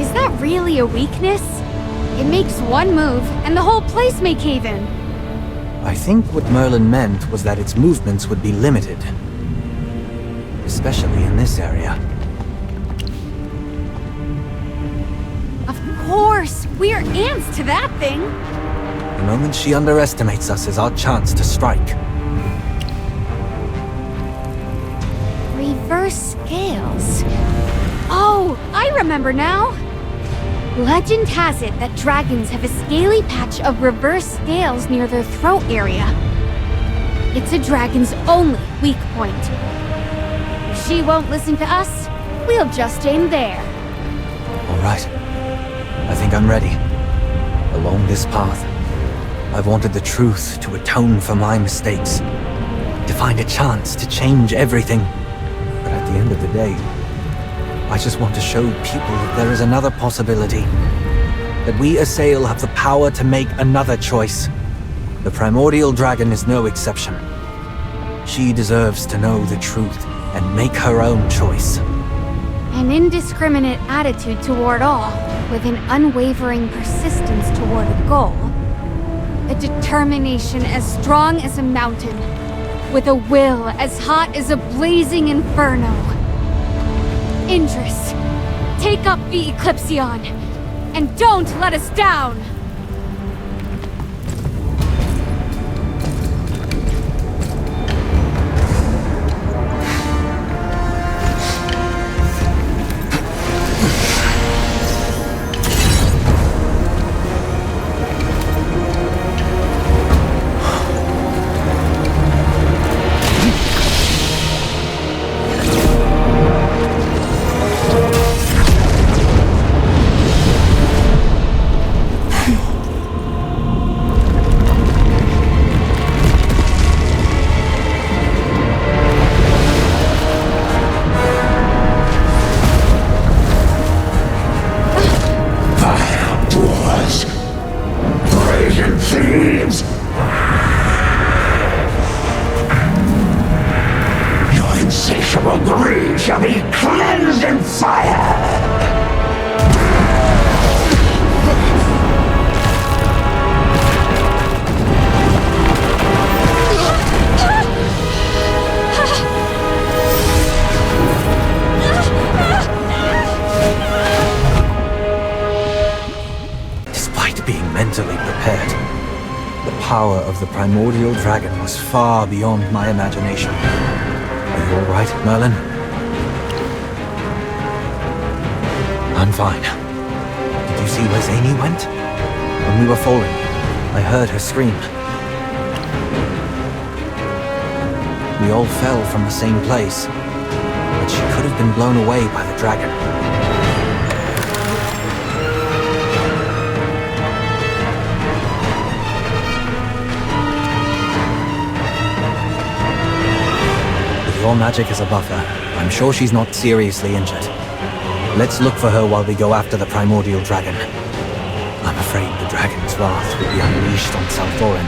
Is that really a weakness? It makes one move, and the whole place may cave in. I think what Merlin meant was that its movements would be limited. Especially in this area. Of course! We're ants to that thing! The moment she underestimates us is our chance to strike. Reverse scales. Oh, I remember now! Legend has it that dragons have a scaly patch of reverse scales near their throat area. It's a dragon's only weak point. If she won't listen to us, we'll just aim there. All right. I think I'm ready. Along this path, I've wanted the truth to atone for my mistakes. To find a chance to change everything. But at the end of the day, I just want to show people that there is another possibility. That we Assail have the power to make another choice. The primordial dragon is no exception. She deserves to know the truth and make her own choice. An indiscriminate attitude toward all, with an unwavering persistence toward a goal. A determination as strong as a mountain, with a will as hot as a blazing inferno. Indris, take up the Eclipsion, and don't let us down! The primordial dragon was far beyond my imagination. Are you all right, Merlin? I'm fine. Did you see where Zany went? When we were falling, I heard her scream. We all fell from the same place, but she could have been blown away by the dragon. Your magic is a buffer. I'm sure she's not seriously injured. Let's look for her while we go after the primordial dragon. I'm afraid the dragon's wrath will be unleashed on Salthorin.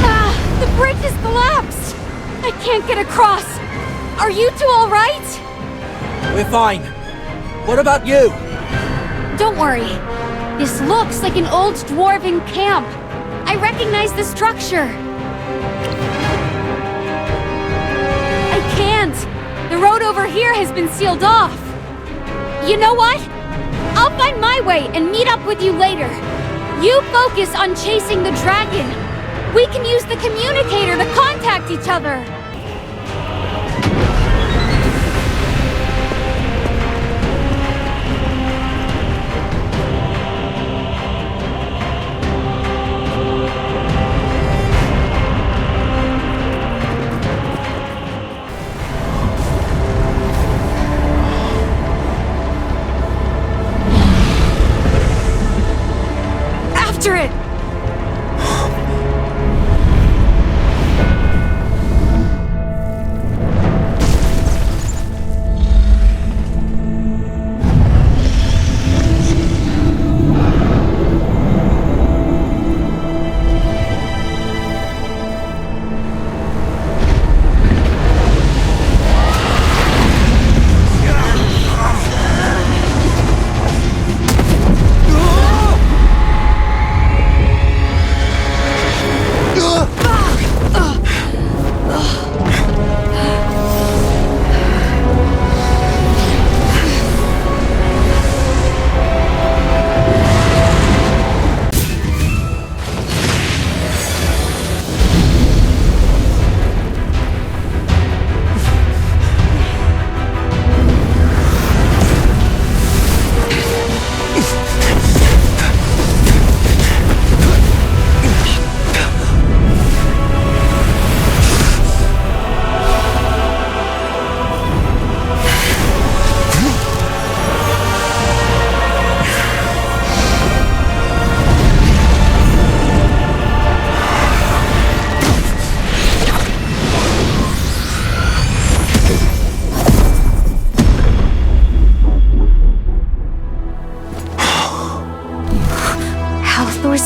Ah! The bridge has collapsed! I can't get across! Are you two alright? We're fine. What about you? Don't worry. This looks like an old dwarven camp. I I recognize the structure. I can't. The road over here has been sealed off. You know what? I'll find my way and meet up with you later. You focus on chasing the dragon. We can use the communicator to contact each other. After it!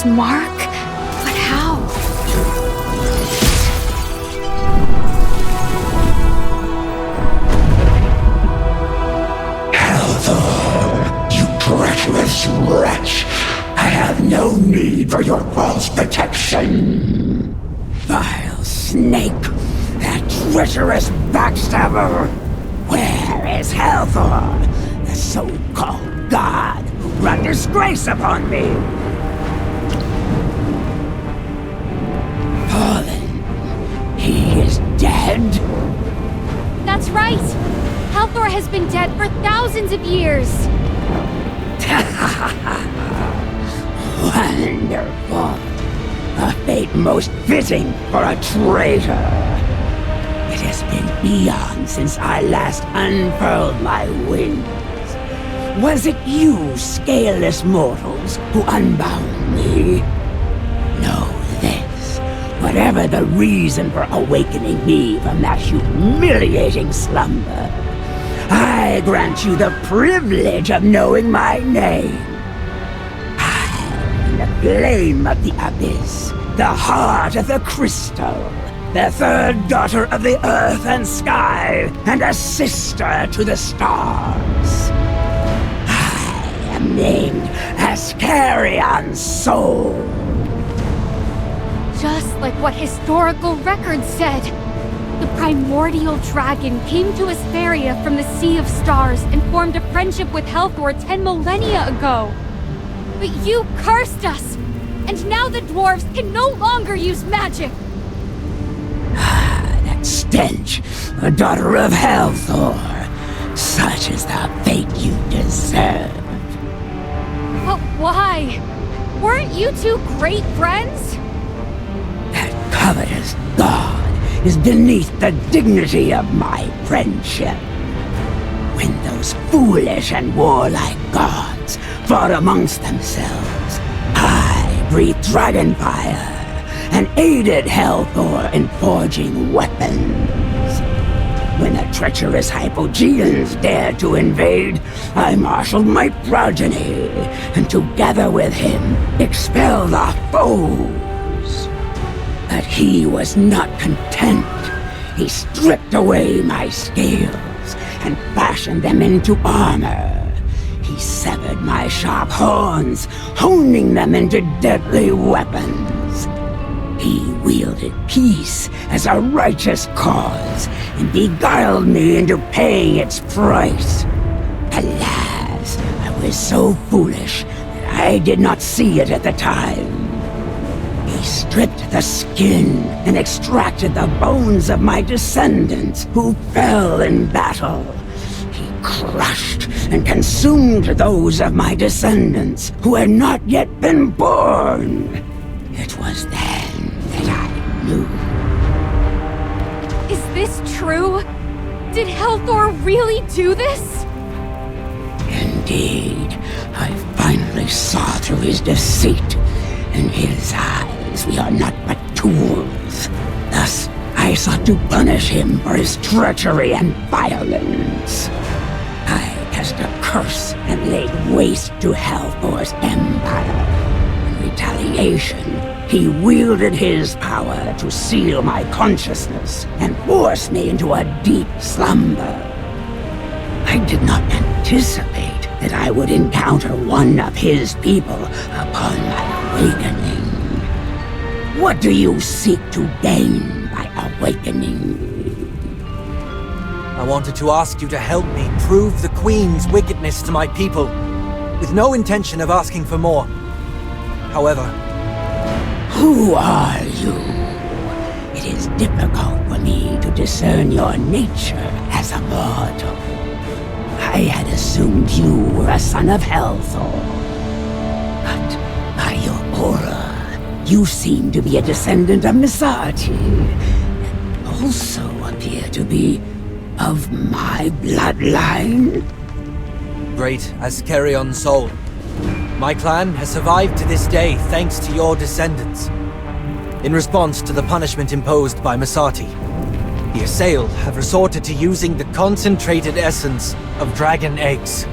Mark? But how? Halthor, you treacherous wretch! I have no need for your false protection! Vile snake! That treacherous backstabber! Where is Halthor, the so-called god who brought disgrace upon me? He is dead? That's right! Halthor has been dead for thousands of years! Wonderful! A fate most fitting for a traitor! It has been eons since I last unfurled my wings. Was it you, scaleless mortals, who unbound me? Know this. Whatever the reason for awakening me from that humiliating slumber, I grant you the privilege of knowing my name. I am the flame of the abyss, the heart of the crystal, the third daughter of the earth and sky, and a sister to the stars. I am named Ascarion's soul. Just like what historical records said. The primordial dragon came to Asperia from the Sea of Stars and formed a friendship with Halthor 10 millennia ago. But you cursed us, and now the dwarves can no longer use magic. That stench, a daughter of Halthor. Such is the fate you deserve. But why? Weren't you two great friends? That covetous god is beneath the dignity of my friendship. When those foolish and warlike gods fought amongst themselves, I breathed dragon fire and aided Halthor in forging weapons. When the treacherous Hypogeans dared to invade, I marshaled my progeny, and together with him expelled our foes. But he was not content. He stripped away my scales and fashioned them into armor. He severed my sharp horns, honing them into deadly weapons. He wielded peace as a righteous cause and beguiled me into paying its price. Alas, I was so foolish that I did not see it at the time. He stripped the skin and extracted the bones of my descendants who fell in battle. He crushed and consumed those of my descendants who had not yet been born. It was then that I knew. Is this true? Did Helthor really do this? Indeed, I finally saw through his deceit. In his eyes, we are not but tools. Thus, I sought to punish him for his treachery and violence. I cast a curse and laid waste to Helthor's empire. In retaliation, he wielded his power to seal my consciousness and force me into a deep slumber. I did not anticipate that I would encounter one of his people upon my awakening. What do you seek to gain by awakening? I wanted to ask you to help me prove the Queen's wickedness to my people, with no intention of asking for more. However... Who are you? It is difficult for me to discern your nature as a mortal. I had assumed you were a son of Helthor. But by your aura, you seem to be a descendant of Misati, and also appear to be of my bloodline. Great Ascarion soul. My clan has survived to this day thanks to your descendants. In response to the punishment imposed by Misati, the assailed have resorted to using the concentrated essence of dragon eggs.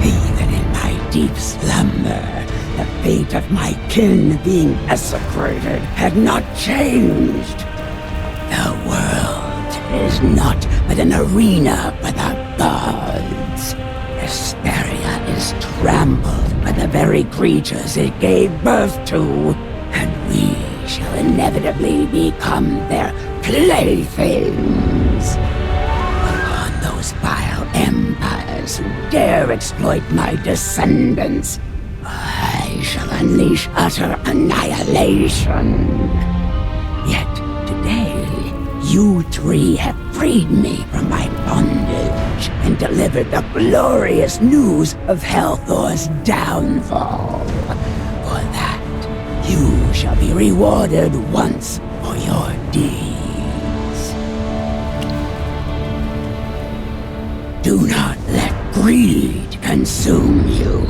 Even in my deep slumber, the fate of my kin being desecrated had not changed. The world is not but an arena for the gods. Asperia is trampled by the very creatures it gave birth to, and we shall inevitably become their playthings. Upon those vile empires who dare exploit my descendants, I shall unleash utter annihilation. Yet today, you three have freed me from my bondage and delivered the glorious news of Helthor's downfall. For that, you shall be rewarded once for your deeds. Do not let greed consume you.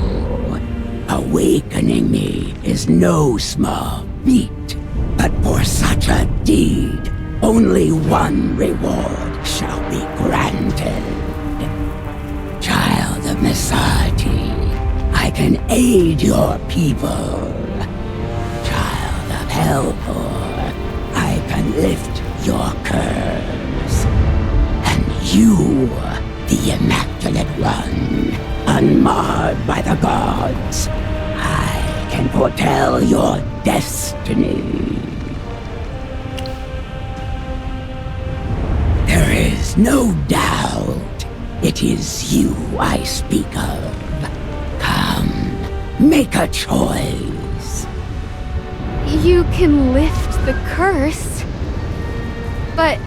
Awakening me is no small feat, but for such a deed, only one reward shall be granted. Child of Misati, I can aid your people. Child of Helthor, I can lift your curse. And you, the Immaculate One, unmarred by the gods, I can foretell your destiny. There is no doubt it is you I speak of. Come, make a choice. You can lift the curse, but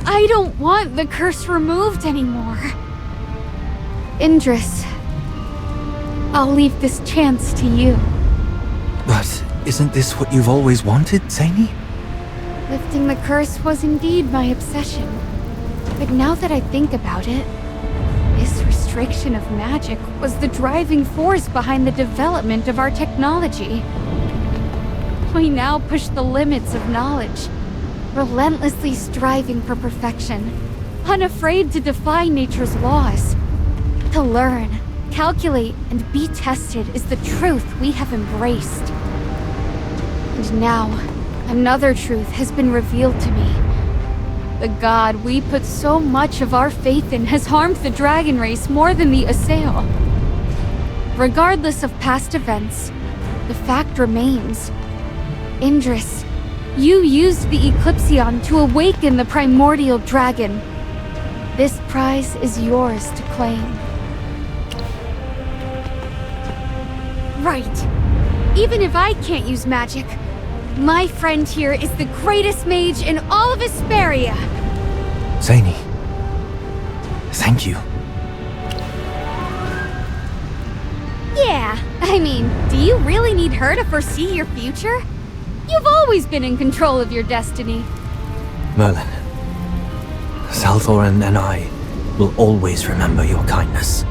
I don't want the curse removed anymore. Indris, I'll leave this chance to you. But isn't this what you've always wanted, Zaini? Lifting the curse was indeed my obsession. But now that I think about it, this restriction of magic was the driving force behind the development of our technology. We now push the limits of knowledge, relentlessly striving for perfection, unafraid to defy nature's laws. To learn, calculate, and be tested is the truth we have embraced. And now, another truth has been revealed to me. The god we put so much of our faith in has harmed the dragon race more than the assail. Regardless of past events, the fact remains. Indris, you used the Eclipsion to awaken the primordial dragon. This prize is yours to claim. Right. Even if I can't use magic, my friend here is the greatest mage in all of Hesperia. Zany, thank you. Yeah, I mean, do you really need her to foresee your future? You've always been in control of your destiny. Merlin, Salthorin and I will always remember your kindness.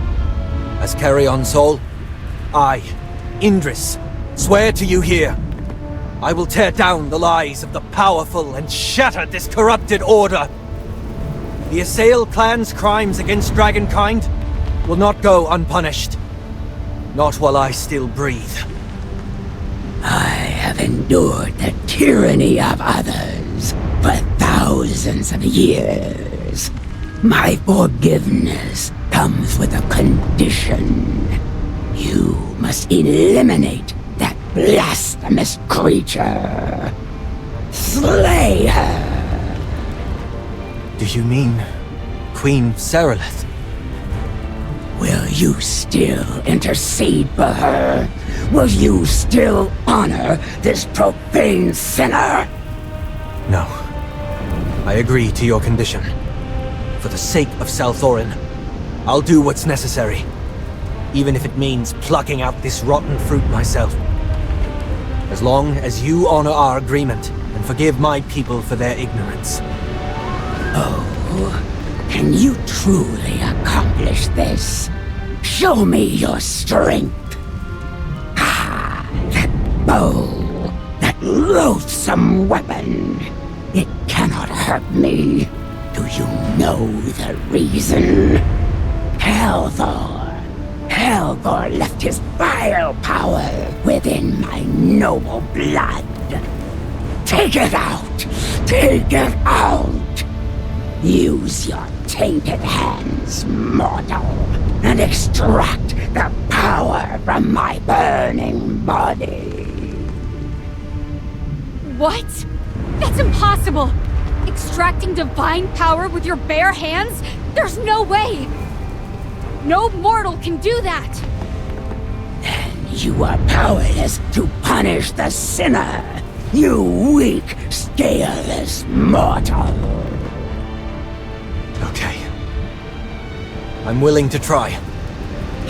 As Carrion Soul, I, Indris, swear to you here, I will tear down the lies of the powerful and shatter this corrupted order. The Assail clan's crimes against Dragonkind will not go unpunished. Not while I still breathe. I have endured the tyranny of others for thousands of years. My forgiveness comes with a condition. You must eliminate that blasphemous creature. Slay her. Do you mean Queen Seralith? Will you still intercede for her? Will you still honor this profane sinner? No. I agree to your condition. For the sake of Salthorin, I'll do what's necessary. Even if it means plucking out this rotten fruit myself. As long as you honor our agreement and forgive my people for their ignorance. Oh, can you truly accomplish this? Show me your strength. Ah, that bow, that loathsome weapon. It cannot hurt me. Do you know the reason? Helgor left his vile power within my noble blood. Take it out! Take it out! Use your tainted hands, mortal, and extract the power from my burning body. What? That's impossible! Extracting divine power with your bare hands? There's no way! No mortal can do that! Then you are powerless to punish the sinner, you weak, scaleless mortal. Okay. I'm willing to try.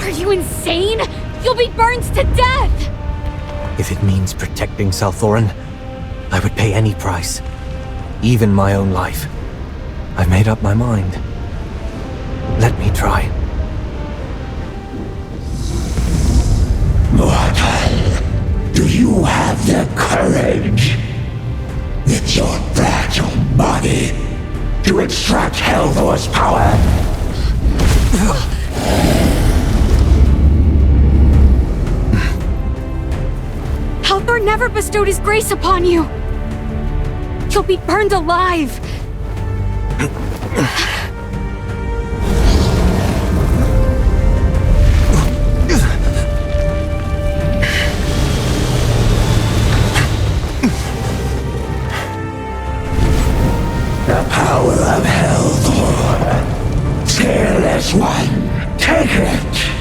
Are you insane? You'll be burned to death! If it means protecting Salthorin, I would pay any price. Even my own life. I've made up my mind. Let me try. Mortal, do you have the courage, with your fragile body, to extract Helgor's power? Helgor never bestowed his grace upon you! You'll be burned alive! The power of Helgor. Careless one, take it!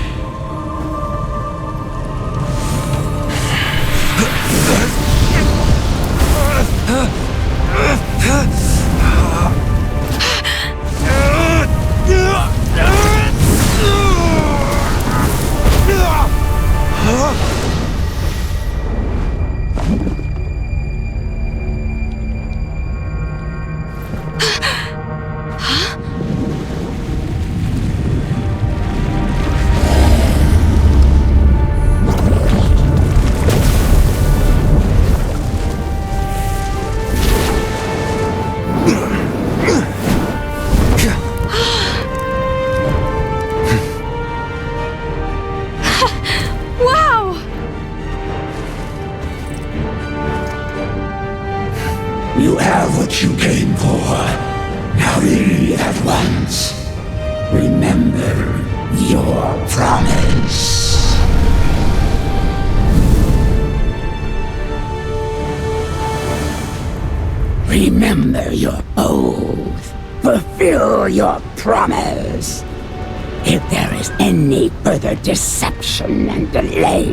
You have what you came for. Now leave at once. Remember your promise. remember your oath. Fulfill your promise. If there is any further deception and delay,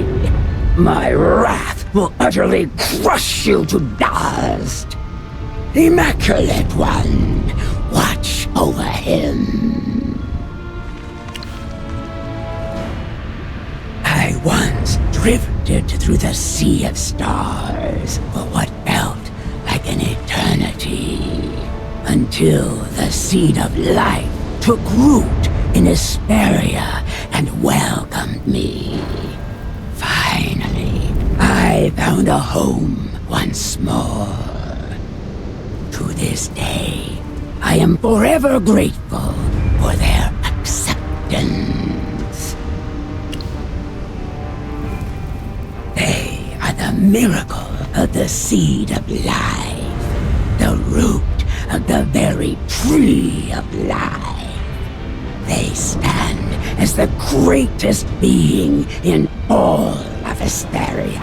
my wrath will utterly crush you to dust. Immaculate One, watch over him. I once drifted through the sea of stars for what felt like an eternity, until the seed of life took root in Hesperia and welcomed me. Finally, I found a home once more. To this day, I am forever grateful for their acceptance. They are the miracle of the seed of life, the root of the very tree of life. They stand as the greatest being in all of Hesperia.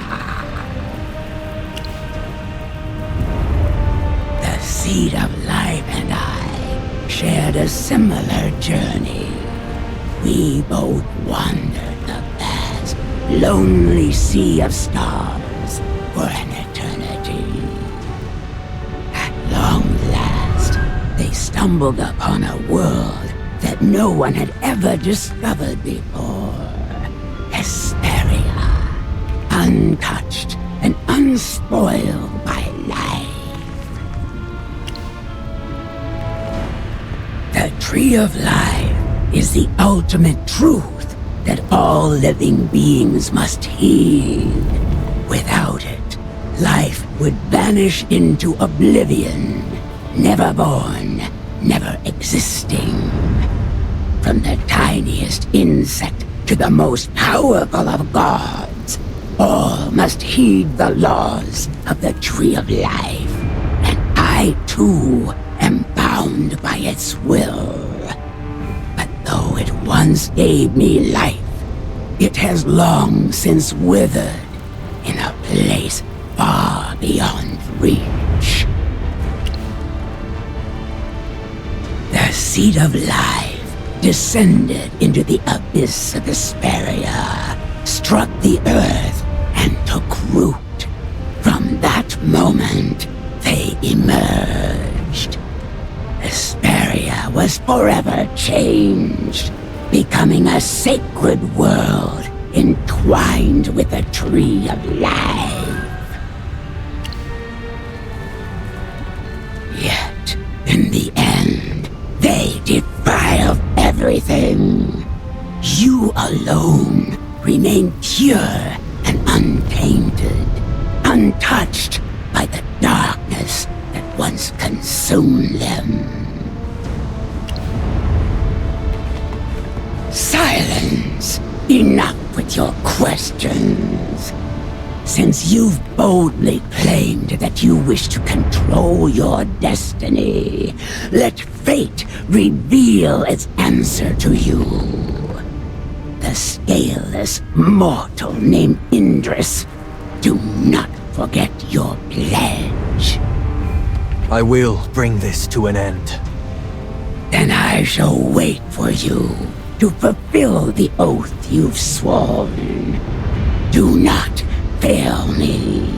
The seed of life and I shared a similar journey. We both wandered the vast, lonely sea of stars for an eternity. At long last, they stumbled upon a world that no one had ever discovered before. Hesperia, untouched and unspoiled by life. The tree of life is the ultimate truth that all living beings must heed. Without it, life would vanish into oblivion, never born, never existing. From the tiniest insect to the most powerful of gods, all must heed the laws of the Tree of Life, and I too am bound by its will. But though it once gave me life, it has long since withered in a place far beyond reach. The seed of life descended into the abyss of Hesperia, struck the earth, and took root. From that moment, they emerged. Hesperia was forever changed, becoming a sacred world entwined with the Tree of Life. Yet, in the end, they defiled everything. You alone remain pure and untainted, untouched by the darkness that once consumed them. Silence! Enough with your questions. Since you've boldly claimed that you wish to control your destiny, let fate reveal its answer to you. The scaleless mortal named Indris, do not forget your pledge. I will bring this to an end. Then I shall wait for you to fulfill the oath you've sworn. Do not fail me.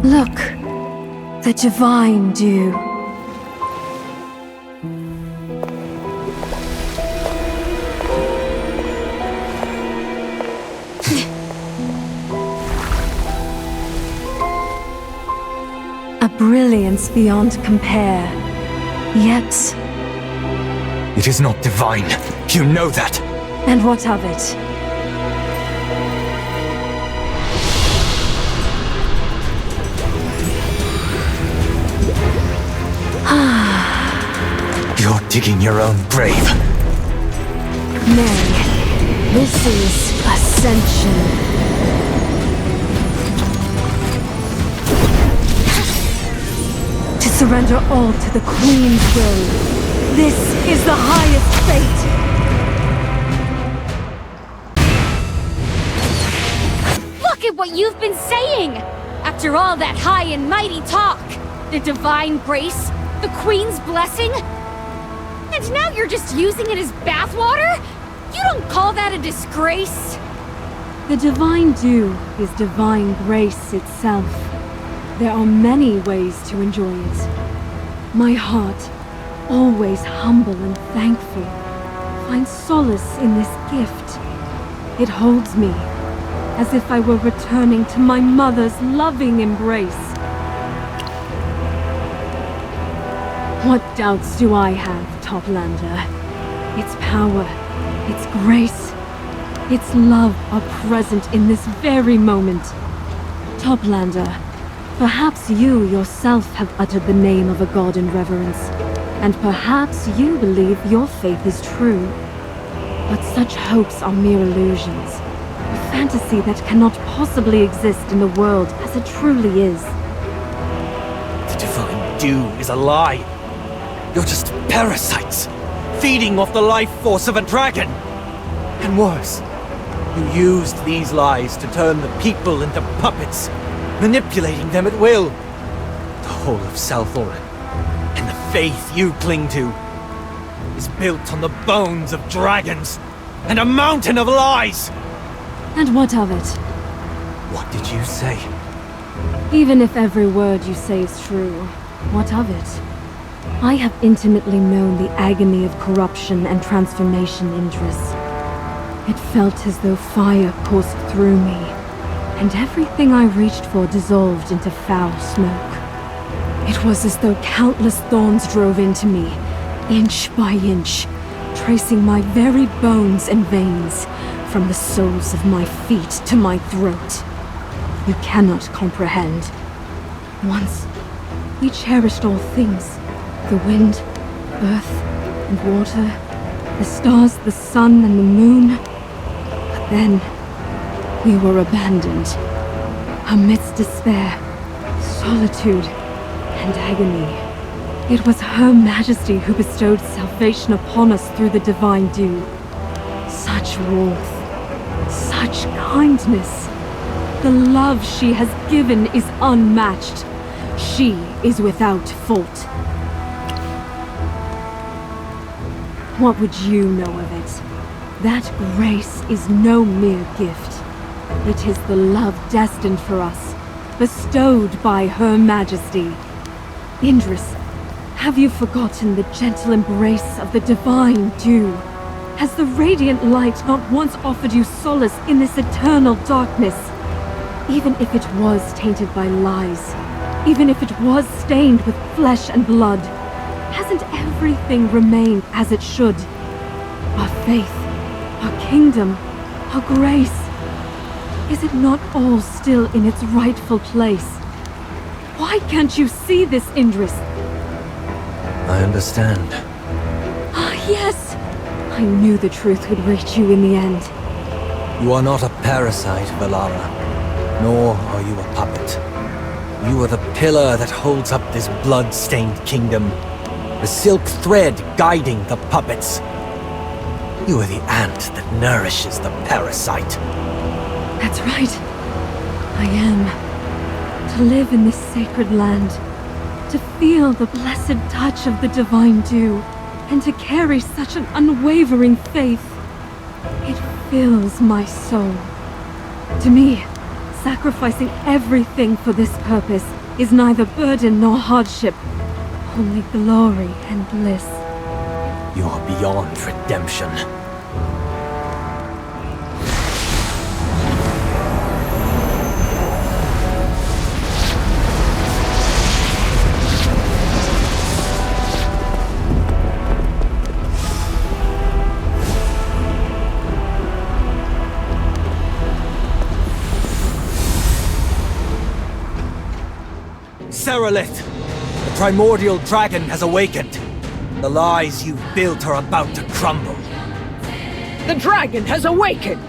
Look, the divine dew. A brilliance beyond compare. Yet... It is not divine. You know that. And what of it? You're digging your own grave. Nay, this is ascension. surrender all to the Queen's will. This is the highest fate. Look at what you've been saying! After all that high and mighty talk, the divine grace, the Queen's blessing, and now you're just using it as bathwater? You don't call that a disgrace? The divine dew is divine grace itself. There are many ways to enjoy it. My heart, always humble and thankful, finds solace in this gift. It holds me, as if I were returning to my mother's loving embrace. What doubts do I have, Toplander? Its power, its grace, its love are present in this very moment. Toplander, perhaps you yourself have uttered the name of a god in reverence, and perhaps you believe your faith is true. But such hopes are mere illusions, a fantasy that cannot possibly exist in the world as it truly is. The divine dew is a lie. You're just parasites, feeding off the life force of a dragon. And worse, you used these lies to turn the people into puppets, manipulating them at will. The whole of Salthorin, and the faith you cling to, is built on the bones of dragons and a mountain of lies! And what of it? What did you say? Even if every word you say is true, what of it? I have intimately known the agony of corruption and transformation in Idris. It felt as though fire coursed through me, and everything I reached for dissolved into foul smoke. It was as though countless thorns drove into me, inch by inch, tracing my very bones and veins, from the soles of my feet to my throat. You cannot comprehend. Once, we cherished all things. The wind, earth, and water, the stars, the sun, and the moon. But then, we were abandoned. Amidst despair, solitude, and agony. It was Her Majesty who bestowed salvation upon us through the divine dew. Such warmth, such kindness. The love she has given is unmatched. She is without fault. What would you know of it? That grace is no mere gift. It is the love destined for us, bestowed by Her Majesty. Idris, have you forgotten the gentle embrace of the divine dew? Has the radiant light not once offered you solace in this eternal darkness? Even if it was tainted by lies, even if it was stained with flesh and blood, hasn't everything remained as it should? Our faith, our kingdom, our grace. Is it not all still in its rightful place? Why can't you see this, Idris? I understand. Ah, yes! I knew the truth would reach you in the end. You are not a parasite, Valara. Nor are you a puppet. You are the pillar that holds up this blood-stained kingdom. The silk thread guiding the puppets. You are the ant that nourishes the parasite. That's right. I am. To live in this sacred land. To feel the blessed touch of the divine dew. And to carry such an unwavering faith. It fills my soul. To me, sacrificing everything for this purpose is neither burden nor hardship. Only glory and bliss. You are beyond redemption. Seralith! The primordial dragon has awakened. The lies you've built are about to crumble. The dragon has awakened!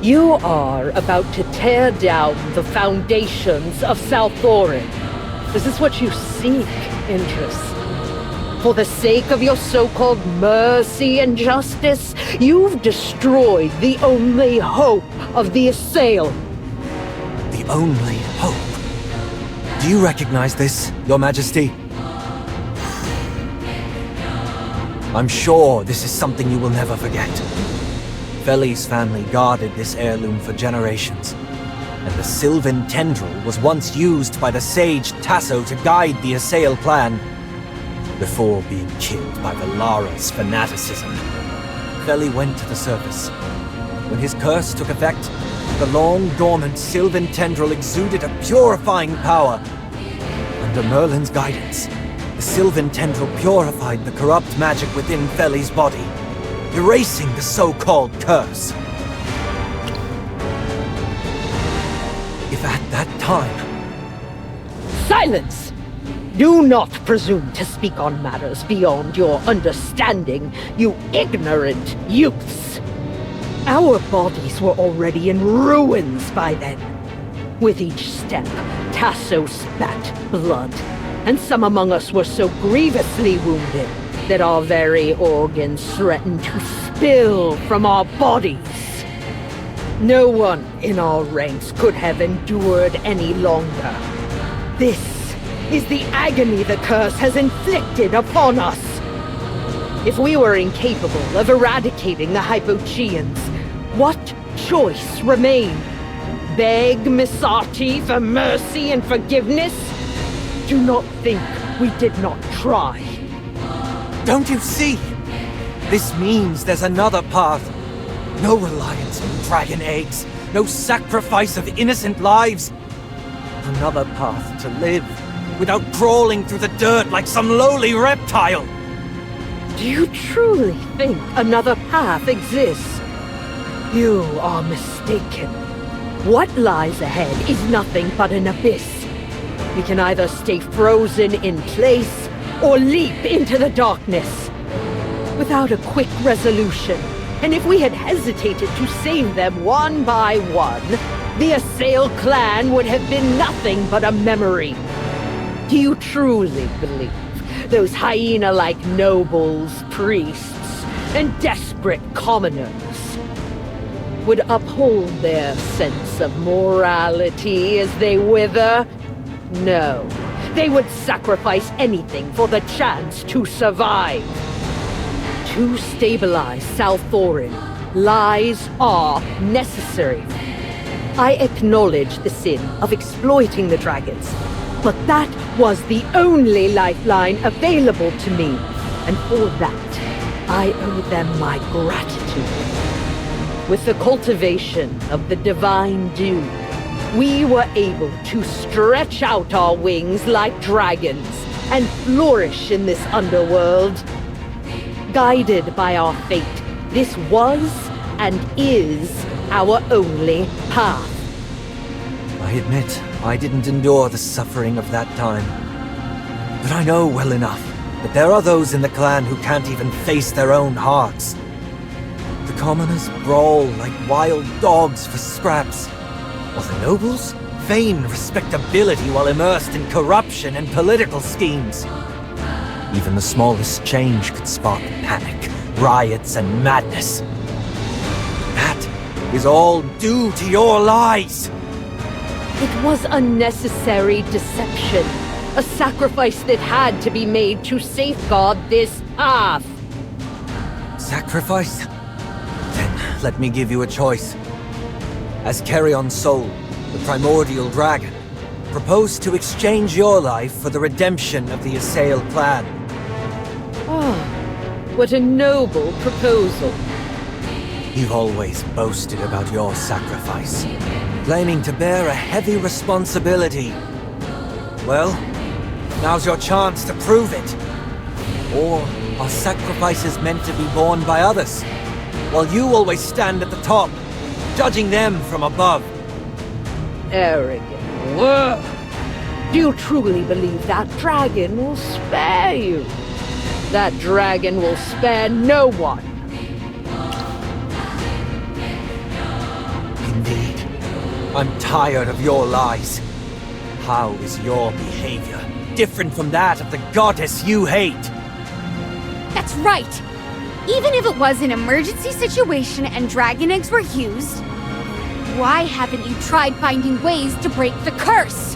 You are about to tear down the foundations of Salthorin. Is this what you seek? interests. For the sake of your so-called mercy and justice, you've destroyed the only hope of the assail. The only hope? Do you recognize this, Your Majesty? I'm sure this is something you will never forget. Feli's family guarded this heirloom for generations, and the Sylvan Tendril was once used by the sage Tasso to guide the assail plan, before being killed by Valara's fanaticism. Feli went to the surface. When his curse took effect, the long-dormant Sylvan Tendril exuded a purifying power. Under Merlin's guidance, the Sylvan Tendril purified the corrupt magic within Feli's body, erasing the so-called curse. If at that time... Silence! Do not presume to speak on matters beyond your understanding, you ignorant youths! Our bodies were already in ruins by then. With each step, Tasso spat blood, and some among us were so grievously wounded that our very organs threatened to spill from our bodies. No one in our ranks could have endured any longer. This is the agony the curse has inflicted upon us. If we were incapable of eradicating the Hypogeans, what choice remained? Beg Misati for mercy and forgiveness? Do not think we did not try. Don't you see? This means there's another path. No reliance on dragon eggs, no sacrifice of innocent lives. Another path to live without crawling through the dirt like some lowly reptile. Do you truly think another path exists? You are mistaken. What lies ahead is nothing but an abyss. We can either stay frozen in place or leap into the darkness. Without a quick resolution, and if we had hesitated to save them one by one, the Assail clan would have been nothing but a memory. Do you truly believe those hyena-like nobles, priests, and desperate commoners would uphold their sense of morality as they wither? No. They would sacrifice anything for the chance to survive. To stabilize South Thorin, lies are necessary. I acknowledge the sin of exploiting the dragons, but that was the only lifeline available to me, and for that, I owe them my gratitude. With the cultivation of the divine dew, we were able to stretch out our wings like dragons and flourish in this underworld. Guided by our fate, this was and is our only path. I admit, I didn't endure the suffering of that time. But I know well enough that there are those in the clan who can't even face their own hearts. The commoners brawl like wild dogs for scraps, while the nobles feign respectability while immersed in corruption and political schemes. Even the smallest change could spark panic, riots, and madness. That is all due to your lies! It was unnecessary deception, a sacrifice that had to be made to safeguard this path. Sacrifice? Then let me give you a choice. As Carrion's soul, the primordial dragon, propose to exchange your life for the redemption of the Assail clan. Oh, what a noble proposal. You've always boasted about your sacrifice, claiming to bear a heavy responsibility. Well, now's your chance to prove it. Or are sacrifices meant to be borne by others, while you always stand at the top, judging them from above? Arrogant worm. Do you truly believe that dragon will spare you? That dragon will spare no one. Indeed. I'm tired of your lies. How is your behavior? different from that of the goddess you hate. That's right. Even if it was an emergency situation and dragon eggs were used, why haven't you tried finding ways to break the curse?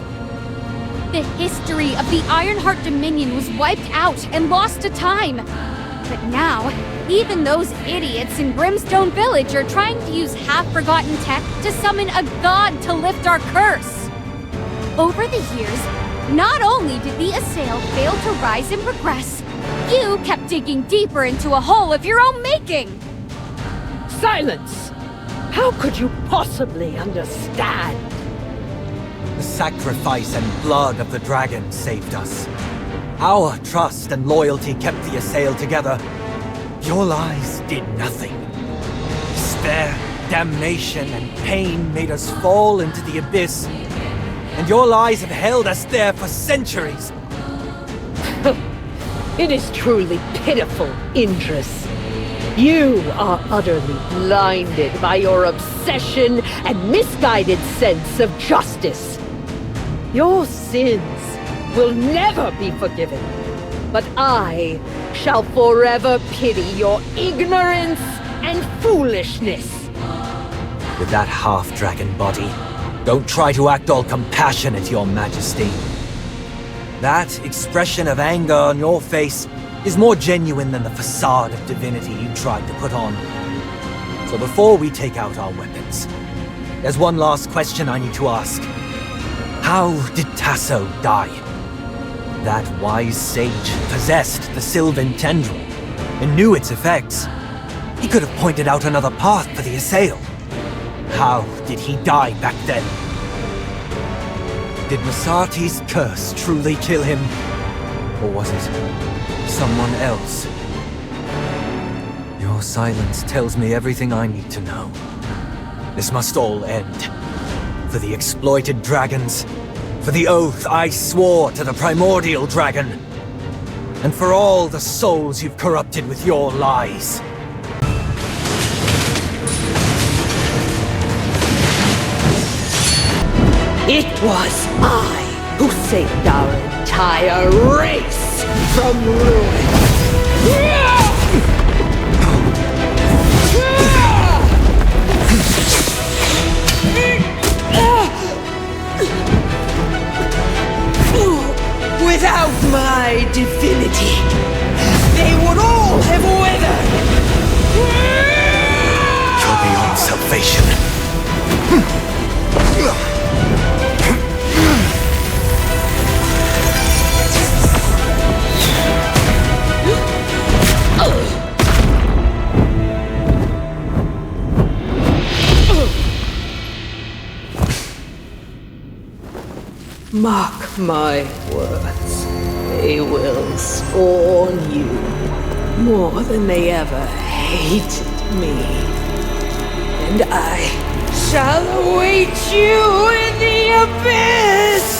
The history of the Ironheart Dominion was wiped out and lost to time. But now, even those idiots in Brimstone Village are trying to use half-forgotten tech to summon a god to lift our curse. Over the years, not only did the Assail fail to rise and progress, you kept digging deeper into a hole of your own making! Silence! How could you possibly understand? The sacrifice and blood of the dragon saved us. Our trust and loyalty kept the Assail together. Your lies did nothing. Despair, damnation, and pain made us fall into the abyss. And your lies have held us there for centuries. It is truly pitiful, Indris. You are utterly blinded by your obsession and misguided sense of justice. Your sins will never be forgiven, but I shall forever pity your ignorance and foolishness. With that half-dragon body, don't try to act all compassionate, Your Majesty. That expression of anger on your face is more genuine than the facade of divinity you tried to put on. So before we take out our weapons, there's one last question I need to ask. How did Tasso die? That wise sage possessed the Sylvan Tendril and knew its effects. He could have pointed out another path for the Assail. How did he die back then? Did Masati's curse truly kill him? Or was it someone else? Your silence tells me everything I need to know. This must all end. For the exploited dragons, for the oath I swore to the primordial dragon, and for all the souls you've corrupted with your lies. It was I who saved our entire race from ruin. Without my divinity, they would all have withered. You're beyond salvation. Mark my words, they will scorn you more than they ever hated me. And I shall await you in the abyss!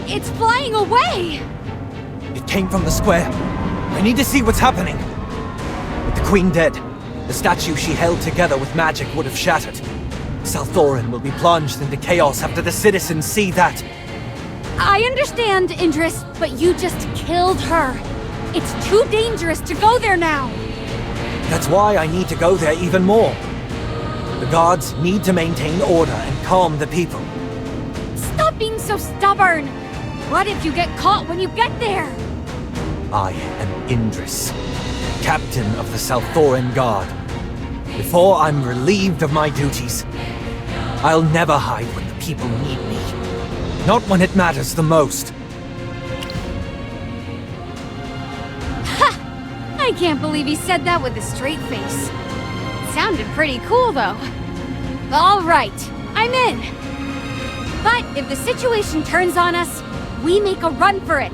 It's flying away! It came from the square. I need to see what's happening. With the Queen dead, the statue she held together with magic would have shattered. Salthorin will be plunged into chaos after the citizens see that. I understand, Indris, but you just killed her. It's too dangerous to go there now. That's why I need to go there even more. The gods need to maintain order and calm the people. Stop being so stubborn! What if you get caught when you get there? I am Indris, captain of the Salthoran Guard. Before I'm relieved of my duties, I'll never hide when the people need me. Not when it matters the most. Ha! I can't believe he said that with a straight face. Sounded pretty cool, though. All right, I'm in. But if the situation turns on us, we make a run for it.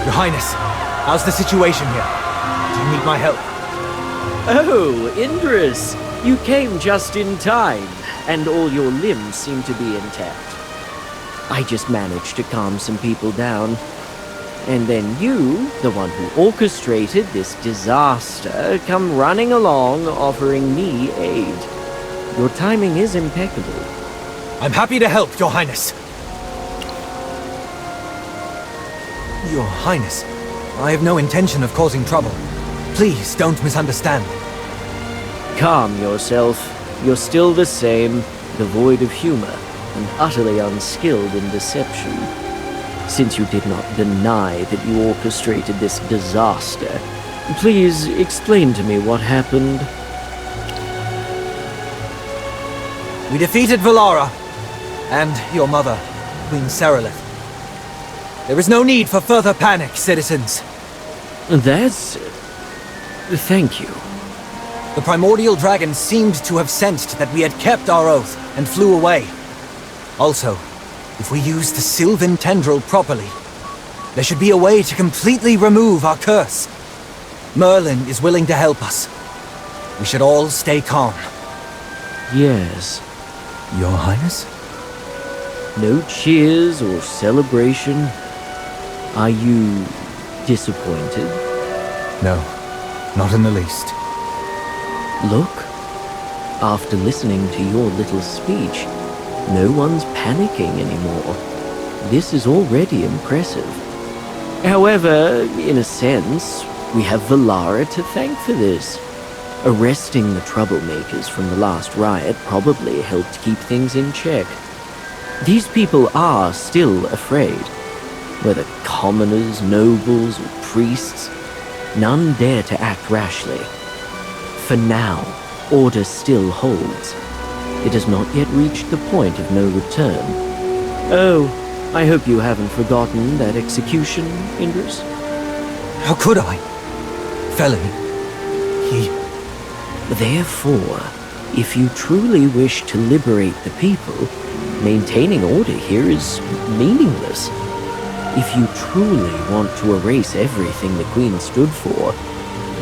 Your Highness, how's the situation here? Do you need my help? Oh, Indris, you came just in time, and all your limbs seem to be intact. I just managed to calm some people down. And then you, the one who orchestrated this disaster, come running along offering me aid. Your timing is impeccable. I'm happy to help, Your Highness. Your Highness, I have no intention of causing trouble. Please don't misunderstand. Calm yourself. You're still the same, devoid of humor, and utterly unskilled in deception. Since you did not deny that you orchestrated this disaster, please explain to me what happened. We defeated Valara, and your mother, Queen Seralith. There is no need for further panic, citizens. That's... thank you. The primordial dragon seemed to have sensed that we had kept our oath and flew away. Also, if we use the Sylvan tendril properly, there should be a way to completely remove our curse. Merlin is willing to help us. We should all stay calm. Yes. Your Highness? No cheers or celebration. Are you disappointed? No, not in the least. Look, after listening to your little speech, no one's panicking anymore. This is already impressive. However, in a sense, we have Valara to thank for this. Arresting the troublemakers from the last riot probably helped keep things in check. These people are still afraid. Whether commoners, nobles, or priests, none dare to act rashly. For now, order still holds. It has not yet reached the point of no return. Oh, I hope you haven't forgotten that execution, Indris? How could I? Felony. He... Therefore, if you truly wish to liberate the people, maintaining order here is meaningless. If you truly want to erase everything the Queen stood for,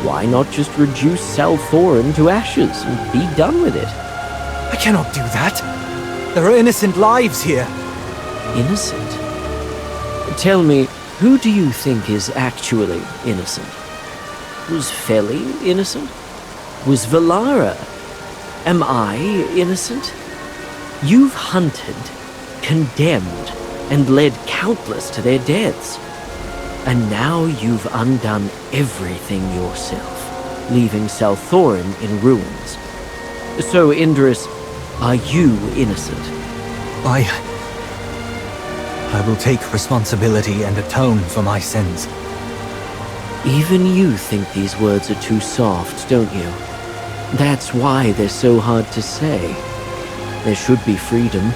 why not just reduce Salthoran to ashes and be done with it? I cannot do that. There are innocent lives here. Innocent? Tell me, who do you think is actually innocent? Was Feli innocent? Was Valara? Am I innocent? You've hunted, condemned, and led countless to their deaths. And now you've undone everything yourself, leaving Salthoran in ruins. So, Indris, are you innocent? I will take responsibility and atone for my sins. Even you think these words are too soft, don't you? That's why they're so hard to say. There should be freedom,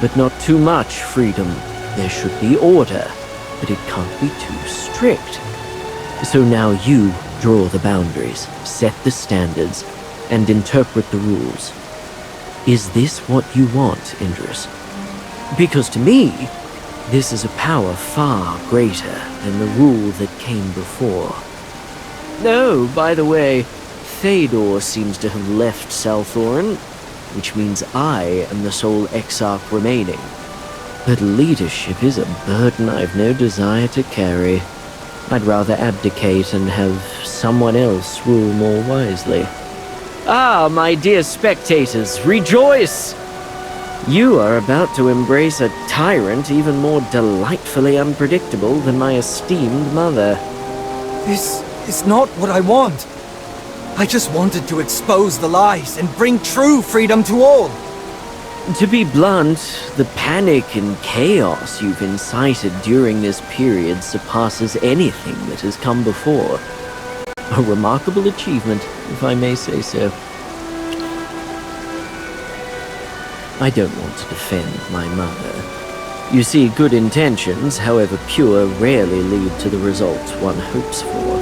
but not too much freedom. There should be order, but it can't be too strict. So now you draw the boundaries, set the standards, and interpret the rules. Is this what you want, Indris? Because to me, this is a power far greater than the rule that came before. No, by the way, Théodore seems to have left Salthoran, which means I am the sole exarch remaining. But leadership is a burden I've no desire to carry. I'd rather abdicate and have someone else rule more wisely. Ah, my dear spectators, rejoice! You are about to embrace a tyrant even more delightfully unpredictable than my esteemed mother. This is not what I want. I just wanted to expose the lies and bring true freedom to all. To be blunt, the panic and chaos you've incited during this period surpasses anything that has come before. A remarkable achievement, if I may say so. I don't want to defend my mother. You see, good intentions, however pure, rarely lead to the results one hopes for.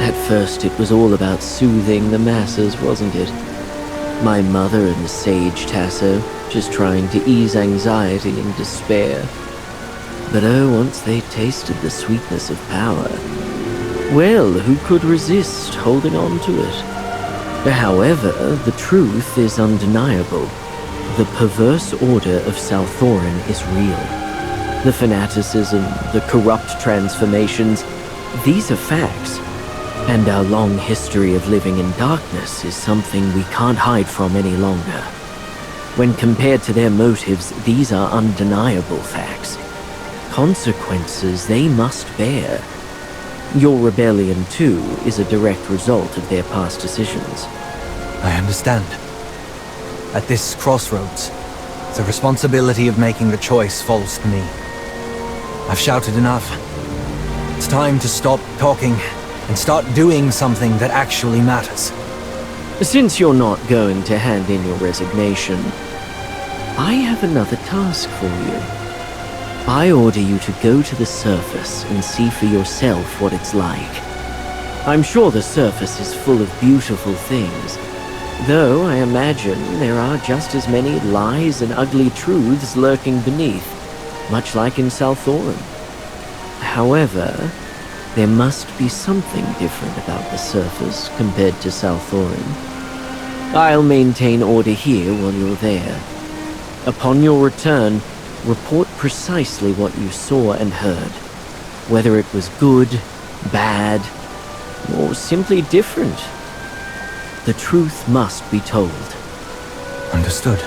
At first, it was all about soothing the masses, wasn't it? My mother and the sage Tasso, just trying to ease anxiety and despair. But oh, once they tasted the sweetness of power, well, who could resist holding on to it? However, the truth is undeniable. The perverse order of Salthorin is real. The fanaticism, the corrupt transformations, these are facts. And our long history of living in darkness is something we can't hide from any longer. When compared to their motives, these are undeniable facts. Consequences they must bear. Your rebellion, too, is a direct result of their past decisions. I understand. At this crossroads, the responsibility of making the choice falls to me. I've shouted enough. It's time to stop talking and start doing something that actually matters. Since you're not going to hand in your resignation, I have another task for you. I order you to go to the surface and see for yourself what it's like. I'm sure the surface is full of beautiful things, though I imagine there are just as many lies and ugly truths lurking beneath, much like in Salthorin. However, there must be something different about the surface compared to Salthorin. I'll maintain order here while you're there. Upon your return, report precisely what you saw and heard, whether it was good, bad, or simply different. The truth must be told. Understood.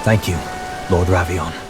Thank you, Lord Ravion.